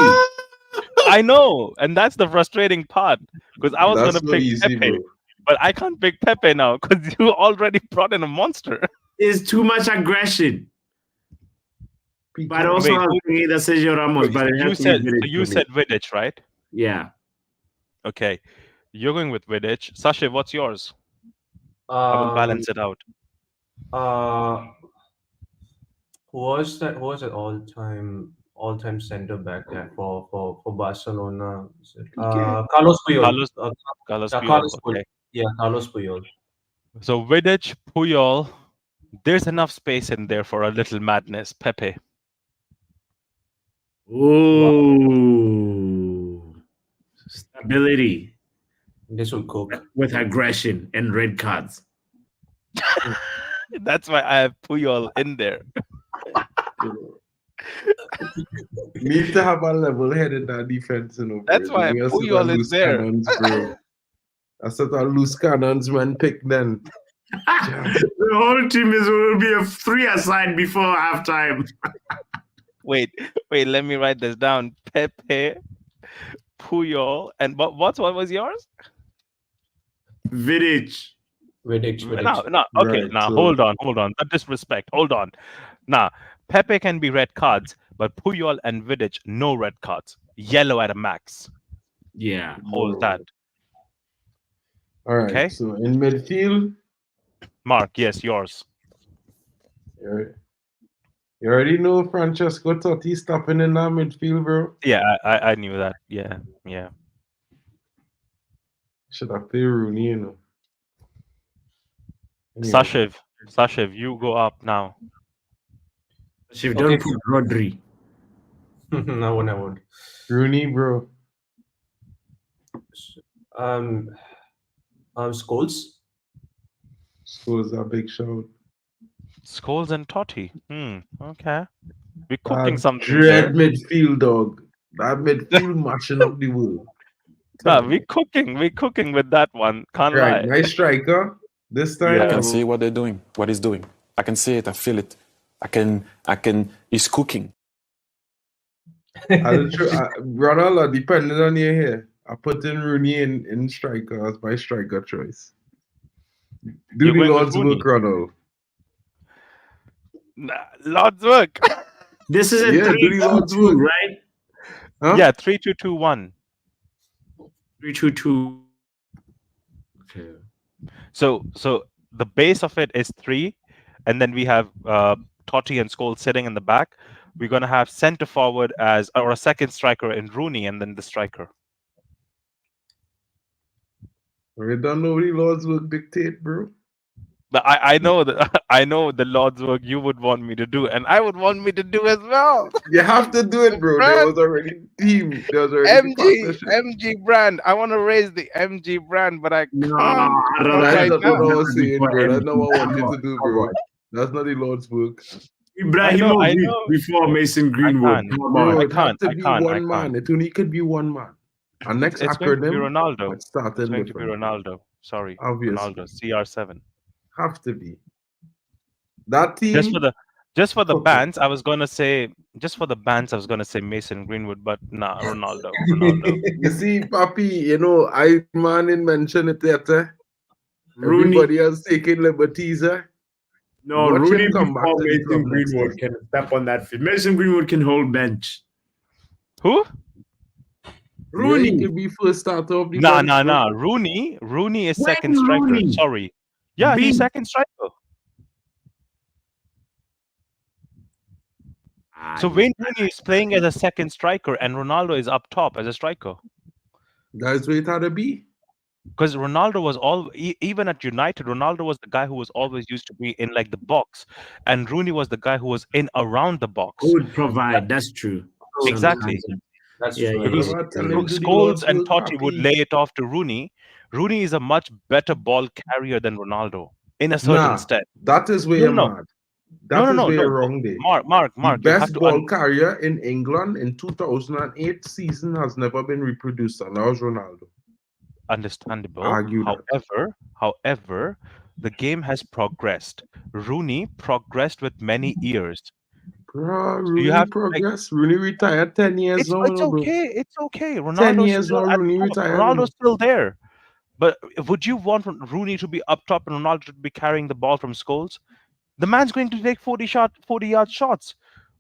[SPEAKER 8] I know, and that's the frustrating part because I was going to pick
[SPEAKER 6] easy,
[SPEAKER 8] Pepe,
[SPEAKER 6] bro.
[SPEAKER 8] but I can't pick Pepe now because you already brought in a monster.
[SPEAKER 1] There's too much aggression. But also, I was thinking that Sergio Ramos. But
[SPEAKER 8] you said Vidic, right?
[SPEAKER 1] Yeah.
[SPEAKER 8] Okay, you're going with Vidic. Sasha, what's yours? I will balance it out.
[SPEAKER 14] Who was that all-time center back for Barcelona? Carlos Puyol.
[SPEAKER 8] Carlos Puyol.
[SPEAKER 14] Carlos Puyol.
[SPEAKER 8] Okay.
[SPEAKER 14] Yeah, Carlos Puyol.
[SPEAKER 8] So Vidic, Puyol, there's enough space in there for a little madness. Pepe.
[SPEAKER 1] Ooh. Stability.
[SPEAKER 14] This will cook.
[SPEAKER 1] With aggression and red cards.
[SPEAKER 8] That's why I have Puyol in there.
[SPEAKER 6] Need to have a level-headed defense, you know.
[SPEAKER 8] That's why Puyol is there.
[SPEAKER 6] Cannons, bro. I said I loose cannons, man. Pick then.
[SPEAKER 1] The whole team will be a 3-a-side before halftime.
[SPEAKER 8] Wait. Let me write this down. Pepe, Puyol, and what was yours?
[SPEAKER 1] Vidic.
[SPEAKER 8] No. Okay,
[SPEAKER 6] right,
[SPEAKER 8] now
[SPEAKER 6] so...
[SPEAKER 8] hold on. The disrespect. Hold on. Now, Pepe can be red cards, but Puyol and Vidic, no red cards. Yellow at a max.
[SPEAKER 1] Yeah.
[SPEAKER 8] Hold that.
[SPEAKER 6] All right.
[SPEAKER 8] Okay.
[SPEAKER 6] So in midfield,
[SPEAKER 8] Mark, yes, yours.
[SPEAKER 6] You already know Francesco Totti stopping in that midfield, bro.
[SPEAKER 8] Yeah, I knew that. Yeah.
[SPEAKER 6] Should I play Rooney, you know?
[SPEAKER 8] Anyway. Sashev, you go up now.
[SPEAKER 1] Sashev, don't put Rodri.
[SPEAKER 14] No, I won't.
[SPEAKER 6] Rooney, bro.
[SPEAKER 14] Scholes.
[SPEAKER 6] Scholes, a big shout.
[SPEAKER 8] Scholes and Totti. Okay. We're cooking something.
[SPEAKER 6] Dread midfield, dog. That midfield mashing up the world.
[SPEAKER 8] Nah, we're cooking with that one. Can't lie.
[SPEAKER 6] Nice striker. This time
[SPEAKER 15] I can see what they're doing, what he's doing. I can see it, I feel it. I can he's cooking.
[SPEAKER 6] Ronaldo, depending on your hair, I put in Rooney in striker as my striker choice. Do the Lord's work, Ronaldo.
[SPEAKER 8] Nah, Lord's work.
[SPEAKER 1] This is a 3-2-2, right?
[SPEAKER 8] Huh? Yeah, 3-2-2-1.
[SPEAKER 1] 3-2-2. Okay.
[SPEAKER 8] So the base of it is 3, and then we have Totti and Scholes sitting in the back. We're gonna have center forward or a second striker in Rooney, and then the striker.
[SPEAKER 6] We don't know what the Lord's work dictate, bro.
[SPEAKER 8] But I know that I know the Lord's work you would want me to do, and I would want me to do as well.
[SPEAKER 6] You have to do it, bro. There was already team. There was already
[SPEAKER 8] MG brand. I want to raise the MG brand, but I can't.
[SPEAKER 6] That's not what I was saying, bro. That's not what I wanted to do, bro. That's not the Lord's work.
[SPEAKER 1] Ibrahimovic before Mason Greenwood. Come
[SPEAKER 6] Bro,
[SPEAKER 1] on.
[SPEAKER 6] it had to be one man. It only could be one man. Our next
[SPEAKER 8] It's going to be
[SPEAKER 6] acronym,
[SPEAKER 8] Ronaldo.
[SPEAKER 6] let's start
[SPEAKER 8] It's
[SPEAKER 6] in
[SPEAKER 8] going to be
[SPEAKER 6] different.
[SPEAKER 8] Ronaldo. Sorry,
[SPEAKER 6] Obviously.
[SPEAKER 8] Ronaldo. CR7.
[SPEAKER 6] Have to be. That team.
[SPEAKER 8] Just for the bands, I was gonna say Mason Greenwood, but nah, Ronaldo.
[SPEAKER 6] You see, Papi, I man in mention it there.
[SPEAKER 1] Rooney.
[SPEAKER 6] Everybody else taking liberties.
[SPEAKER 1] No,
[SPEAKER 6] watch
[SPEAKER 1] Rooney
[SPEAKER 6] him come back
[SPEAKER 1] before
[SPEAKER 6] to the
[SPEAKER 1] Mason
[SPEAKER 6] club next
[SPEAKER 1] Greenwood
[SPEAKER 6] season.
[SPEAKER 1] can step on that field. Mason Greenwood can hold bench.
[SPEAKER 8] Who?
[SPEAKER 6] Rooney. Yeah, he could be first starter of the bench.
[SPEAKER 8] Nah. Rooney is second striker.
[SPEAKER 1] Rooney?
[SPEAKER 8] Sorry. Yeah, he's second striker. So Wayne Rooney is playing as a second striker, and Ronaldo is up top as a striker.
[SPEAKER 6] That's where it had to be.
[SPEAKER 8] Because Ronaldo was even at United, Ronaldo was the guy who was always used to be in like the box, and Rooney was the guy who was in around the box.
[SPEAKER 1] Who would provide? That's true.
[SPEAKER 8] Exactly.
[SPEAKER 14] That's
[SPEAKER 1] true.
[SPEAKER 8] Because Scholes and Totti would lay it off to Rooney. Rooney is a much better ball carrier than Ronaldo in a certain step.
[SPEAKER 6] That is where you're mad. That is where you're wrong there.
[SPEAKER 8] Mark.
[SPEAKER 6] The best ball carrier in England in 2008 season has never been reproduced, and that was Ronaldo.
[SPEAKER 8] Understandable.
[SPEAKER 6] Argue
[SPEAKER 8] However, the game has progressed. Rooney progressed with many years.
[SPEAKER 6] Bro, Rooney progressed. Rooney retired 10 years now.
[SPEAKER 8] It's okay. Ronaldo's
[SPEAKER 6] 10 years now, Rooney retired.
[SPEAKER 8] Ronaldo's still there. But would you want Rooney to be up top and Ronaldo to be carrying the ball from Scholes? The man's going to take 40-yard shots.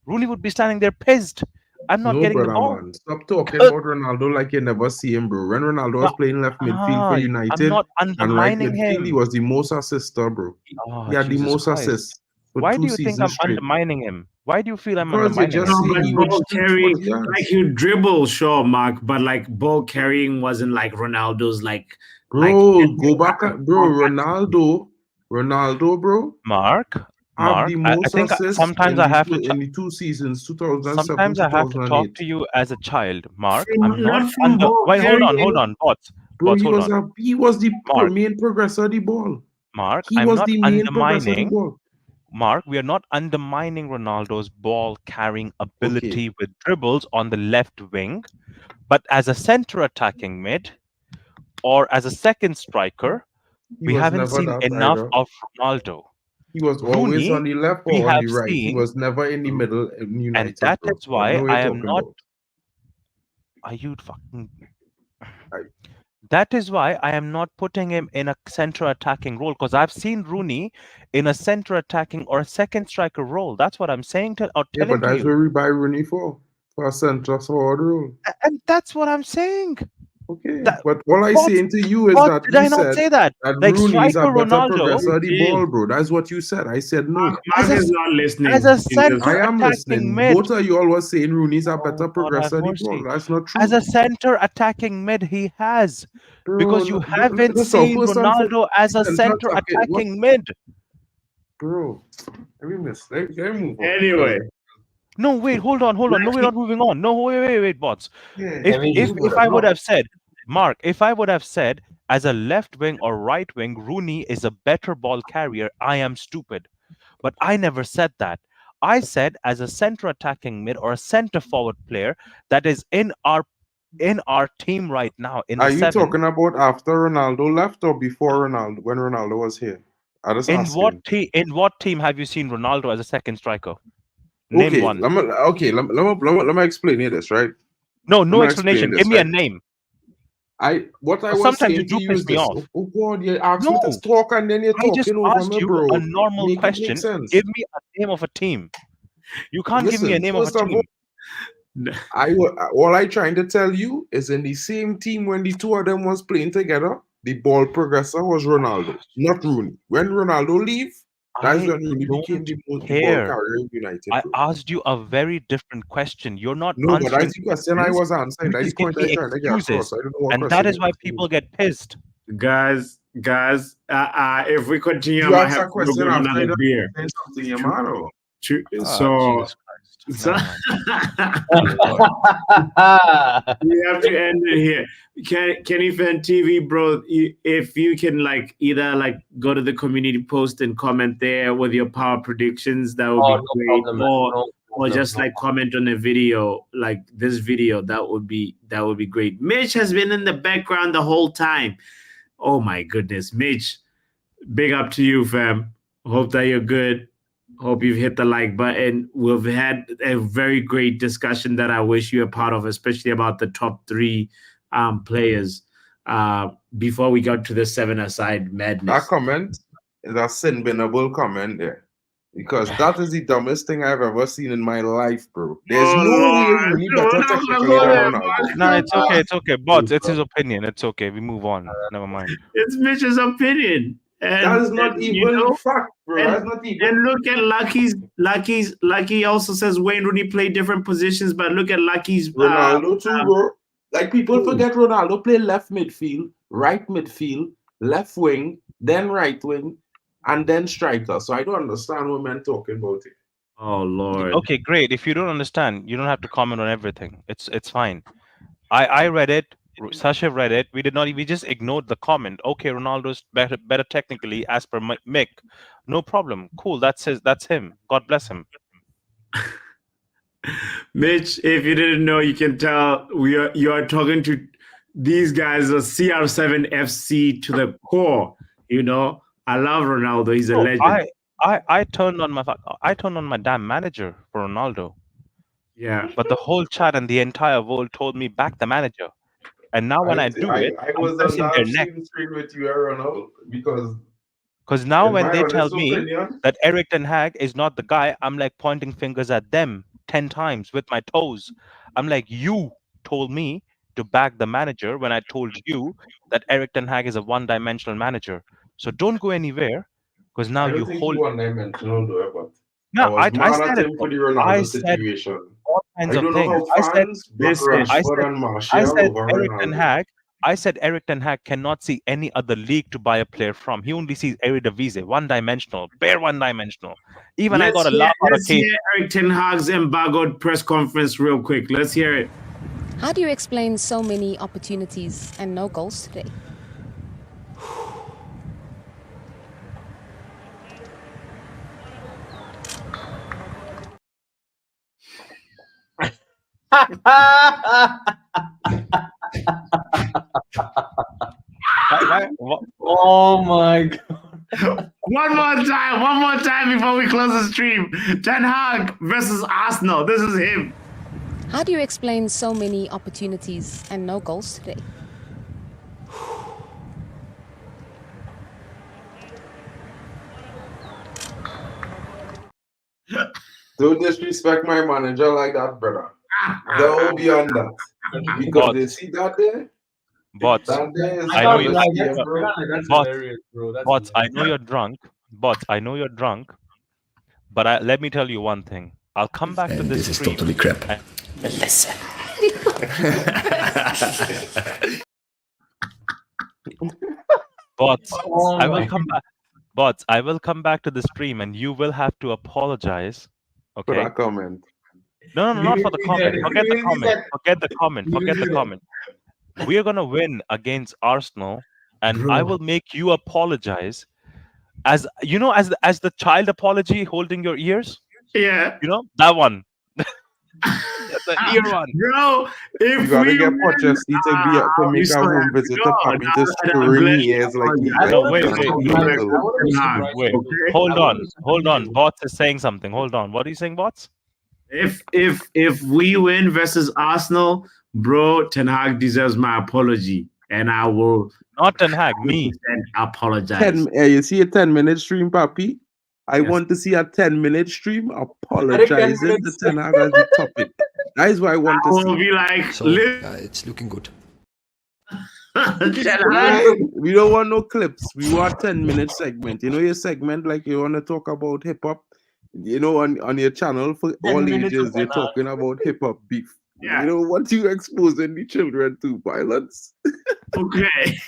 [SPEAKER 8] Rooney would be standing there pissed. I'm not getting the ball.
[SPEAKER 6] Man. Stop talking about Ronaldo like you never see him, bro. When Ronaldo was playing left midfield for United
[SPEAKER 8] I'm not
[SPEAKER 6] and right
[SPEAKER 8] undermining
[SPEAKER 6] midfield,
[SPEAKER 8] him.
[SPEAKER 6] he was the most assister, bro. He had the most assists.
[SPEAKER 8] Why do you think I'm undermining him? Why do you feel I'm undermining him?
[SPEAKER 1] No, but ball carrying, like you dribble, sure, Mark, but like ball carrying wasn't like Ronaldo's like.
[SPEAKER 6] Bro, go back, bro. Ronaldo, bro.
[SPEAKER 8] Mark,
[SPEAKER 6] the most
[SPEAKER 8] I think
[SPEAKER 6] assists
[SPEAKER 8] sometimes I have to
[SPEAKER 6] in the 2 seasons, 2007,
[SPEAKER 8] sometimes I have to
[SPEAKER 6] 2008.
[SPEAKER 8] talk to you as a child, Mark.
[SPEAKER 1] From,
[SPEAKER 8] I'm not
[SPEAKER 1] from
[SPEAKER 8] under.
[SPEAKER 1] ball
[SPEAKER 8] Wait, hold
[SPEAKER 1] carrying.
[SPEAKER 8] on, Bots.
[SPEAKER 6] Bro,
[SPEAKER 8] Bots,
[SPEAKER 6] he was the main progressor of the ball.
[SPEAKER 8] Mark,
[SPEAKER 6] He was the main progressor of the ball.
[SPEAKER 8] Mark, we are not undermining Ronaldo's ball carrying ability with dribbles on the left wing, but as a center attacking mid or as a second striker, we haven't seen enough of Ronaldo.
[SPEAKER 6] He was always on the left or on the right. He was never in the middle in United.
[SPEAKER 8] And that is why I am not. Are you fucking? That is why I am not putting him in a center attacking role, because I've seen Rooney in a center attacking or a second striker role. That's what I'm saying to telling you.
[SPEAKER 6] Yeah, but that's what we buy Rooney for a center forward role.
[SPEAKER 8] And that's what I'm saying.
[SPEAKER 6] Okay, but all I'm saying to you is that
[SPEAKER 8] did I not say that?
[SPEAKER 6] Like Rooney is a better progressor of the ball, bro. That's what you said. I said no.
[SPEAKER 1] Mark is not listening.
[SPEAKER 8] As a center
[SPEAKER 6] I am listening.
[SPEAKER 8] mid.
[SPEAKER 6] Both of you all was saying Rooney's a better progressor of the ball. That's not true.
[SPEAKER 8] As a center attacking mid, he has. Bro, because you haven't seen Ronaldo as a center attacking mid.
[SPEAKER 6] Bro, let me move on.
[SPEAKER 1] Anyway.
[SPEAKER 8] No, wait, hold on. No, we're not moving on. No, wait, bots. Yeah, if I would have said, Mark, if I would have said as a left wing or right wing, Rooney is a better ball carrier, I am stupid. But I never said that. I said as a center attacking mid or a center forward player that is in our team right now.
[SPEAKER 6] Are you talking about after Ronaldo left or before Ronaldo, when Ronaldo was here?
[SPEAKER 8] In what team have you seen Ronaldo as a second striker? Name one.
[SPEAKER 6] Let me explain you this, right?
[SPEAKER 8] No explanation. Give me a name.
[SPEAKER 6] Sometimes you do piss me off. Oh God, you ask me to talk and then you're talking over me, bro.
[SPEAKER 8] A normal question. Give me a name of a team. You can't give me a name of a team.
[SPEAKER 6] All I trying to tell you is in the same team when the two of them was playing together, the ball progressor was Ronaldo, not Rooney. When Ronaldo leave, that's when Rooney became the most ball carrier in United.
[SPEAKER 8] I asked you a very different question. You're not
[SPEAKER 6] answering.
[SPEAKER 8] No,
[SPEAKER 6] but that's the question I was answering. That's the point I trying to get across. I don't know what
[SPEAKER 8] and that is why people get pissed.
[SPEAKER 1] Guys, if we continue,
[SPEAKER 6] you
[SPEAKER 1] I
[SPEAKER 6] ask
[SPEAKER 1] have
[SPEAKER 6] a question
[SPEAKER 1] another beer.
[SPEAKER 6] So
[SPEAKER 1] So
[SPEAKER 8] Never mind.
[SPEAKER 1] we have to end it here. Kenny Fan TV, bro. If you can either go to the community post and comment there with your power predictions, that would be
[SPEAKER 14] no
[SPEAKER 1] great.
[SPEAKER 14] problem, man. No
[SPEAKER 1] Or
[SPEAKER 14] problem,
[SPEAKER 1] just comment on a video like this video. That would be great. Mitch has been in the background the whole time. Oh my goodness, Mitch. Big up to you, fam. Hope that you're good. Hope you've hit the like button. We've had a very great discussion that I wish you were part of, especially about the top 3 players. Before we got to the 7-a-side madness.
[SPEAKER 6] That comment is a sin-binnable comment there. Because that is the dumbest thing I've ever seen in my life, bro. There's no way Rooney better technically than Ronaldo.
[SPEAKER 8] No, it's okay. It's okay. But it's his opinion. It's okay. We move on. Never mind.
[SPEAKER 1] It's Mitch's opinion. And,
[SPEAKER 6] that is not even fact, bro. That's not even.
[SPEAKER 1] And look at Lucky also says Wayne Rooney played different positions, but look at Lucky's
[SPEAKER 6] Ronaldo too, bro. Like people forget Ronaldo played left midfield, right midfield, left wing, then right wing, and then striker. So I don't understand what men talking about it.
[SPEAKER 1] Oh Lord.
[SPEAKER 8] Okay, great. If you don't understand, you don't have to comment on everything. It's fine. I read it. Sasha read it. We just ignored the comment. Okay, Ronaldo's better technically as per Mick. No problem. Cool. That's him. God bless him.
[SPEAKER 1] Mitch, if you didn't know, you can tell you are talking to these guys are CR7 FC to the core. You know, I love Ronaldo. He's a legend.
[SPEAKER 8] I turned on my damn manager for Ronaldo.
[SPEAKER 1] Yeah.
[SPEAKER 8] But the whole chat and the entire world told me back the manager. And now when I do it,
[SPEAKER 6] I was on that screen with you, Ronaldo, because
[SPEAKER 8] now when they tell me that eriktenhag is not the guy, I'm like pointing fingers at them 10 times with my toes. I'm like, you told me to back the manager when I told you that eriktenhag is a one-dimensional manager. So don't go anywhere, because now you hold
[SPEAKER 6] one-dimensional though, but
[SPEAKER 8] no,
[SPEAKER 6] I said it for the Ronaldo situation.
[SPEAKER 8] All kinds of things. I said eriktenhag cannot see any other league to buy a player from. He only sees Eredivisie, one-dimensional, bare one-dimensional. Even I got a laugh out of Kate.
[SPEAKER 1] Let's hear Erik ten Hag's embargoed press conference real quick. Let's hear it.
[SPEAKER 16] How do you explain so many opportunities and no goals today?
[SPEAKER 14] Oh my god.
[SPEAKER 1] One more time before we close the stream. Ten Hag versus Arsenal. This is him.
[SPEAKER 16] How do you explain so many opportunities and no goals today?
[SPEAKER 6] Don't disrespect my manager like that, brother. Go beyond that. Because they see that there.
[SPEAKER 8] Bots, I know you're drunk. Bots, I know you're drunk. But let me tell you one thing. I'll come back to this.
[SPEAKER 17] This is totally crap.
[SPEAKER 16] Listen.
[SPEAKER 8] Bots, I will come back. Bots, I will come back to the stream, and you will have to apologize. Okay.
[SPEAKER 6] For that comment.
[SPEAKER 8] No, not for the comment. Forget the comment. Forget the comment. We are gonna win against Arsenal, and I will make you apologize, as you know, as the child apology, holding your ears.
[SPEAKER 1] Yeah,
[SPEAKER 8] you know that one. That's the ear one,
[SPEAKER 1] bro. If
[SPEAKER 6] you gotta get Pochettino to make a home visit to Papi to scream ears like he
[SPEAKER 8] wait. Hold on. Bots is saying something. Hold on. What are you saying, Bots?
[SPEAKER 1] If we win versus Arsenal, bro, Ten Hag deserves my apology, and I will
[SPEAKER 8] not Ten Hag, me
[SPEAKER 1] apologize.
[SPEAKER 6] You see a 10-minute stream, Papi? I want to see a 10-minute stream apologizing to Ten Hag as the topic. That is what I want to see.
[SPEAKER 1] Will be like,
[SPEAKER 17] so, it's looking good.
[SPEAKER 6] We don't want no clips. We want 10-minute segment. You know your segment, like you want to talk about hip hop. You know, on your channel for all ages, you're talking about hip hop beef.
[SPEAKER 1] Yeah.
[SPEAKER 6] You know what you exposing the children to violence.
[SPEAKER 1] Okay.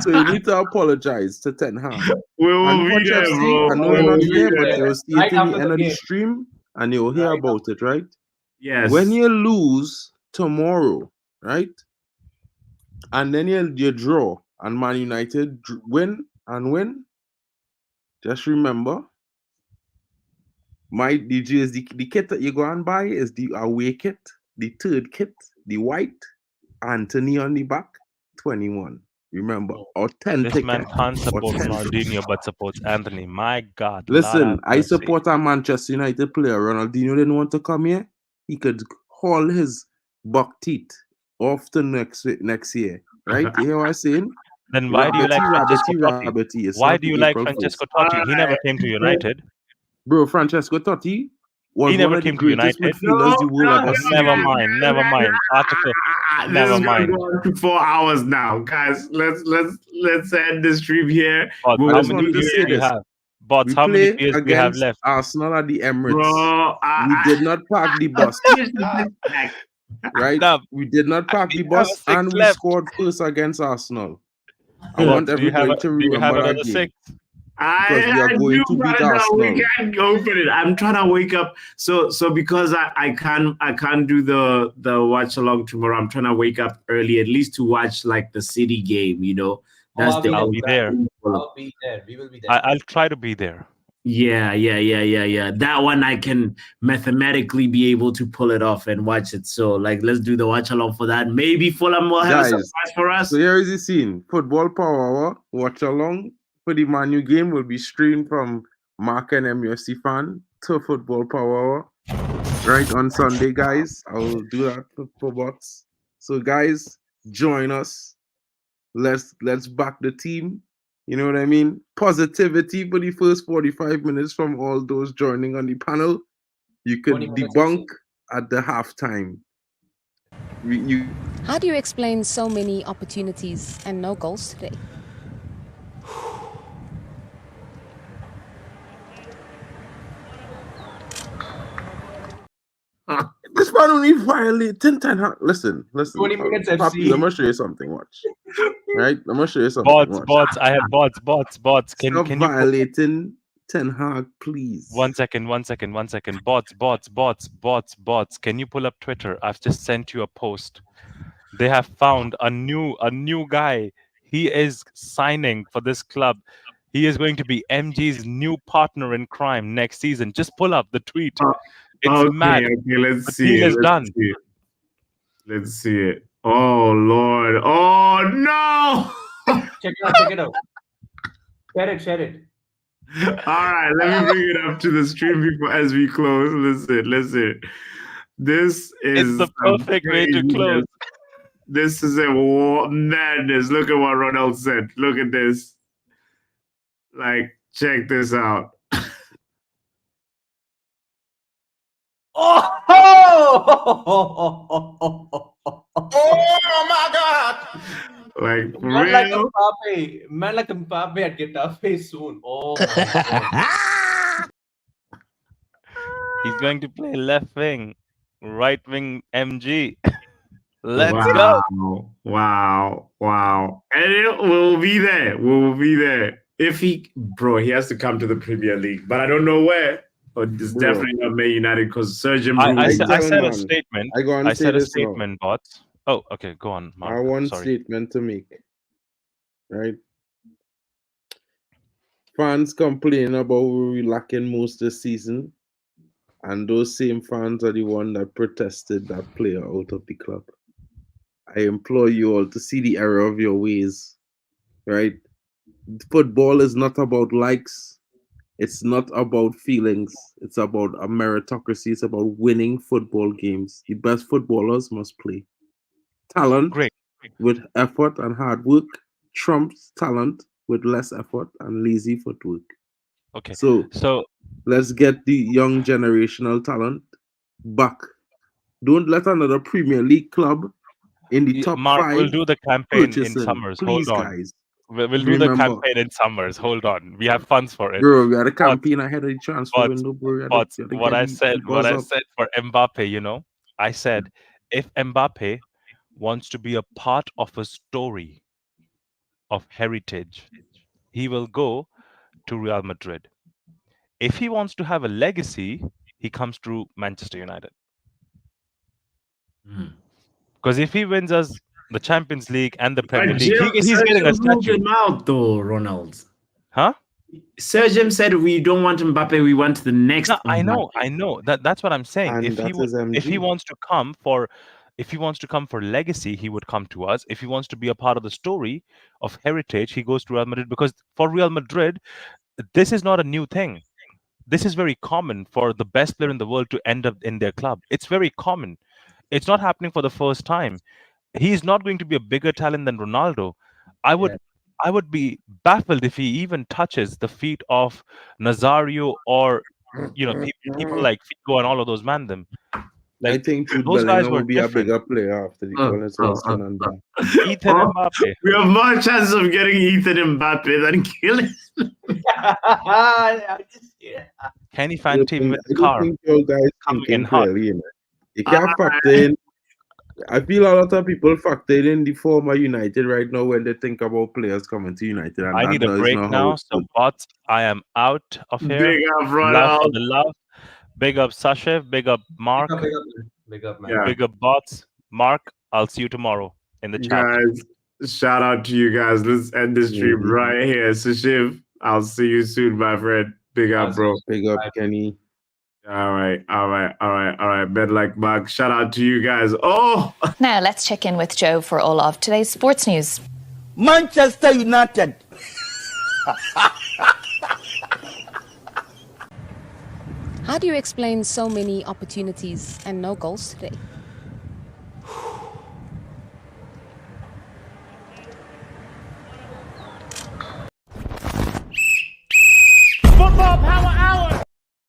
[SPEAKER 6] So you need to apologize to Ten Hag.
[SPEAKER 1] We will be there, bro.
[SPEAKER 6] I know you're not here, but you'll see it in the end of the stream. and you'll hear about it, right?
[SPEAKER 1] Yes.
[SPEAKER 6] When you lose tomorrow, right? And then you draw, and Man United win, just remember, the kit that you go and buy is the away kit, the third kit, the white, Antony on the back, 21. Remember, authentic.
[SPEAKER 8] This man can't support Ronaldinho but supports Anthony. My God.
[SPEAKER 6] Listen, I support a Manchester United player. Ronaldinho didn't want to come here. He could haul his buck teeth off to next year. Right? You hear what I'm saying?
[SPEAKER 8] Then why do you like Francesco Totti? Why do you like Francesco Totti? He never came to United.
[SPEAKER 6] Bro, Francesco Totti was one of the greatest midfielders the world ever seen.
[SPEAKER 8] Never mind. Article. Never mind.
[SPEAKER 1] This is going to 4 hours now, guys. Let's end the stream here.
[SPEAKER 8] But how many years do you have? But how many years do you have left?
[SPEAKER 6] Arsenal at the Emirates.
[SPEAKER 1] Bro,
[SPEAKER 6] we did not park the bus. Right? We did not park the bus, and we scored first against Arsenal. I want everybody to remember that game. Because we are going to beat Arsenal.
[SPEAKER 1] We can't go for it. I'm trying to wake up. So because I can't do the watch along tomorrow. I'm trying to wake up early, at least to watch like the City game. You know,
[SPEAKER 8] I'll be there.
[SPEAKER 14] I'll be there. We will be there.
[SPEAKER 8] I'll try to be there.
[SPEAKER 1] Yeah. That one I can mathematically be able to pull it off and watch it. So let's do the watch along for that. Maybe Fulham will have a surprise for us.
[SPEAKER 6] So here is the scene: Football Power Hour watch along for the Man U game will be streamed from Mark and MUSC fan to Football Power Hour right on Sunday, guys. I will do that for bots. So guys, join us. Let's back the team. You know what I mean? Positivity for the first 45 minutes from all those joining on the panel. You could debunk at the halftime.
[SPEAKER 16] How do you explain so many opportunities and no goals today?
[SPEAKER 6] This man only violating 10. Listen.
[SPEAKER 14] 20 minutes
[SPEAKER 6] Papi, let me show you something. Watch. Right? Let me show you something.
[SPEAKER 8] Bots. I have bots. Can you
[SPEAKER 6] violating Ten Hag, please?
[SPEAKER 8] One second. Bots. Can you pull up Twitter? I've just sent you a post. They have found a new guy. He is signing for this club. He is going to be MG's new partner in crime next season. Just pull up the tweet. It's mad.
[SPEAKER 1] Okay, let's see it. Let's see it. Oh, Lord. Oh, no.
[SPEAKER 14] Check it out. Share it.
[SPEAKER 1] All right, let me bring it up to the stream as we close. Listen. This is
[SPEAKER 8] the perfect way to close.
[SPEAKER 1] This is a madness. Look at what Ronald said. Look at this. Check this out.
[SPEAKER 14] Oh my God! Man like Mbappe at Getafe soon. Oh my God.
[SPEAKER 8] He's going to play left wing, right wing MG. Let's go.
[SPEAKER 1] Wow. And we'll be there. If he has to come to the Premier League, but I don't know where. But it's definitely not Man United because Surgeon
[SPEAKER 8] I said a statement. I said a statement, bots. Oh, okay, go on, Mark.
[SPEAKER 6] I have one statement to make. Right? Fans complain about we lacking most this season, and those same fans are the one that protested that player out of the club. I implore you all to see the error of your ways. Right? Football is not about likes. It's not about feelings. It's about a meritocracy. It's about winning football games. The best footballers must play. Talent with effort and hard work trumps talent with less effort and lazy footwork.
[SPEAKER 8] Okay.
[SPEAKER 6] So let's get the young generational talent back. Don't let another Premier League club in the top
[SPEAKER 8] Mark,
[SPEAKER 6] 5
[SPEAKER 8] we'll do the campaign
[SPEAKER 6] purchasing.
[SPEAKER 8] in summers.
[SPEAKER 6] Please,
[SPEAKER 8] Hold on.
[SPEAKER 6] guys.
[SPEAKER 8] We'll do the campaign in summers. Hold on. We have funds for it.
[SPEAKER 6] Bro, we had a campaign ahead of the transfer window, bro.
[SPEAKER 8] But what I said for Mbappe, I said if Mbappe wants to be a part of a story of heritage, he will go to Real Madrid. If he wants to have a legacy, he comes to Manchester United. Because if he wins us the Champions League and the Premier League, he's getting a statue.
[SPEAKER 1] Him out though, Ronald.
[SPEAKER 8] Huh?
[SPEAKER 1] Sir Jim said we don't want Mbappe, we want the next.
[SPEAKER 8] No, I know. That's what I'm saying.
[SPEAKER 6] And
[SPEAKER 8] If he wants to come for legacy, he would come to us. If he wants to be a part of the story of heritage, he goes to Real Madrid, because for Real Madrid, this is not a new thing. This is very common for the best player in the world to end up in their club. It's very common. It's not happening for the first time. He's not going to be a bigger talent than Ronaldo. I would be baffled if he even touches the feet of Nazario or people like Figo and all of those them.
[SPEAKER 6] I think
[SPEAKER 8] those guys were
[SPEAKER 6] will be
[SPEAKER 8] different.
[SPEAKER 6] a bigger player after the Ethan
[SPEAKER 1] Mbappe. We have more chances of getting Ethan Mbappe than killing.
[SPEAKER 8] Kenny fan team with the car.
[SPEAKER 6] I think your guys thinking clearly, you can't factor in. I feel a lot of people factor in the former United right now when they think about players coming to United. And
[SPEAKER 8] I need a break now, so bots, I am out of here.
[SPEAKER 1] Big up,
[SPEAKER 8] love for the love. Big up, Sashev. Big up, Mark.
[SPEAKER 14] Big up, man.
[SPEAKER 1] Yeah.
[SPEAKER 8] Big up, bots. Mark, I'll see you tomorrow in the chat.
[SPEAKER 1] Guys, shout out to you guys. Let's end the stream right here. Sashiv, I'll see you soon, my friend. Big up, bro.
[SPEAKER 6] Big up, Kenny.
[SPEAKER 1] All right. Bed like Mark. Shout out to you guys. Oh!
[SPEAKER 17] Now let's check in with Joe for all of today's sports news.
[SPEAKER 2] Manchester United.
[SPEAKER 16] How do you explain so many opportunities and no goals today?
[SPEAKER 2] Football Power Hour.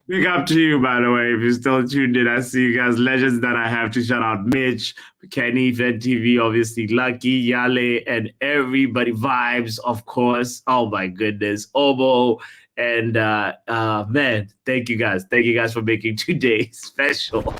[SPEAKER 1] Big up to you, by the way. If you're still tuned in, I see you guys. Legends that I have to shout out: Mitch, Kenny, Fed TV, obviously, Lucky, Yale, and everybody. Vibes, of course. Oh my goodness. Obo. And man, thank you guys. Thank you guys for making today special.